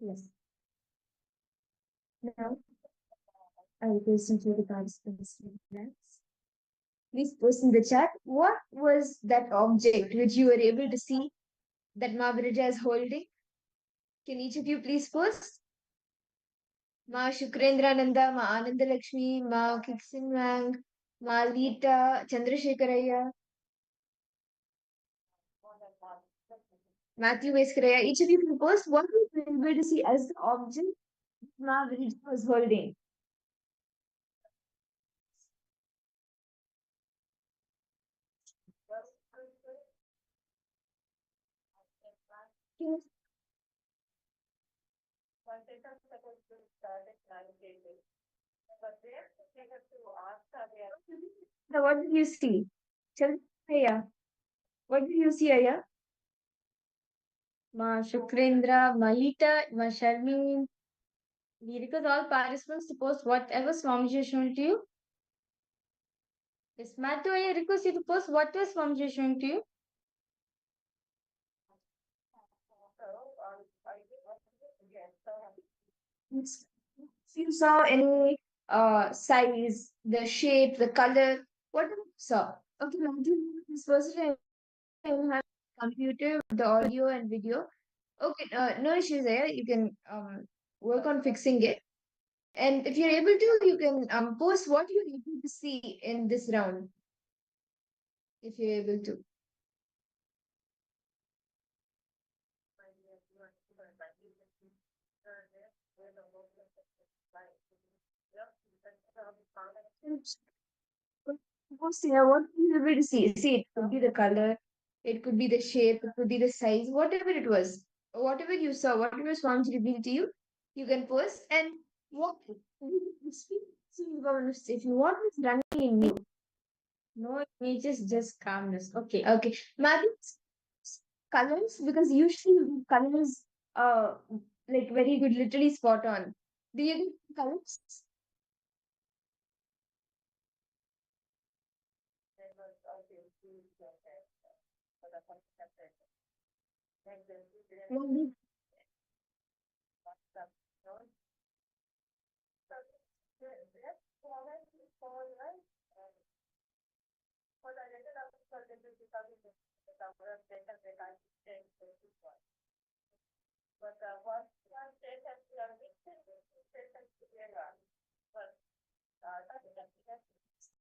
Yes. Now, I will question to the participants. Please post in the chat what was that object which you were able to see that Mahaviraja is holding. Can each of you please post? Ma Shukrendrananda, Ma Anandalakshmi, Ma Kiksinwang, Ma Lita, Chandrasekharaya, Matthew Veskaraya. Each of you can post what you were able to see as the object Mahaviraja was holding. Yes. Now, what did you see? Tell me, Aya. What did you see, Aya? Ma Shukrendra, Ma Lita, Ma Sharmeen. We request all participants to post whatever Swamiji has shown to you. Yes, Matthew, I request you to post whatever Swamiji has shown to you. Yes. If you saw any size, the shape, the color, whatever you saw. Okay, Matthew, this first time I will have computer, the audio and video. Okay, no issues there. You can work on fixing it. And if you're able to, you can post what you're able to see in this round. If you're able to. Post here, what you're able to see. See, it could be the color, it could be the shape, it could be the size, whatever it was. Whatever you saw, whatever Swamiji revealed to you, you can post. And what if what was running in you? No images, just calmness. Okay, okay. Maybe colors, because usually colors like very good, literally spot on. Do you get colors? Maybe.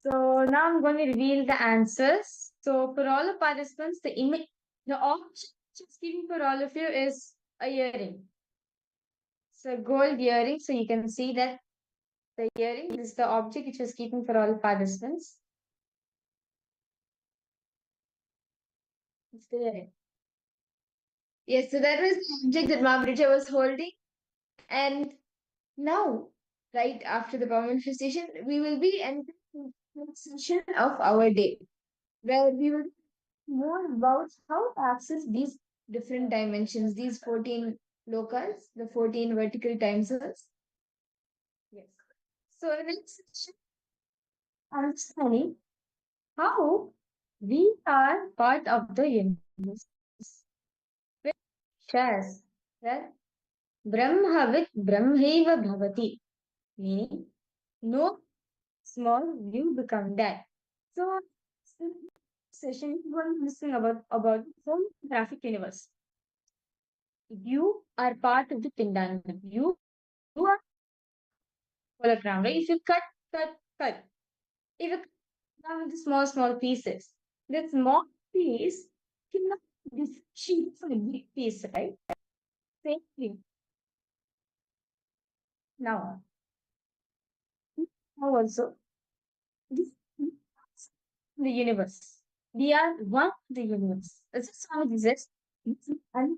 So now I'm going to reveal the answers. So for all the participants, the image, the object which is given for all of you is a earring. So gold earring. So you can see that the earring is the object which was given for all participants. It's the earring. Yes, so that was the object that Mahaviraja was holding. And now, right after the power manifestation, we will be entering the next session of our day, where we will more about how to access these different dimensions, these 14 locals, the 14 vertical time zones. Yes. So in the next session, understanding how we are part of the universe. Which shares that Brahmavit Brahmaiva Bhavati, meaning no small you become that. So in this session, we're going to listen about the holographic universe. You are part of the Pindana. You are hologram, right? If you cut. If you cut down into small pieces, that small piece cannot differentiate from a big piece, right? Same thing. Now also, this the universe. We are one with the universe. That's just how it exists. And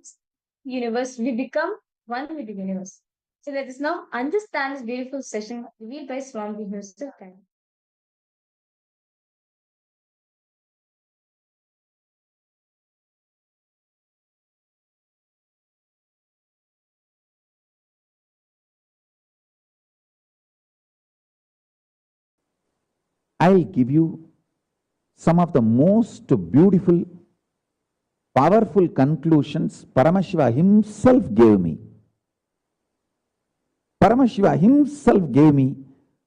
universe, we become one with the universe. So let us now understand this beautiful session revealed by Swami himself. I'll give you some of the most beautiful, powerful conclusions Paramashiva himself gave me. Paramashiva himself gave me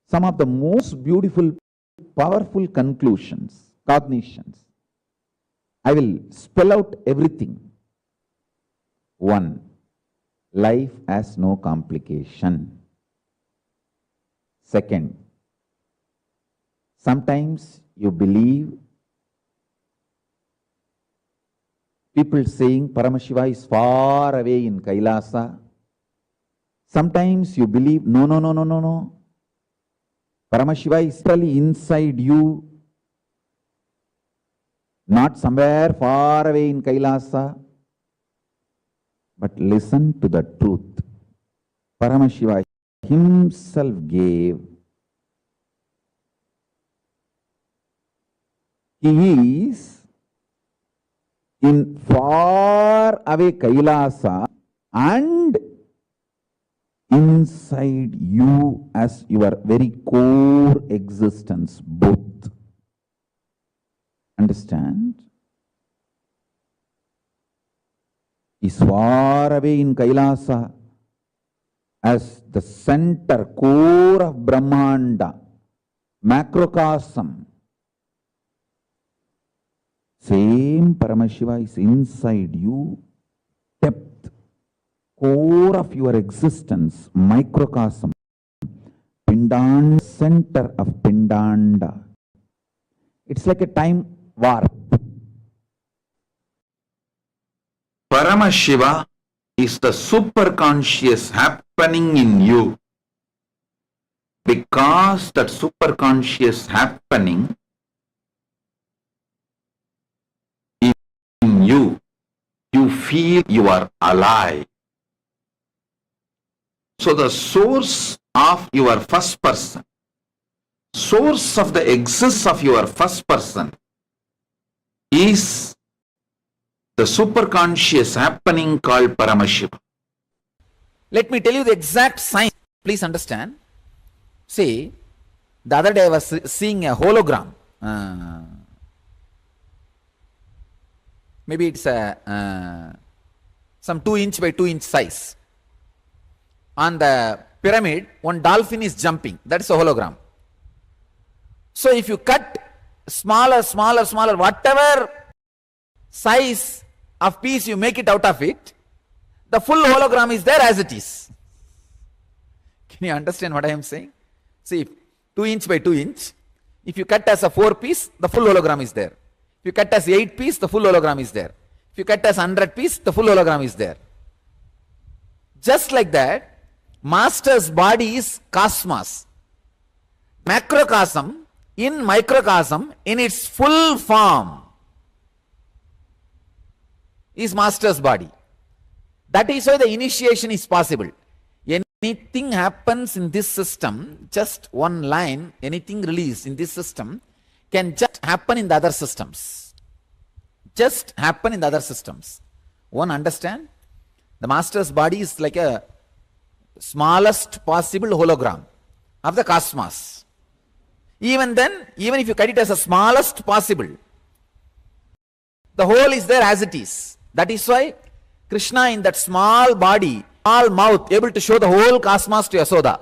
some of the most beautiful, powerful conclusions, cognitions. I will spell out everything. 1. Life has no complication. Second, sometimes you believe people saying Paramashiva is far away in Kailasa. Sometimes you believe, no. Paramashiva is really inside you, not somewhere far away in Kailasa. But listen to the truth. Paramashiva himself gave. He is in far away Kailasa and inside you as your very core existence, both. Understand? Is far away in Kailasa as the center, core of Brahmanda, macrocosm. Same Paramashiva is inside you, depth, core of your existence, microcosm, Pindanda, center of Pindanda. It's like a time warp. Paramashiva is the superconscious happening in you. Because that superconscious happening in you, you feel you are alive. So the source of your first person, source of the existence of your first person is the superconscious happening called Paramashiva. Let me tell you the exact science. Please understand. See, the other day I was seeing a hologram. Maybe it's a some 2-inch by 2-inch size. On the pyramid, one dolphin is jumping. That's a hologram. So if you cut smaller, whatever size of piece you make it out of it, the full hologram is there as it is. Can you understand what I am saying? See, 2-inch by 2-inch, if you cut as a 4-piece, the full hologram is there. If you cut as 8-piece, the full hologram is there. If you cut as 100-piece, the full hologram is there. Just like that, Master's body is cosmos. Macrocosm in microcosm in its full form is Master's body. That is why the initiation is possible. Anything happens in this system, just one line, anything released in this system can just happen in the other systems. Just happen in the other systems. One understand? The Master's body is like a smallest possible hologram of the cosmos. Even then, even if you cut it as the smallest possible, the whole is there as it is. That is why Krishna in that small body, small mouth, able to show the whole cosmos to Yasoda.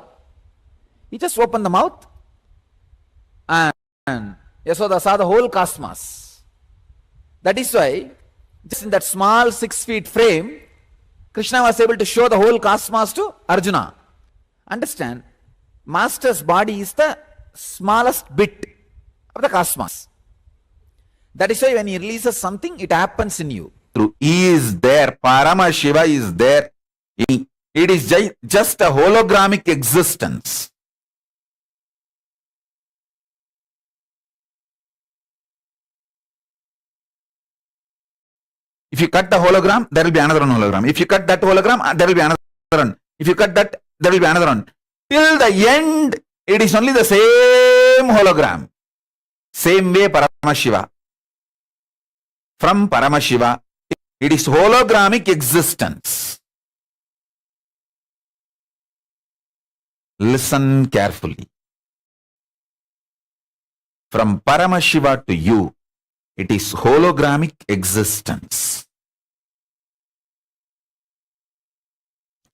He just opened the mouth and Yasoda saw the whole cosmos. That is why, just in that small 6 feet frame, Krishna was able to show the whole cosmos to Arjuna. Understand? Master's body is the smallest bit of the cosmos. That is why when he releases something, it happens in you. He is there. Paramashiva is there. It is just a hologramic existence. If you cut the hologram, there will be another one hologram. If you cut that hologram, there will be another one. If you cut that, there will be another one. Till the end, it is only the same hologram. Same way Paramashiva. From Paramashiva, it is hologramic existence. Listen carefully. From Paramashiva to you, it is hologramic existence.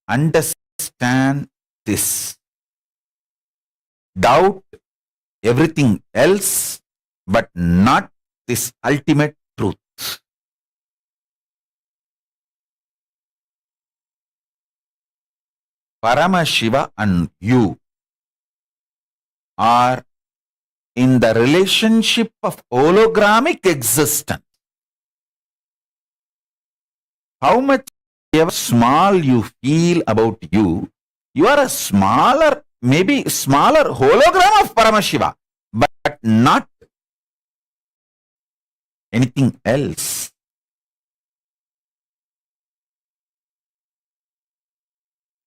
Understand this. Doubt everything else, but not this ultimate truth. Paramashiva and you are in the relationship of hologramic existence. How much ever small you feel about you, you are a smaller, maybe smaller hologram of Paramashiva, but not anything else.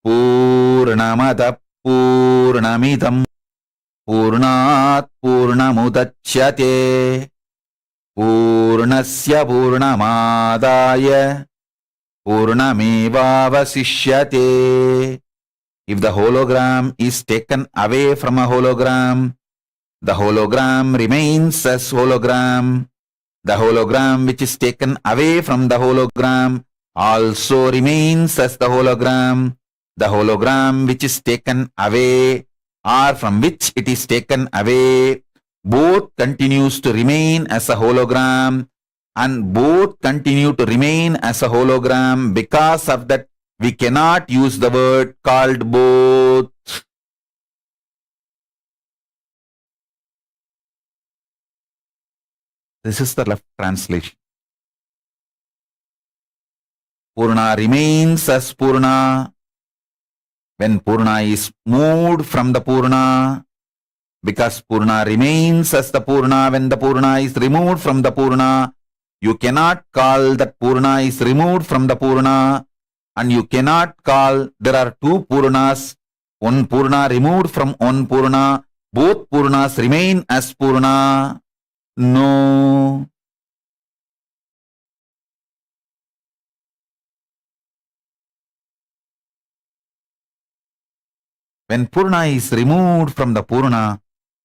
Purnamada Purnamidam Purnat Purnamudachyate Purnasya Purnamadaya Purnamevavasishyate. If the hologram is taken away from a hologram, the hologram remains as hologram. The hologram which is taken away from the hologram also remains as the hologram. The hologram which is taken away or from which it is taken away, both continues to remain as a hologram, and both continue to remain as a hologram. Because of that, we cannot use the word called both. This is the left translation. Purna remains as Purna when Purna is moved from the Purna, because Purna remains as the Purna when the Purna is removed from the Purna. You cannot call that Purna is removed from the Purna, and you cannot call there are two Purnas, one Purna removed from one Purna, both Purnas remain as Purna. No. When Purna is removed from the Purna,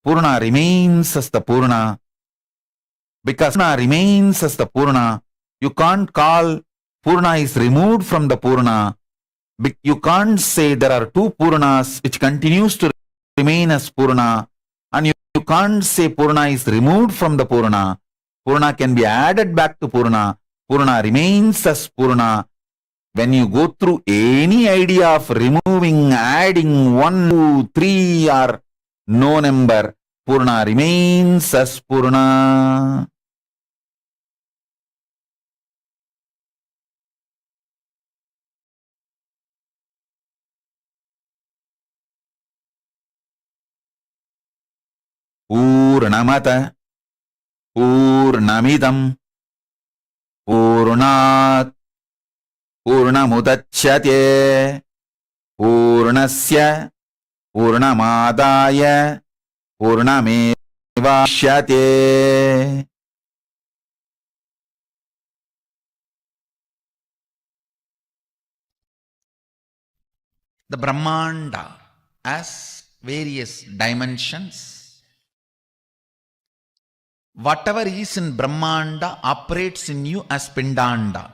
Purna remains as the Purna. Because Purna remains as the Purna, you can't call Purna is removed from the Purna. You can't say there are two Purnas which continues to remain as Purna, and you can't say Purna is removed from the Purna. Purna can be added back to Purna. Purna remains as Purna. When you go through any idea of removing, adding 1, 2, 3 or no number, Purna remains as Purna. Purnamata Purnamidam Purnat Purnamudachyate Purnasya Purnamadaya Purnamevashyate. The Brahmanda has various dimensions. Whatever is in Brahmanda operates in you as Pindanda,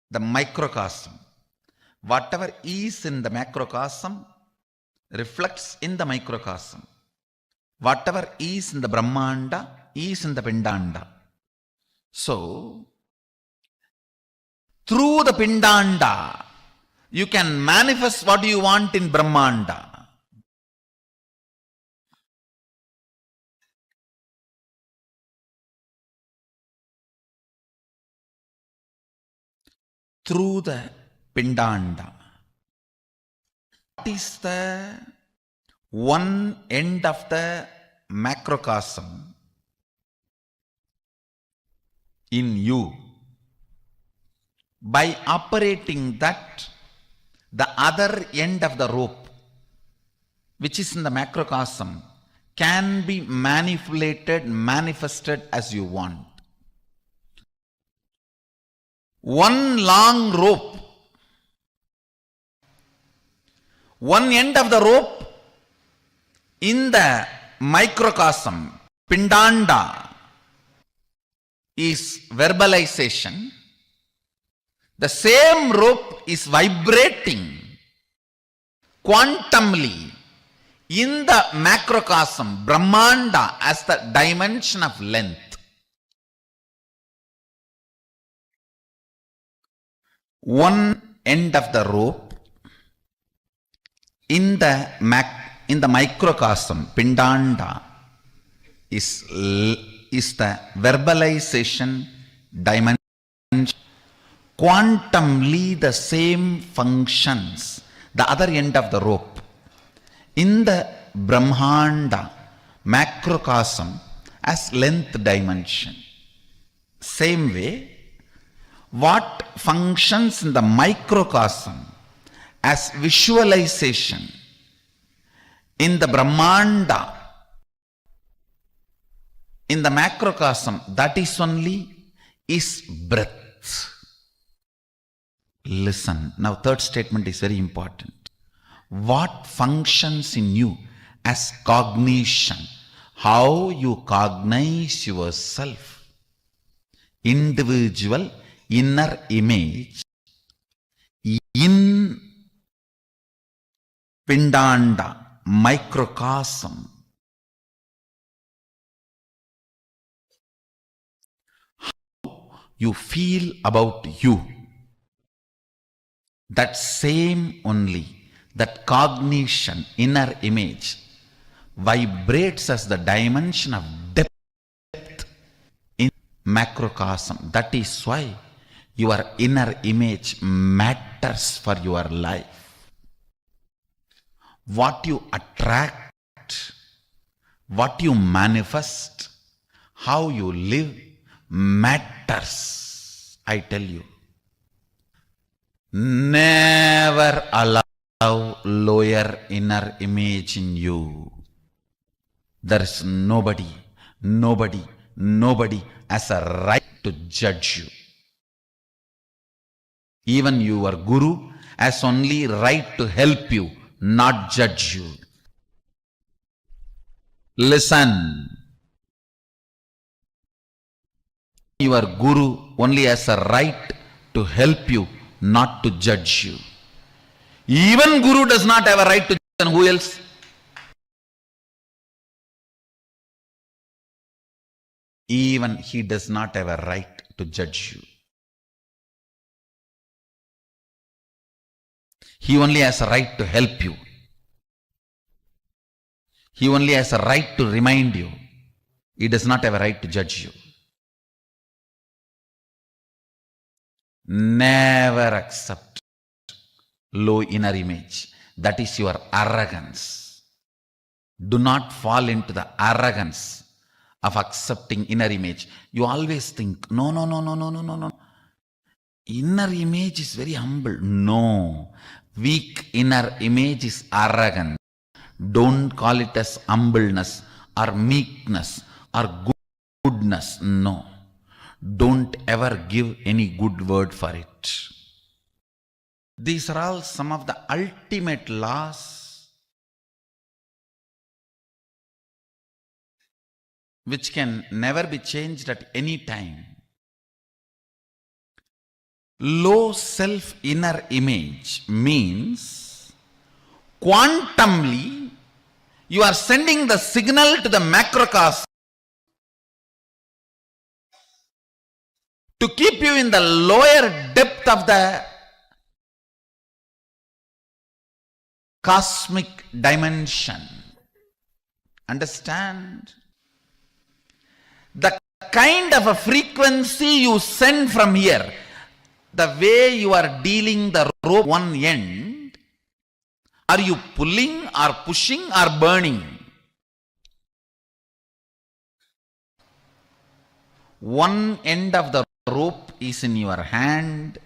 the microcosm. Whatever is in the macrocosm reflects in the microcosm. Whatever is in the Brahmanda is in the Pindanda. So, through the Pindanda, you can manifest what you want in Brahmanda. Through the Pindanda. What is the one end of the macrocosm in you? By operating that, the other end of the rope, which is in the macrocosm, can be manifested as you want. One long rope, one end of the rope in the microcosm, Pindanda, is verbalization. The same rope is vibrating quantumly in the macrocosm, Brahmanda as the dimension of length. One end of the rope in the microcosm, Pindanda, is the verbalization dimension. Quantumly the same functions, the other end of the rope. In the Brahmanda, macrocosm as length dimension. Same way, what functions in the microcosm as visualization, in the Brahmanda, in the macrocosm, that is only is breath. Listen, now third statement is very important. What functions in you as cognition, how you cognize yourself, individual inner image in Pindanda, microcosm. How you feel about you, that same only, that cognition, inner image, vibrates as the dimension of depth in macrocosm. That is why your inner image matters for your life. What you attract, what you manifest, how you live matters, I tell you. Never allow lower inner image in you. There is nobody has a right to judge you. Even your guru has only right to help you, not judge you. Listen. Your guru only has a right to help you, not to judge you. Even guru does not have a right to judge, then who else? Even he does not have a right to judge you. He only has a right to help you. He only has a right to remind you. He does not have a right to judge you. Never accept low inner image. That is your arrogance. Do not fall into the arrogance of accepting inner image. You always think, no. Inner image is very humble. No. Weak inner image is arrogant. Don't call it as humbleness or meekness or goodness. No. Don't ever give any good word for it. These are all some of the ultimate laws which can never be changed at any time. Low self inner image means quantumly you are sending the signal to the macrocosm to keep you in the lower depth of the cosmic dimension. Understand? The kind of a frequency you send from here, the way you are dealing the rope one end, are you pulling or pushing or burning? One end of the rope is in your hand,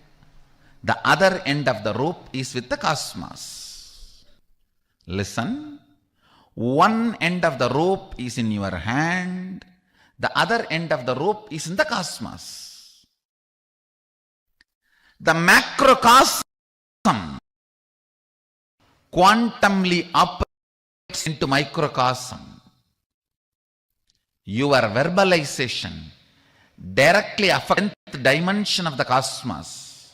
the other end of the rope is with the cosmos. Listen, one end of the rope is in your hand, the other end of the rope is in the cosmos. The macrocosm quantumly operates into microcosm. Your verbalization directly affects the dimension of the cosmos.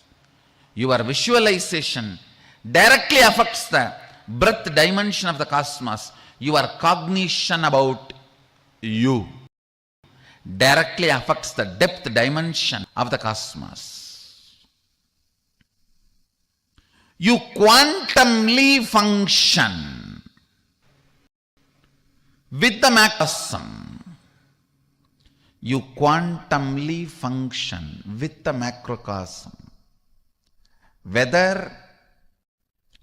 Your visualization directly affects the breadth dimension of the cosmos, your cognition about you directly affects the depth dimension of the cosmos. You quantumly function with the macrocosm. You quantumly function with the macrocosm. Whether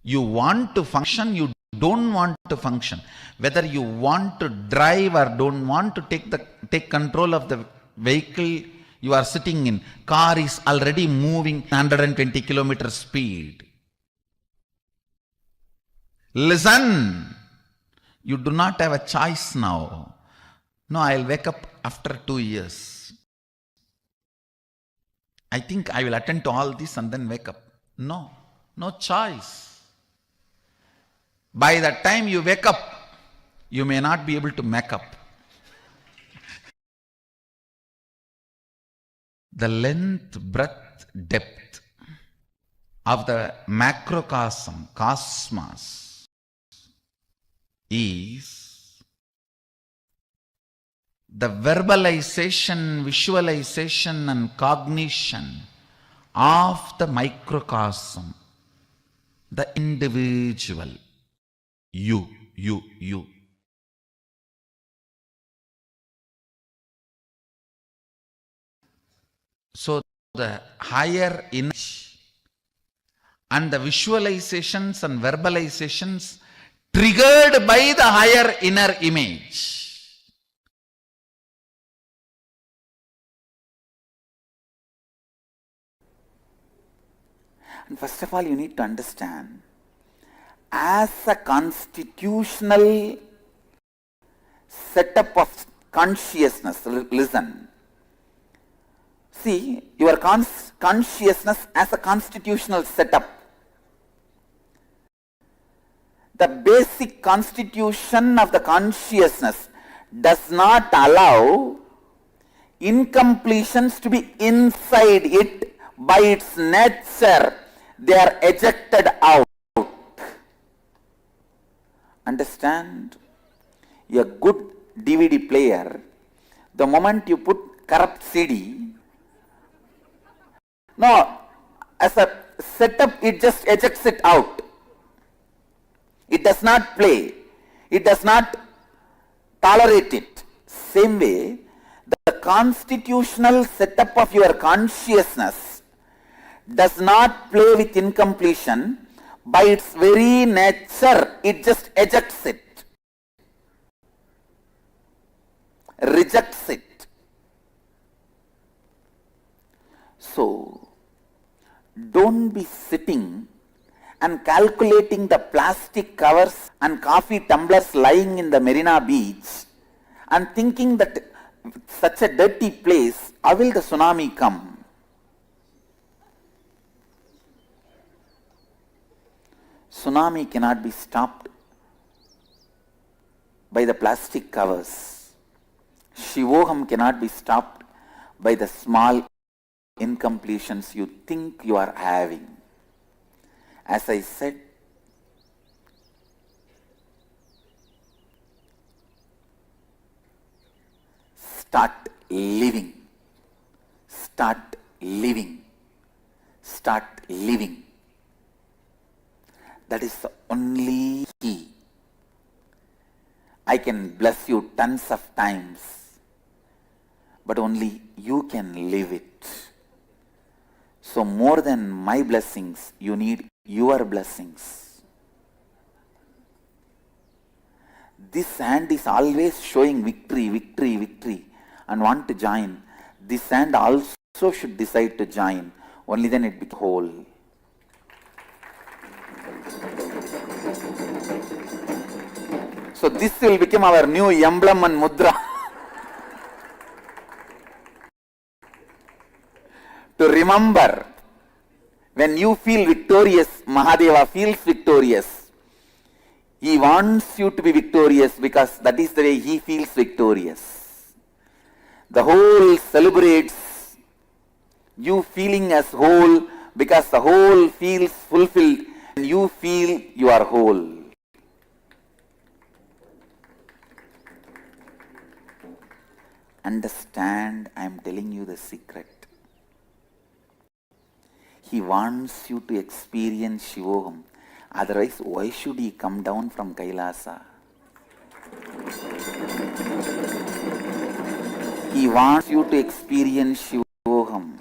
you want to function, you don't want to function. Whether you want to drive or don't want to take control of the vehicle you are sitting in. Car is already moving 120 kilometer speed. Listen, you do not have a choice now. No, I'll wake up after 2 years. I think I will attend to all this and then wake up. No, no choice. By the time you wake up, you may not be able to make up. The length, breadth, depth of the macrocosm, cosmos, is the verbalization, visualization and cognition of the microcosm, the individual. You. So the higher image and the visualizations and verbalizations triggered by the higher inner image. And first of all, you need to understand, as a constitutional setup of consciousness, listen. See, your consciousness as a constitutional setup. The basic constitution of the consciousness does not allow incompletions to be inside it by its nature. They are ejected out. Understand? A good DVD player, the moment you put corrupt CD, no, as a setup, it just ejects it out. It does not play. It does not tolerate it. Same way, the constitutional setup of your consciousness does not play with incompletion. By its very nature, it just ejects it, rejects it. So, don't be sitting and calculating the plastic covers and coffee tumblers lying in the Marina Beach and thinking that such a dirty place, how will the tsunami come? Tsunami cannot be stopped by the plastic covers. Shivoham cannot be stopped by the small incompletions you think you are having. As I said, start living. Start living. Start living. That is the only key. I can bless you tons of times, but only you can live it. So more than my blessings, you need your blessings. This hand is always showing victory, victory, victory and want to join. This hand also should decide to join. Only then it becomes whole. So this will become our new emblem and mudra. To remember, when you feel victorious, Mahadeva feels victorious. He wants you to be victorious because that is the way he feels victorious. The whole celebrates you feeling as whole because the whole feels fulfilled and you feel you are whole. Understand, I am telling you the secret. He wants you to experience Shivoham. Otherwise, why should he come down from Kailasa? He wants you to experience Shivoham.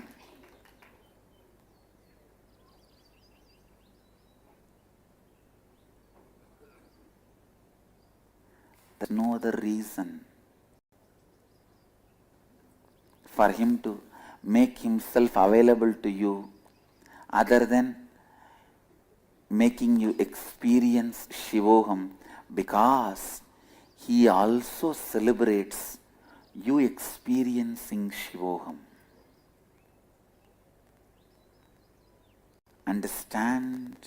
There's no other reason for him to make himself available to you other than making you experience Shivoham, because he also celebrates you experiencing Shivoham. Understand?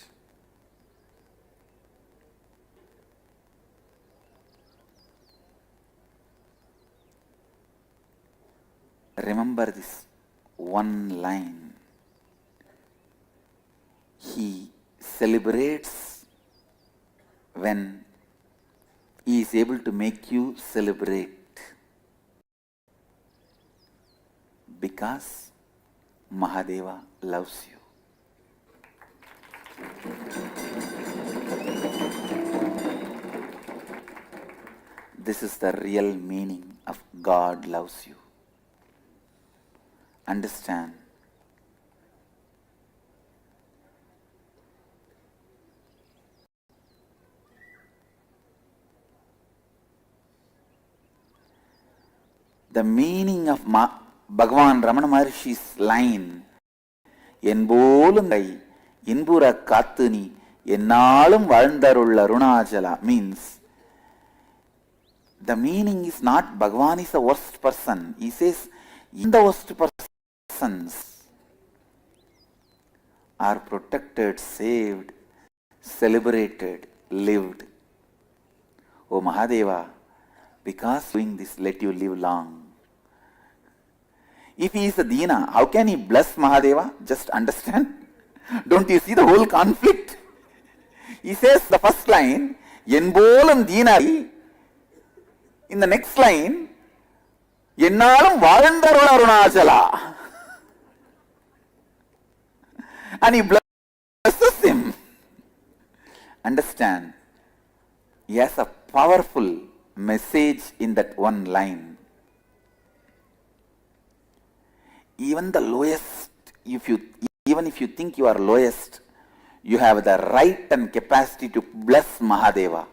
Remember this one line. He celebrates when he is able to make you celebrate, because Mahadeva loves you. This is the real meaning of God loves you. Understand? The meaning of Bhagavan Ramana Maharshi's line, Enbolungai Inbura Kathuni Ennalum Valndarulla Arunachala, means the meaning is not Bhagavan is the worst person. He says, in the worst persons are protected, saved, celebrated, lived. O Mahadeva, because doing this, let you live long. If he is a Dina, how can he bless Mahadeva? Just understand. Don't you see the whole conflict? He says the first line, Yenbolam Dina. In the next line, Yennalam Valandarula Arunachala. And he blesses him. Understand? He has a powerful message in that one line. Even the lowest, even if you think you are lowest, you have the right and capacity to bless Mahadeva,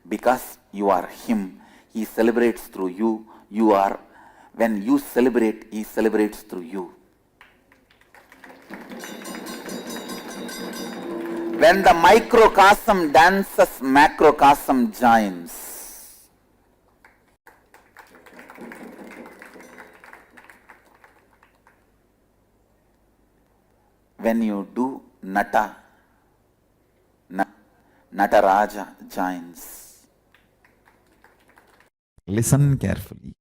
because you are him. He celebrates through you. You are, when you celebrate, he celebrates through you. When the microcosm dances, macrocosm joins. When you do Nata, Nataraja joins. Listen carefully.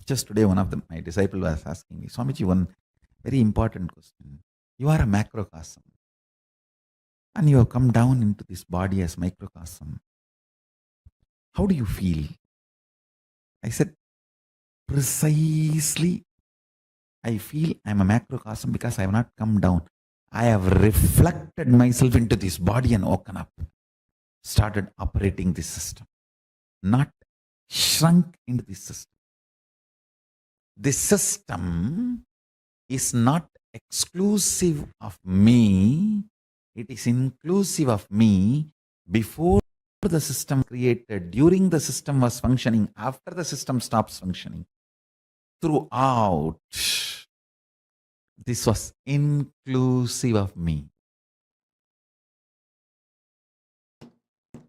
Just today, one of my disciples was asking me, Swamiji, one very important question. You are a macrocosm, and you have come down into this body as microcosm. How do you feel? I said, precisely, I feel I am a macrocosm because I have not come down. I have reflected myself into this body and woken up, started operating this system, not shrunk into this system. This system is not exclusive of me, it is inclusive of me before the system created, during the system was functioning, after the system stops functioning. Throughout, this was inclusive of me.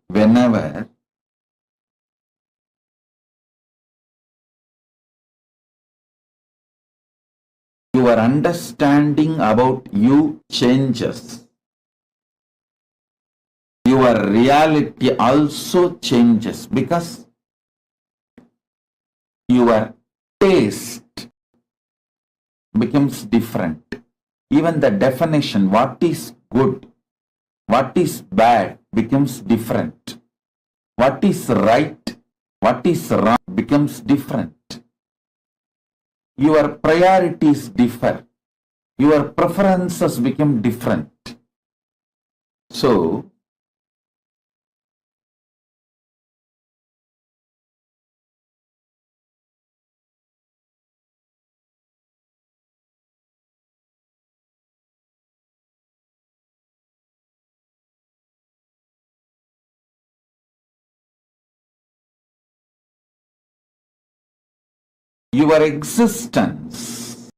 Whenever your understanding about you changes, your reality also changes, because your taste becomes different. Even the definition, what is good, what is bad, becomes different. What is right, what is wrong, becomes different. your priorities differ. Your preferences become different. So, your existence,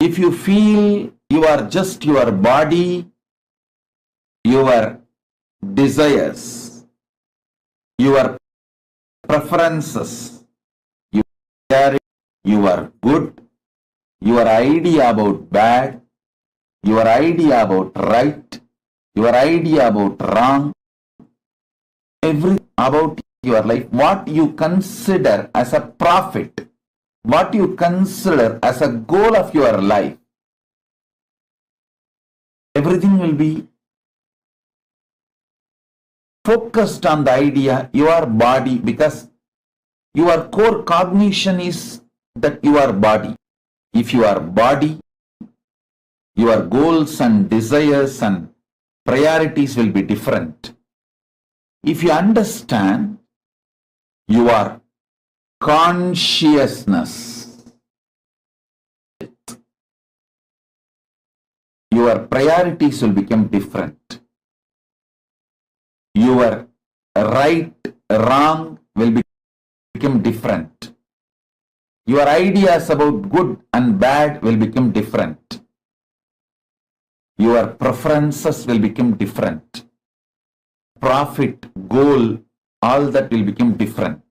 if you feel you are just your body, your desires, your preferences, your good, your idea about bad, your idea about right, your idea about wrong, everything about your life, what you consider as a profit, what you consider as a goal of your life, everything will be focused on the idea, your body, because your core cognition is that you are body. If you are body, your goals and desires and priorities will be different. If you understand your consciousness, your priorities will become different. Your right, wrong will become different. Your ideas about good and bad will become different. Your preferences will become different. Profit, goal, all that will become different.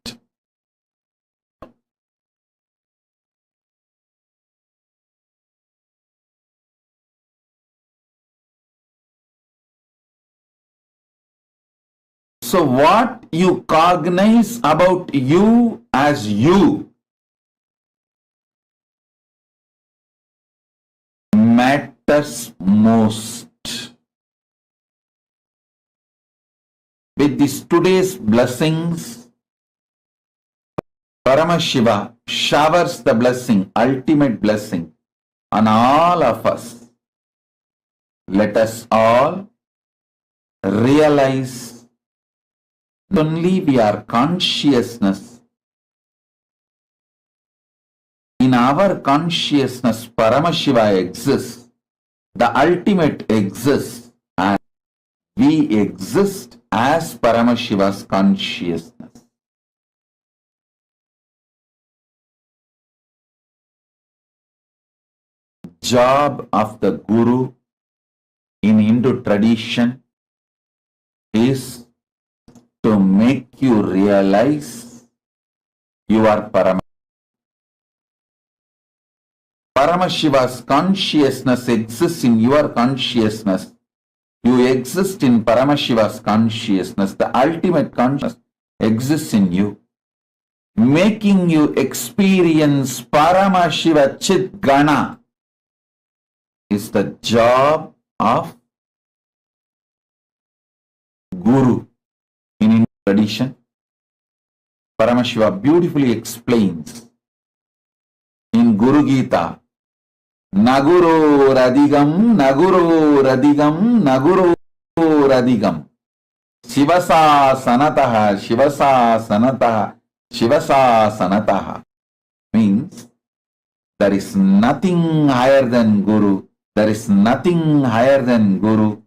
So what you cognize about you as you matters most. With this today's blessings, Paramashiva showers the blessing, ultimate blessing, on all of us. Let us all realize only we are consciousness. In our consciousness, Paramashiva exists, the ultimate exists, and we exist as Paramashiva's consciousness. Job of the Guru in Hindu tradition is to make you realize you are Paramashiva. Paramashiva's consciousness exists in your consciousness. You exist in Paramashiva's consciousness. The ultimate consciousness exists in you, making you experience Paramashiva Chit Gana is the job of Guru. In Hindu tradition, Paramashiva beautifully explains in Guru Gita, Naguro Radigam, Naguro Radigam, Naguro Radigam, Shivasa Sanataha, Shivasa Sanataha, Shivasa Sanataha. Means there is nothing higher than Guru, there is nothing higher than Guru,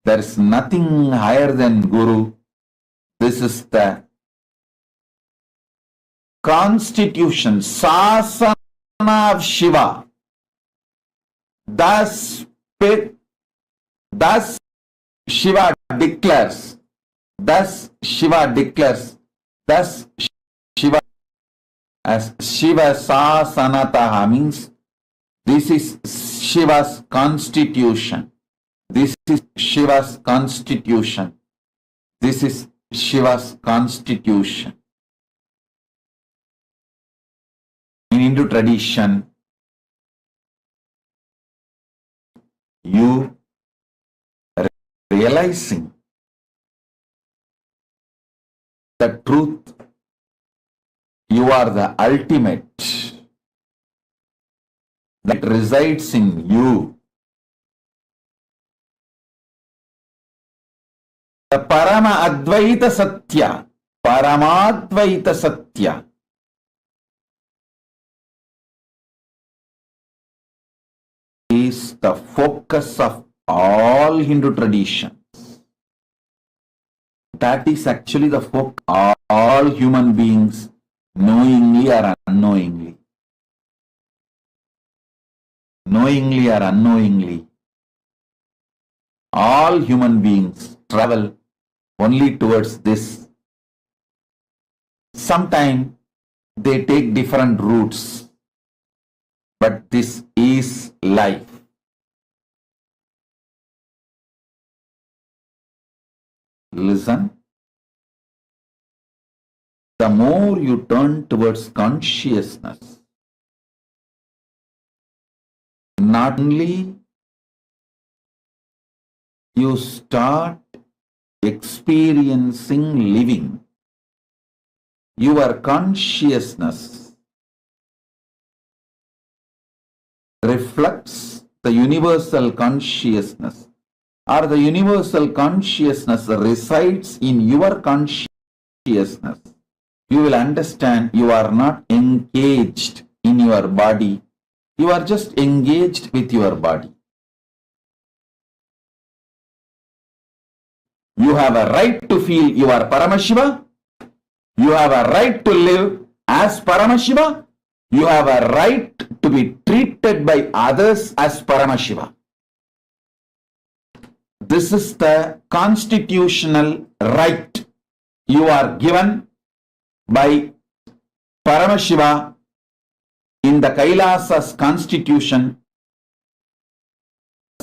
there is nothing higher than Guru. This is the constitution, Sasana of Shiva. Thus Shiva declares, thus Shiva as Shiva Sasanataha, means this is Shiva's constitution. This is Shiva's constitution. This is Shiva's constitution. In Hindu tradition, you realizing the truth You are the ultimate that resides in you. The Parama Advaita Satya, Paramadvaita Satya, is the focus of all Hindu traditions. That is actually the focus of all human beings, knowingly or unknowingly. Knowingly or unknowingly, all human beings travel only towards this. Sometimes they take different routes, but this is life. Listen. The more you turn towards consciousness, not only you start experiencing living, your consciousness reflects the universal consciousness, or the universal consciousness resides in your consciousness. You will understand you are not engaged in your body, you are just engaged with your body. You have a right to feel you are Paramashiva. You have a right to live as Paramashiva. You have a right to be treated by others as Paramashiva. This is the constitutional right you are given by Paramashiva in the Kailasa's constitution.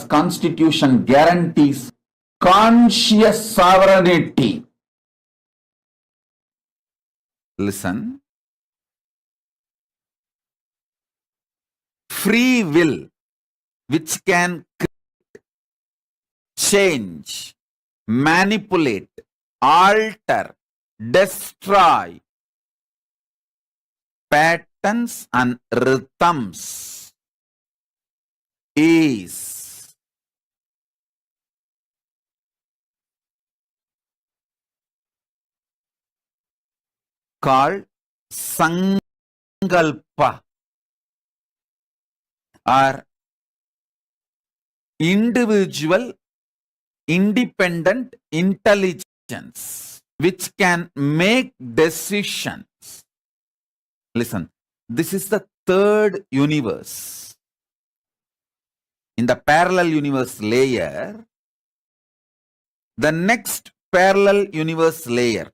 Constitution guarantees conscious sovereignty. Listen. Free will, which can change, manipulate, alter, destroy patterns and rhythms, is called sankalpa, or individual independent intelligence, which can make decisions. Listen, this is the third universe. In the parallel universe layer, the next parallel universe layer,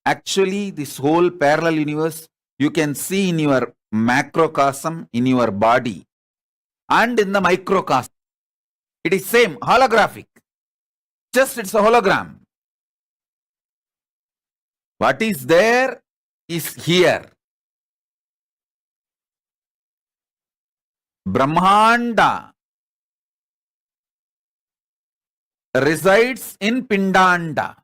actually this whole parallel universe you can see in your macrocosm, in your body, and in the microcosm. It is same, holographic. Just it's a hologram. What is there is here. Brahmanda resides in Pindanda.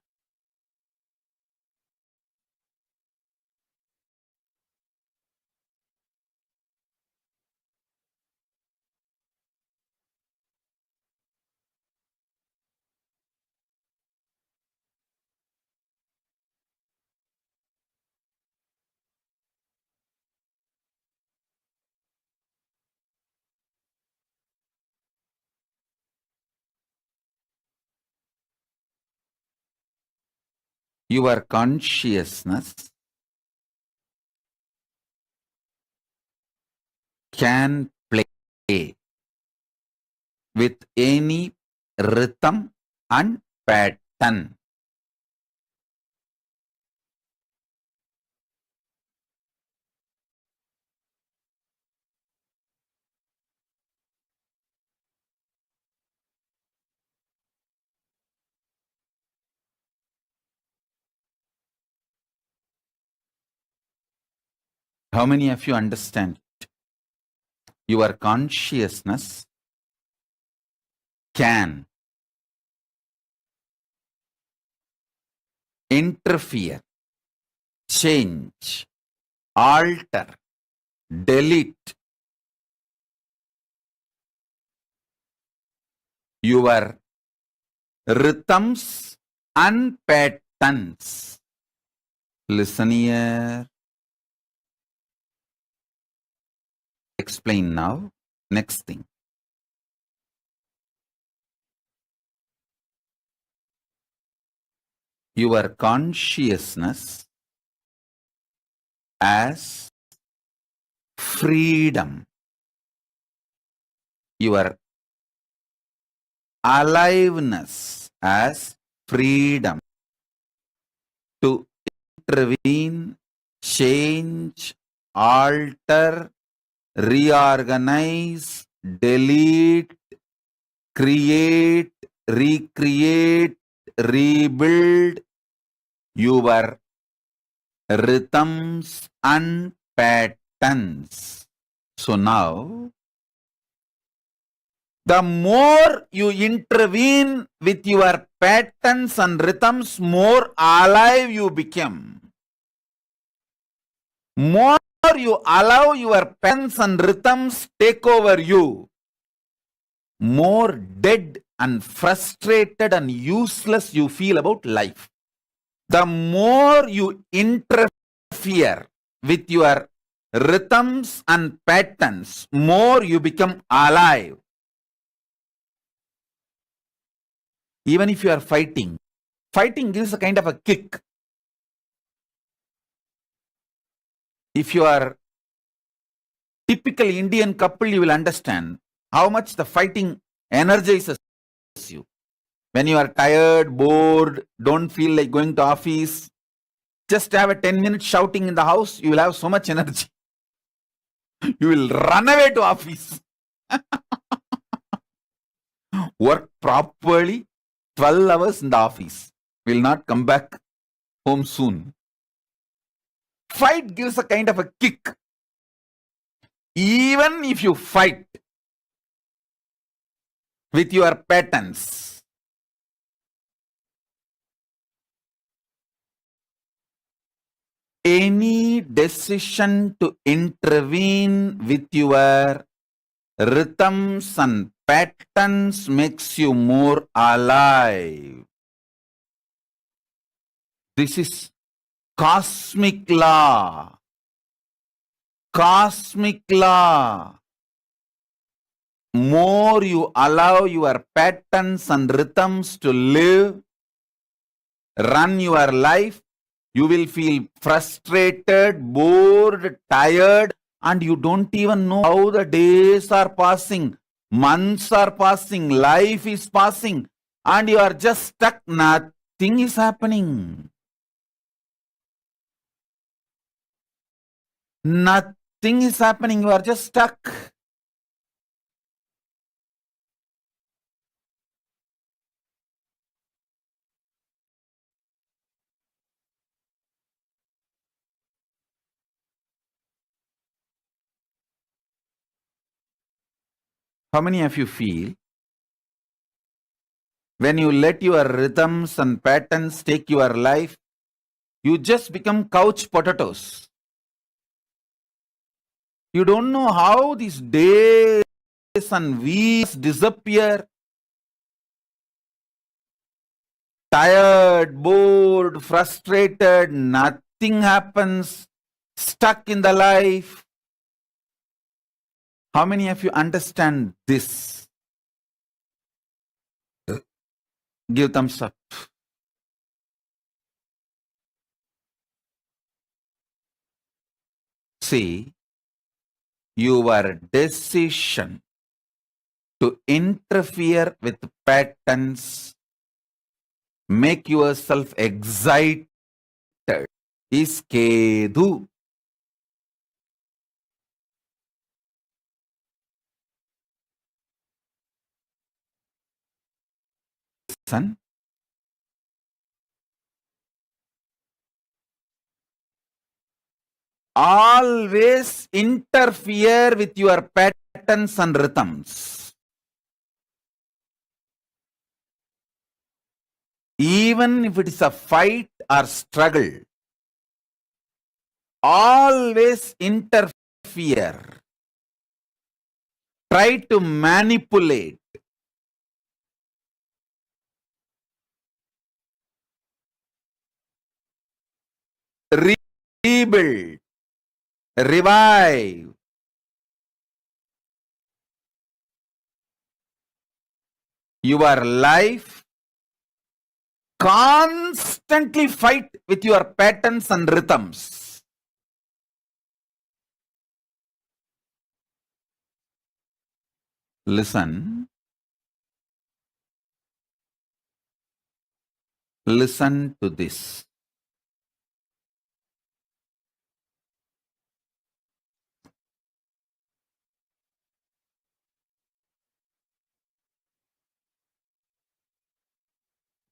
Your consciousness can play with any rhythm and pattern. How many of you understand? Your consciousness can interfere, change, alter, delete your rhythms and patterns. Listen here. Explain now. Next thing. Your consciousness as freedom. Your aliveness as freedom to intervene, change, alter, reorganize, delete, create, recreate, rebuild your rhythms and patterns. So now, the more you intervene with your patterns and rhythms, more alive you become. More you allow your patterns and rhythms take over you, more dead and frustrated and useless you feel about life. The more you interfere with your rhythms and patterns, more you become alive. Even if you are fighting, fighting gives a kind of a kick. If you are typical Indian couple, you will understand how much the fighting energizes you. When you are tired, bored, don't feel like going to office, just have a 10-minute shouting in the house, you will have so much energy. You will run away to office. Work properly, 12 hours in the office. Will not come back home soon. Fight gives a kind of a kick. Even if you fight with your patterns, any decision to intervene with your rhythms and patterns makes you more alive. This is cosmic law. Cosmic law. More you allow your patterns and rhythms to live, run your life, you will feel frustrated, bored, tired, and you don't even know how the days are passing, months are passing, life is passing, and you are just stuck. Nothing is happening. Nothing is happening. You are just stuck. How many of you feel when you let your rhythms and patterns take your life, you just become couch potatoes? You don't know how these days and weeks disappear. Tired, bored, frustrated, nothing happens, stuck in the life. How many of you understand this? Give thumbs up. See, your decision to interfere with patterns, make yourself excited, is Ketu. Son, always interfere with your patterns and rhythms. Even if it is a fight or struggle, always interfere, try to manipulate, rebuild, revive. Your life, constantly fight with your patterns and rhythms. Listen. Listen to this.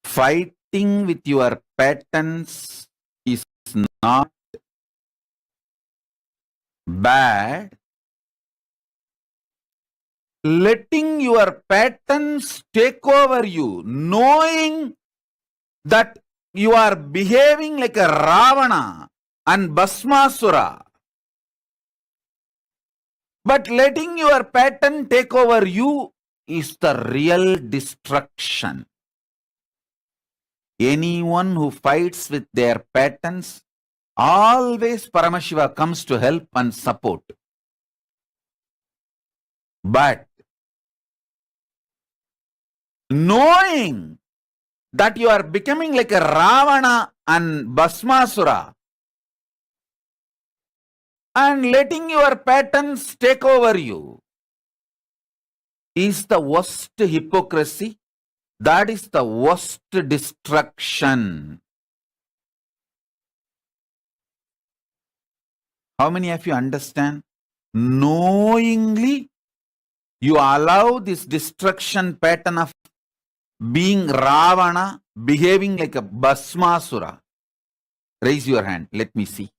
Fighting with your patterns is not bad. Letting your patterns take over you, knowing that you are behaving like a Ravana and Bhasmasura, but letting your pattern take over you is the real destruction. Anyone who fights with their patterns, always Paramashiva comes to help and support. But knowing that you are becoming like a Ravana and Bhasmasura and letting your patterns take over you is the worst hypocrisy. That is the worst destruction. How many of you understand? Knowingly, you allow this destruction pattern of being Ravana, behaving like a Bhasmasura. Raise your hand. Let me see.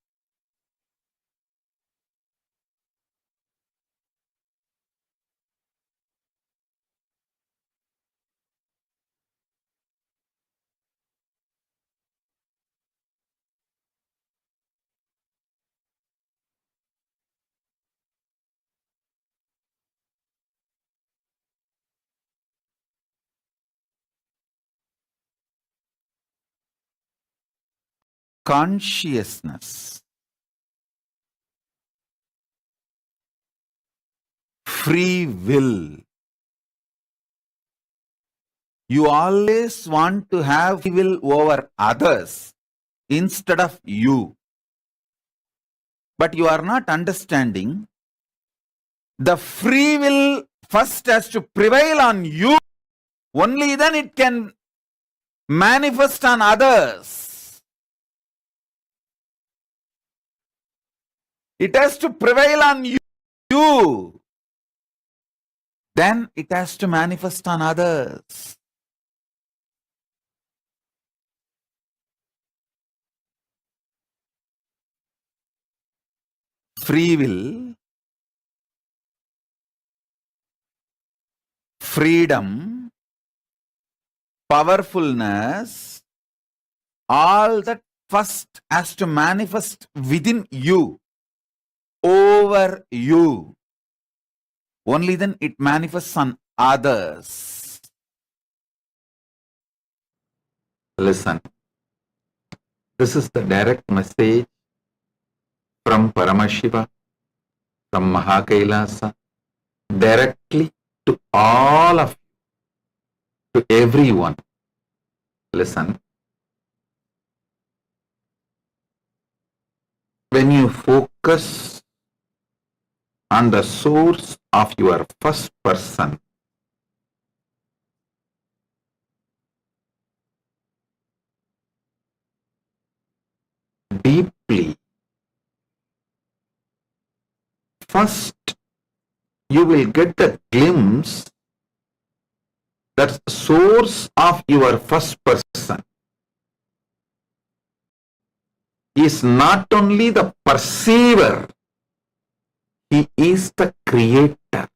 Consciousness, free will. You always want to have free will over others instead of you. But you are not understanding the free will first has to prevail on you. Only then it can manifest on others. It has to prevail on you. Then it has to manifest on others. Free will, freedom, powerfulness, all that first has to manifest within you, over you. Only then it manifests on others. Listen, this is the direct message from Paramashiva, from Kailasa, directly to all of you, to everyone. Listen, when you focus on the source of your first person, deeply, first you will get the glimpse that the source of your first person is not only the perceiver, he is the creator.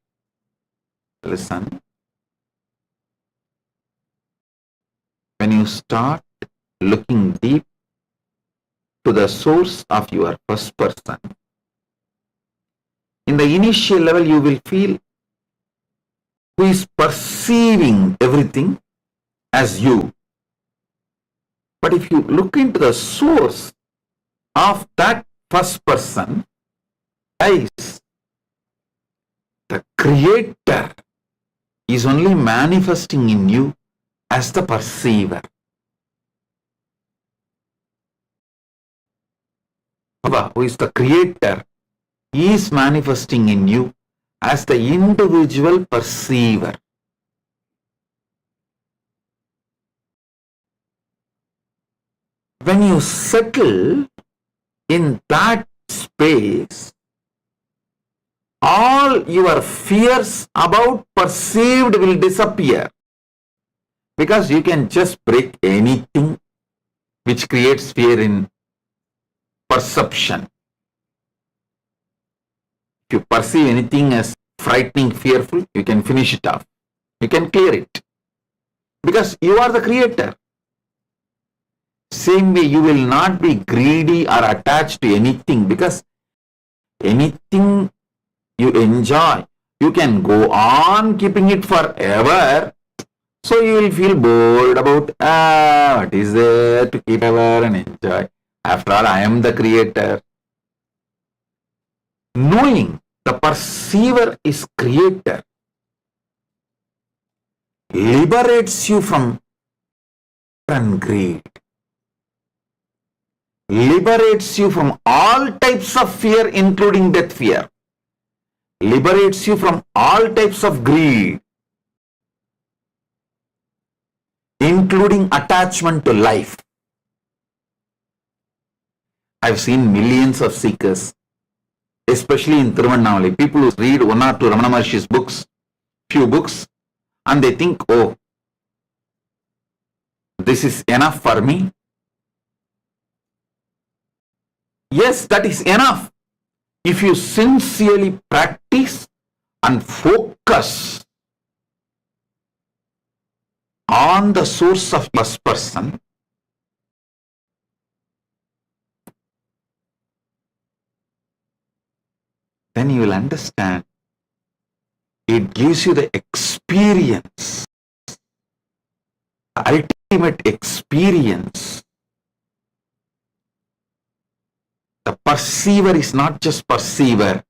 Listen, when you start looking deep to the source of your first person. In the initial level, you will feel who is perceiving everything as you. But if you look into the source of that first person, guys, the creator is only manifesting in you as the perceiver. Who is the creator is manifesting in you as the individual perceiver. When you settle in that space, all your fears about perceived will disappear, because you can just break anything which creates fear in perception. If you perceive anything as frightening, fearful, you can finish it off. You can clear it, because you are the creator. Same way, you will not be greedy or attached to anything, because anything you enjoy, you can go on keeping it forever. So you will feel bored about, what is there to keep ever and enjoy? After all, I am the creator. Knowing the perceiver is creator liberates you from fear and greed. Liberates you from all types of fear, including death fear. Liberates you from all types of greed, including attachment to life. I've seen millions of seekers, especially in Tiruvannamalai, people who read one or two Ramana Maharshi's books, few books, and they think, oh, this is enough for me. Yes, that is enough. If you sincerely practice and focus on the source of first person, then you will understand. It gives you the experience, the ultimate experience. The perceiver is not just perceiver,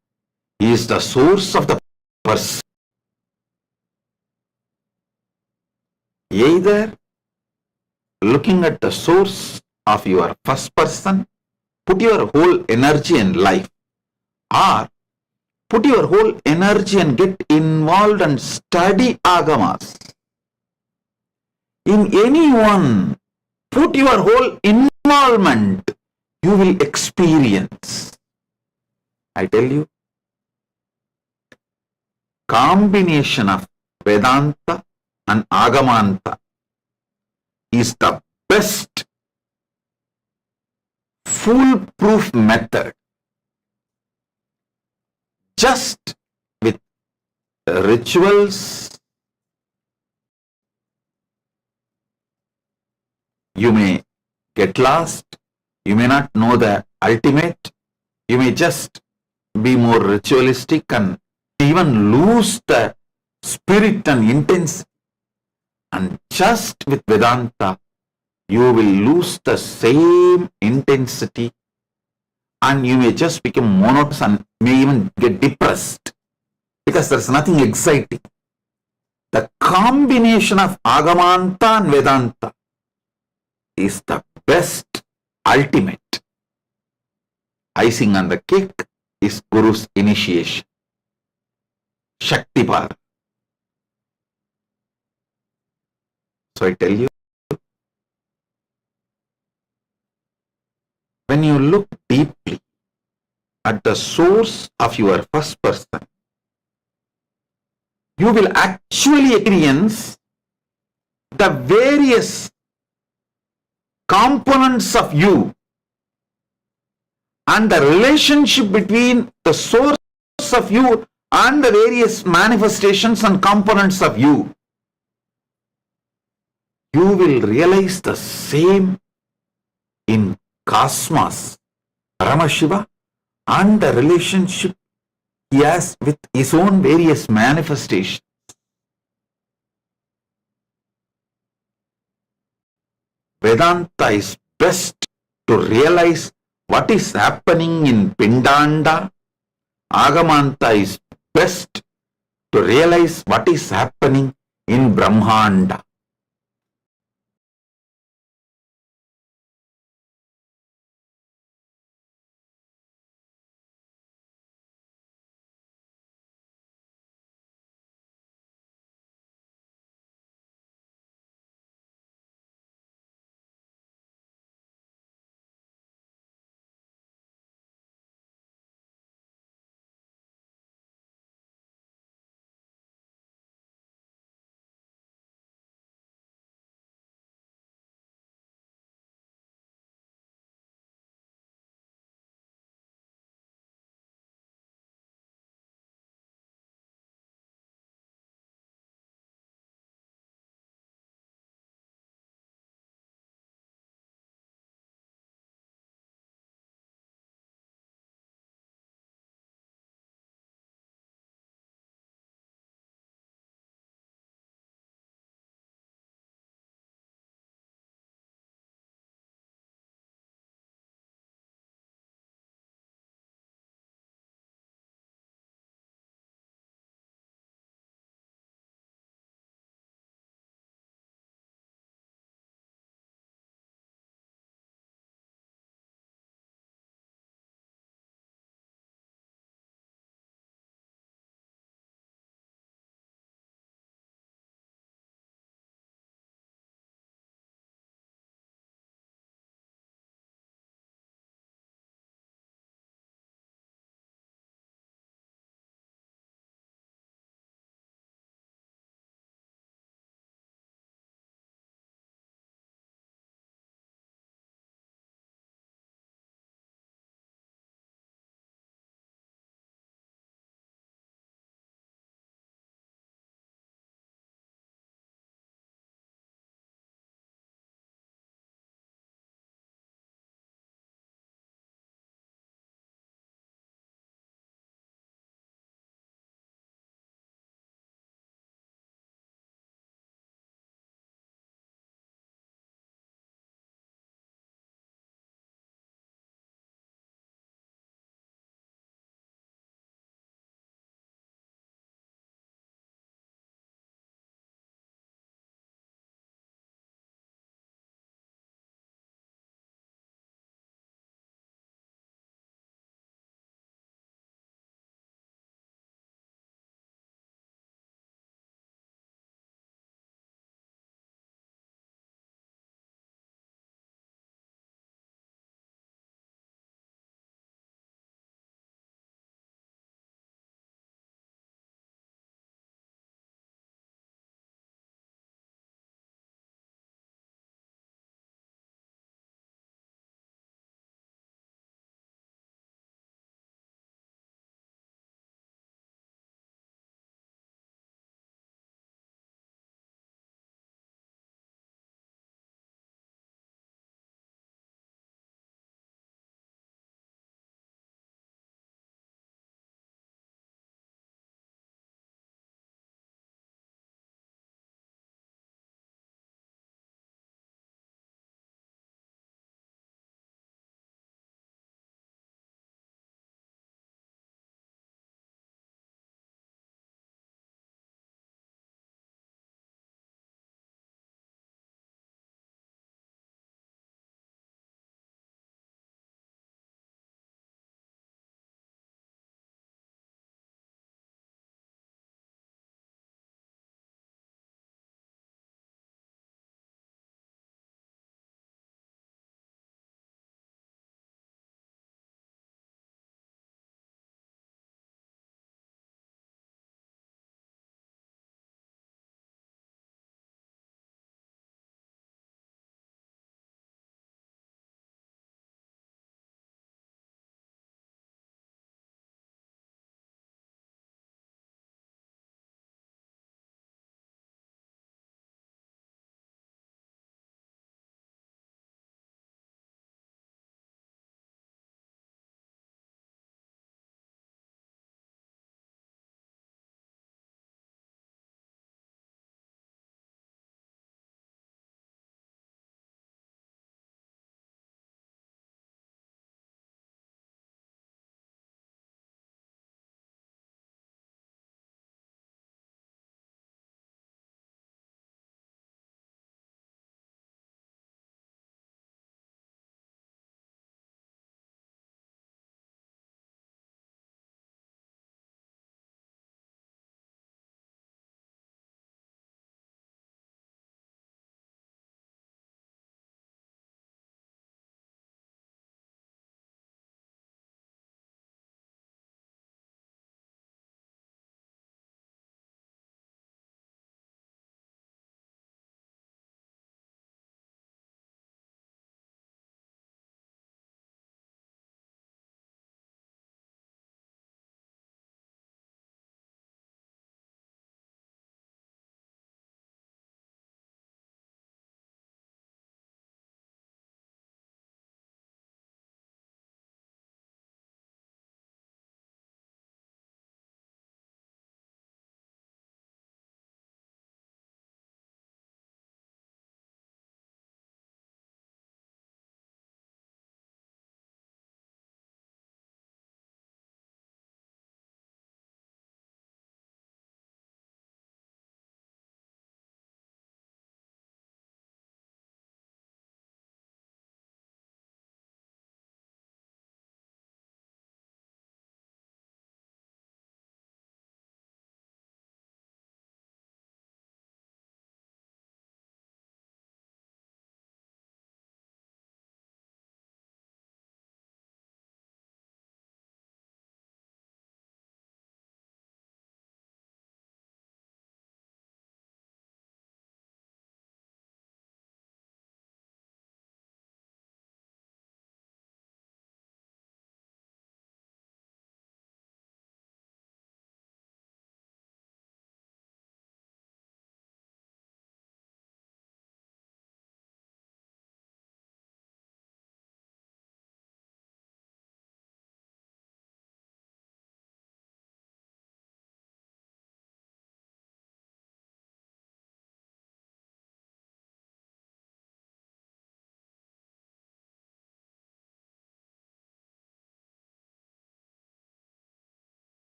he is the source of the perceiver. Either looking at the source of your first person, put your whole energy and life, or put your whole energy and get involved and study agamas. In any one, put your whole involvement, you will experience. I tell you, combination of Vedanta and Agamanta is the best foolproof method. Just with rituals, you may get lost, you may not know the ultimate, you may just be more ritualistic and even lose the spirit and intensity. And just with Vedanta, you will lose the same intensity and you may just become monotonous and may even get depressed because there's nothing exciting. The combination of Agamanta and Vedanta is the best, ultimate. Icing on the cake is Guru's initiation. Shaktipada. So I tell you, when you look deeply at the source of your first person, you will actually experience the various components of you and the relationship between the source of you and the various manifestations and components of you. You will realize the same in cosmos, Paramashiva, and the relationship he has with his own various manifestations. Vedanta is best to realize what is happening in Pindanda. Agamanta is best to realize what is happening in Brahmanda.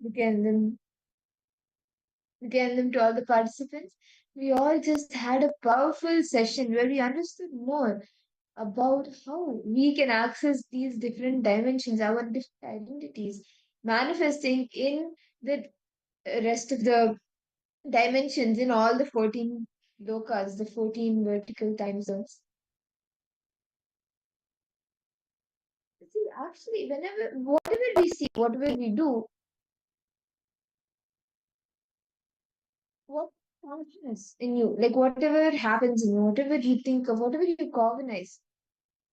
Nithyananda, Nithyananda, to all the participants. We all just had a powerful session where we understood more about how we can access these different dimensions, our different identities, manifesting in the rest of the dimensions in all the 14 lokas, the 14 vertical time zones. See, actually, whatever we see, whatever we do, what happens in you, like whatever happens in you, whatever you think of, whatever you cognize,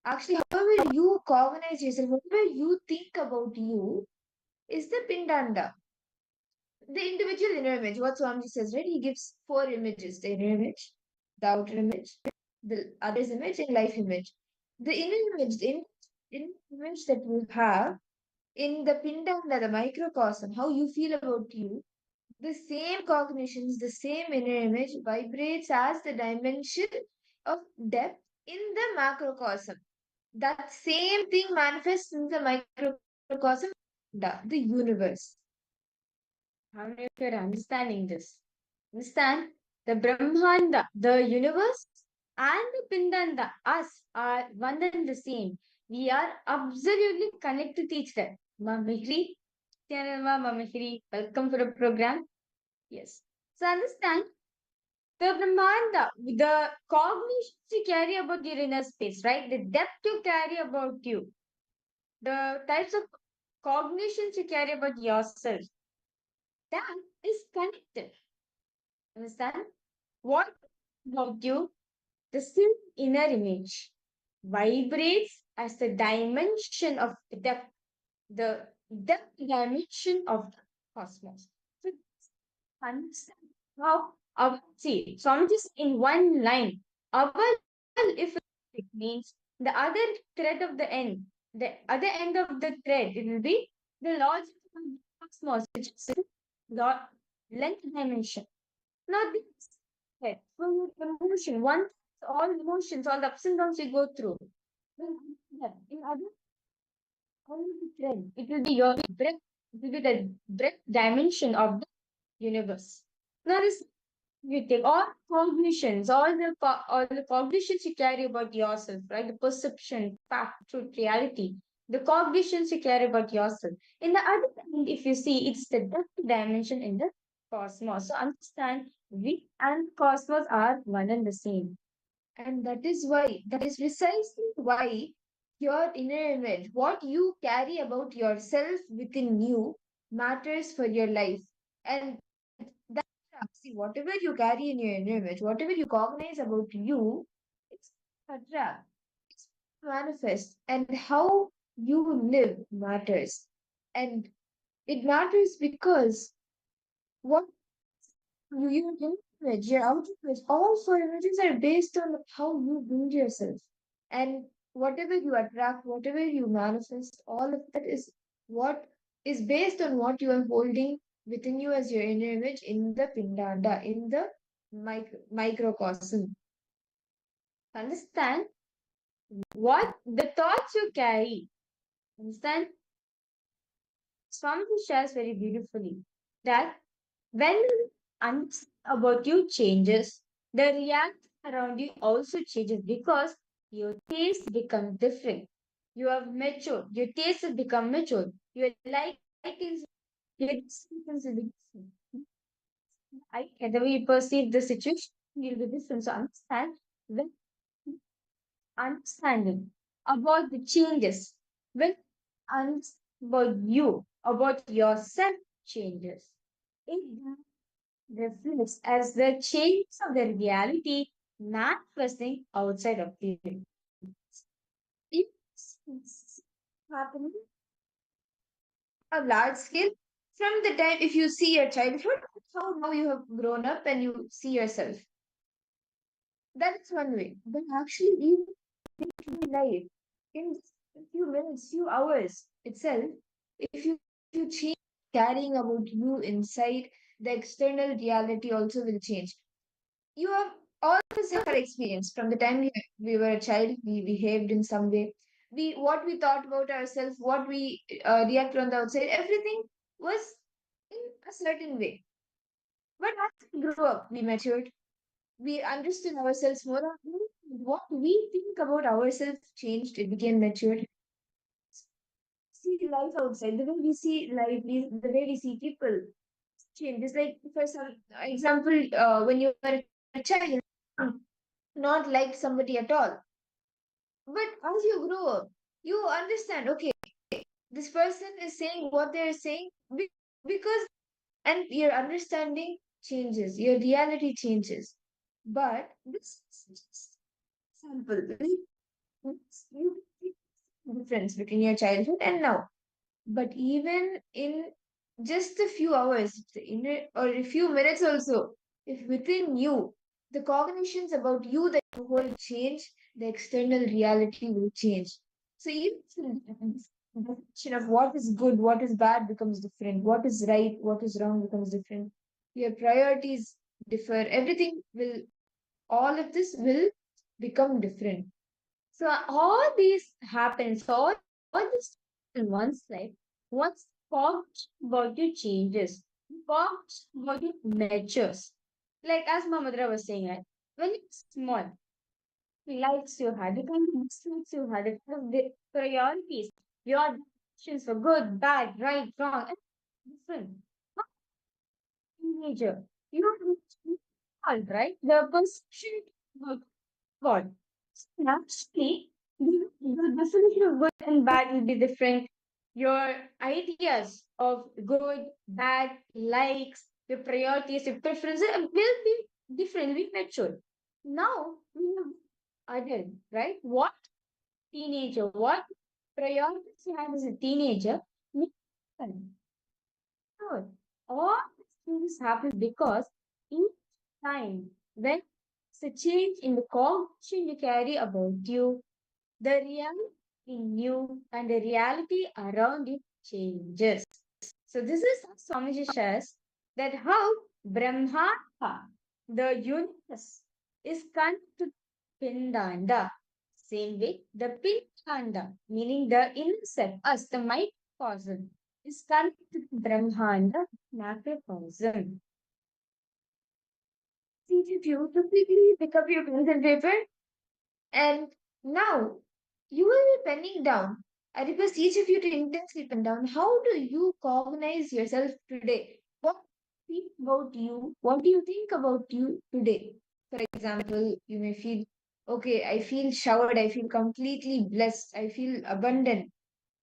actually, however you cognize yourself, whatever you think about you, is the pindanda. The individual inner image, what Swamiji says, right? He gives four images: the inner image, the outer image, the other's image, and life image. The inner image, inner image that you have in the pindanda, the microcosm, how you feel about you, the same cognitions, the same inner image vibrates as the dimension of depth in the macrocosm. That same thing manifests in the microcosm, the universe. How many of you are understanding this? Understand? The Brahmanda, the universe, and the Pindanda, us, are one and the same. We are absolutely connected to each other. Mamikri, Mamikri, welcome for the program. Yes. So understand, the Brahmanda, the cognition you carry about your inner space, right? The depth you carry about you, the types of cognitions you carry about yourself, that is connected. Understand? What about you? The same inner image vibrates as the dimension of the depth dimension of the cosmos. So understand how see, so I'm just in one line. Aval, if it means the other thread of the end, the other end of the thread, it will be the logic of the cosmos, which is the length dimension. Now this thread, for your emotion, one all emotions, all the ups and downs we go through. In other thread, it will be your breath, it will be the breath dimension of the universe. Now this you take all cognitions, all the cognitions you carry about yourself, right? The perception, fact, truth, reality, the cognitions you carry about yourself. In the other end, if you see, it's the depth dimension in the cosmos. So understand, we and cosmos are one and the same. And that is precisely why your inner image, what you carry about yourself within you, matters for your life. And that, see, whatever you carry in your inner image, whatever you cognize about you, it's attract, it's manifest, and how you live matters. And it matters because what your image, your outer image, all four images are based on how you build yourself. And whatever you attract, whatever you manifest, all of that is what is based on what you are holding within you as your inner image in the pindanda, in the microcosm. Understand what the thoughts you carry. Understand? Swami shares very beautifully that when you understand about you changes, the reaction around you also changes because your taste becomes different. You have matured. Your taste has become mature. Your likings, your dislikes will be different. The way you perceive the situation will be different. So when understanding about the changes, when understand about you, about yourself changes. It reflects as the changes of the reality manifesting outside of you. It's happening a large scale from the time if you see your childhood, how now you have grown up and you see yourself. That's one way. But actually, even in life, in just a few minutes, few hours itself, if you change carrying about you inside, the external reality also will change. You have all of us have experience from the time we were a child, we behaved in some way. What we thought about ourselves, what we reacted on the outside, everything was a certain way. But as we grew up, we matured, we understood ourselves more. What we think about ourselves changed, it became matured. See life outside, the way we see life, the way we see people changes. Like, for some example, when you were a child, not like somebody at all. But as you grow up, you understand, okay, this person is saying what they're saying because, and your understanding changes, your reality changes. But this is just simple. You see the difference between your childhood and now. But even in just a few hours, or a few minutes also, if within you, the cognitions about you that you hold change, the external reality will change. So even the definition of what is good, what is bad becomes different, what is right, what is wrong becomes different. Your priorities differ. Everything will, all of this will become different. So all these happens, all this in one's life, once thought about you changes, thought about you matures. Like as Mamadra was saying, right? When it's small, likes you had, it kind of mistakes you had, it kind of the priorities, your decisions for good, bad, right, wrong, and different. Not teenager, you don't all right. The perception of God. Naturally, the definition of good and bad will be different. Your ideas of good, bad, likes, your priorities, your preferences will be different, will be mature. Now, we have adult, right? What teenager, what priorities you have as a teenager, may be different. Sure. All these things happen because each time when it's a change in the cognition you carry about you, the reality in you and the reality around you changes. So this is how Swamiji says that how Brahmanda, the universe, is connected to Pindanda. Same way, the Pindanda, meaning the inner self, us, the microcosm, is connected to Brahmanda, macrocosm. Each of you to quickly pick up your pen and paper, and now you will be penning down. I request each of you to intensely pen down. How do you cognize yourself today? What do you think about you? What do you think about you today? For example, you may feel, okay, I feel showered, I feel completely blessed, I feel abundant.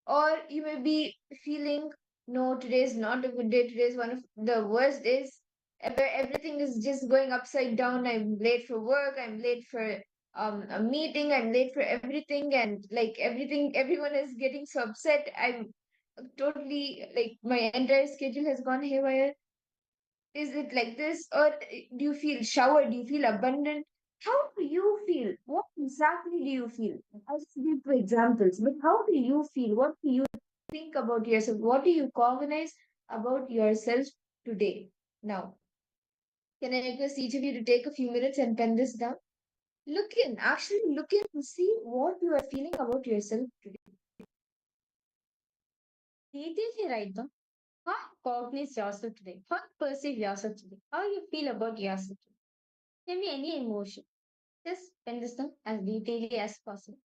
Or you may be feeling, no, today is not a good day, today is one of the worst days. Everything is just going upside down. I'm late for work, I'm late for a meeting, I'm late for everything, and like everything, everyone is getting so upset. I'm totally like my entire schedule has gone haywire. Is it like this? Or do you feel showered? Do you feel abundant? How do you feel? What exactly do you feel? I'll just give two examples, but how do you feel? What do you think about yourself? What do you cognize about yourself today? Now, can I request each of you to take a few minutes and pen this down? Actually look in and see what you are feeling about yourself today. Detail write down. How you cognize yourself today? How you perceive yourself today? How you feel about yourself today? Can be any emotion. Just pen this down as detailedly as possible.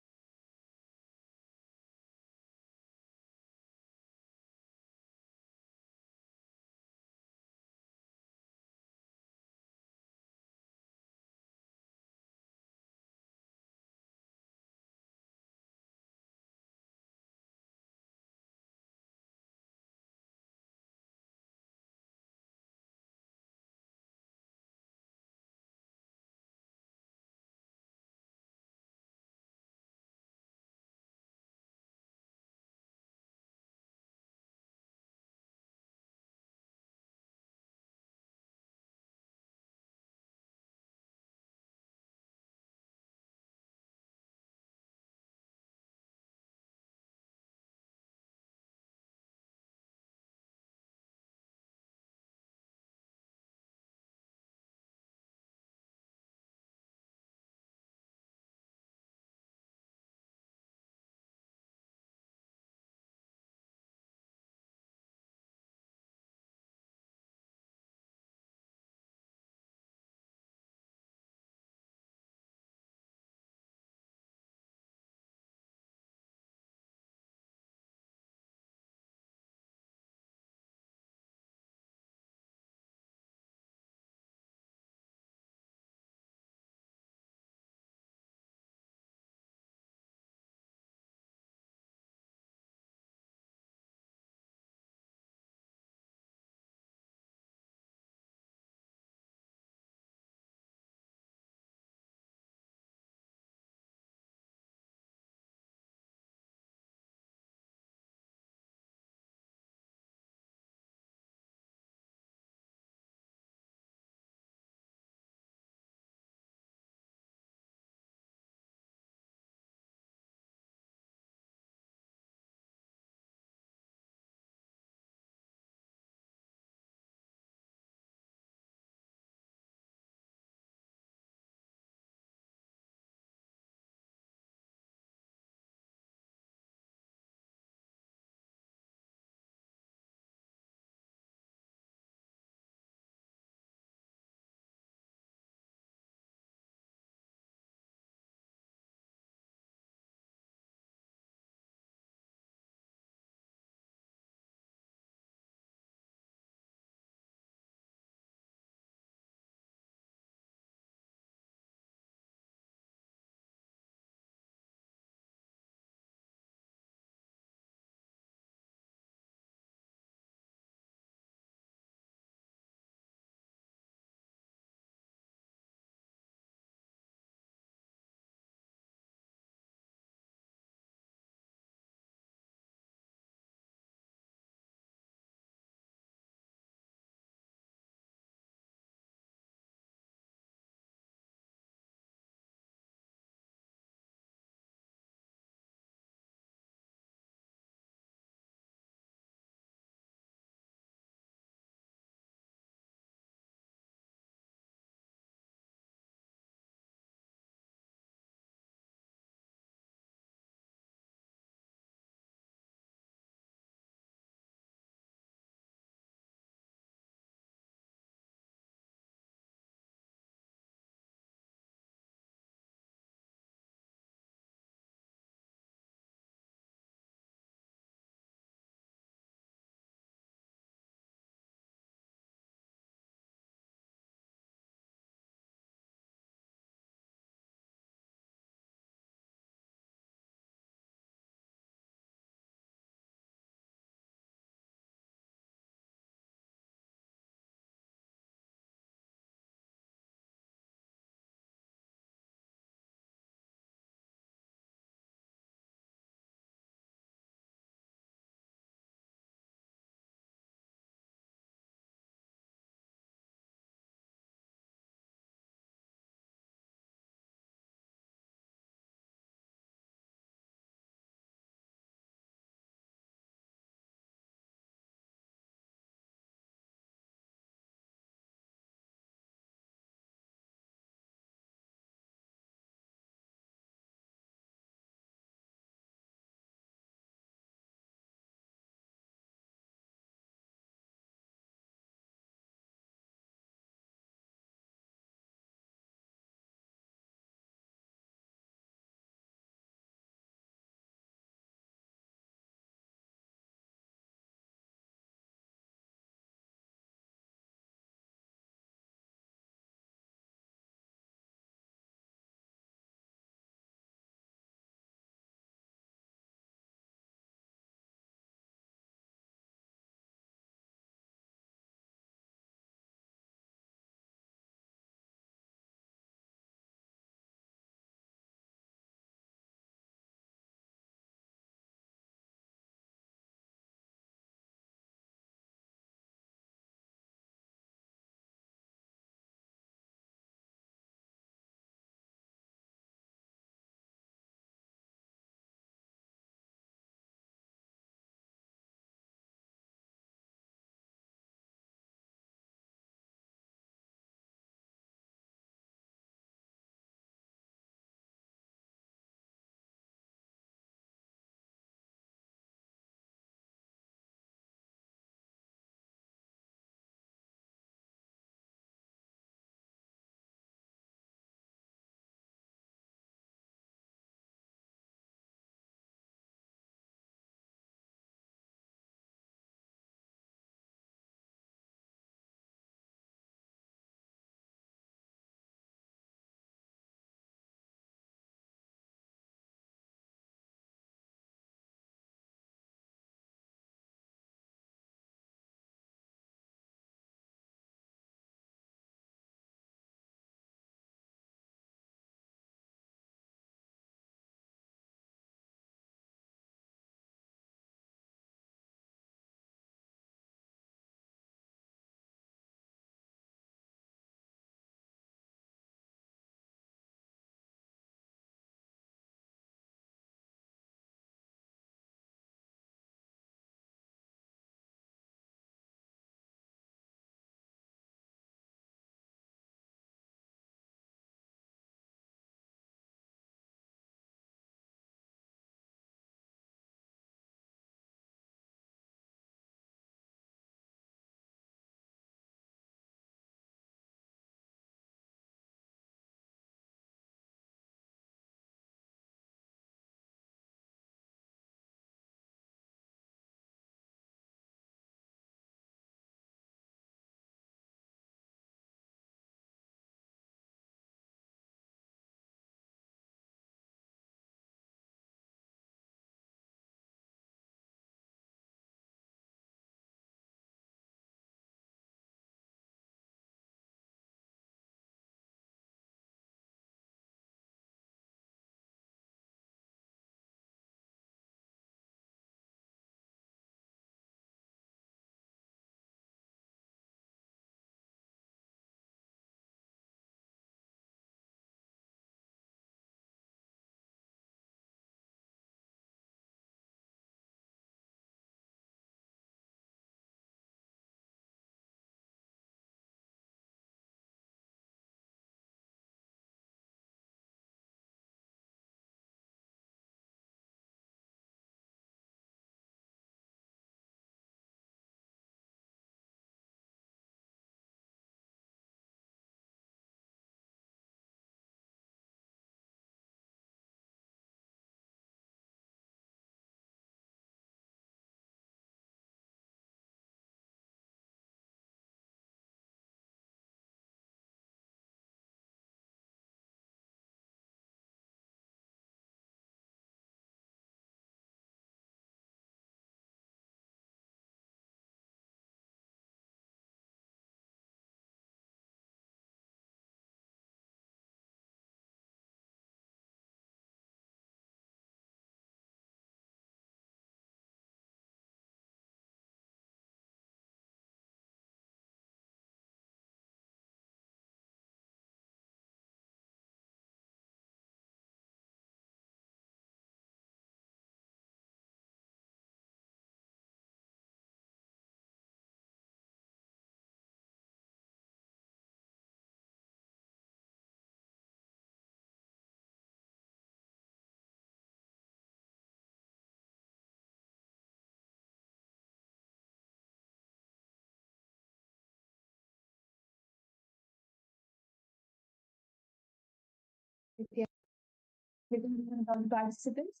Participants,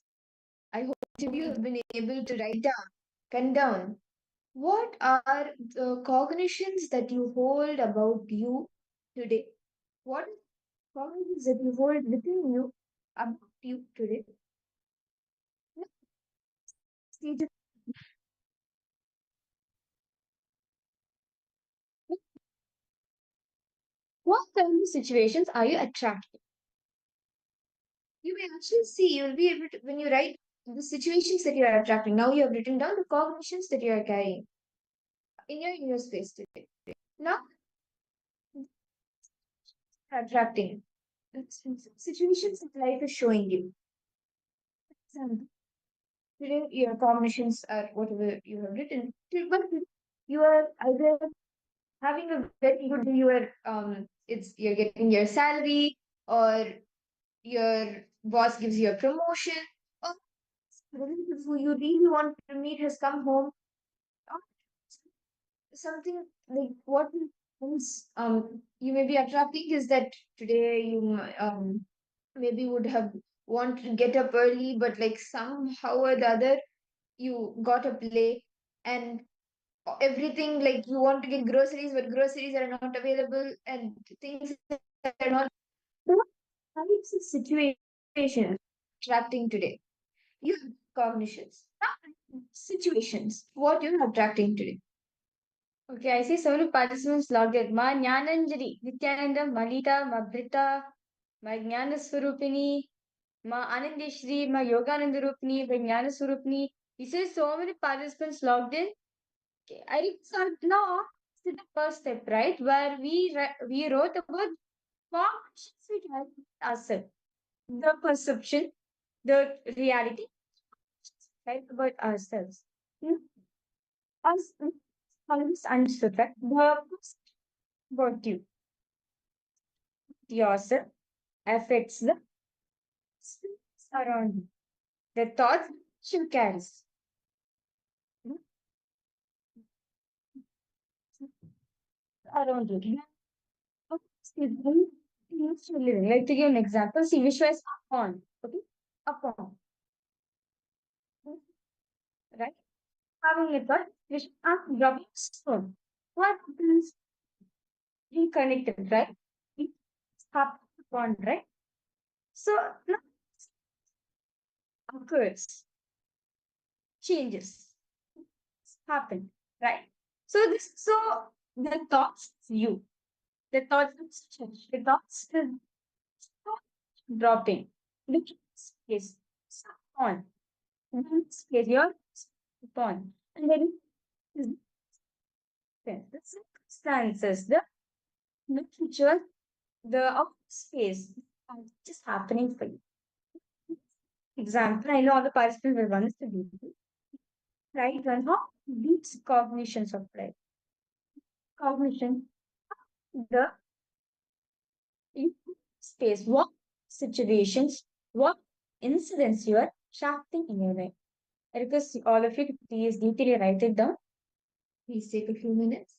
I hope each of you have been able to write down, pen down, what are the cognitions that you hold about you today? What cognitions that you hold within you about you today? Now, stage of- What kind of situations are you attracted? You may actually see, you'll be able to, when you write the situations that you are attracting, now you have written down the cognitions that you are carrying in your inner space today. Now, attracting situations that life is showing you. Example, today your combinations are whatever you have written, but you are either having a very good day, you are you're getting your salary, or your boss gives you a promotion, or relative who you really want to meet has come home, or something like what else you may be attracting is that today you maybe would have want to get up early, but like somehow or the other you got up late, and everything, like you want to get groceries but groceries are not available and things are not. What types of situation attracting today? You have cognitions, not situations. What you're attracting today? Okay, I see several participants logged in. Ma Jnananjali, Nithyananda, Malita, Ma Brita, Ma Jnana Swarupini, Ma Anandeshri, Ma Yogananda Rupini, Ma Jnana Swarupini. You see so many participants logged in. Okay, I think so now to the first step, right? Where we wrote about cognitions we have ourselves, the perception, the reality, right, about ourselves. As always understood, right? The first about you, yourself, affects the space around you, the thoughts you carry around you. Living. Like to give an example, see Vishwa is a pond. Okay? A pond. Right? Having a thought, Vishwa dropping stone. What happens? Reconnected, right? It's happened pond, right? So now occurs, changes happen, right? So the thoughts you, the thoughts change, the thoughts is dropping, the space on, the space you're upon, and then is the circumstances, the future, the outer space are just happening for you. Example, I know all the participants will run this to do, right? And how deep cognitions of life. Cognition, the space, what situations, what incidents you are shafting in your life. I request all of you to please detail write it down. Please take a few minutes.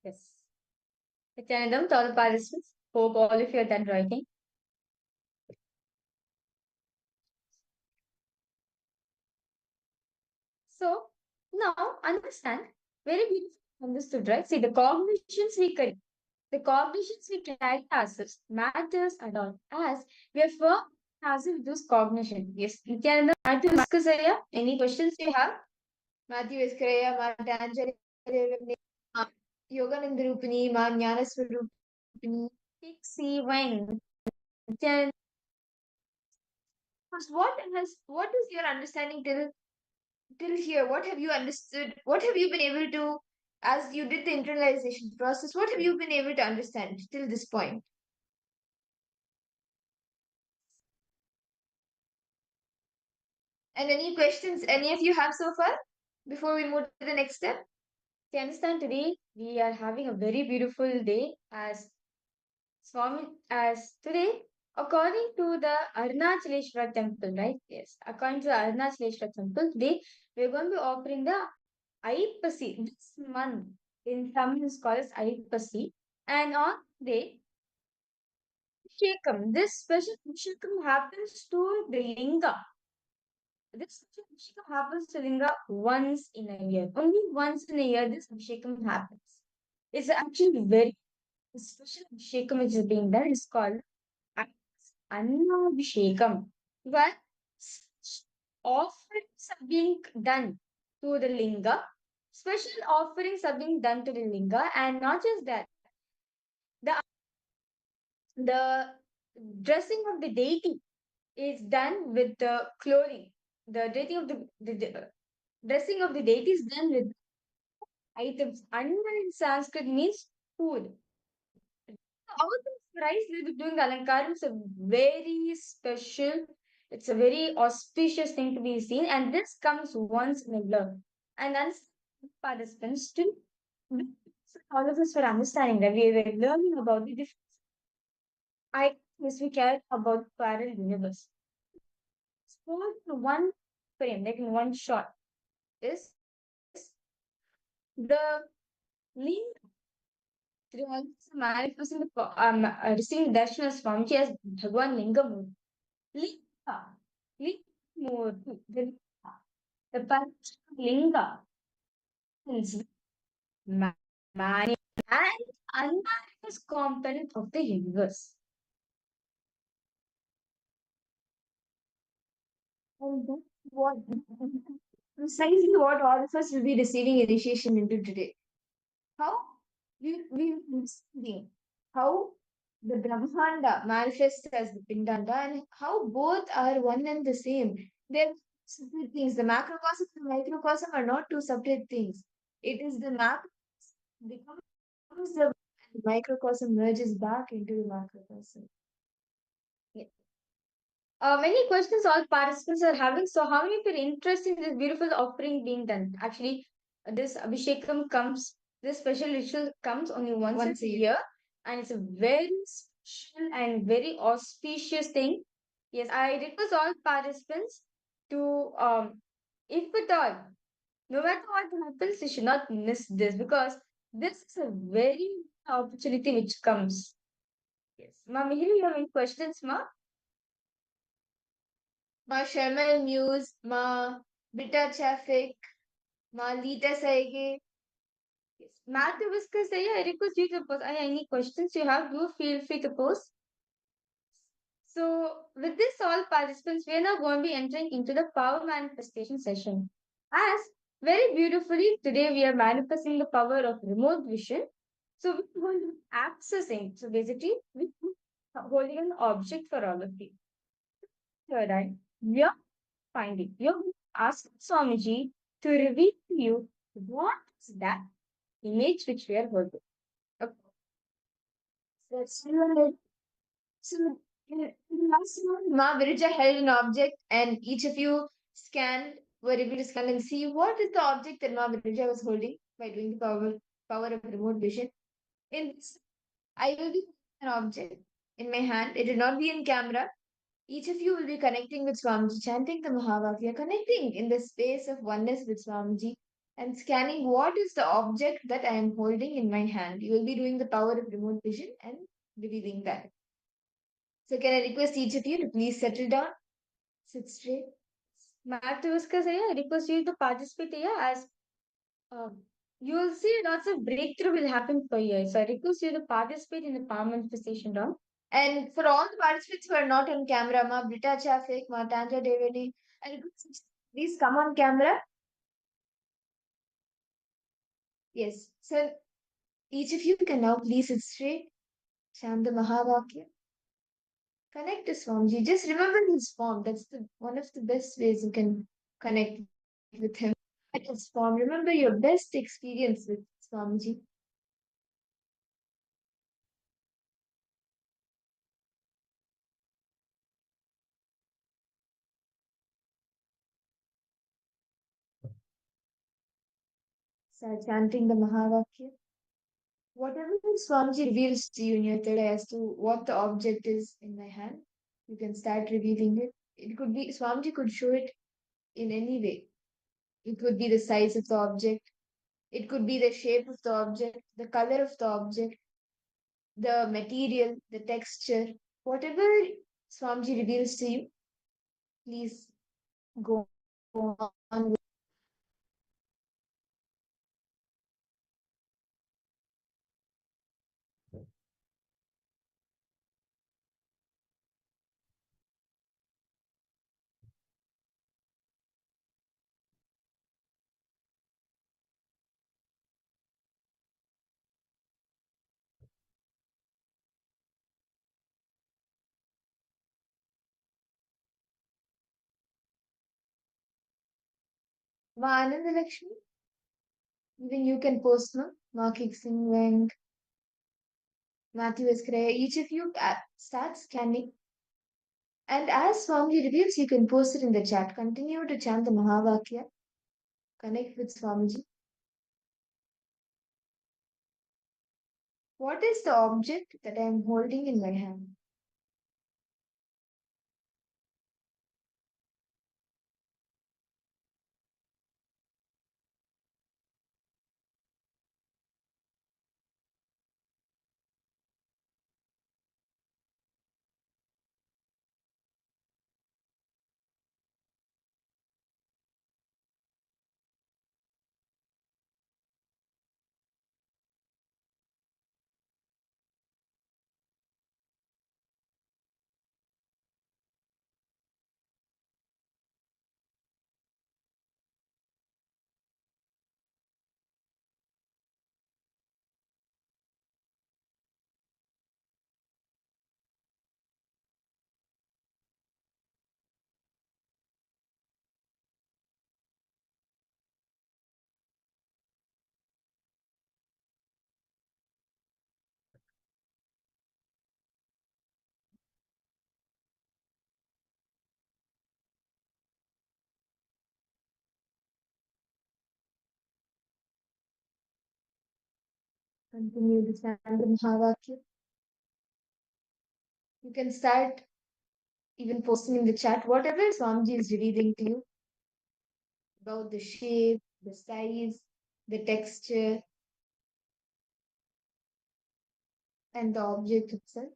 Yes. Nithyanandam, to all the participants. Hope all of you are done writing. So now understand, very beautiful understood, right? See, the cognitions we carry ourselves matters and all, as we are firm as if this cognition. Yes, Nithyananda, Matthew Viscasaya, any questions you have? Matthew Viscasaya, Matanjali, Yogananda Rupini, Jnana Swarupini, Pixie Wang. Nithyananda, what is your understanding till here? What have you understood? What have you been able to, as you did the internalization process, what have you been able to understand till this point? And any questions any of you have so far before we move to the next step? You understand, today we are having a very beautiful day as Swami, as today, according to the Arunachaleshwara temple, right? Yes, according to the Arunachaleshwara temple, today we're going to be offering the Aipasi this month. In Tamil is called as Aipasi. And on day, Abhishekam, this special Abhishekam happens to the Linga. This special Abhishekam happens to Linga once in a year. Only once in a year this Abhishekam happens. It's actually very special Abhishekam which is being done. It's called Annabhishekam, where offerings are being done to the Linga. Special offerings are being done to the Linga, and not just that, the dressing of the deity is done with the clothing. The dressing of the dressing of the deity is done with items. Anna in Sanskrit means food. All the rice will be doing the alankaram is a very special, it's a very auspicious thing to be seen, and this comes once in a blur. And then participants to all of us were understanding that we were learning about the different ideas we care about parallel universe. So in one frame, like in one shot, is the link through also manifesting receiving darshan as Swamiji as Bhagwan Lingamurti. Linga. Lingamurti. The Pancha Linga is man and unmanifest component of the universe. And that's what precisely what all of us will be receiving initiation into today. How we understanding how the Brahmanda manifests as the Pindanda and how both are one and the same. They're separate things. The macrocosm and the microcosm are not two separate things. It is the macrocosm becomes the microcosm merges back into the macrocosm. Yeah. Many questions all participants are having. So, how many of you are interested in this beautiful offering being done? Actually, this Abhishekam comes, this special ritual comes only once a year, and it's a very special and very auspicious thing. Yes, I request all participants to, if at all, no matter what happens, you should not miss this because this is a very opportunity which comes. Yes, Ma Mihir, you have any questions, Ma? Ma Sharma Muse, Ma Bita Traffic, Ma Lita Saige. Yes. Matthew Whisker say, I request you to post any questions you have, do feel free to post. So, with this, all participants, we are now going to be entering into the power manifestation session. As very beautifully, today we are manifesting the power of remote vision. So, we're going to be accessing. So, basically, we're holding an object for all of you. Third eye, we are finding. You're going to ask Swamiji to reveal to you what is that image which we are holding. Okay. So, in the last one, Ma Virija held an object, and each of you were able to scan and see what is the object that Ma Virija was holding by doing the power of remote vision. In this, I will be an object in my hand. It will not be in camera. Each of you will be connecting with Swamiji, chanting the Mahavakya, connecting in the space of oneness with Swamiji. and scanning what is the object that I am holding in my hand. You will be doing the power of remote vision and revealing that. So can I request each of you to please settle down, sit straight. Matthew, I request you to participate here as you will see lots of breakthrough will happen for you. So I request you to participate in the palm manifestation round. And for all the participants who are not on camera, Ma Brita Chafik, Ma Tanja Devani, I request you to please come on camera. Yes. So each of you can now please sit straight. Chant the Mahavakya. Connect to Swamiji. Just remember his form. That's the one of the best ways you can connect with him. At his form. Remember your best experience with Swamiji. Start chanting the Mahavakya. Whatever Swamiji reveals to you in your third eye as to what the object is in my hand, you can start revealing it. It could be Swamiji could show it in any way. It could be the size of the object. It could be the shape of the object, the color of the object, the material, the texture. Whatever Swamiji reveals to you, please go on. Ananda Lakshmi, even you can post now. Marking Singh Wang, Matthew Escrea, each of you start scanning. And as Swamiji reveals, you can post it in the chat. Continue to chant the Mahavakya. Connect with Swamiji. What is the object that I am holding in my hand? Continue to chant the Mahavakya. You can start even posting in the chat whatever Swamiji is revealing to you about the shape, the size, the texture, and the object itself.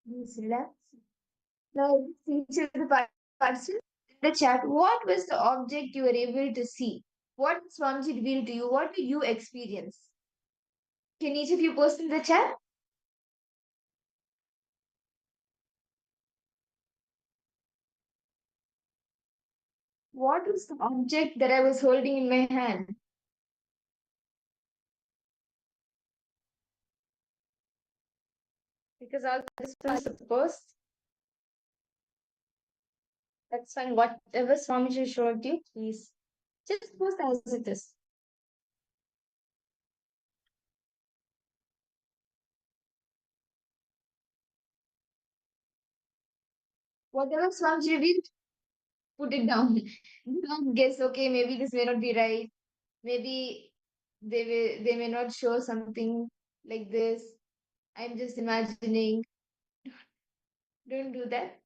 Please relax. Now, each of the participants in the chat, what was the object you were able to see? What Swamiji revealed to you? What did you experience? Can each of you post in the chat? What was the object that I was holding in my hand? Because all participants are post. That's fine. Whatever Swamiji showed you, please just post as it is. Whatever Swamiji revealed, put it down. Don't guess, okay, maybe this may not be right. Maybe they may not show something like this. I'm just imagining. Don't do that.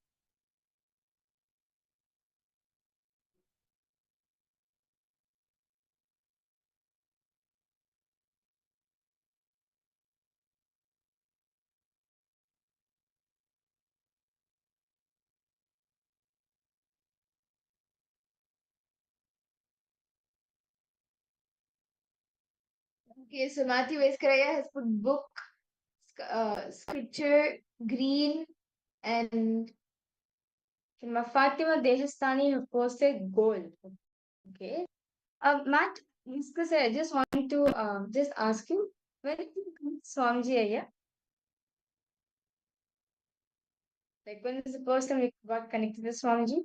Okay, so Matthew Veskaraya has put book, scripture, green, and Fatima Dehastani have posted gold. Okay. Matt, because I just want to just ask you, when did you meet Swamiji Ayya? Like, when is the first time you got connected with Swamiji?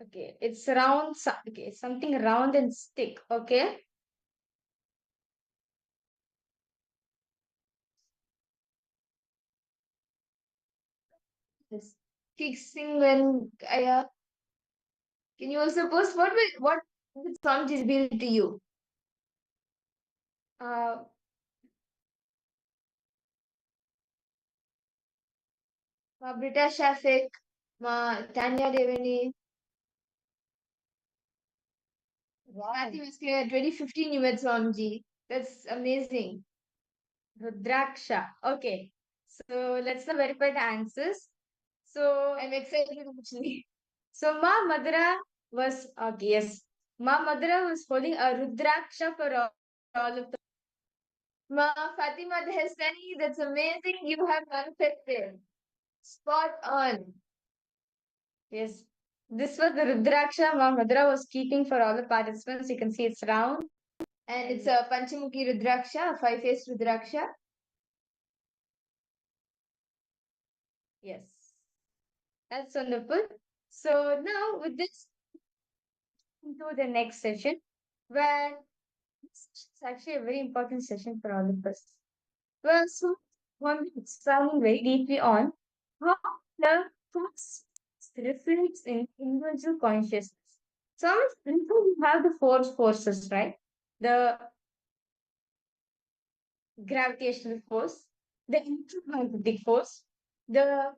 Okay, it's round, okay, something round and stick, okay? Yes. Fixing when Ayya. Can you also post what did Swamiji reveal to you? Uh, Brita Shafik, Tanya Devani, Matthew was clear. 2015 you met Swamiji. That's amazing. Rudraksha. Okay. So let's now verify the answers. So I'm excited actually. So Ma Madara was okay, yes. Ma Madara was holding a Rudraksha for all of the Ma Fatima Dehstani, that's amazing. You have manifested. Spot on. Yes. This was the Rudraksha Ma Madara was keeping for all the participants. You can see it's round. And it's a Panchamukhi Rudraksha, a five-faced Rudraksha. Yes. That's wonderful. So now with this, into the next session, where it's actually a very important session for all of us. Well, so one expanding very deeply on how the force reflects in individual consciousness. So we have the four forces, right? The gravitational force, the electromagnetic force, the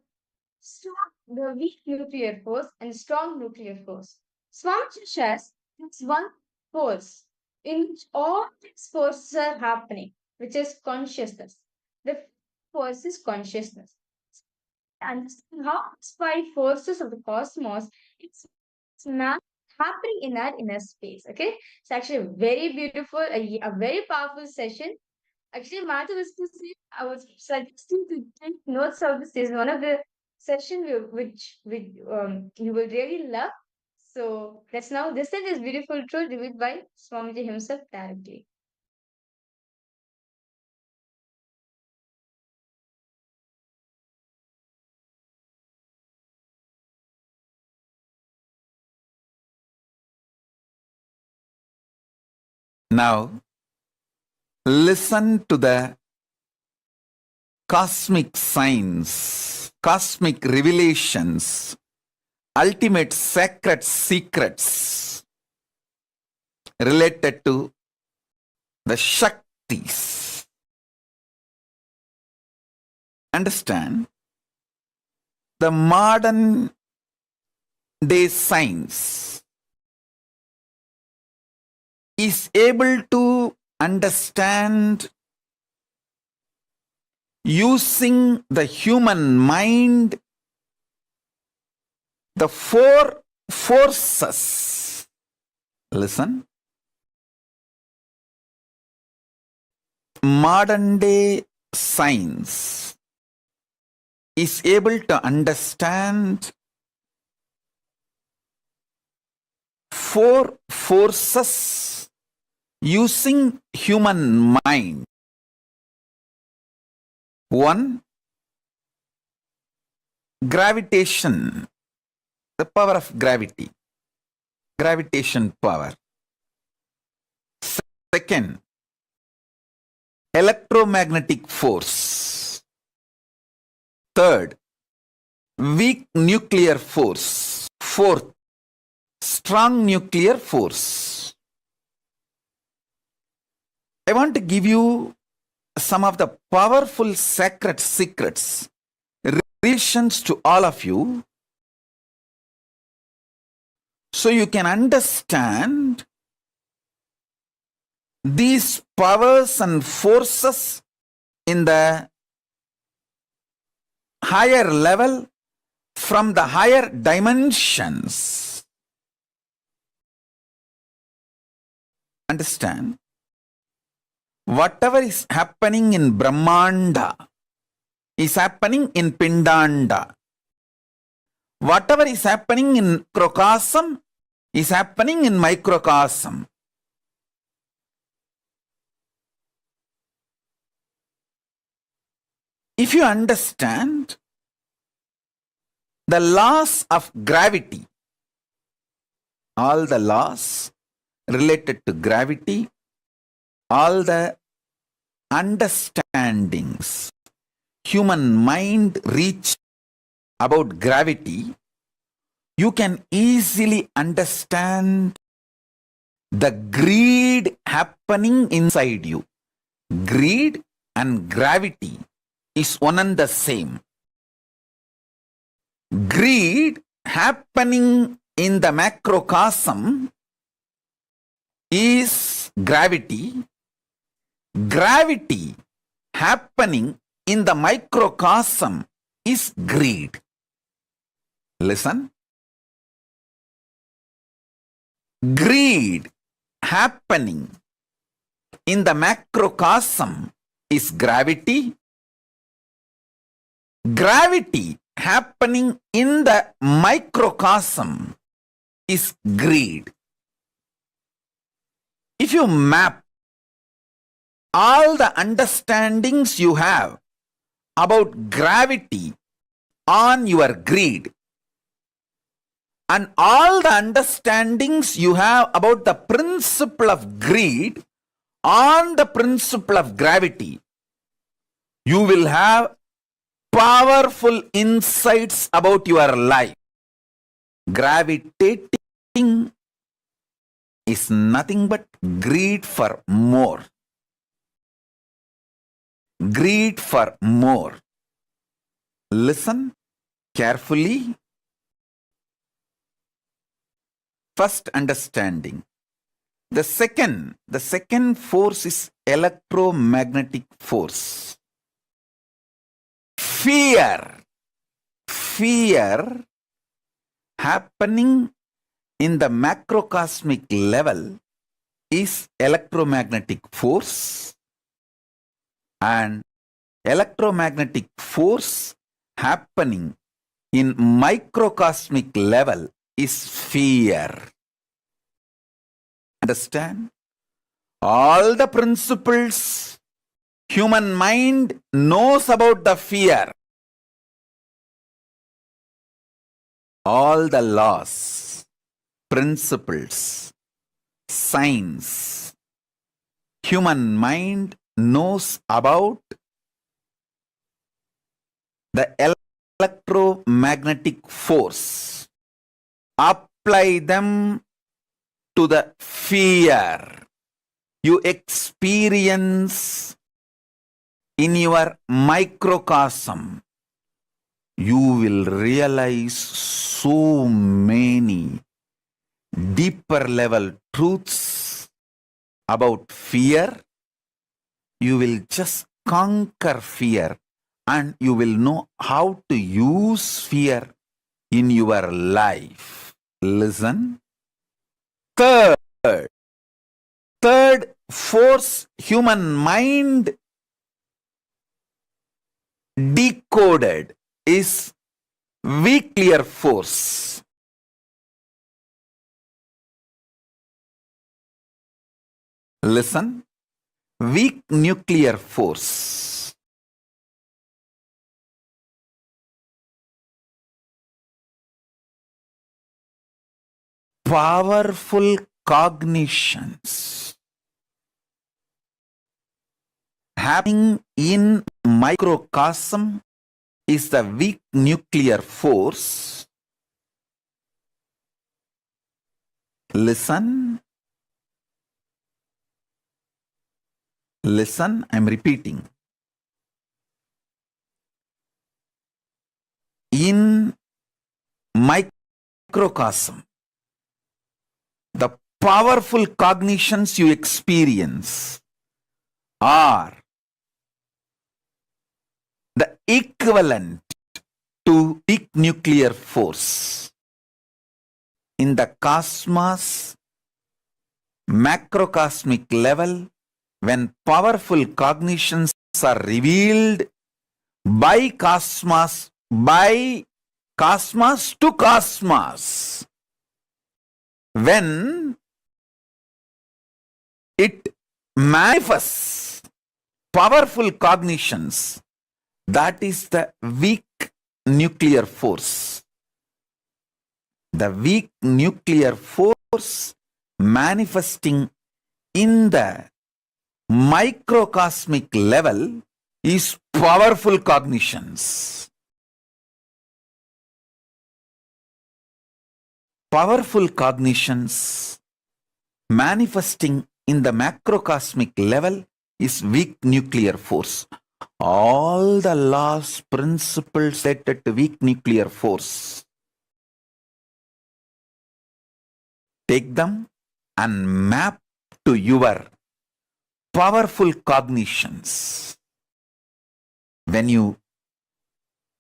the weak nuclear force and strong nuclear force. Swamiji shares this one force in which all these forces are happening, which is consciousness. The force is consciousness. Understand how these five forces of the cosmos it's not happening in our inner space. Okay, it's actually very beautiful, a very powerful session. Actually, Matthew was to say, I was suggesting to take notes of this. Is one of the session which you will really love. So let's now listen to this beautiful truth revealed by Swamiji himself directly. Now, listen to the cosmic signs, cosmic revelations, ultimate sacred secrets related to the Shaktis. Understand? The modern day science is able to understand using the human mind the four forces. Listen. Modern day science is able to understand four forces using human mind. One, gravitation, the power of gravity, gravitation power. Second, electromagnetic force. Third, weak nuclear force. Fourth, strong nuclear force. I want to give you some of the powerful sacred secrets, revelations to all of you, so you can understand these powers and forces in the higher level, from the higher dimensions. Understand? Whatever is happening in Brahmanda is happening in Pindanda. Whatever is happening in Crocosm is happening in microcosm. If you understand the laws of gravity, all the laws related to gravity, all the understandings human mind reach about gravity, you can easily understand the greed happening inside you. Greed and gravity is one and the same. Greed happening in the macrocosm is gravity. Gravity happening in the microcosm is greed. Listen. Greed happening in the macrocosm is gravity. Gravity happening in the microcosm is greed. If you map all the understandings you have about gravity on your greed, and all the understandings you have about the principle of greed on the principle of gravity, you will have powerful insights about your life. Gravitating is nothing but greed for more. Greed for more. Listen carefully. First understanding. The second force is electromagnetic force. Fear happening in the macrocosmic level is electromagnetic force, and electromagnetic force happening in microcosmic level is fear. Understand? All the principles human mind knows about the fear. All the laws, principles, science, human mind knows about the electromagnetic force. Apply them to the fear you experience in your microcosm. You will realize so many deeper level truths about fear you will just conquer fear and you will know how to use fear in your life. Listen. Third force human mind decoded is weak nuclear force. Listen, weak nuclear force. Powerful cognitions happening in microcosm is the weak nuclear force. Listen, I'm repeating. In microcosm, the powerful cognitions you experience are the equivalent to weak nuclear force. In the cosmos, macrocosmic level, when powerful cognitions are revealed by cosmos to cosmos, when it manifests powerful cognitions, that is the weak nuclear force. The weak nuclear force manifesting in the microcosmic level is powerful cognitions. Powerful cognitions manifesting in the macrocosmic level is weak nuclear force. All the laws, principles related to weak nuclear force, take them and map to your powerful cognitions. When you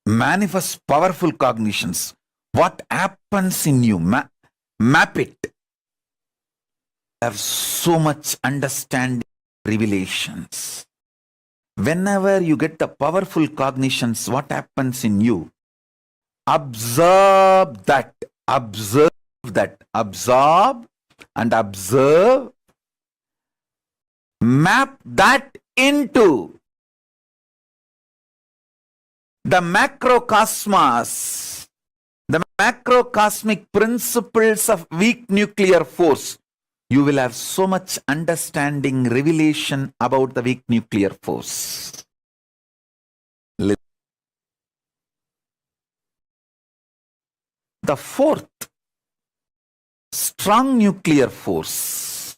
manifest powerful cognitions, what happens in you? Map it. Have so much understanding, revelations. Whenever you get the powerful cognitions, what happens in you? Absorb that. Absorb and observe. Map that into the macrocosmos, the macrocosmic principles of weak nuclear force. You will have so much understanding, revelation about the weak nuclear force. The fourth, strong nuclear force.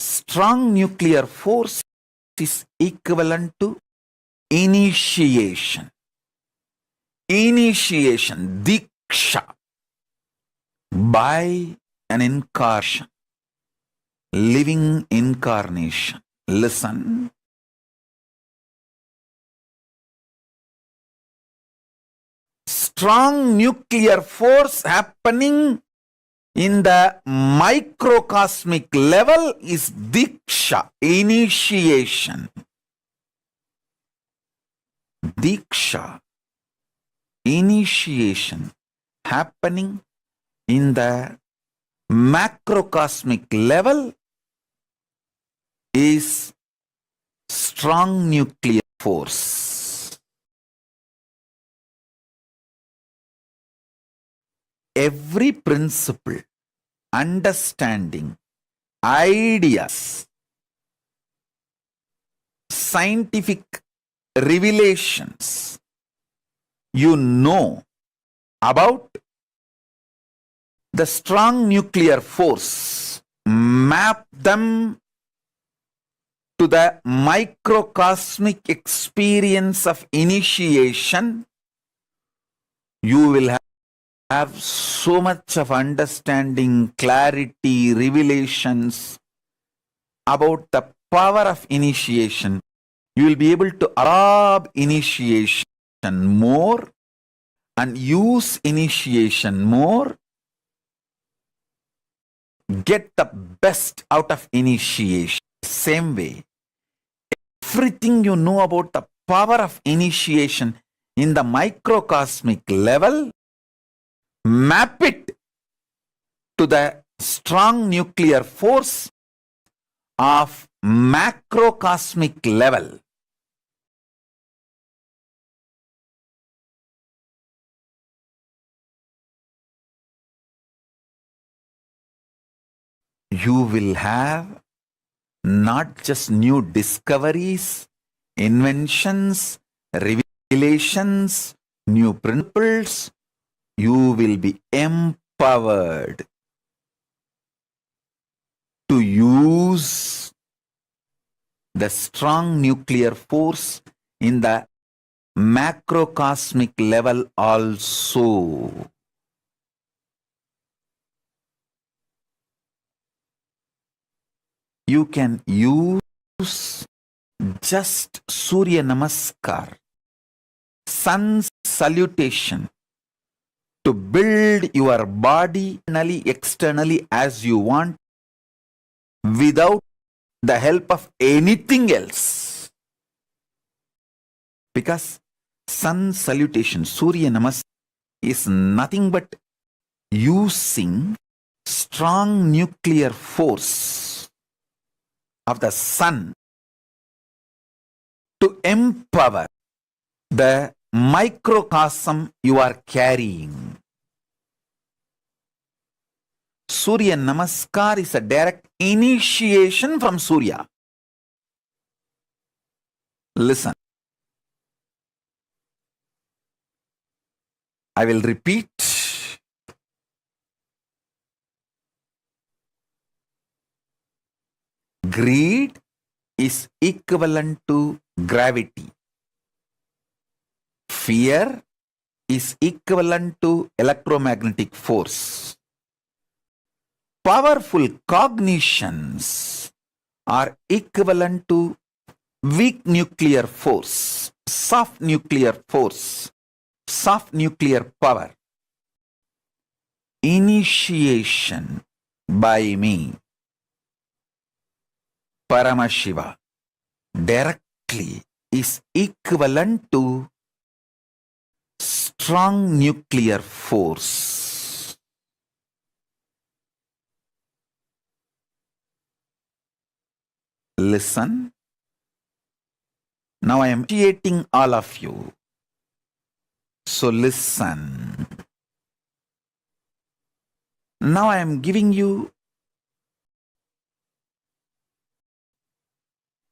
Strong nuclear force is equivalent to initiation. Initiation, diksha, by an incarnation, living incarnation. Listen. Strong nuclear force happening in the microcosmic level is diksha, initiation. Diksha, initiation happening in the macrocosmic level is strong nuclear force. Every principle, understanding, ideas, scientific revelations you know about the strong nuclear force, map them to the microcosmic experience of initiation. You will have so much of understanding, clarity, revelations about the power of initiation, you will be able to absorb initiation more and use initiation more, get the best out of initiation. Same way, everything you know about the power of initiation in the microcosmic level, map it to the strong nuclear force of macrocosmic level. You will have not just new discoveries, inventions, revelations, new principles. You will be empowered to use the strong nuclear force in the macrocosmic level also. You can use just Surya Namaskar, sun's salutation, to build your body externally as you want without the help of anything else. Because sun salutation, Surya Namaskar, is nothing but using strong nuclear force of the sun to empower the microcosm you are carrying. Surya Namaskar is a direct initiation from Surya. Listen. I will repeat. Greed is equivalent to gravity. Fear is equivalent to electromagnetic force. Powerful cognitions are equivalent to weak nuclear force, soft nuclear force, soft nuclear power. Initiation by me, Paramashiva, directly is equivalent to strong nuclear force. Listen. Now I am initiating all of you. So listen. Now I am giving you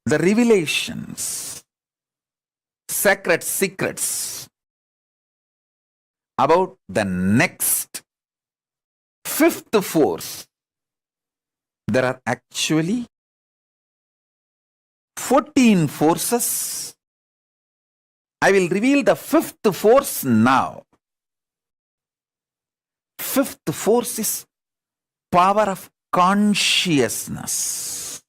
the revelations, sacred secrets about the next fifth force. There are actually 14 forces. I will reveal the fifth force now. Fifth force is power of consciousness.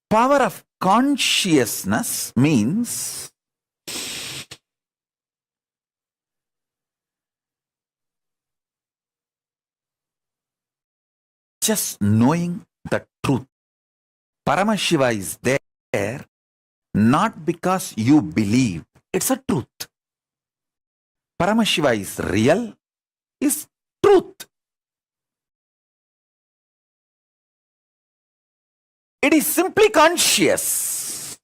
Power of consciousness means just knowing the truth. Paramashiva is there not because you believe. It's a truth. Paramashiva is real, is truth. It is simply conscious.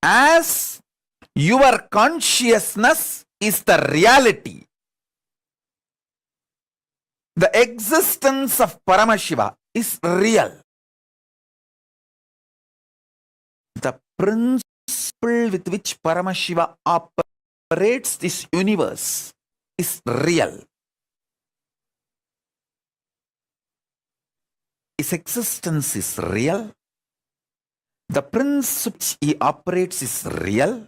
As your consciousness is the reality, the existence of Paramashiva is real. The principle with which Paramashiva operates this universe is real. His existence is real. The principle which he operates is real.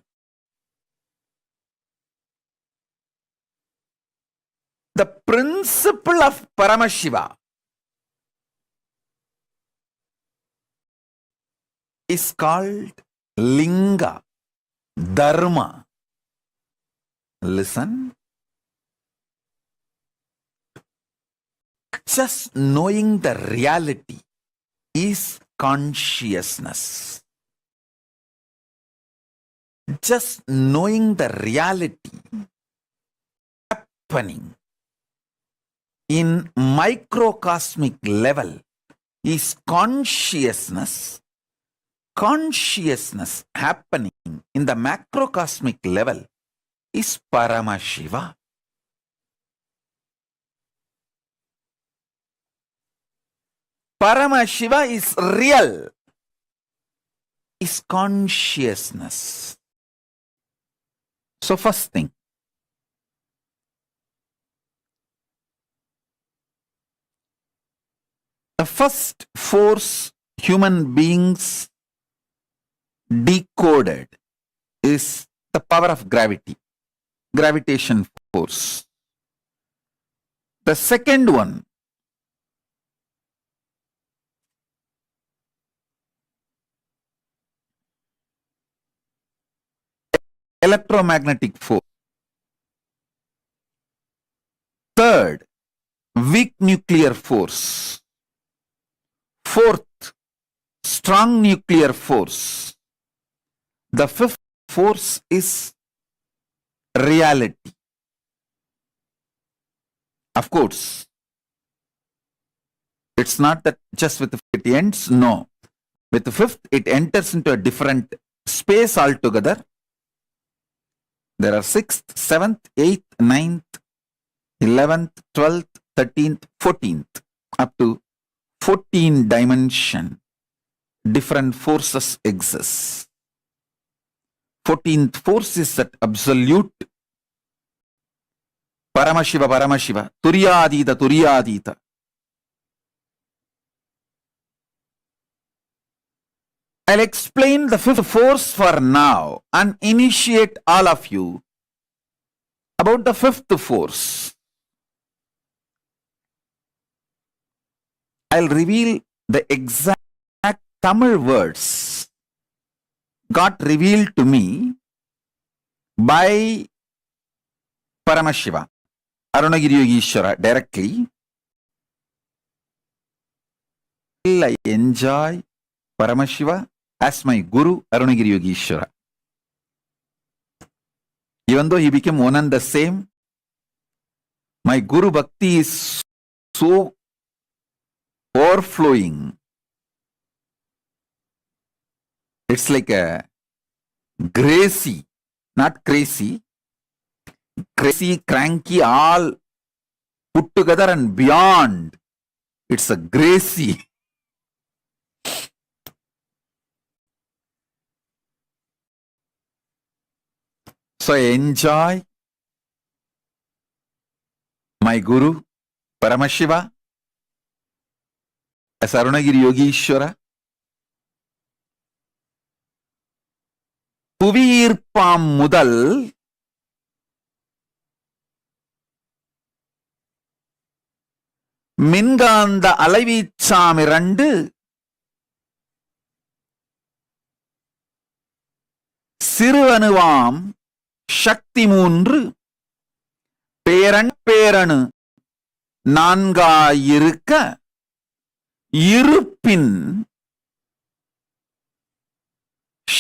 The principle of Paramashiva is called linga, dharma. Listen. Just knowing the reality is consciousness. Just knowing the reality happening in microcosmic level is consciousness. Consciousness happening in the macrocosmic level is Paramashiva. Paramashiva is real, is consciousness. So first thing, the first force human beings decoded is the power of gravity, gravitation force. The second one, electromagnetic force. Third, weak nuclear force. Fourth, strong nuclear force. The fifth force is reality. Of course, it's not that just with the fifth it ends, no. With the fifth, it enters into a different space altogether. There are 6th, 7th, 8th, 9th, 11th, 12th, 13th, 14th, up to 14 dimension. Different forces exist. 14th force is that absolute Paramashiva, Paramashiva, Turyadita, Turyadita. I'll explain the fifth force for now and initiate all of you about the fifth force. I'll reveal the exact Tamil words got revealed to me by Paramashiva, Arunagiri Yogeshwara directly. I enjoy Paramashiva as my Guru, Arunagiri Yogeshwara. Even though he became one and the same, my Guru Bhakti is so overflowing. It's like a gracie, not crazy, crazy, cranky, all put together and beyond. It's a gracie. So I enjoy my Guru, Paramashiva, as Arunagiri Yogeshwara. புவியீர்ப்பாம் முதல் மின்காந்த அலைவீச்சாம் 2 சிறுவனுவாம் சக்தி 3 பேரணு 4 இருப்பின்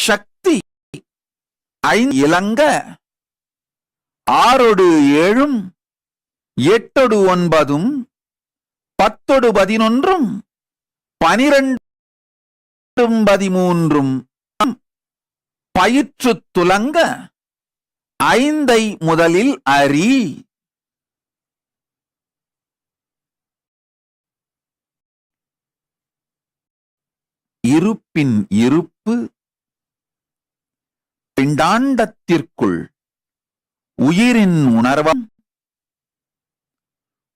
சக்தி 5 இலங்க 6 7 8 9 10 11 12 13 பயிற்று துலங்க 5 முதலில் அறி. இருப்பின் இருப்பு பிண்டாண்டத்திற்குள் உயிரின் உணர்வம்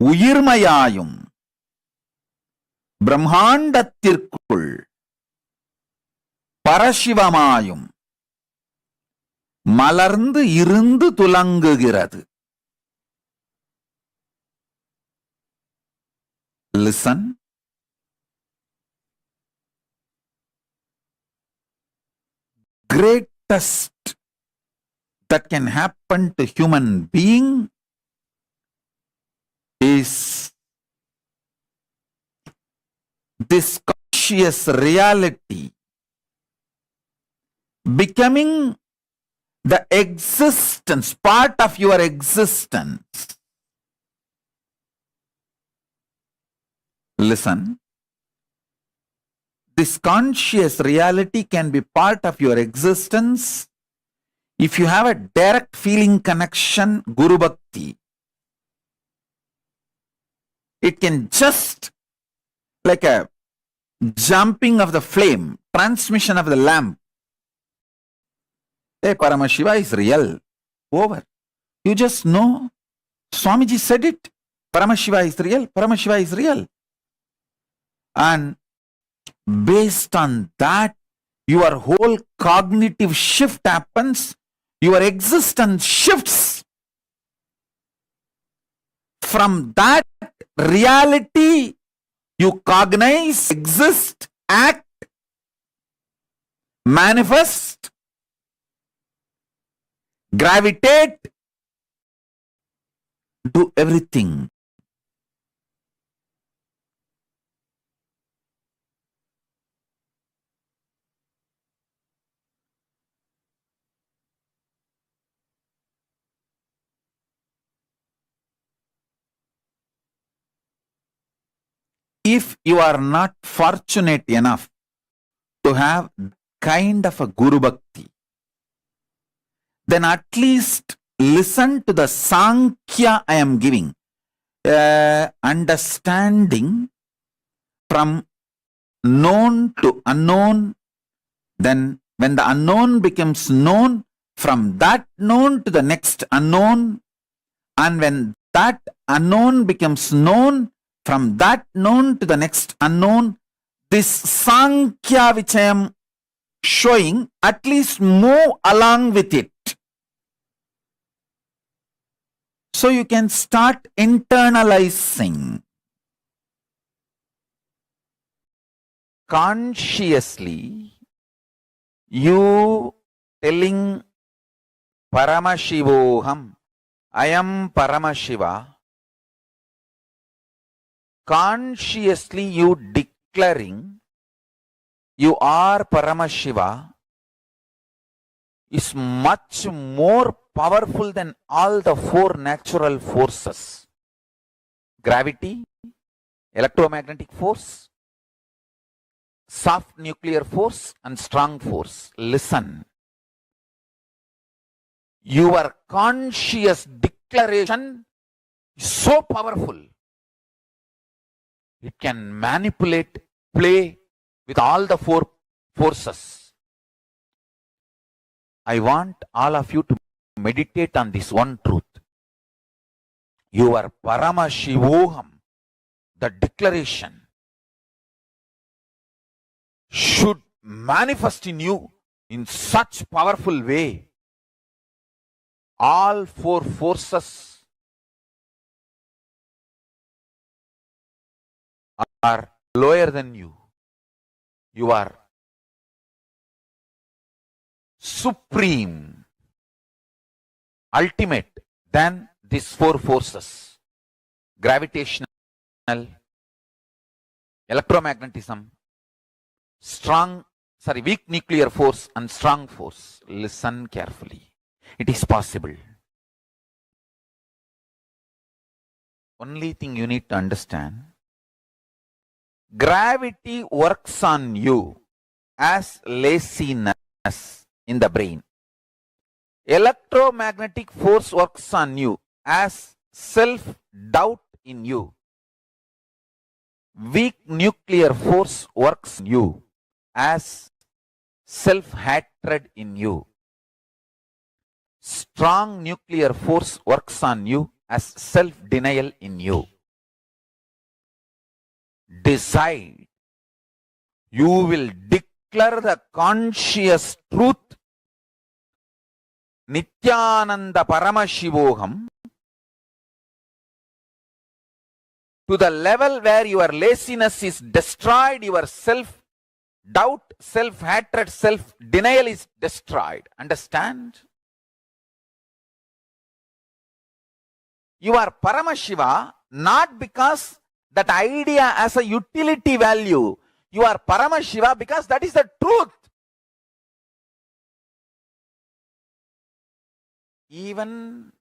உயிர்மையாயும் பிரம்மாண்டத்திற்குள் பரசிவமாயும் மலர்ந்து இருந்து துலங்குகிறது. Listen. greatest that can happen to human being is this conscious reality becoming the existence, part of your existence. Listen, this conscious reality can be part of your existence if you have a direct feeling connection, Guru Bhakti. It can just like a jumping of the flame, transmission of the lamp. Hey, Paramashiva is real. Over. You just know. Swamiji said it. Paramashiva is real. Paramashiva is real. And based on that, your whole cognitive shift happens. Your existence shifts. From that reality, you cognize, exist, act, manifest, gravitate, do everything. If you are not fortunate enough to have kind of a Guru Bhakti, then at least listen to the Sankhya I am giving. Understanding from known to unknown. Then when the unknown becomes known, from that known to the next unknown. And when that unknown becomes known, from that known to the next unknown, this Sankhya which I am showing, at least move along with it. So you can start internalizing. Consciously, you telling Paramashivoham, I am Paramashiva. Consciously you declaring you are Paramashiva is much more powerful than all the four natural forces. Gravity, electromagnetic force, soft nuclear force and strong force. Listen. Your conscious declaration is so powerful. It can manipulate, play with all the four forces. I want all of you to meditate on this one truth. Your Paramashivoham, the declaration, should manifest in you in such powerful way. All four forces are lower than you. You are supreme, ultimate than these four forces. Gravitational, electromagnetism, weak nuclear force and strong force. Listen carefully. It is possible. Only thing you need to understand, gravity works on you as laziness in the brain. Electromagnetic force works on you as self-doubt in you. Weak nuclear force works on you as self-hatred in you. Strong nuclear force works on you as self-denial in you. Decide. You will declare the conscious truth. Nithyananda Paramashivoham to the level where your laziness is destroyed, your self doubt, self-hatred, self-denial is destroyed. Understand? You are Paramashiva not because that idea has a utility value. You are Paramashiva because that is the truth. Even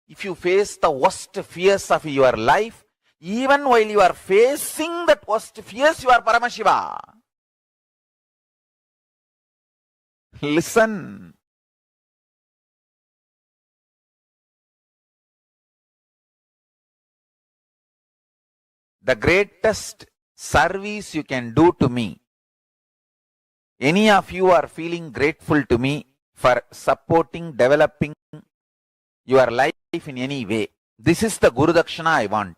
if you face the worst fears of your life, even while you are facing that worst fears, you are Paramashiva. Listen. The greatest service you can do to me, any of you are feeling grateful to me for supporting, developing your life in any way. This is the Guru Dakshana I want.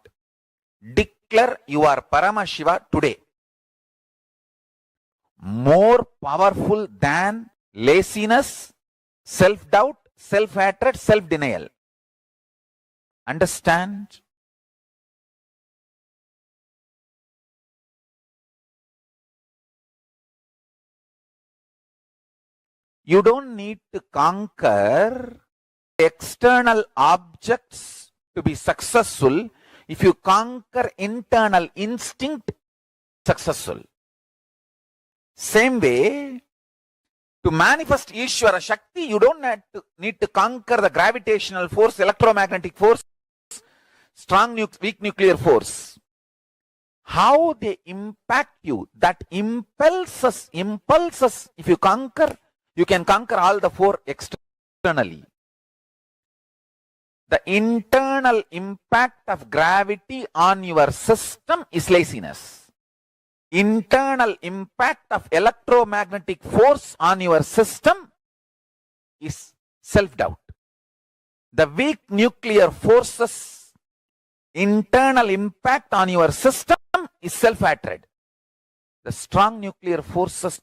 Declare you are Paramashiva today. More powerful than laziness, self-doubt, self-hatred, self-denial. Understand? You don't need to conquer external objects to be successful. If you conquer internal instinct, successful. Same way, to manifest Ishvara Shakti, you don't need to conquer the gravitational force, electromagnetic force, strong weak nuclear force. How they impact you, that impulses, if you conquer, you can conquer all the four externally. The internal impact of gravity on your system is laziness. Internal impact of electromagnetic force on your system is self-doubt. The weak nuclear forces internal impact on your system is self-hatred. The strong nuclear forces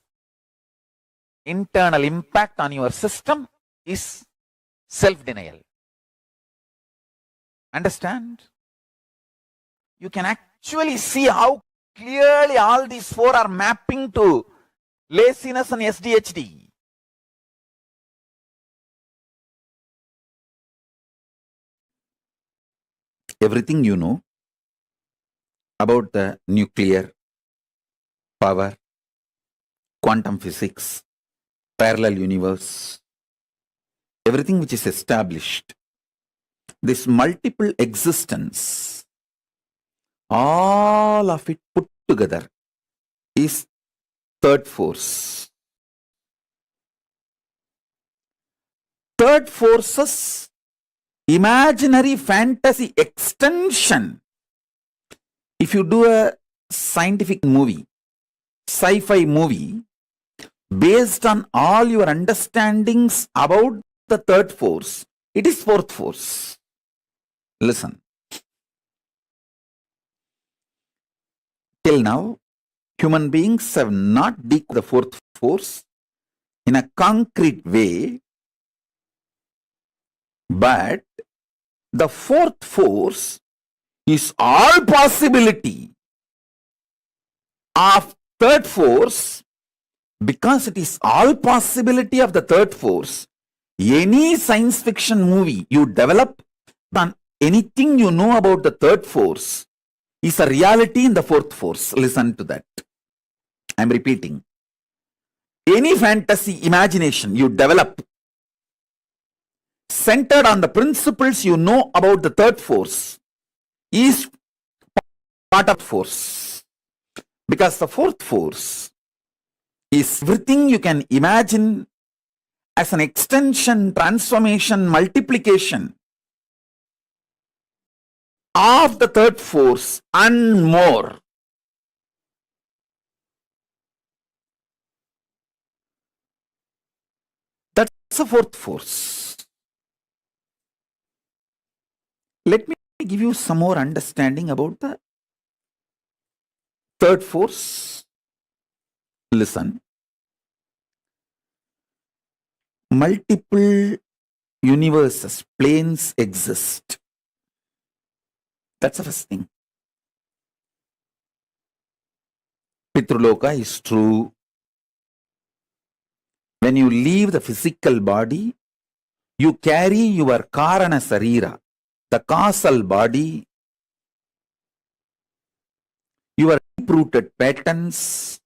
internal impact on your system is self-denial. Understand? You can actually see how clearly all these four are mapping to laziness and SDHD. Everything you know about the nuclear power, quantum physics, parallel universe, everything which is established, this multiple existence, all of it put together is third force. Third force's imaginary fantasy extension. If you do a scientific movie, sci-fi movie, based on all your understandings about the third force, it is fourth force. Listen. Till now, human beings have not decoded the fourth force in a concrete way, but the fourth force is all possibility of third force. Because it is all possibility of the third force, any science fiction movie you develop on anything you know about the third force is a reality in the fourth force. Listen to that. I am repeating. Any fantasy imagination you develop centered on the principles you know about the third force is part of force. Because the fourth force is everything you can imagine as an extension, transformation, multiplication of the third force and more. That's the fourth force. Let me give you some more understanding about the third force. Listen. Multiple universes, planes exist. That's the first thing. Pitruloka is true. When you leave the physical body, you carry your Karana Sarira, the causal body, your deep-rooted patterns,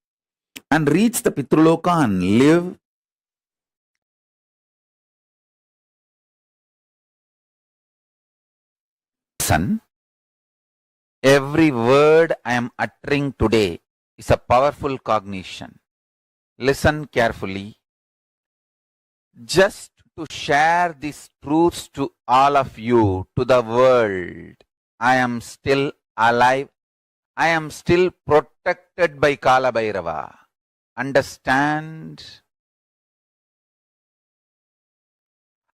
and reach the Pitruloka and live. Listen, every word I am uttering today is a powerful cognition. Listen carefully. Just to share these truths to all of you, to the world, I am still alive. I am still protected by Kala Bhairava. Understand?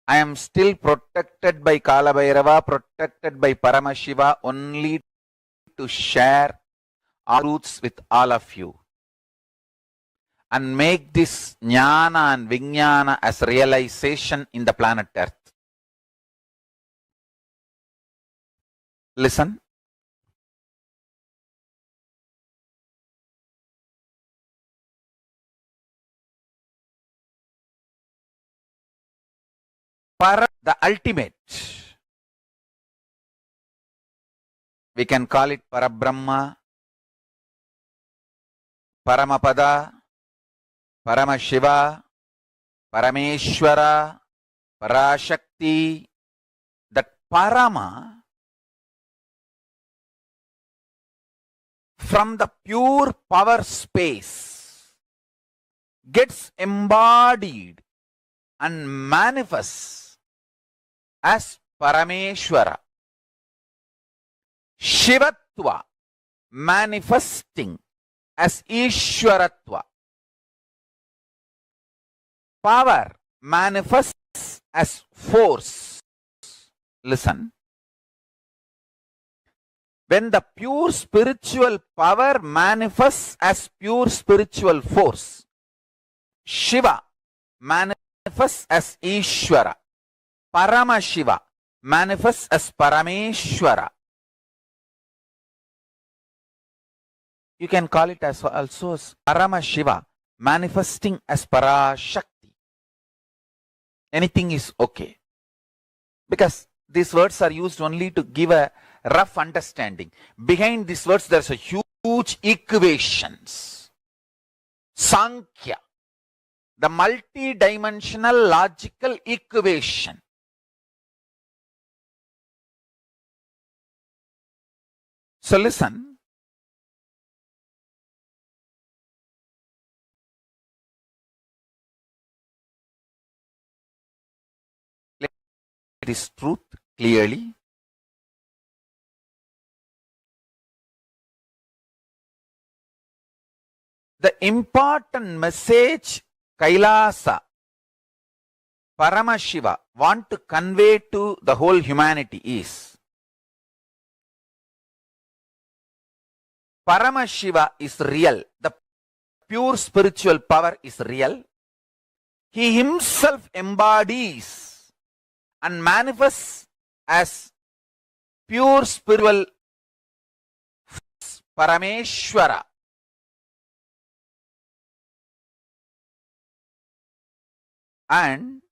I am still protected by Kala Bhairava, protected by Paramashiva, only to share our truths with all of you and make this jnana and vijnana as realization in the planet Earth. Listen. The ultimate. We can call it Parabrahma, Paramapada, Paramashiva, Parameshwara, Parashakti. That Parama, from the pure power space, gets embodied and manifests as Parameshwara. Shivatva manifesting as Ishwaratva. Power manifests as force. Listen. When the pure spiritual power manifests as pure spiritual force, Shiva manifests as Ishwara. Paramashiva manifests as Parameshwara. You can call it as also as Paramashiva manifesting as Parashakti. Anything is okay. Because these words are used only to give a rough understanding. Behind these words there's a huge equations. Sankhya. The multi-dimensional logical equation. So listen. This truth clearly. The important message Kailasa, Paramashiva want to convey to the whole humanity is Paramashiva is real. The pure spiritual power is real. He himself embodies and manifests as pure spiritual Parameshwara. And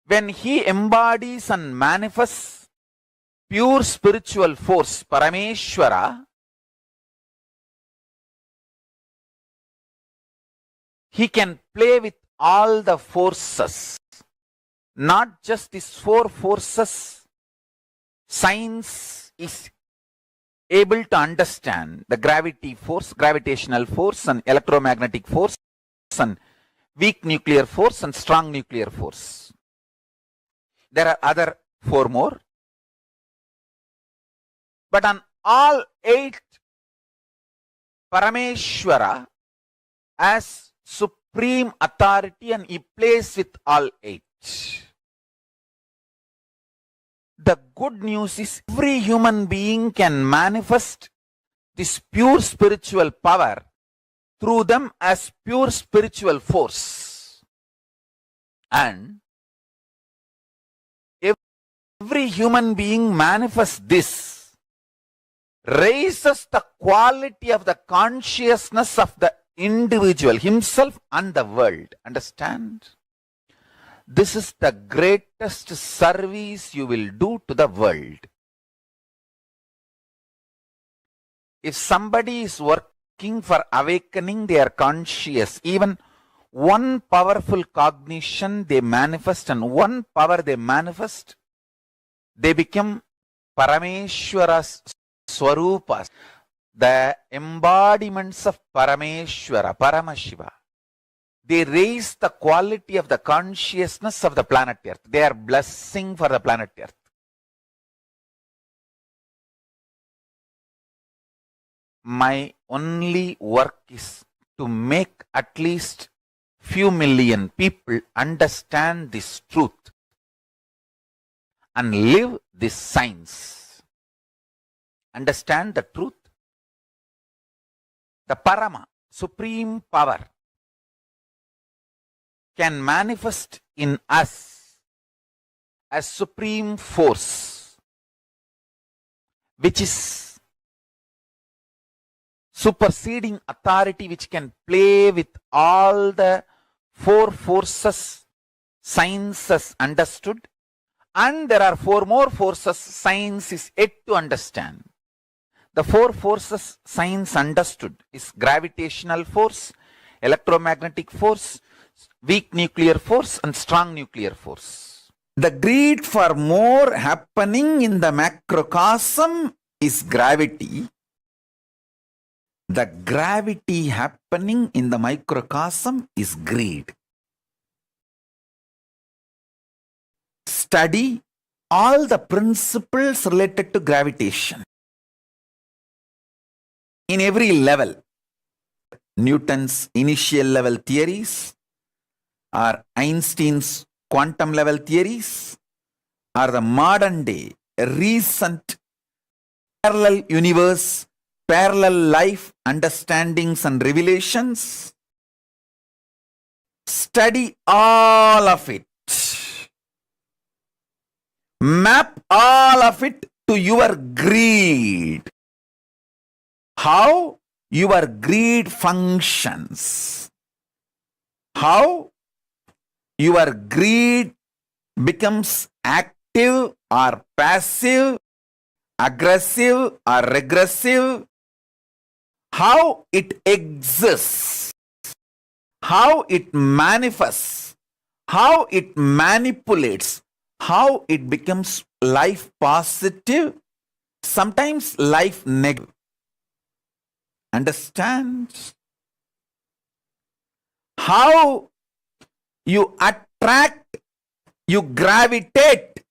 when he embodies and manifests pure spiritual force, Parameshwara, he can play with all the forces. Not just these four forces. Science is able to understand the gravity force, gravitational force, and electromagnetic force, and weak nuclear force and strong nuclear force. There are other four more. But on all eight, Parameshwara as supreme authority, and he plays with all eight. The good news is every human being can manifest this pure spiritual power through them as pure spiritual force. And every human being manifests this raises the quality of the consciousness of the individual, himself and the world. Understand? This is the greatest service you will do to the world. If somebody is working for awakening their conscious, even one powerful cognition they manifest and one power they manifest, they become Parameshwara's Swarupas, the embodiments of Parameshwara, Paramashiva. They raise the quality of the consciousness of the planet Earth. They are blessing for the planet Earth. My only work is to make at least few million people understand this truth and live this science. Understand the truth. The Parama, supreme power, can manifest in us as supreme force, which is superseding authority, which can play with all the four forces science has understood, and there are four more forces science is yet to understand. The four forces science understood is gravitational force, electromagnetic force, weak nuclear force and strong nuclear force. The greed for more happening in the macrocosm is gravity. The gravity happening in the microcosm is greed. Study all the principles related to gravitation in every level. Newton's initial level theories, or Einstein's quantum level theories, or the modern day, recent parallel universe, parallel life understandings and revelations. Study all of it. Map all of it to your greed. How your greed functions. How your greed becomes active or passive, aggressive or regressive, how it exists, how it manifests, how it manipulates, how it becomes life positive, sometimes life negative. Understand? How you attract, you gravitate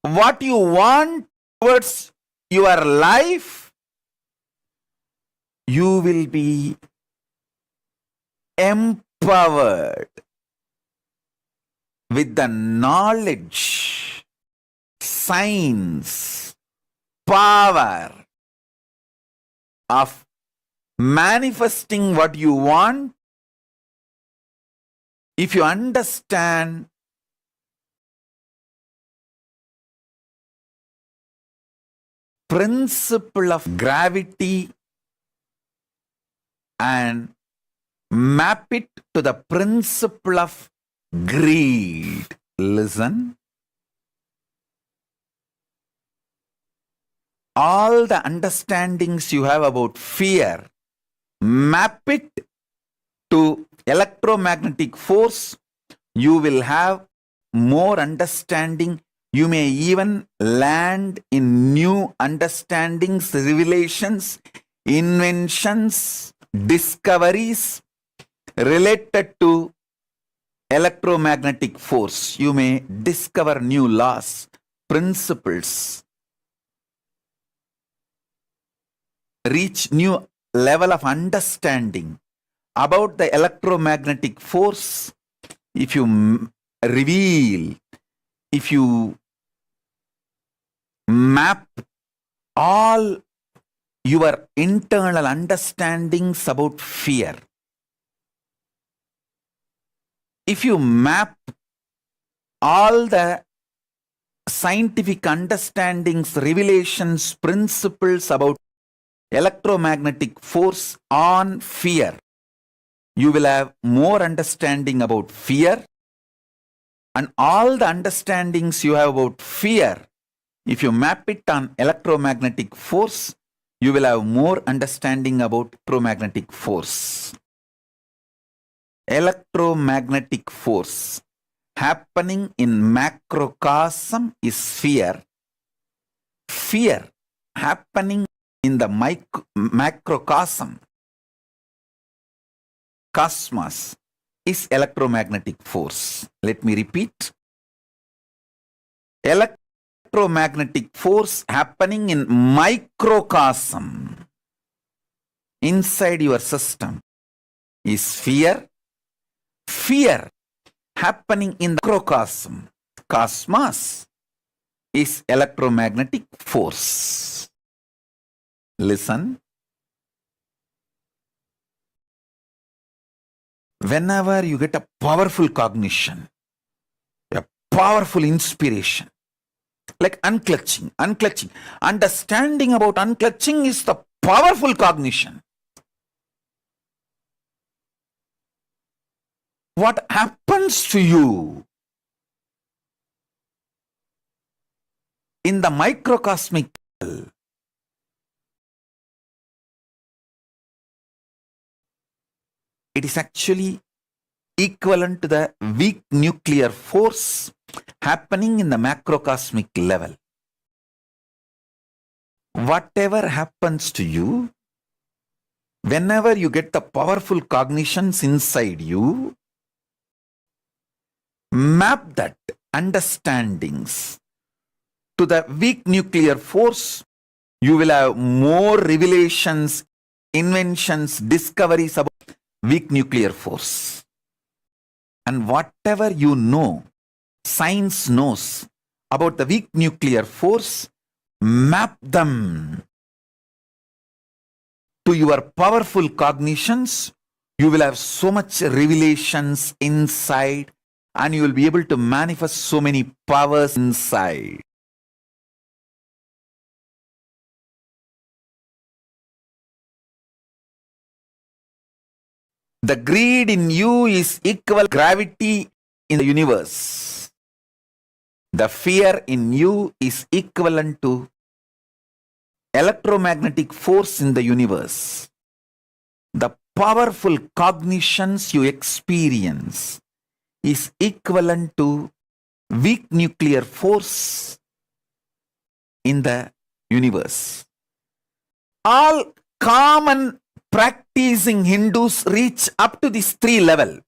what you want towards your life, you will be empowered with the knowledge, science, power of manifesting what you want. If you understand principle of gravity and map it to the principle of greed. Listen. All the understandings you have about fear, map it to electromagnetic force. You will have more understanding. You may even land in new understandings, revelations, inventions, discoveries related to electromagnetic force. You may discover new laws, principles, reach new level of understanding about the electromagnetic force. If you reveal, if you map all your internal understandings about fear, if you map all the scientific understandings, revelations, principles about electromagnetic force on fear. You will have more understanding about fear, and all the understandings you have about fear, if you map it on electromagnetic force, you will have more understanding about electromagnetic force. Electromagnetic force happening in macrocosm is fear. Fear happening in the macrocosm, cosmos, is electromagnetic force. Let me repeat. Electromagnetic force happening in microcosm, inside your system, is fear. Fear happening in the macrocosm, cosmos, is electromagnetic force. Listen. Whenever you get a powerful cognition, a powerful inspiration, like unclutching, understanding about unclutching is the powerful cognition. What happens to you in the microcosmic level? It is actually equivalent to the weak nuclear force happening in the macrocosmic level. Whatever happens to you, whenever you get the powerful cognitions inside you, map that understandings to the weak nuclear force, you will have more revelations, inventions, discoveries about weak nuclear force. And whatever you know, science knows about the weak nuclear force, map them to your powerful cognitions. You will have so much revelations inside, and you will be able to manifest so many powers inside. The greed in you is equal gravity in the universe. The fear in you is equivalent to electromagnetic force in the universe. The powerful cognitions you experience is equivalent to weak nuclear force in the universe. All common practicing Hindus reach up to this 3 level.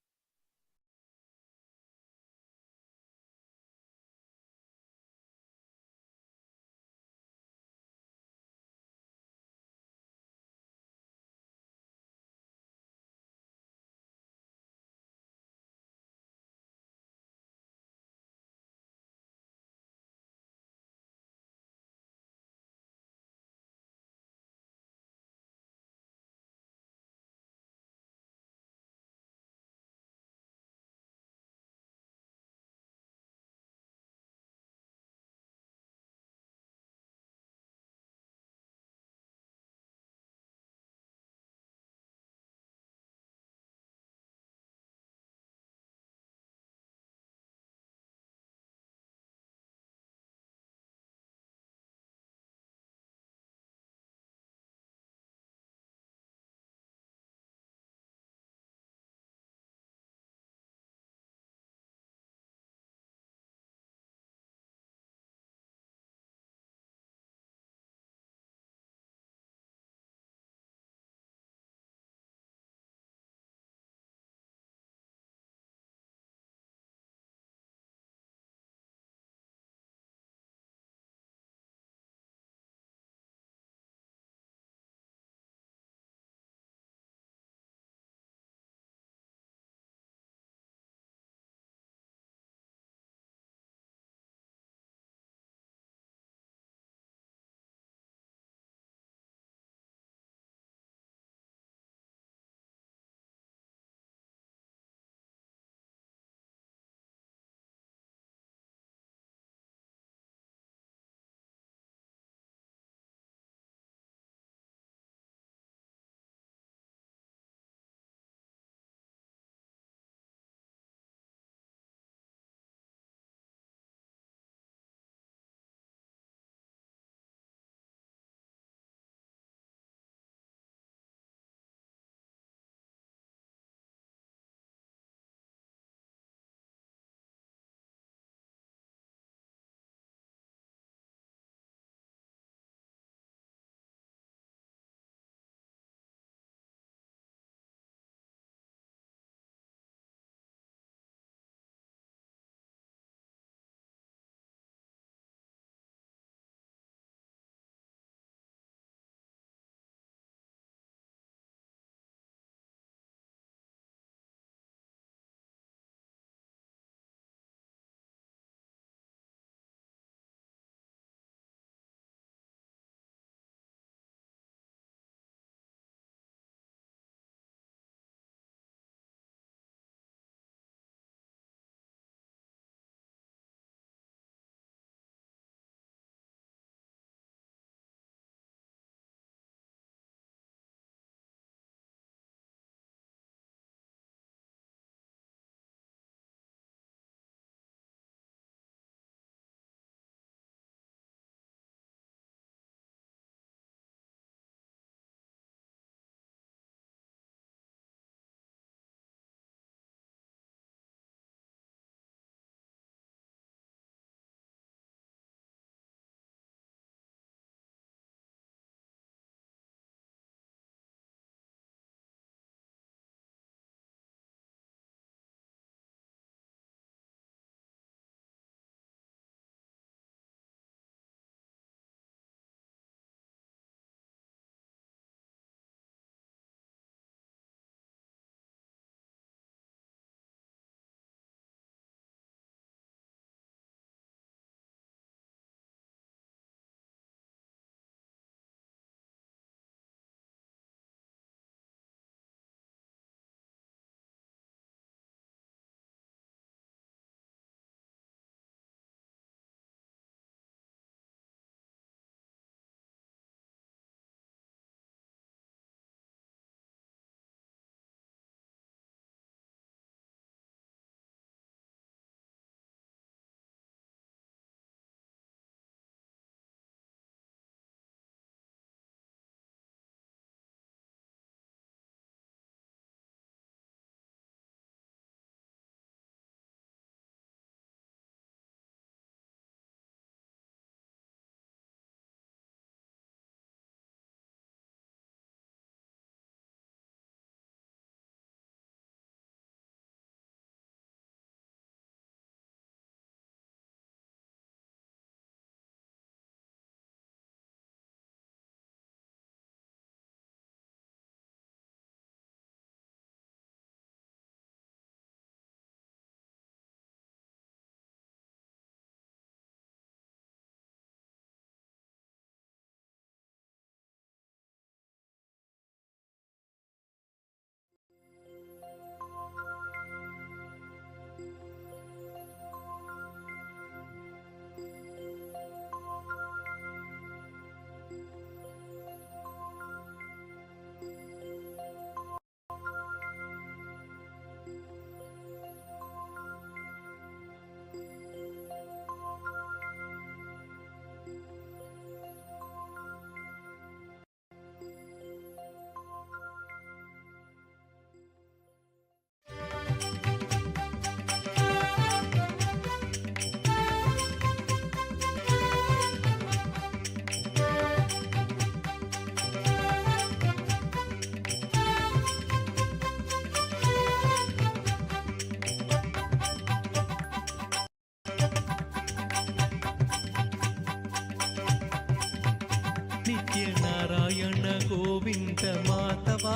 Govinda Madhava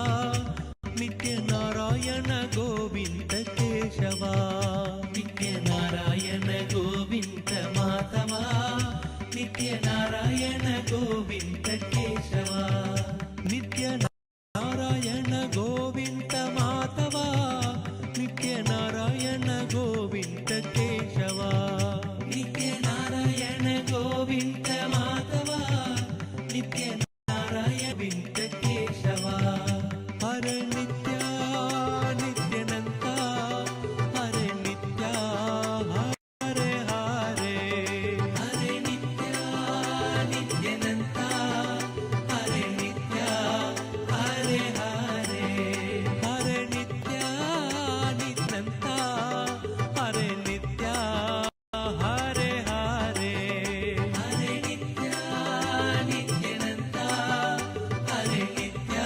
ನಿತ್ಯ ನಾರಾಯಣ ಗೋವಿಂದ ಕೇಶವ ನಿತ್ಯ ನಾರಾಯಣ ಗೋವಿಂದ ಮಾಧವ ನಿತ್ಯ ನಾರಾಯಣ ಗೋವಿಂದ ಕೇಶವ ನಿತ್ಯ ನಾರಾಯಣ ಗೋವಿಂದ ಮಾಧವ ನಿತ್ಯ ನಾರಾಯಣ ಗೋವಿಂದ ಕೇಶವ ನಿತ್ಯ ನಾರಾಯಣ ಗೋವಿಂದ ಮಾಧವ ನಿತ್ಯ ನಾರಾಯಣ ಗೋವಿಂದ ಕೇಶವ ಹರ ನಿತ್ಯ ನಿತ್ಯನಂತ ಹರೆ ನಿತ್ಯ ಹರೆ ಹರೆ ಹರೆ ನಿತ್ಯ ನಿತ್ಯನಂತ ಹರೆ ನಿತ್ಯ ಹರೆ ಹರೆ ಹರೆ ನಿತ್ಯ ನಿತ್ಯನಂತ ಹರೆ ನಿತ್ಯ ಹರೆ ಹರೆ ಹರೆ ನಿತ್ಯ ನಿತ್ಯನಂತ ಹರೆ ನಿತ್ಯ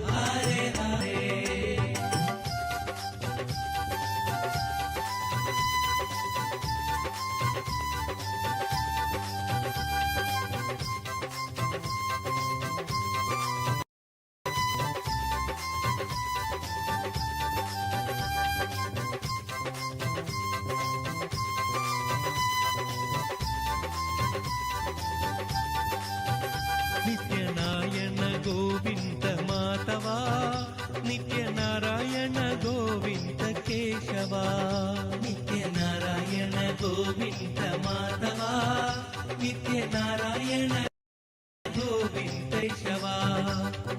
ಹರೆ ಹರೆ ನಿತ್ಯನಾರಾಯಣ ಗೋವಿಂದ ಮಾಧವ ನಿತ್ಯ ನಾರಾಯಣ ಗೋವಿಂದ ಕೇಶವ ನಿತ್ಯ ನಾರಾಯಣ ಗೋವಿಂದ ಮಾಧವ ನಿತ್ಯ ನಾರಾಯಣ ಗೋವಿಂದ ಕೇಶವ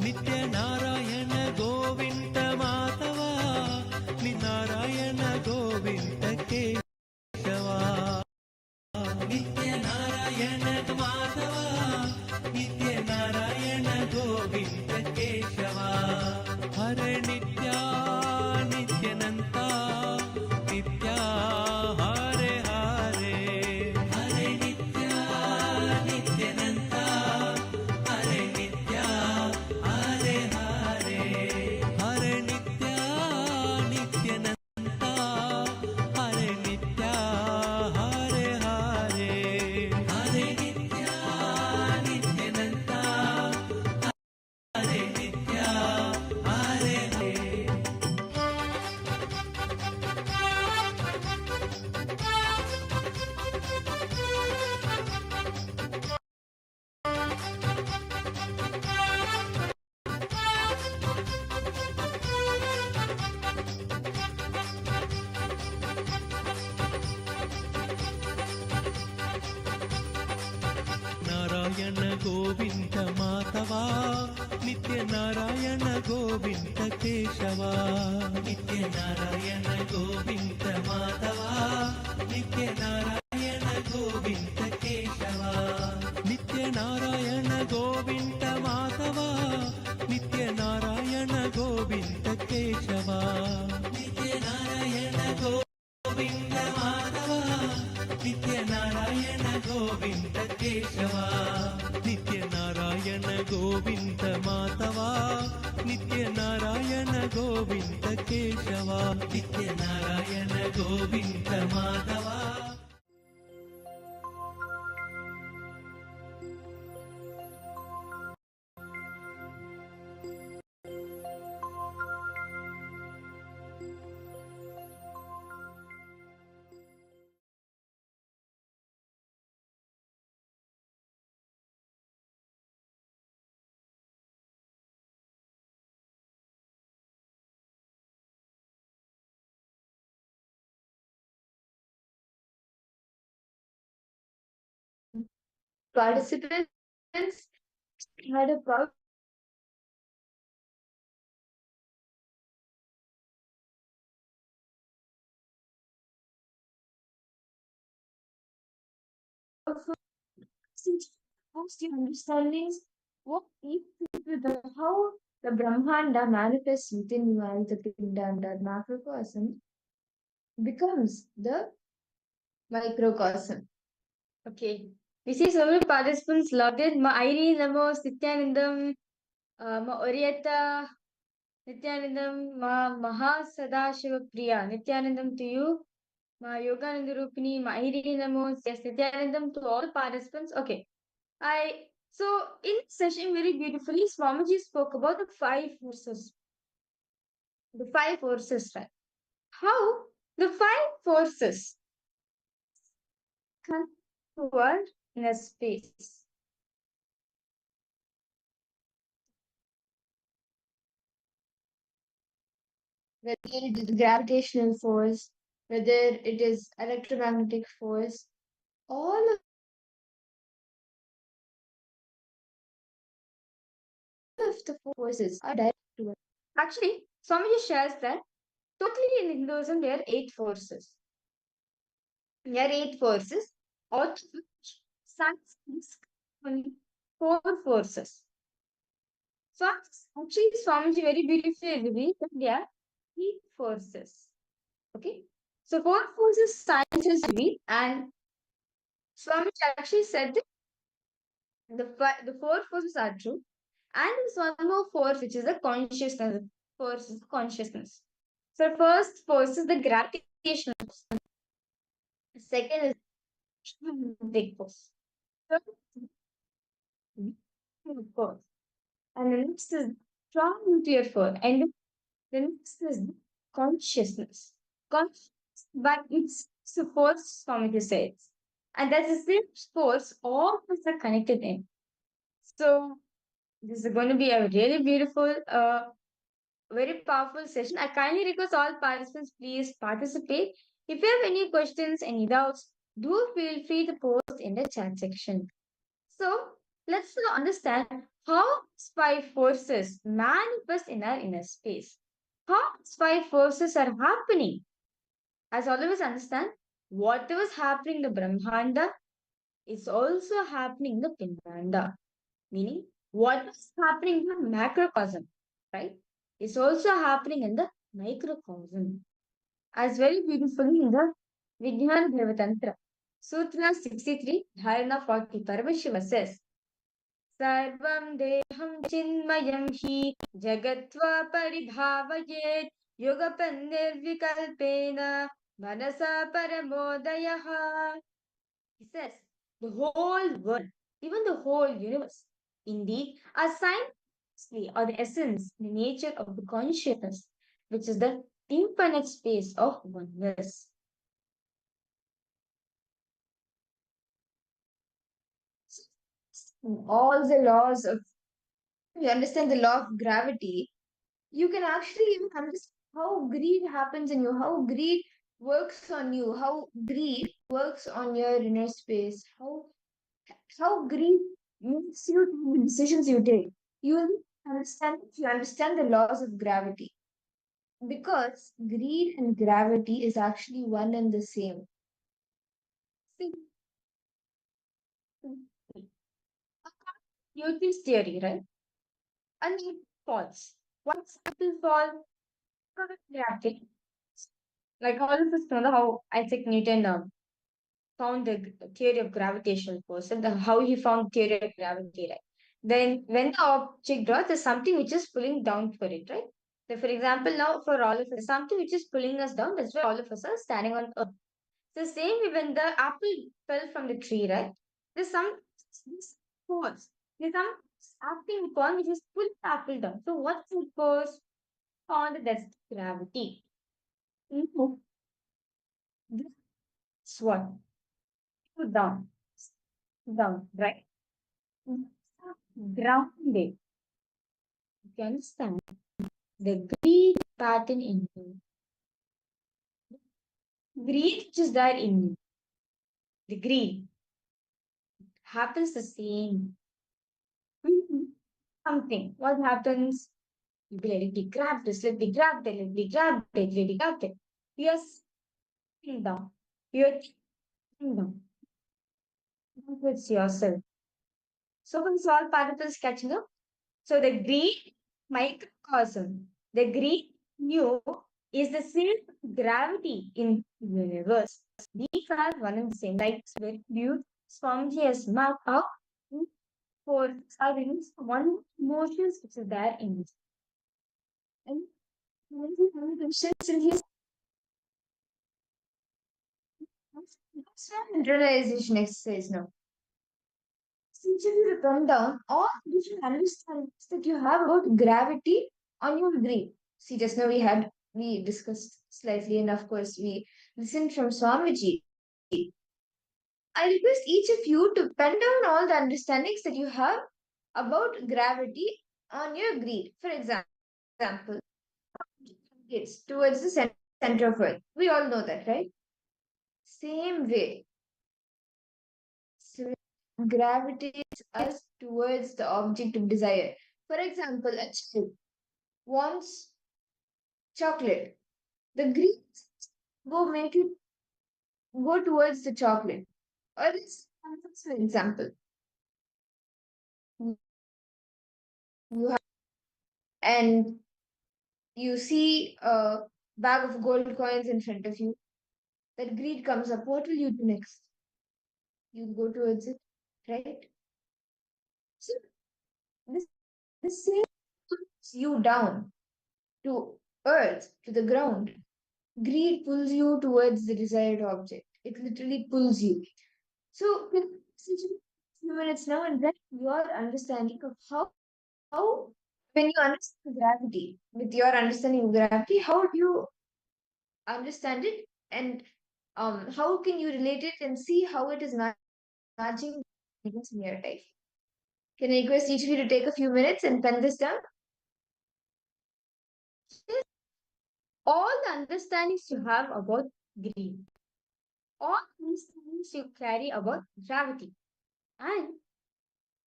ನಿತ್ಯ ನಾರಾಯಣ ಗೋವಿಂದ ಮಾಧವ ನಾರಾಯಣ ಗೋವಿಂದ ಕೇಶವ ನಿತ್ಯ ನಾರಾಯಣ ಮಾಧವ ನಿತ್ಯ ನಾರಾಯಣ ಗೋವಿಂದ ಕೇಶವ ಹರೆ ನಿತ್ಯ ನಿತ್ಯನಂತ ನಿತ್ಯ ಹರೆ ಹರೆ ಹರೆ ನಿತ್ಯ ನಿತ್ಯನಂತ ಹರೆ ನಿತ್ಯ ಹರೆ ಹರೆ ಹರೆ ನಿತ್ಯ ನಿತ್ಯನಂತ ಹರೆ ನಿತ್ಯ ಹರೆ ಹರೆ ಹರೆ ನಿತ್ಯ ನಿತ್ಯನಂತ ಹರೆ ನಿತ್ಯ ಹರೆ ಹರೆ ನಾರಾಯಣ ಗೋವಿಂದ ಮಾಧವ ನಿತ್ಯ ನಾರಾಯಣ ಗೋವಿಂದ ಕೇಶವ ನಿತ್ಯ ನಾರಾಯಣ ಗೋವಿಂದ ಮಾಧವ ನಿತ್ಯ ನಾರಾಯಣ ಗೋವಿಂದ ಕೇಶವ ನಿತ್ಯ ನಾರಾಯಣ ಗೋವಿಂದ ಮಾಧವ ನಿತ್ಯ ನಾರಾಯಣ ಗೋವಿಂದ ಕೇಶವ ನಿತ್ಯ ನಾರಾಯಣ ಗೋವಿಂದ ಮಾಧವ ನಿತ್ಯ ನಾರಾಯಣ ಗೋವಿಂದ ಕೇಶವ ನಿತ್ಯ ನಾರಾಯಣ ಗೋವಿಂದ ಮಾಧವ ನಿತ್ಯ ನಾರಾಯಣ ಗೋವಿಂದ ಕೇಶವ ನಿತ್ಯ Narayana Govinda Madhava Participants had a proud boost your understandings what deep into the how the Brahmanda manifests within you and the kingdom that macrocosm becomes the microcosm. Okay. We see several participants logged in. Ma Airi Namo Nithyanandam, Ma Orietta Nithyanandam, Ma Maha Sadashiva Priya Nithyanandam to you. Ma Yogananda Rupini, Ma Airi Namo. Yes, Nithyanandam to all participants. Okay. I So, in this session, very beautifully, Swamiji spoke about the five forces. The five forces, right? How the five forces come toward in a space. Whether it is gravitational force, whether it is electromagnetic force, all of the forces are directed to it. Actually, Swamiji shares that totally in Hinduism there are eight forces. There are eight forces, out of which science is only four forces. So actually Swamiji very beautifully revealed that there are eight forces. Okay. So four forces science has revealed, and Swamiji actually said that the four forces are true. And there's one more force which is the consciousness. Force is consciousness. So first force is the gravitational force. Second is big force. Third is the force. And the next is strong nuclear force. And the next is the consciousness. Consciousness, but it's the force Swamiji says. And that's the same force all of us are connected in. So this is going to be a really beautiful, very powerful session. I kindly request all participants please participate. If you have any questions, any doubts, do feel free to post in the chat section. So let's now understand how five forces manifest in our inner space. How five forces are happening. As all of us understand, whatever is happening in the Brahmanda is also happening in the Pindanda. Meaning, what is happening in the macrocosm, right, is also happening in the microcosm. As very beautifully in the Vijnana Devatantra, Sutra 63, Dharana 40, Paramashiva says, Sarvam Deham Chinmayam Hi Jagatva Paribhavayet Yogapanir Vikalpena Manasa Paramodayaha. He says, the whole world, even the whole universe, indeed, are scientifically or the essence, the nature of the consciousness, which is the infinite space of oneness. All the laws of, you understand the law of gravity, you can actually even understand how greed happens in you, how greed works on you, how greed works on your inner space, how greed makes you take the decisions you take. You will understand if you understand the laws of gravity. Because greed and gravity is actually one and the same. See, Newton's theory, right? And Newton falls. Once people fall, gravity. Like all of us know how Isaac Newton found the theory of gravitational force and how he found theory of gravity, right? Then when the object drops, there's something which is pulling down for it, right? So for example, now for all of us, something which is pulling us down, that's why all of us are standing on earth. So same way when the apple fell from the tree, right? There's some this force. There's some acting upon which is pull the apple down. So what's the force? Found that's gravity. Mhm. That's what? Put down. Down, right? Grounded. You can understand the greed pattern in you. Greed which is there in you. The greed happens the same. Something. What happens? You be like, let me grab this, let me grab that, let me grab that, let me grab that. You are sitting down. You are sitting down. With yourself. So when all particles catching up, so the greed microcosm, the greed nu is the same gravity in the universe. These are one and the same. Like very beautiful Swamiji has marked out for our one emotions which is there in it. And when we have questions in his realization exercise now. each of you to come down all the different understandings that you have about gravity on your greed. See, just now we discussed slightly, and of course we listened from Swamiji. I request each of you to pen down all the understandings that you have about gravity on your greed. For example, it's towards the center of Earth. We all know that, right? Same way, so gravitates us towards the object of desire. For example, a child wants chocolate. The greed go make it go towards the chocolate. Or this, for example, you have, and you see a bag of gold coins in front of you. That greed comes up. What will you do next? You go towards it, right? So the same pulls you down to earth, to the ground. Greed pulls you towards the desired object. It literally pulls you. So, can you sit in a few minutes now and get your understanding of how when you understand gravity, with your understanding of gravity, how do you understand it, and how can you relate it and see how it is matching events in your life? Can I request each of you to take a few minutes and pen this down? All the understandings you have about greed, all understandings you carry about gravity, and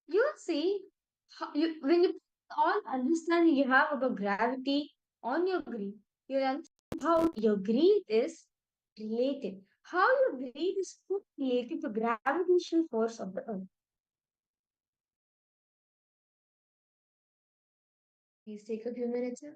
you'll see when you put all understanding you have about gravity on your greed, you'll understand how your greed is related, how your greed is related to gravitational force of the earth. Please take a few minutes now.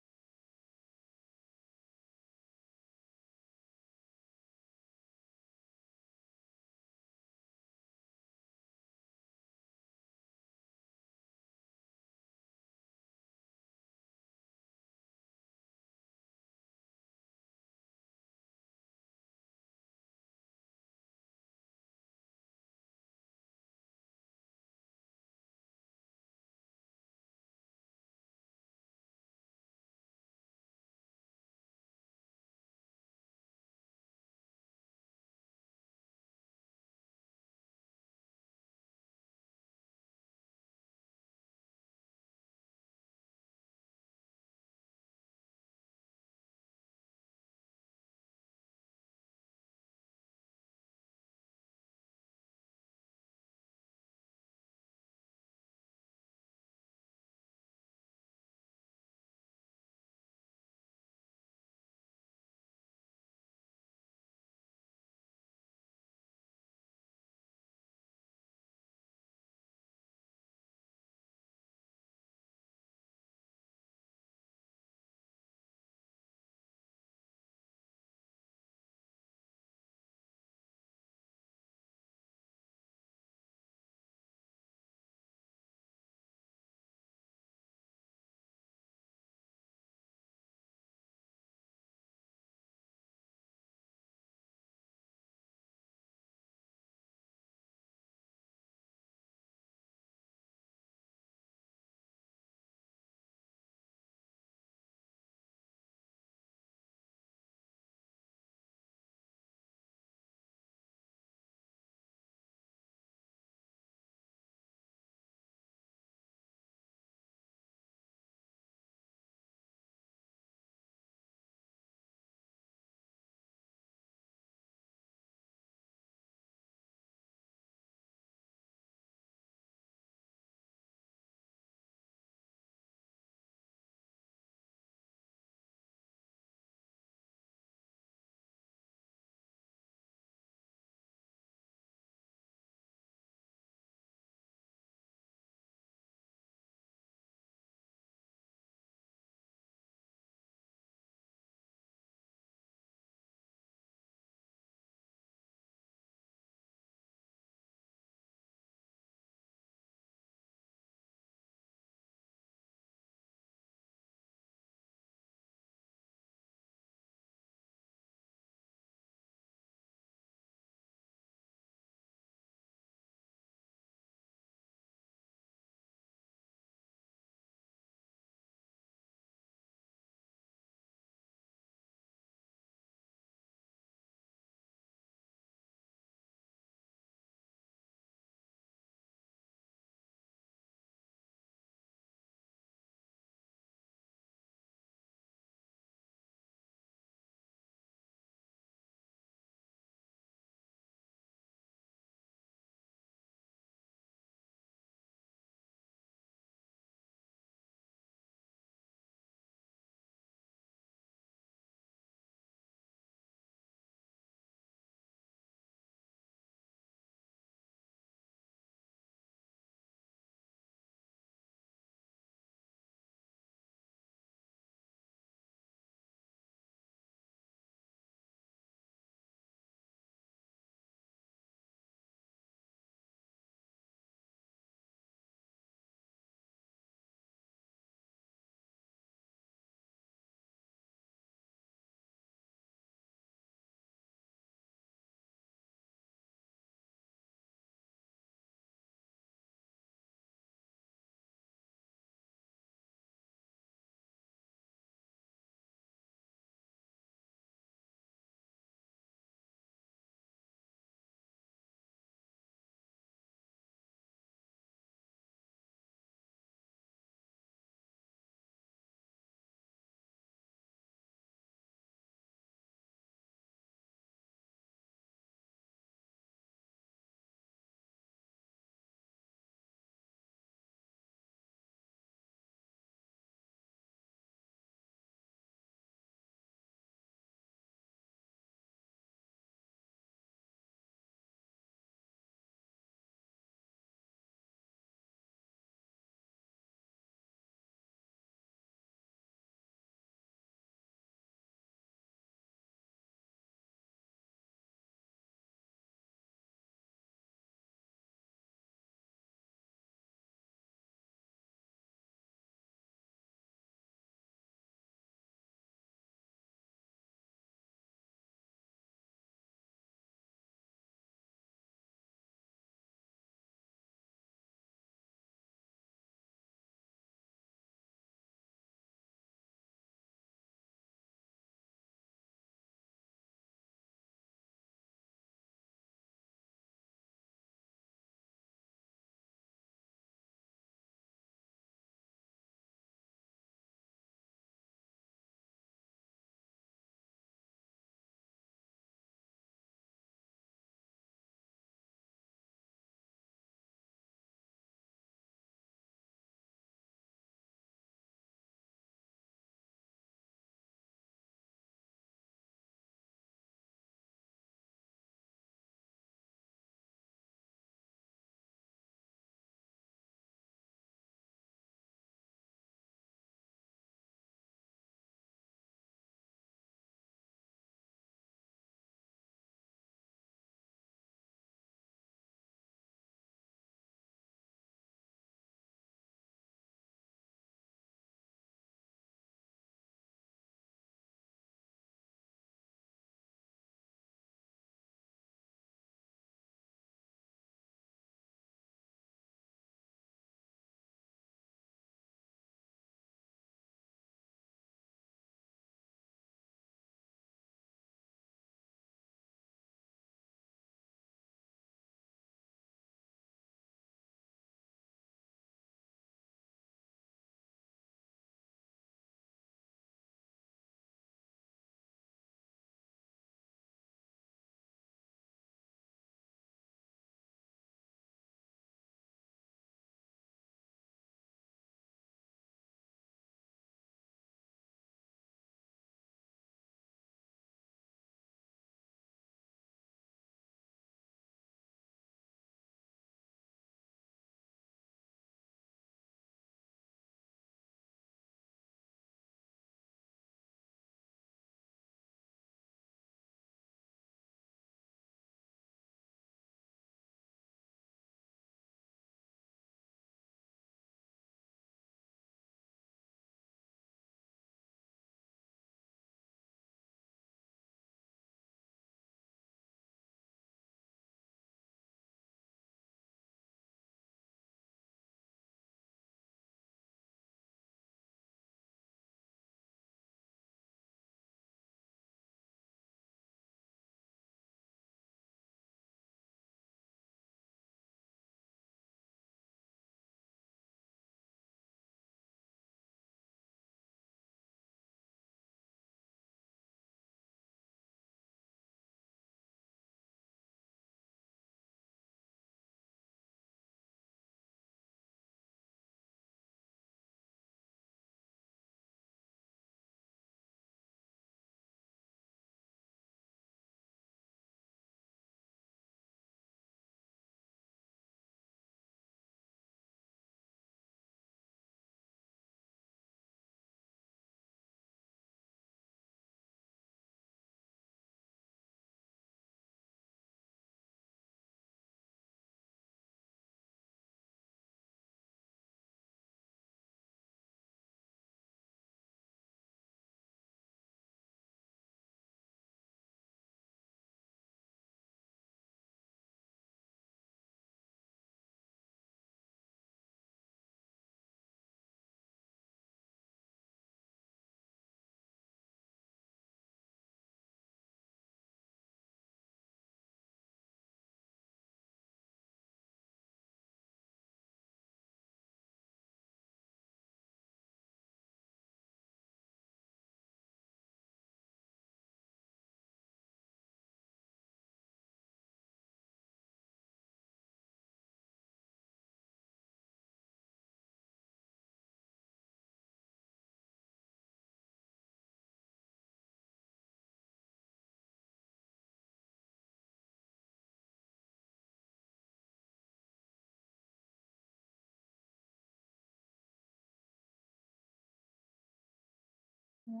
Yeah.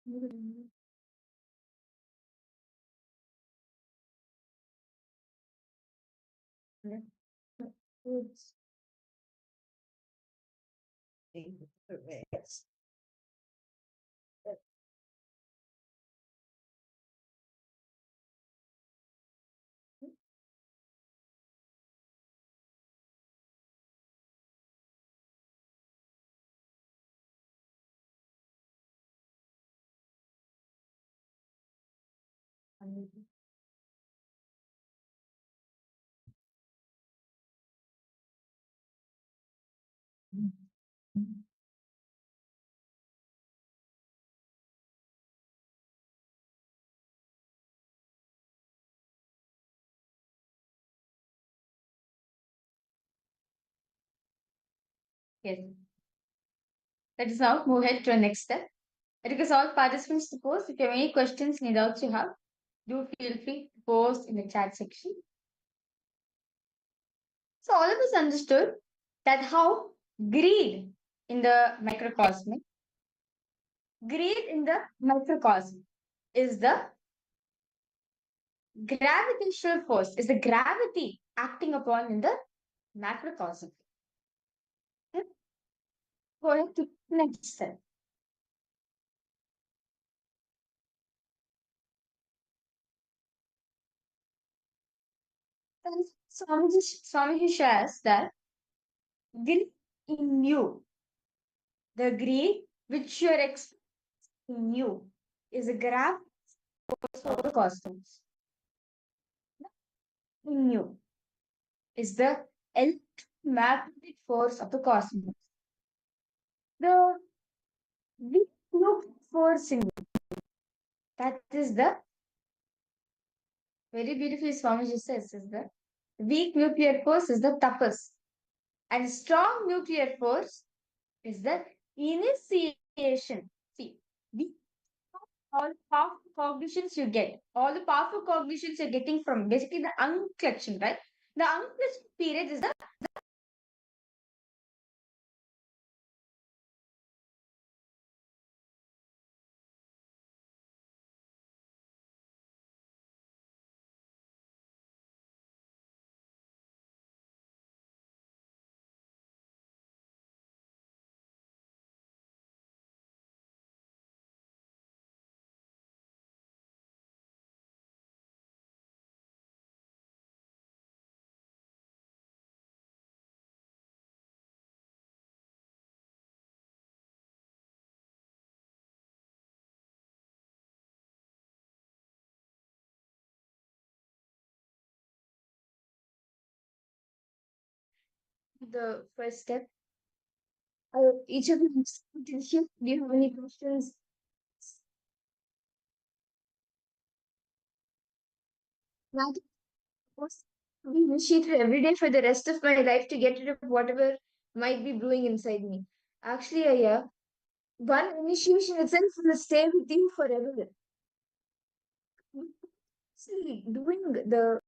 Mhm. Yeah. It's correct. Yes. Let us now move ahead to the next step. I request all participants to post. If you have any questions, any doubts you have, do feel free to post in the chat section. So all of us understood that how greed in the microcosm, greed in the microcosm is the gravitational force, is the gravity acting upon in the macrocosm. Okay? Go ahead to the next step. And Swamiji shares that greed in you, the greed which you are experiencing in you, is a graph of the cosmos. In you is the electromagnetic force of the cosmos. The weak nuclear force in you, that is the very beautifully Swamiji says, is the weak nuclear force is the toughest, and strong nuclear force is the initiation. See, the all the powerful cognitions you get, all the powerful cognitions you're getting from basically the unclenching, right? The unclenching period is the first step. Each of you has potential. Do you have any questions? That was we initiate every day for the rest of my life to get rid of whatever might be brewing inside me. Actually, yeah, one initiation itself will stay with you forever. See, doing the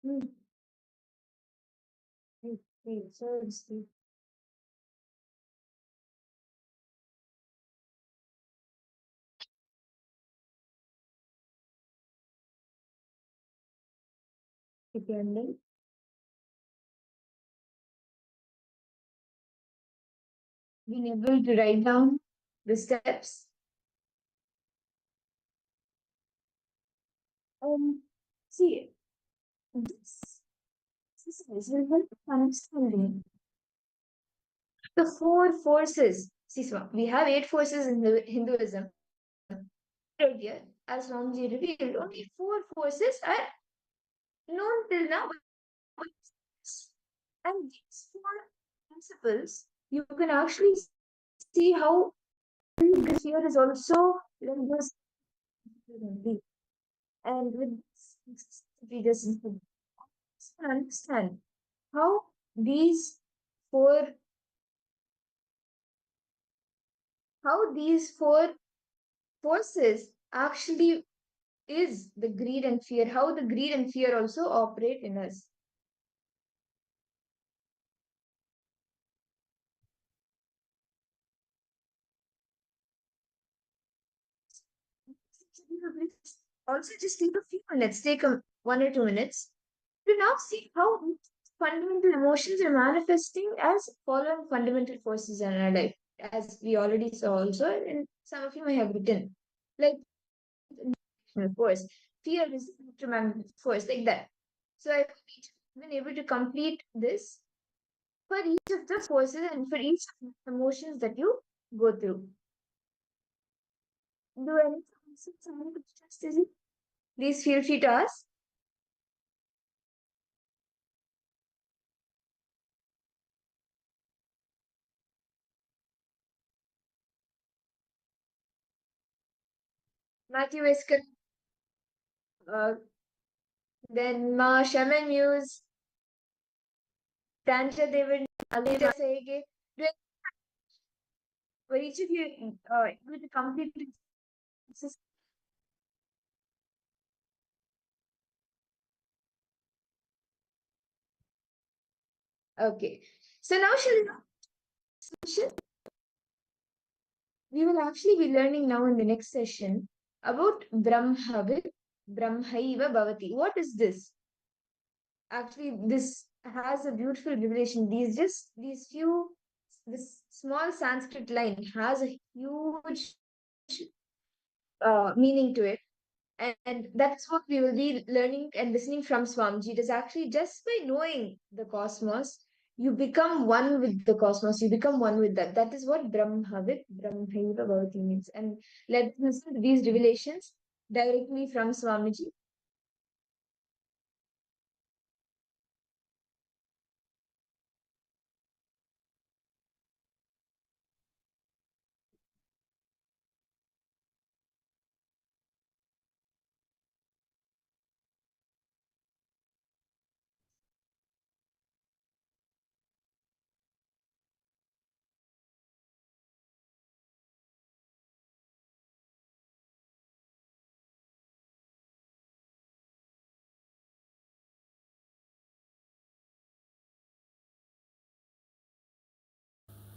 Hmm. So interesting. Depending. Being able to write down the steps. See, this will help understanding the four forces. See, so we have 8 forces in the Hinduism. Earlier, as Ramji revealed, only 4 forces are known till now. And these 4 principles, you can actually see how this here is also like this. And with this, we just understand how these four how these 4 forces actually is the greed and fear, how the greed and fear also operate in us. Also, just take a few minutes, take 1 or 2 minutes to now see how fundamental emotions are manifesting as following fundamental forces in our life, as we already saw also, and some of you may have written. Like, force, fear is electromagnetic force, like that. So I've been able to complete this for each of the forces and for each of the emotions that you go through. Do any questions? Please feel free to ask. Matthew Wesker, then Ma Shaman Muse, Tanja David, Alita Sege. For each of you, able to complete this. Okay. So now we will actually be learning now in the next session about Brahmavid, Brahmaiva Bhavati. What is this? Actually, this has a beautiful revelation. This small Sanskrit line has a huge meaning to it. And that's what we will be learning and listening from Swamiji. It is actually just by knowing the cosmos, you become one with the cosmos, you become one with that. That is what Brahmavid, Brahmaiva Bhavati means. And let's listen to these revelations directly from Swamiji.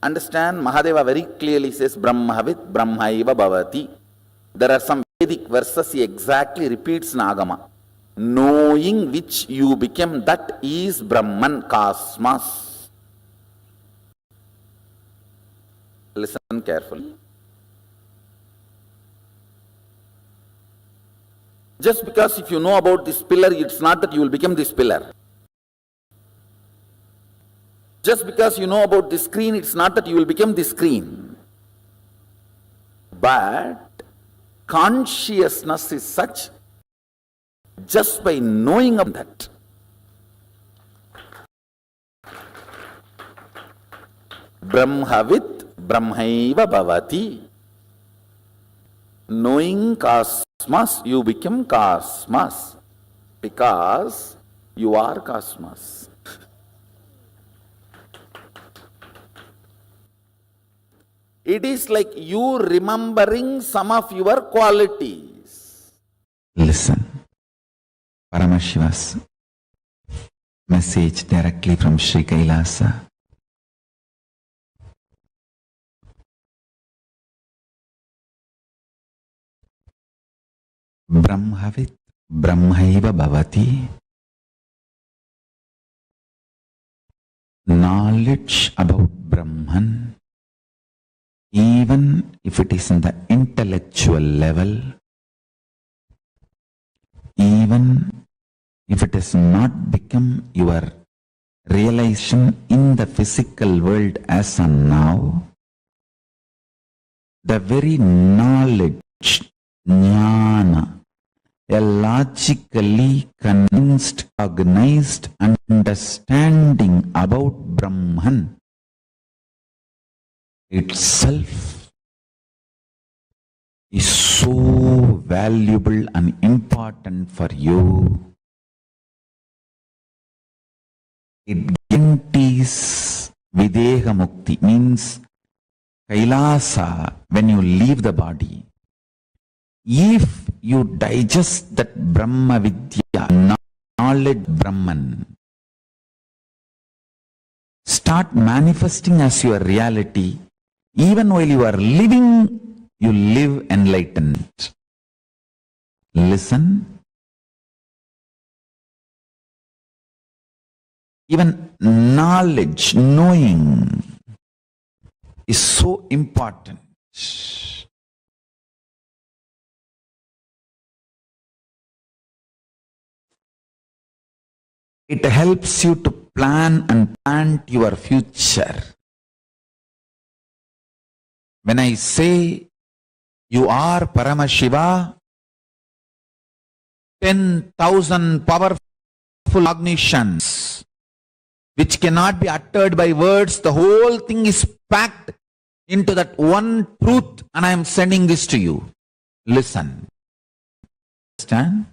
Understand, Mahadeva very clearly says Brahmavit Brahmaiva Bhavati. There are some Vedic verses he exactly repeats in Agama. Knowing which you became, that is Brahman, cosmos. Listen carefully. Just because if you know about this pillar, it's not that you will become this pillar. Just because you know about this screen, it's not that you will become this screen. But consciousness is such, just by knowing of that, Brahmavit Brahmaiva Bhavati. Knowing cosmos, you become cosmos, because you are cosmos. It is like you remembering some of your qualities. Listen, Paramashiva's Message directly from Sri Kailasa. Brahmavit Brahmaiva Bhavati. Knowledge about Brahman, even if it is in the intellectual level, even if it has not become your realization in the physical world as on now, the very knowledge, jnana, a logically convinced, cognized understanding about Brahman itself is so valuable and important for you. It guarantees Videha Mukti, means Kailasa, when you leave the body. If you digest that Brahma Vidya, knowledge Brahman, start manifesting as your reality, even while you are living, you live enlightened. Listen. Even knowledge, knowing is so important. It helps you to plan and plant your future. When I say you are Paramashiva, 10,000 powerful cognitions which cannot be uttered by words, the whole thing is packed into that one truth, and I am sending this to you. Listen. Understand?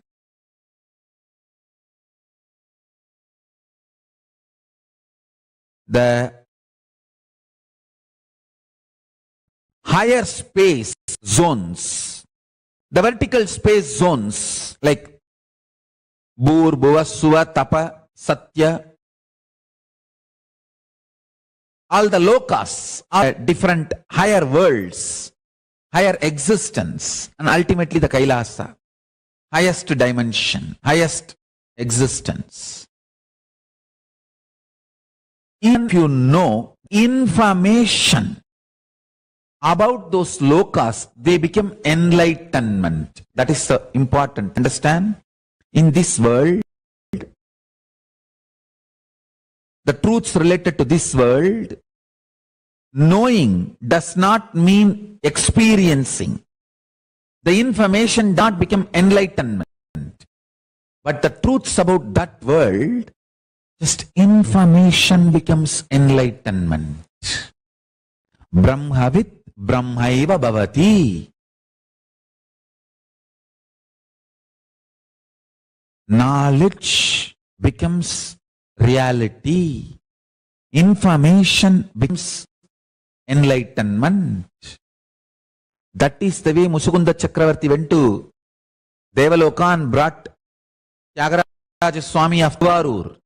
The higher space zones, the vertical space zones like Bhur, Bhuva, Suva, Tapa, Satya, all the lokas are different higher worlds, higher existence, and ultimately the Kailasa, highest dimension, highest existence. If you know information about those lokas, they become enlightenment. That is important. Understand? In this world, the truths related to this world, knowing does not mean experiencing. The information does not become enlightenment. But the truths about that world, just information becomes enlightenment. Brahmavit Brahmaiva Bhavati. Knowledge becomes reality. Information becomes enlightenment. That is the way Musukunda Chakravarti went to Devaloka and brought Tyagaraja Swami of Varur.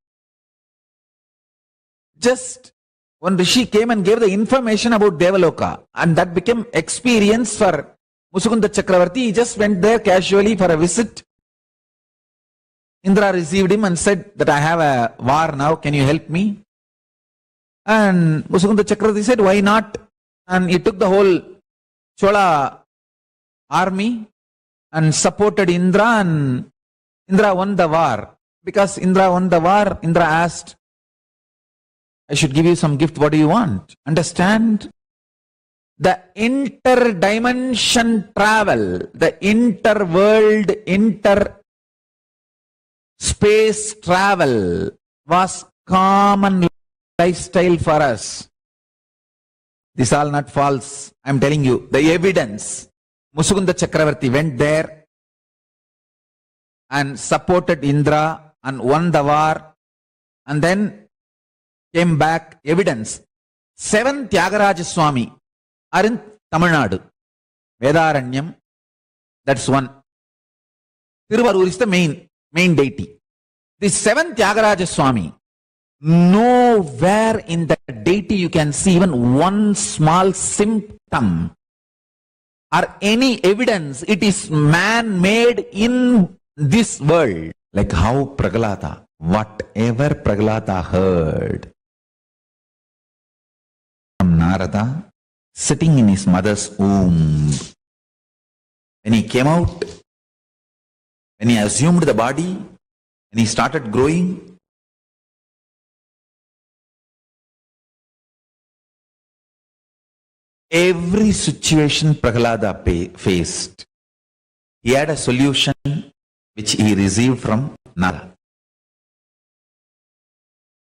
Just one Rishi came and gave the information about Devaloka, and that became experience for Musukunda Chakravarti. He just went there casually for a visit. Indra received him and said that I have a war now, can you help me? And Musukunda Chakravarti said, why not? And he took the whole Chola army and supported Indra, and Indra won the war. Because Indra won the war, Indra asked, I should give you some gift, what do you want? Understand? The inter-dimension travel, the inter-world, inter-space travel was common lifestyle for us. This is all not false. I am telling you the evidence. Musukunda Chakravarti went there and supported Indra and won the war, and then came back. Evidence. 7 Tyagaraja Swami are in Tamil Nadu. Vedaranyam, that's one. Tiruvarur is the main deity. The seventh Tyagaraja Swami, nowhere in the deity you can see even one small symptom or any evidence it is man-made in this world. Like how Prahlada, whatever Prahlada heard from Narada, sitting in his mother's womb, when he came out, when he assumed the body, when he started growing, every situation Prahlada faced, he had a solution which he received from Narada.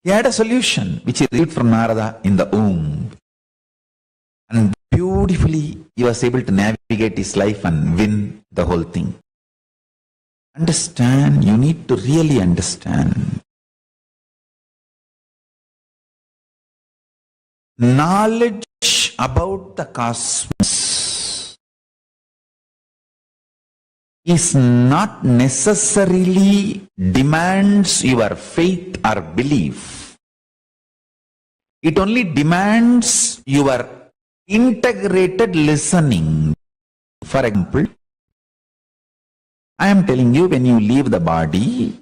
He had a solution which he received from Narada in the womb. And beautifully he was able to navigate his life and win the whole thing. Understand, you need to really understand. Knowledge about the cosmos is not necessarily demands your faith or belief. It only demands your integrated listening. For example, I am telling you, when you leave the body,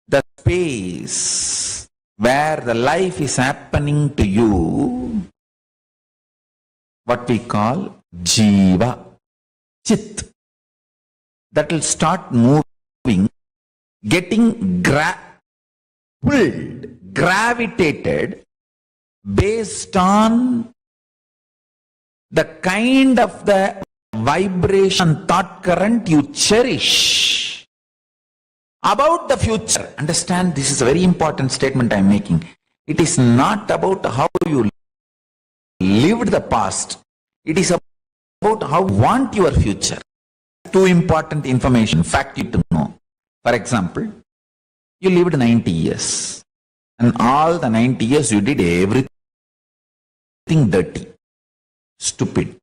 the space where the life is happening to you, what we call Jiva, Chit, that will start moving, getting pulled, gravitated based on the kind of the vibration, thought current you cherish about the future. Understand, this is a very important statement I am making. It is not about how you lived the past. It is about how you want your future. Two important information, fact you to know. For example, you lived 90 years and all the 90 years you did everything dirty, stupid.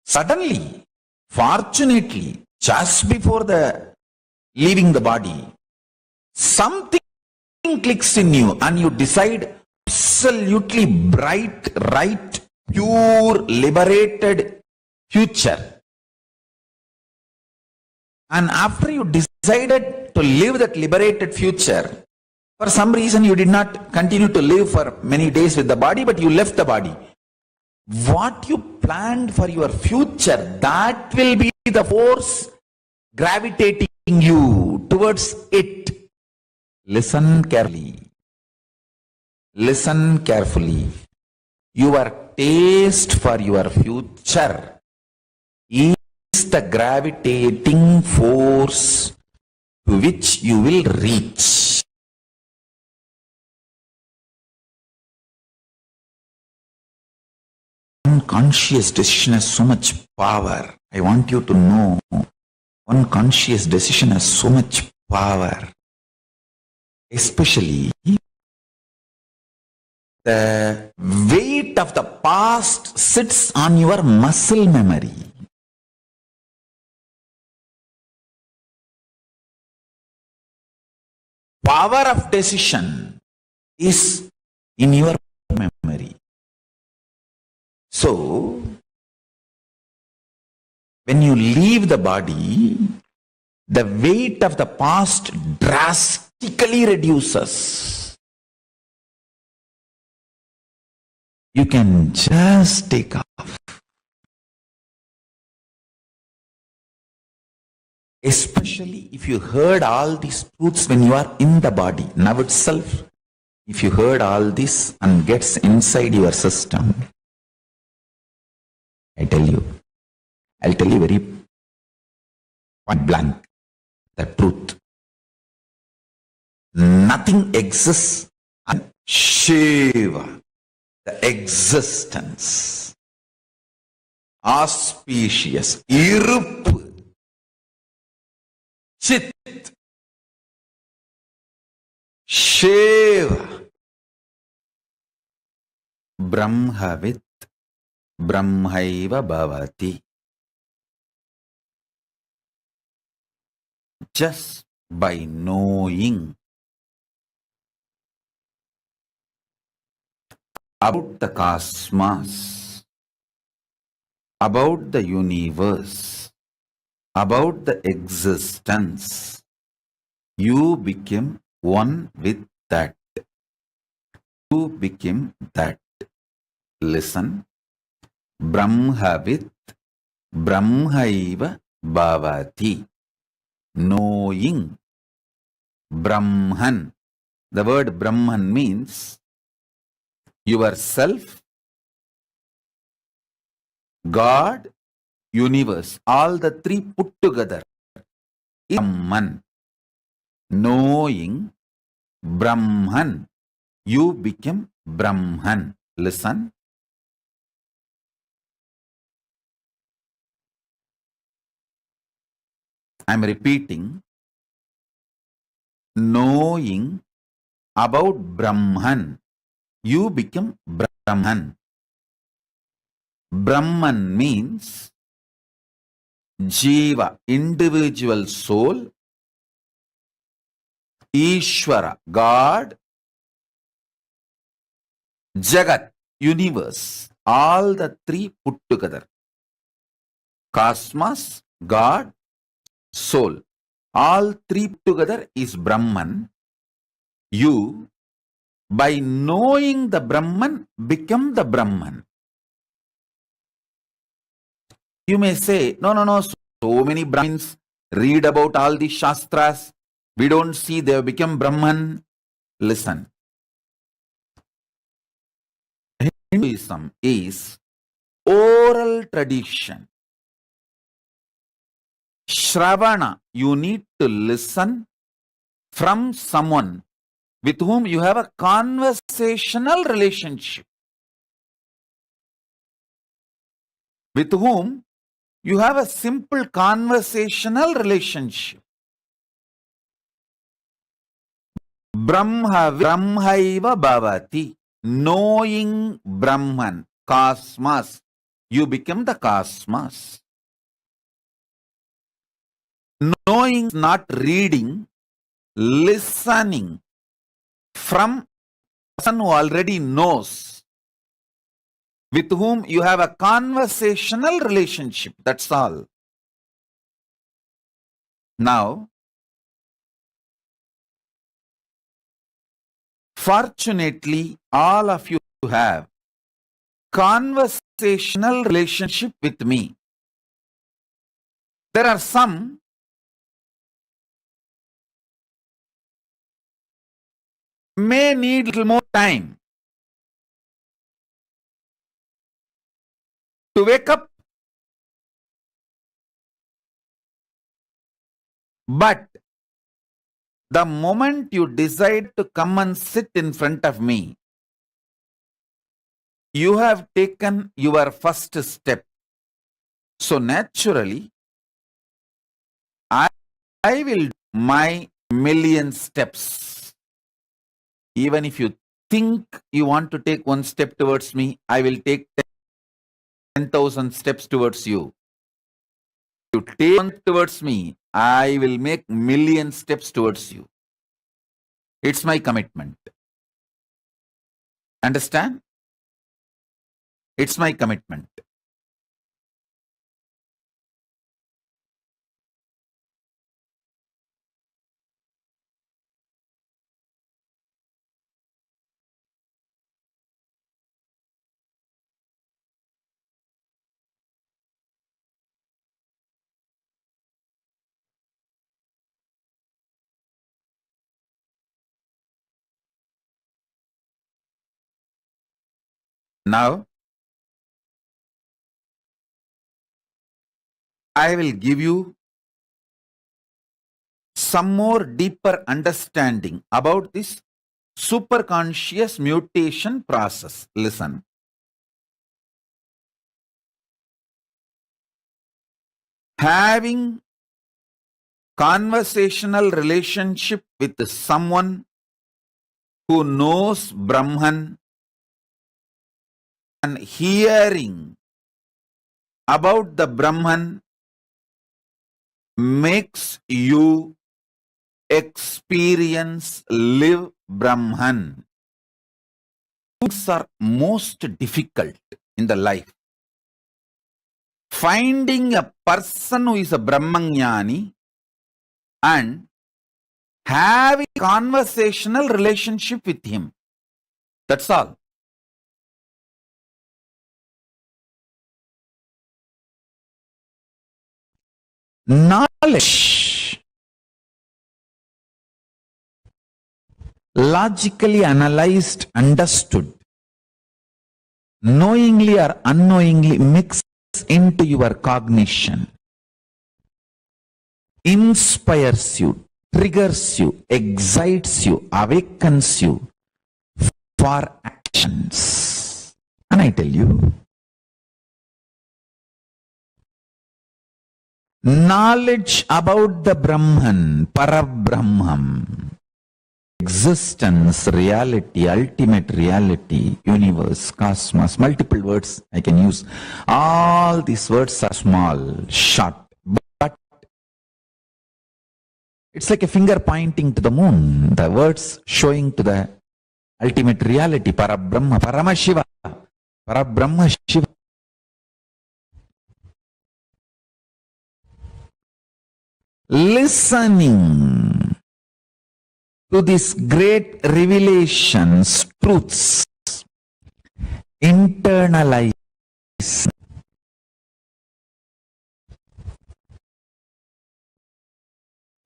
Suddenly, fortunately, just before the leaving the body, something clicks in you and you decide absolutely bright, right, pure, liberated future. And after you decided to live that liberated future, for some reason you did not continue to live for many days with the body, but you left the body. What you planned for your future, that will be the force gravitating you towards it. Listen carefully. Listen carefully. Your taste for your future is the gravitating force to which you will reach. Conscious decision has so much power. I want you to know, one conscious decision has so much power. Especially the weight of the past sits on your muscle memory. Power of decision is in your memory. So, when you leave the body, the weight of the past drastically reduces. You can just take off. Especially if you heard all these truths when you are in the body. Now itself, if you heard all this and gets inside your system, I'll tell you very point blank, the truth. Nothing exists and Shiva, the existence, auspicious, Irup, Chit, Shiva, Brahmavit, Brahmaiva Bhavati. Just by knowing about the cosmos, about the universe, about the existence. You became one with that. You became that. Listen. Brahmavit Brahmaiva Bhavati. Knowing Brahman. The word Brahman means yourself, God, universe. All the three put together. Brahman. Knowing Brahman. You became Brahman. Listen. I'm repeating. Knowing about Brahman. You become Brahman. Brahman means Jiva, individual soul. Ishvara, God. Jagat, universe. All the three put together. Cosmos, God, soul. All three together is Brahman. You, by knowing the Brahman, become the Brahman. You may say, no, so many Brahmins read about all the Shastras. We don't see they have become Brahman. Listen. Hinduism is oral tradition. Shravana, you need to listen from someone with whom you have a conversational relationship. With whom you have a simple conversational relationship. Brahmaiva Bhavati. Knowing Brahman, cosmos. You become the cosmos. Knowing, not reading, listening from a person who already knows, with whom you have a conversational relationship. That's all. Now, fortunately, all of you have conversational relationship with me. There are some may need little more time to wake up. But the moment you decide to come and sit in front of me, you have taken your first step. So naturally, I will do my million steps. Even if you think you want to take one step towards me, I will take 10,000 steps towards you. You take one towards me, I will make million steps towards you. It's my commitment. Understand? It's my commitment. Now, I will give you some more deeper understanding about this superconscious mutation process. Listen. Having conversational relationship with someone who knows Brahman and hearing about the Brahman makes you experience, live Brahman. Things are most difficult in the life. Finding a person who is a Brahmanyani and having a conversational relationship with him. That's all. Knowledge, logically analyzed, understood, knowingly or unknowingly mixed into your cognition, inspires you, triggers you, excites you, awakens you for actions. And I tell you, knowledge about the Brahman, Parabrahman, existence, reality, ultimate reality, universe, cosmos, multiple words I can use. All these words are small, short, but it's like a finger pointing to the moon. The words showing to the ultimate reality, Parabrahma, Paramashiva, Parabrahma Shiva. Listening to these great revelations, truths, internalize,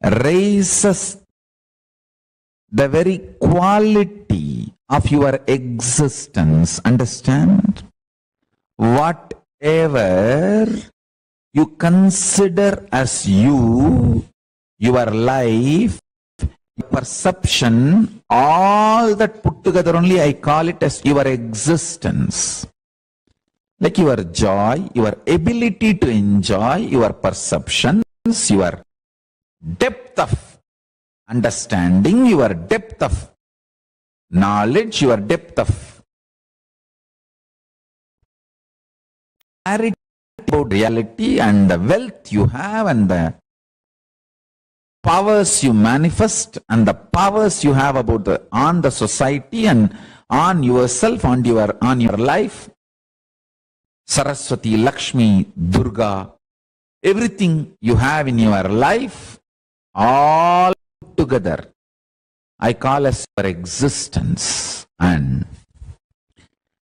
raises the very quality of your existence. Understand? Whatever you consider as you, your life, your perception, all that put together only, I call it as your existence. Like your joy, your ability to enjoy, your perceptions, your depth of understanding, your depth of knowledge, your depth of clarity about reality, and the wealth you have, and the powers you manifest, and the powers you have about on the society and on yourself, on your life. Saraswati, Lakshmi, Durga, everything you have in your life, all together, I call as your existence. And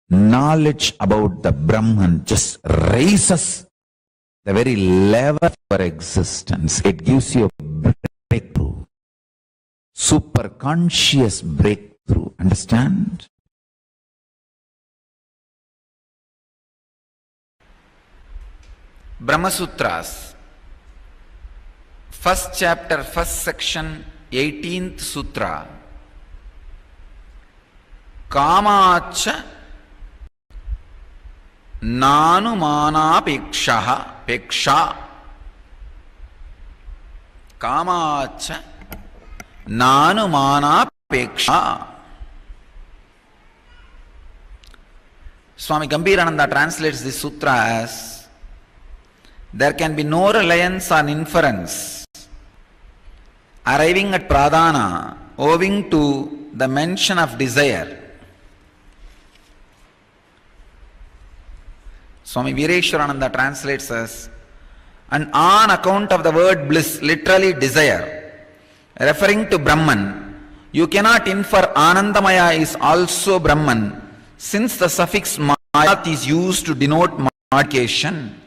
knowledge about the Brahman just raises the very level of your existence. It gives you a breakthrough, super conscious breakthrough. Understand? Brahma Sutras, first chapter, first section, 18th Sutra. Kamacha Nanumanapeksha Peksha. Kamacha Nanumanapeksha. Swami Gambhirananda translates this sutra as: there can be no reliance on inference arriving at pradhana owing to the mention of desire. Swami Veereshwarananda translates as: and on account of the word bliss, literally desire, referring to Brahman, you cannot infer Anandamaya is also Brahman, since the suffix Mayat is used to denote modification.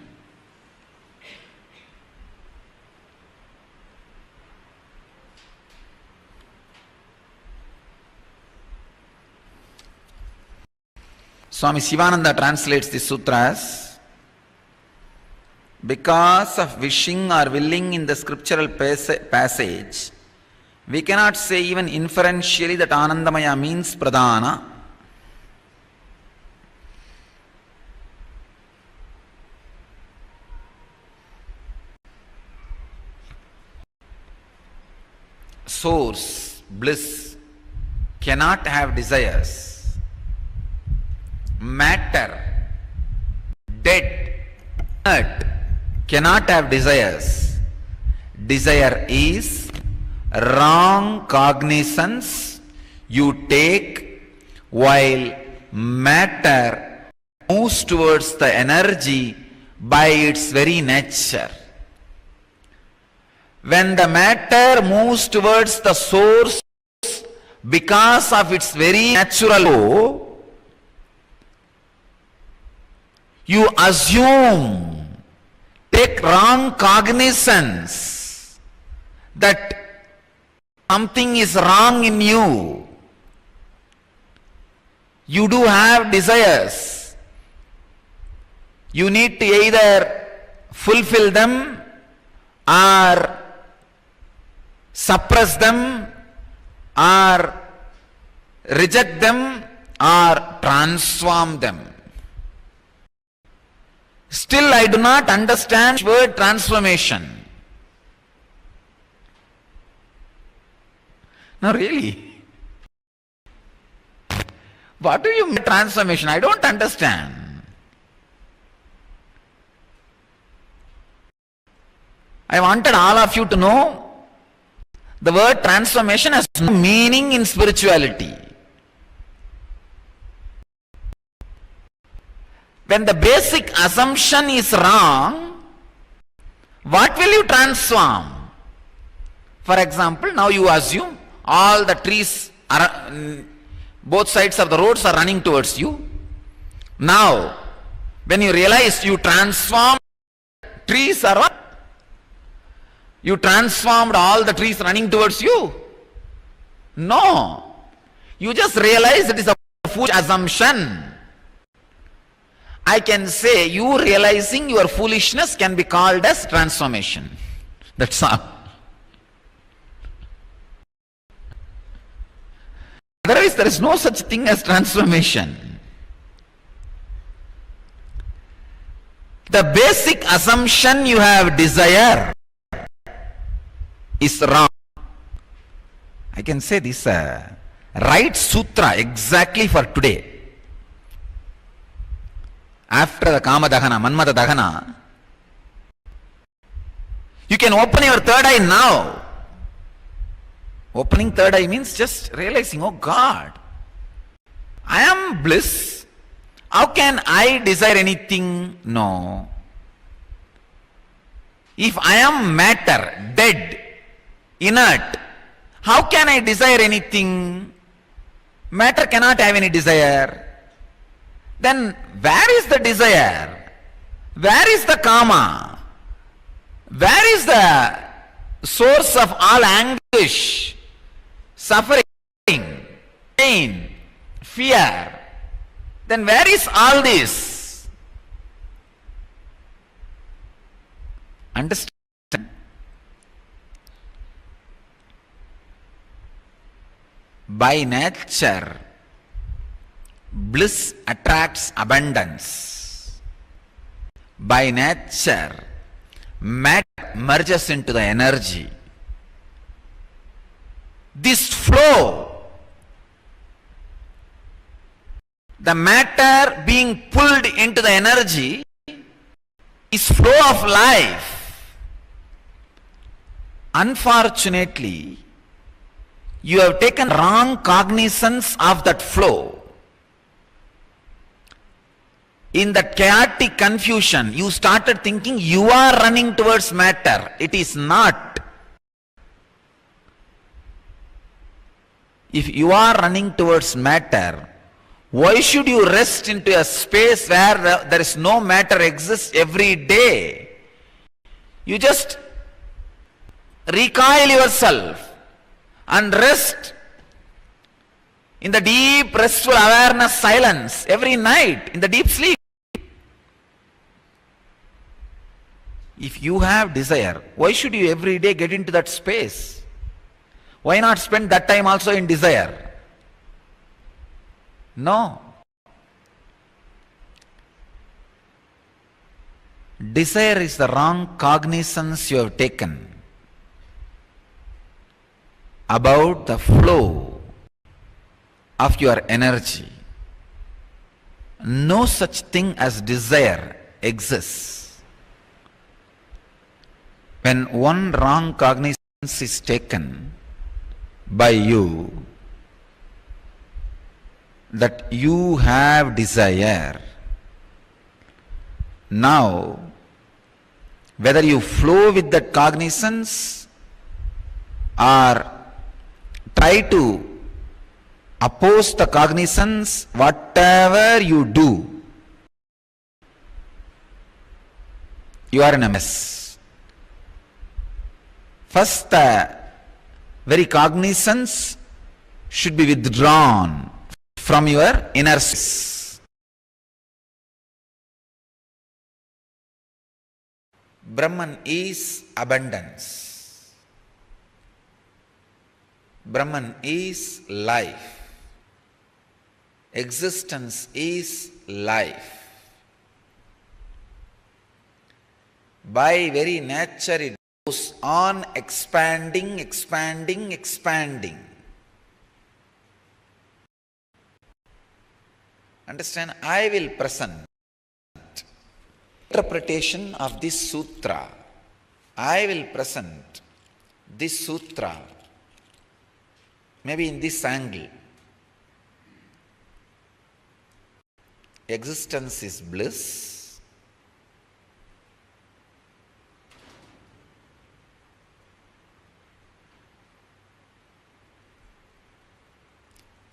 Swami Sivananda translates this sutra as: because of wishing or willing in the scriptural passage, we cannot say even inferentially that Anandamaya means Pradhana. Source, bliss, cannot have desires. Matter, dead, earth, cannot have desires. Desire is wrong cognizance you take while matter moves towards the energy by its very nature. When the matter moves towards the source because of its very natural flow, you assume, take wrong cognizance that something is wrong in you. You do have desires. You need to either fulfill them or suppress them or reject them or transform them. Still, I do not understand the word transformation. No, really. What do you mean transformation? I don't understand. I wanted all of you to know the word transformation has no meaning in spirituality. When the basic assumption is wrong, what will you transform? For example, now you assume all the trees are, both sides of the roads are running towards you. Now, when you realize you transform trees are what? You transformed all the trees running towards you? No. You just realize it is a foolish assumption. I can say you realizing your foolishness can be called as transformation. That's all. Otherwise, there is no such thing as transformation. The basic assumption you have desire is wrong. I can say this right sutra exactly for today. After the Kama Dahana, Manmata Dahana, you can open your third eye now. Opening third eye means just realizing, oh God, I am bliss. How can I desire anything? No. If I am matter, dead, inert, how can I desire anything? Matter cannot have any desire. Then where is the desire? Where is the karma? Where is the source of all anguish, suffering, pain, fear? Then where is all this? Understand? By nature, bliss attracts abundance. By nature, matter merges into the energy. This flow, the matter being pulled into the energy, is flow of life. Unfortunately, you have taken wrong cognizance of that flow. In that chaotic confusion, you started thinking you are running towards matter. It is not. If you are running towards matter, why should you rest into a space where there is no matter exists every day? You just recoil yourself and rest in the deep restful awareness silence every night in the deep sleep. If you have desire, why should you every day get into that space? Why not spend that time also in desire? No. Desire is the wrong cognizance you have taken about the flow of your energy. No such thing as desire exists. When one wrong cognizance is taken, by you that you have desire. Now, whether you flow with that cognizance or try to oppose the cognizance, whatever you do, you are in a mess. First, the very cognizance should be withdrawn from your inner space. Brahman is abundance. Brahman is life. Existence is life. By very nature it goes on expanding, expanding, expanding. Understand? I will present interpretation of this sutra. I will present this sutra maybe in this angle. Existence is bliss.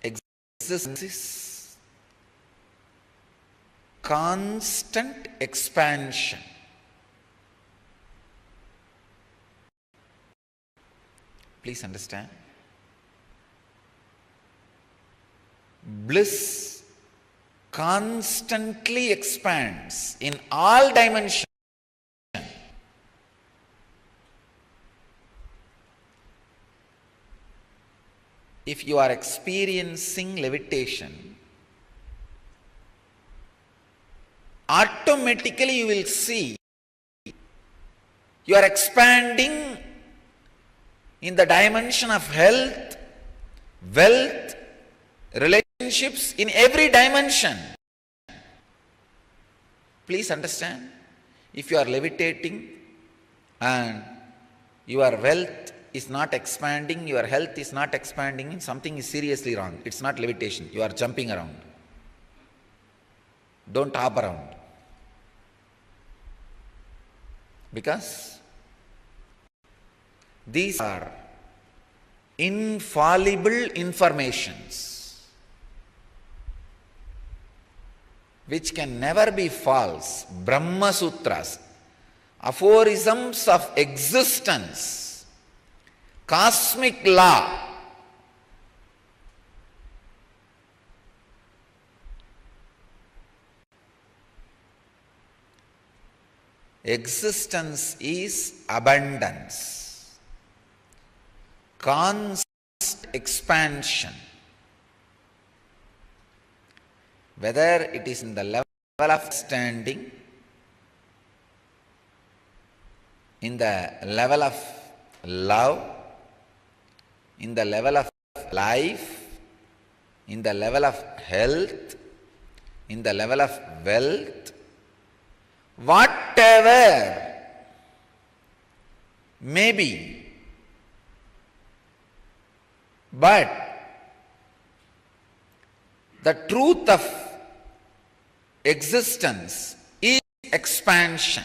Existence is constant expansion. Please understand. Bliss constantly expands in all dimensions. If you are experiencing levitation, automatically you will see you are expanding in the dimension of health, wealth, relationships, in every dimension. Please understand, if you are levitating and your wealth is not expanding, your health is not expanding, something is seriously wrong. It's not levitation, you are jumping around. Don't hop around. Because these are infallible informations which can never be false. Brahma Sutras, aphorisms of existence, cosmic law. Existence is abundance, constant expansion. Whether it is in the level of standing, in the level of love, in the level of life, in the level of health, in the level of wealth, whatever may be, but the truth of existence is expansion.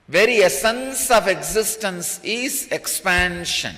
Very essence of existence is expansion.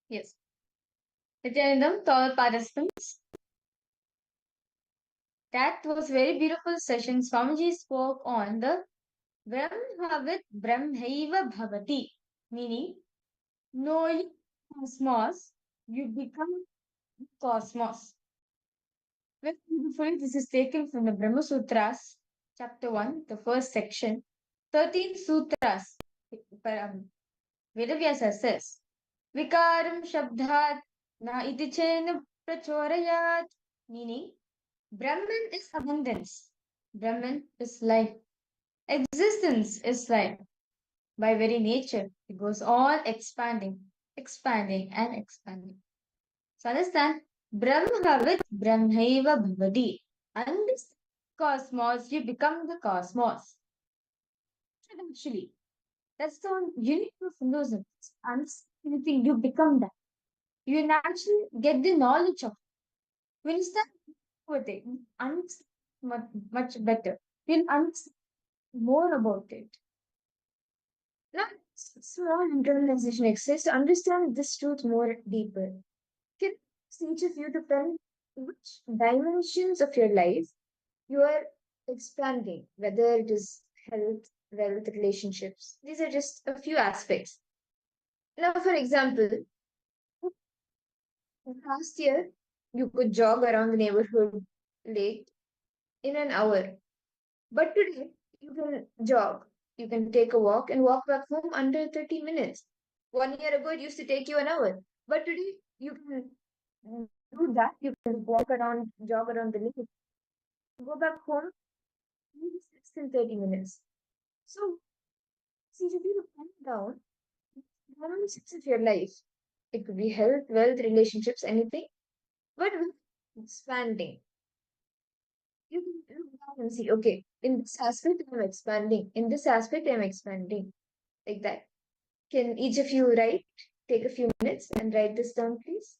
Yes. Nithyanandam, to all participants, that was very beautiful session. Swamiji spoke on the Brahmavit Brahmaiva Bhavati, meaning knowing cosmos, you become cosmos. Very beautifully, this is taken from the Brahma Sutras, chapter 1, the first section. 13 sutras, Vedavyasa says, Vikaram Shabdhat Na iti chena prachorayat, meaning Brahman is abundance, Brahman is life, existence is life. By very nature, it goes on expanding, expanding, and expanding. So understand, Brahmavit Brahmaiva Bhavati. Understand cosmos, you become the cosmos. Actually, that's the unique of Hinduism. Understand anything, you become that. You naturally get the knowledge of it. When you start with it, you understand much better. You'll understand more about it. Now, small internalization exercise to understand this truth more deeper. Can each of you to tell which dimensions of your life you are expanding, whether it is health, wealth, relationships. These are just a few aspects. Now, for example, last year you could jog around the neighborhood lake in an hour, but today you can jog. You can take a walk and walk back home under 30 minutes. 1 year ago, it used to take you an hour, but today you can do that. You can walk around, jog around the lake, go back home in less than 30 minutes. So, see, if you pen down dimensions of your life, it could be health, wealth, relationships, anything, but with expanding. You can look back and see, okay, in this aspect, I'm expanding. In this aspect, I'm expanding. Like that. Can each of you write? Take a few minutes and write this down, please.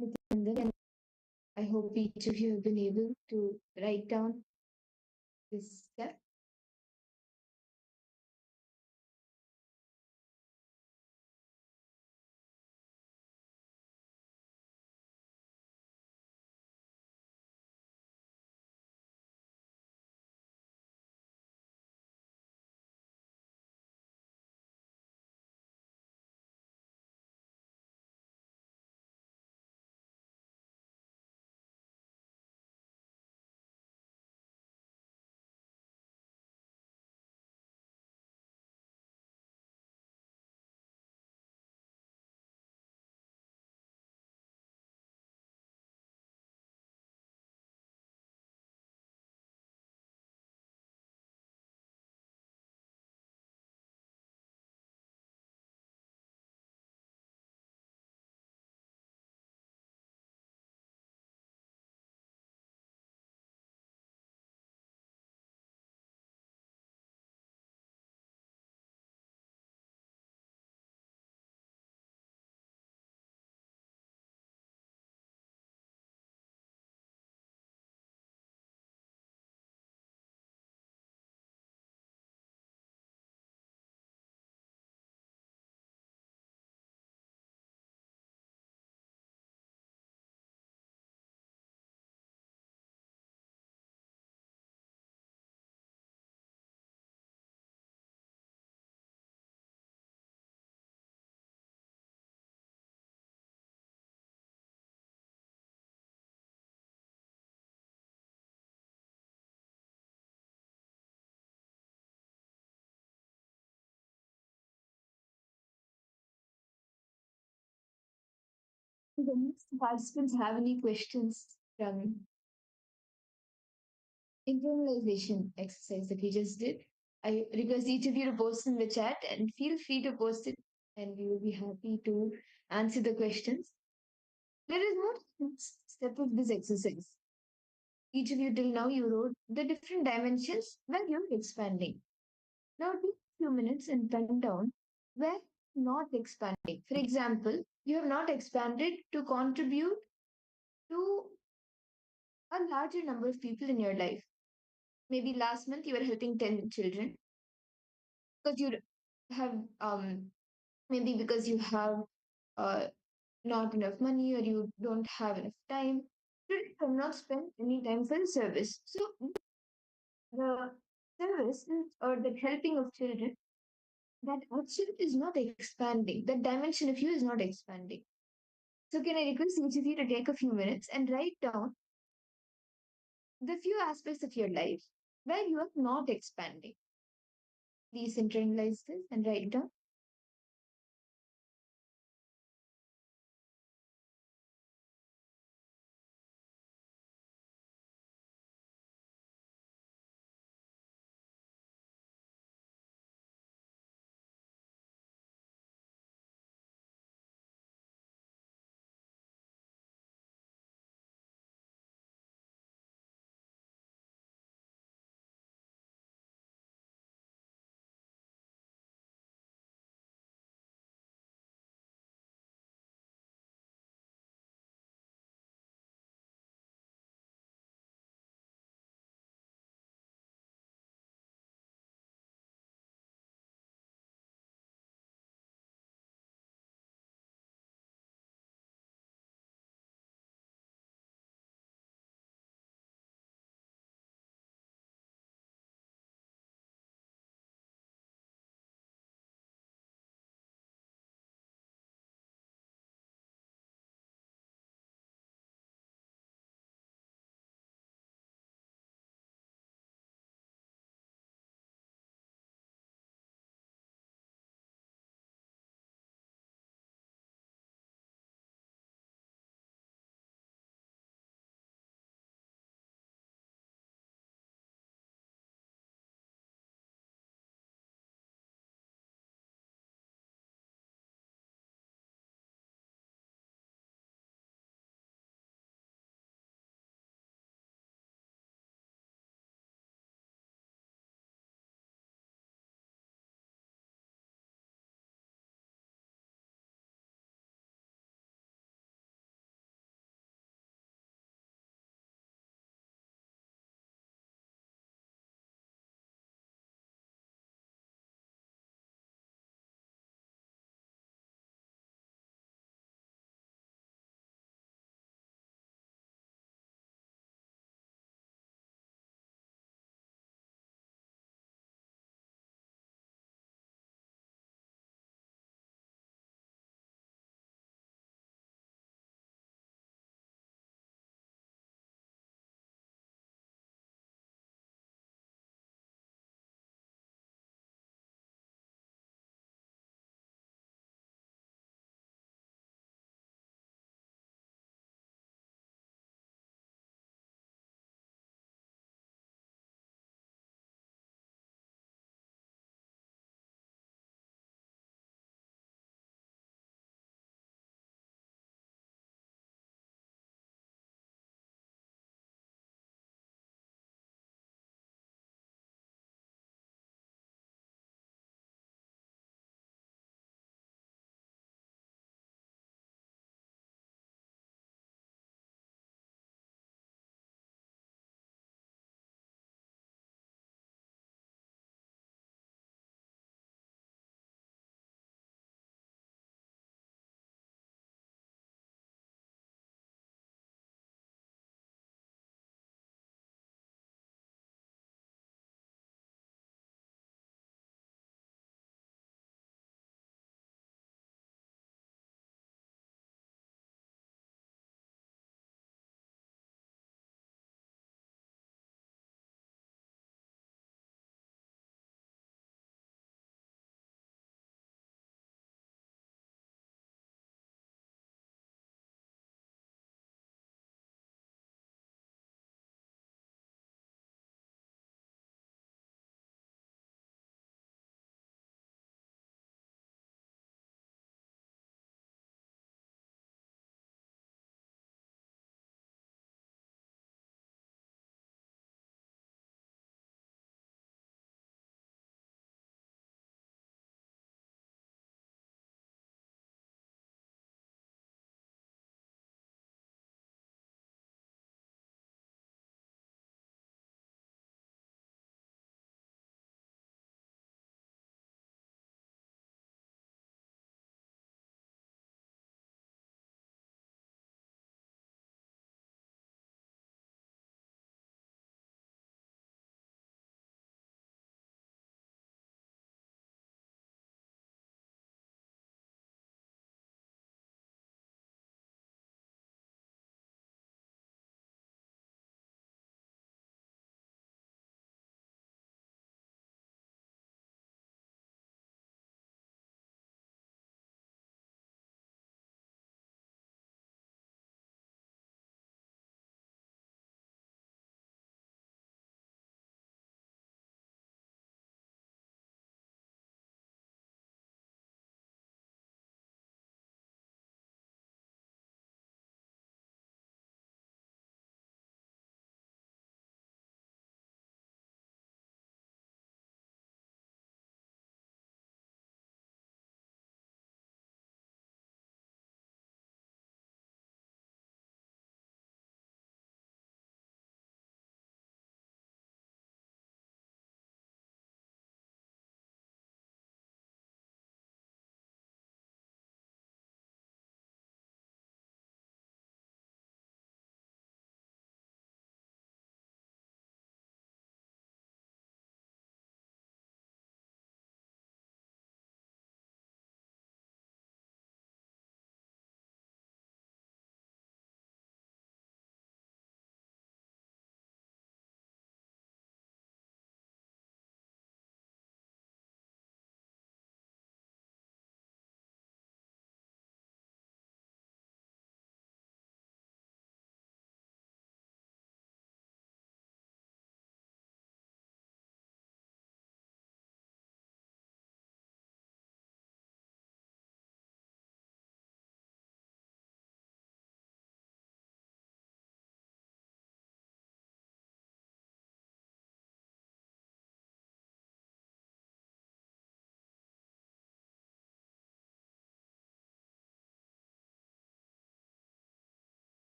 Nithyananda, and I hope each of you have been able to write down this step. Do the next participants have any questions from internalization exercise that we just did? I request each of you to post in the chat and feel free to post it, and we will be happy to answer the questions. Let us move to the next step of this exercise. Each of you till now you wrote the different dimensions where you're expanding. Now take a few minutes and pen down where not expanding. For example, you have not expanded to contribute to a larger number of people in your life. Maybe last month you were helping 10 children because you have maybe because you have uh, not enough money or you don't have enough time. You have not spent any time for the service. So the service or the helping of children, that action is not expanding. That dimension of you is not expanding. So can I request each of you to take a few minutes and write down the few aspects of your life where you are not expanding. Please internalize this and write it down.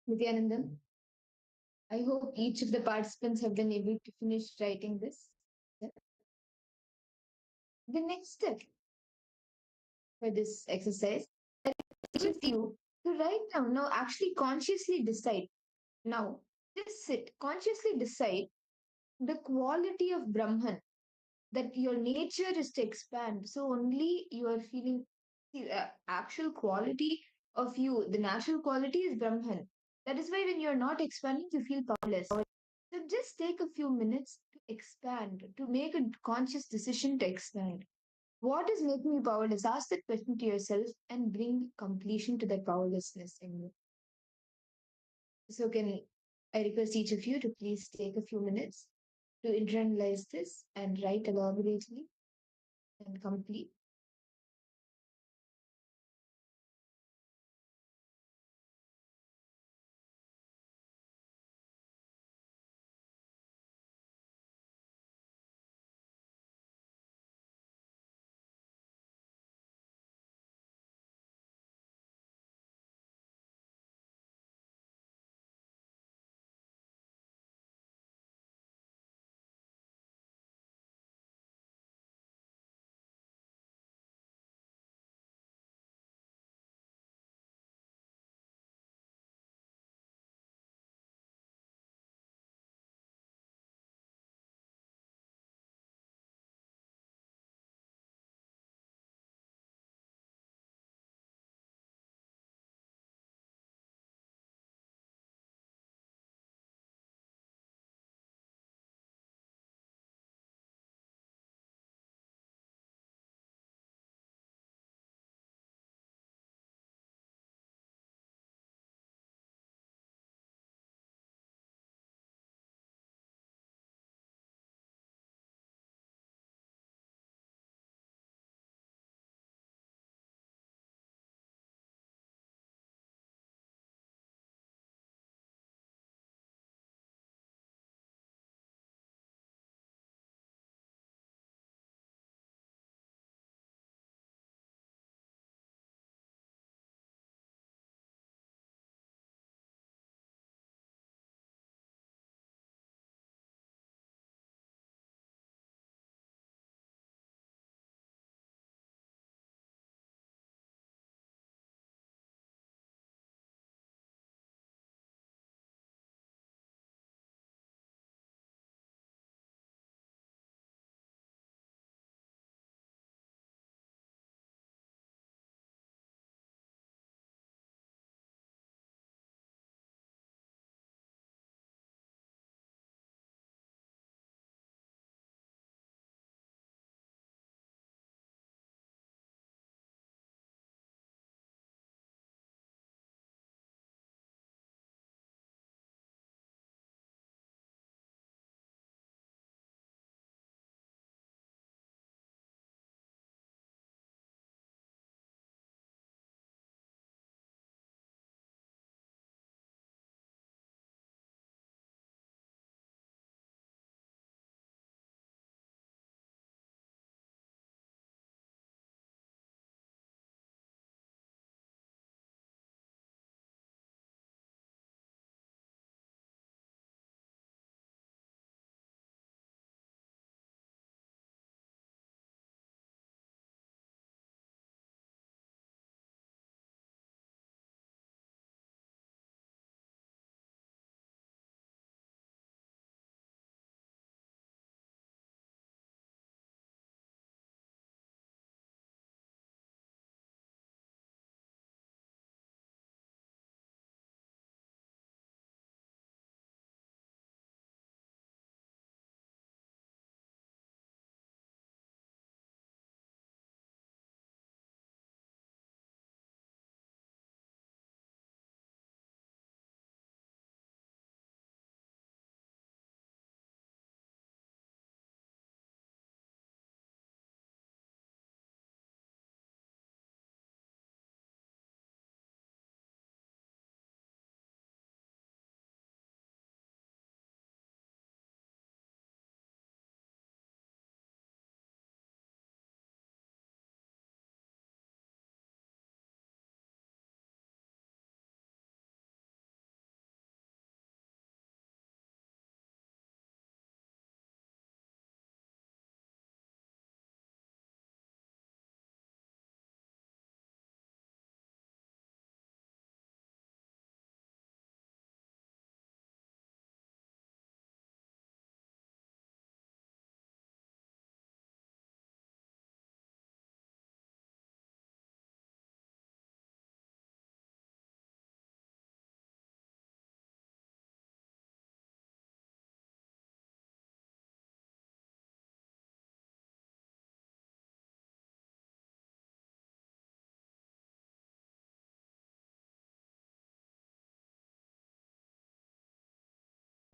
Nithyananda, I hope each of the participants have been able to finish writing this. The next step for this exercise is with you to write down. Now, actually, consciously decide. Now, just sit, consciously decide the quality of Brahman, that your nature is to expand. So, only you are feeling the actual quality of you, the natural quality is Brahman. That is why when you're not expanding, you feel powerless. So, just take a few minutes to expand, to make a conscious decision to expand. What is making you powerless? Ask that question to yourself and bring completion to that powerlessness in you. So, can I request each of you to please take a few minutes to internalize this and write elaborately and complete?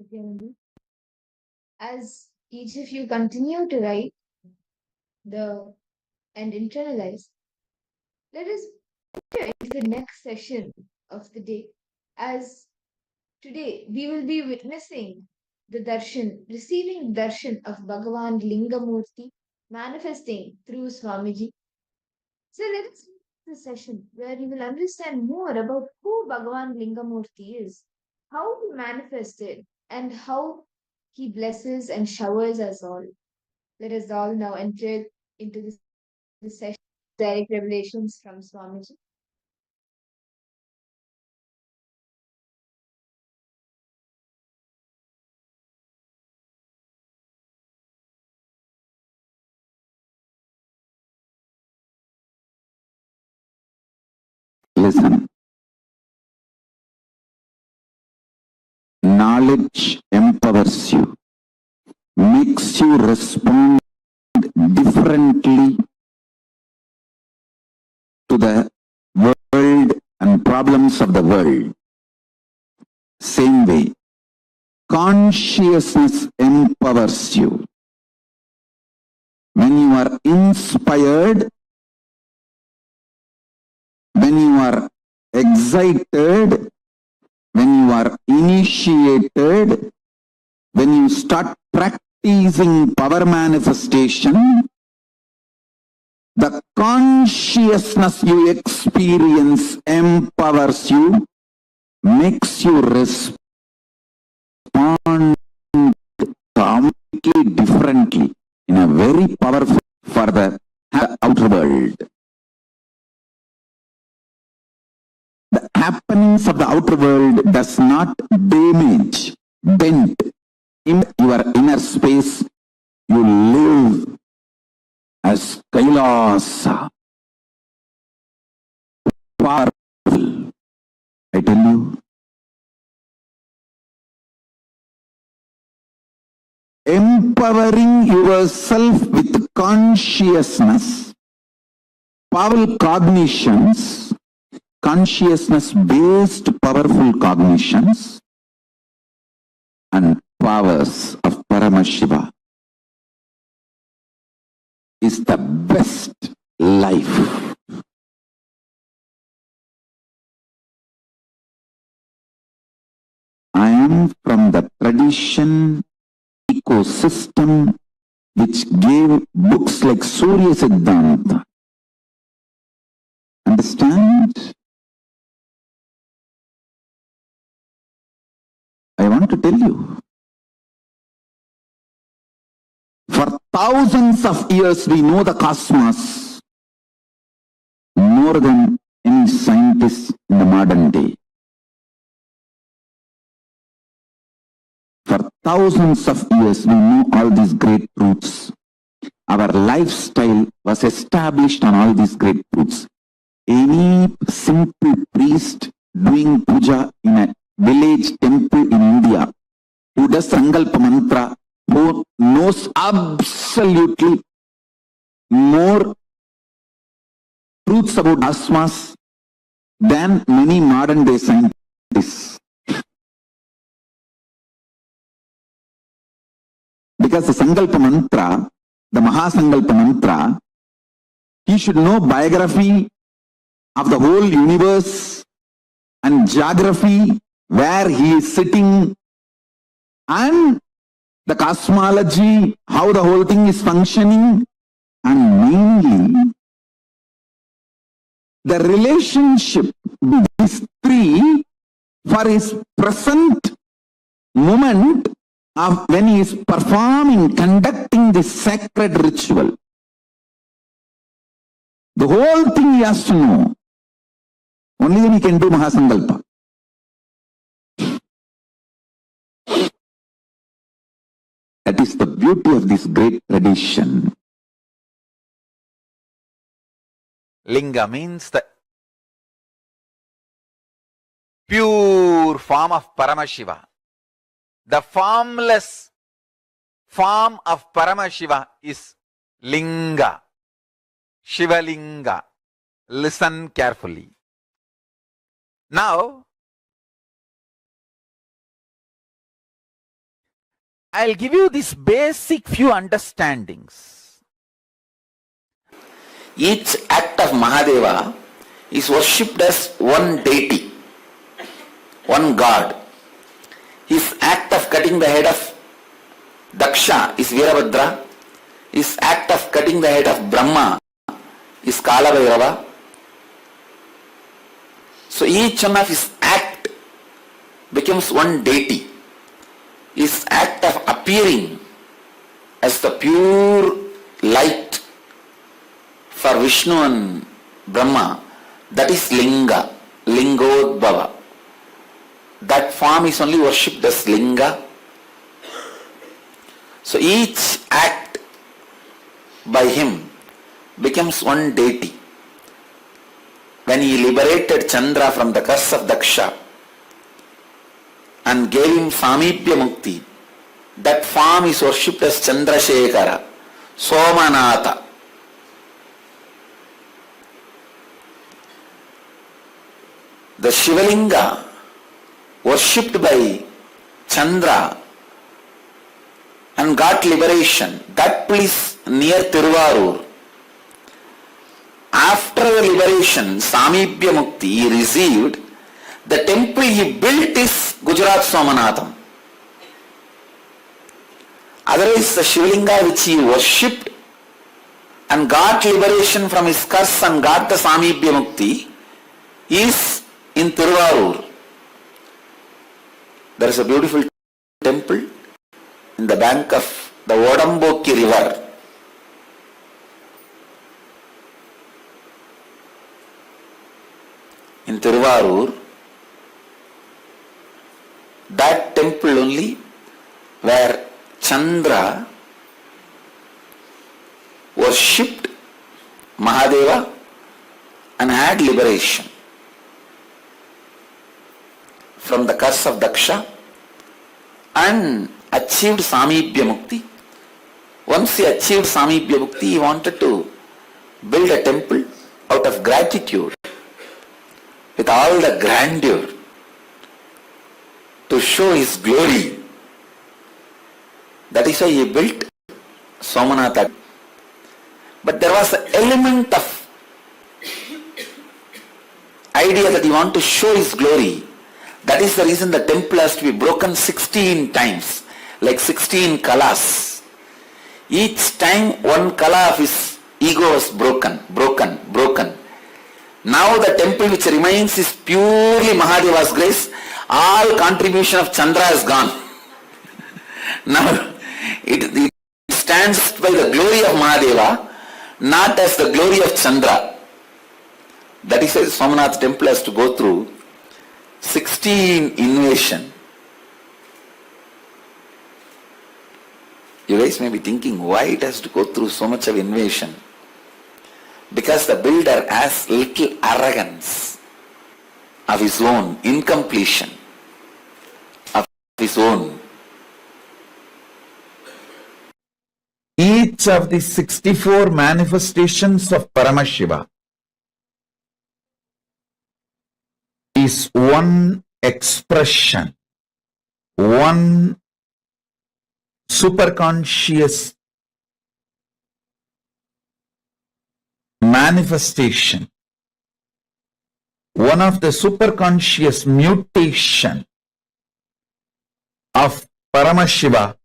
Nithyananda. As each of you continue to write and internalize, let us enter into the next session of the day. As today we will be witnessing receiving darshan of Bhagavan Lingamurti manifesting through Swamiji. So let us the session where we will understand more about who Bhagavan Lingamurti is, how he manifested, and how he blesses and showers us all. Let us all now enter into the session direct revelations from Swamiji. Listen. Knowledge empowers you, makes you respond differently to the world and problems of the world. Same way, consciousness empowers you. When you are inspired, when you are excited, when you are initiated, when you start practicing power manifestation, the consciousness you experience empowers you, makes you respond completely differently in a very powerful for the outer world. The happenings of the outer world does not damage, dent in your inner space. You live as Kailasa. Powerful, I tell you. Empowering yourself with consciousness, powerful cognitions, consciousness-based powerful cognitions, and powers of Paramashiva is the best life. I am from the tradition ecosystem which gave books like Surya Siddhanta. Understand? I want to tell you. For thousands of years we know the cosmos more than any scientist in the modern day. For thousands of years we know all these great truths. Our lifestyle was established on all these great truths. Any simple priest doing puja in a village temple in India who does Sankalpa mantra, who knows absolutely more truths about cosmos than many modern day scientists. Because the Sankalpa mantra, the Mahasankalpa mantra, he should know biography of the whole universe and geography, where he is sitting, and the cosmology, how the whole thing is functioning, and mainly the relationship with these three for his present moment of when he is performing, conducting this sacred ritual. The whole thing he has to know. Only then he can do Mahasankalpa. That is the beauty of this great tradition. Linga means the pure form of Paramashiva. The formless form of Paramashiva is Linga, Shivalinga. Listen carefully. Now, I'll give you these basic few understandings. Each act of Mahadeva is worshipped as one deity, one god. His act of cutting the head of Daksha is Virabhadra. His act of cutting the head of Brahma is Kalabhairava. So each one of his act becomes one deity. His act of appearing as the pure light for Vishnu and Brahma, that is Linga, Lingodbhava. That form is only worshipped as Linga. So each act by him becomes one deity. When he liberated Chandra from the curse of Daksha and gave him Samipya Mukti, that form is worshipped as Chandrasekhara, Somanatha. The Shivalinga worshipped by Chandra and got liberation, that place near Tiruvarur. After the liberation, Samipya Mukti, he received, the temple he built is Gujarat Somanatham. Otherwise, the Shivalinga which he worshipped and got liberation from his curse and got the Samipya Mukti is in Tiruvarur. There is a beautiful temple in the bank of the Vodambokki river. In Tiruvarur, that temple only where Chandra worshipped Mahadeva and had liberation from the curse of Daksha and achieved Samipya Mukti. Once he achieved Samipya Mukti, he wanted to build a temple out of gratitude with all the grandeur to show his glory. That is why he built Somanatha. But there was an element of idea that he wanted to show his glory. That is the reason the temple has to be broken 16 times, like 16 kalas. Each time one kala of his ego was broken. Now the temple which remains is purely Mahadeva's grace. All contribution of Chandra is gone. Now it stands by the glory of Mahadeva, not as the glory of Chandra. That is why Somanath temple has to go through 16 invasion. You guys may be thinking why it has to go through so much of invasion. Because the builder has little arrogance of his own, incompletion of his own. Each of the 64 manifestations of Paramashiva is one expression, one superconscious manifestation, one of the superconscious mutation of Paramashiva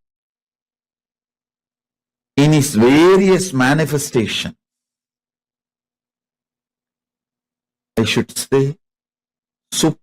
in his various manifestations. I should say super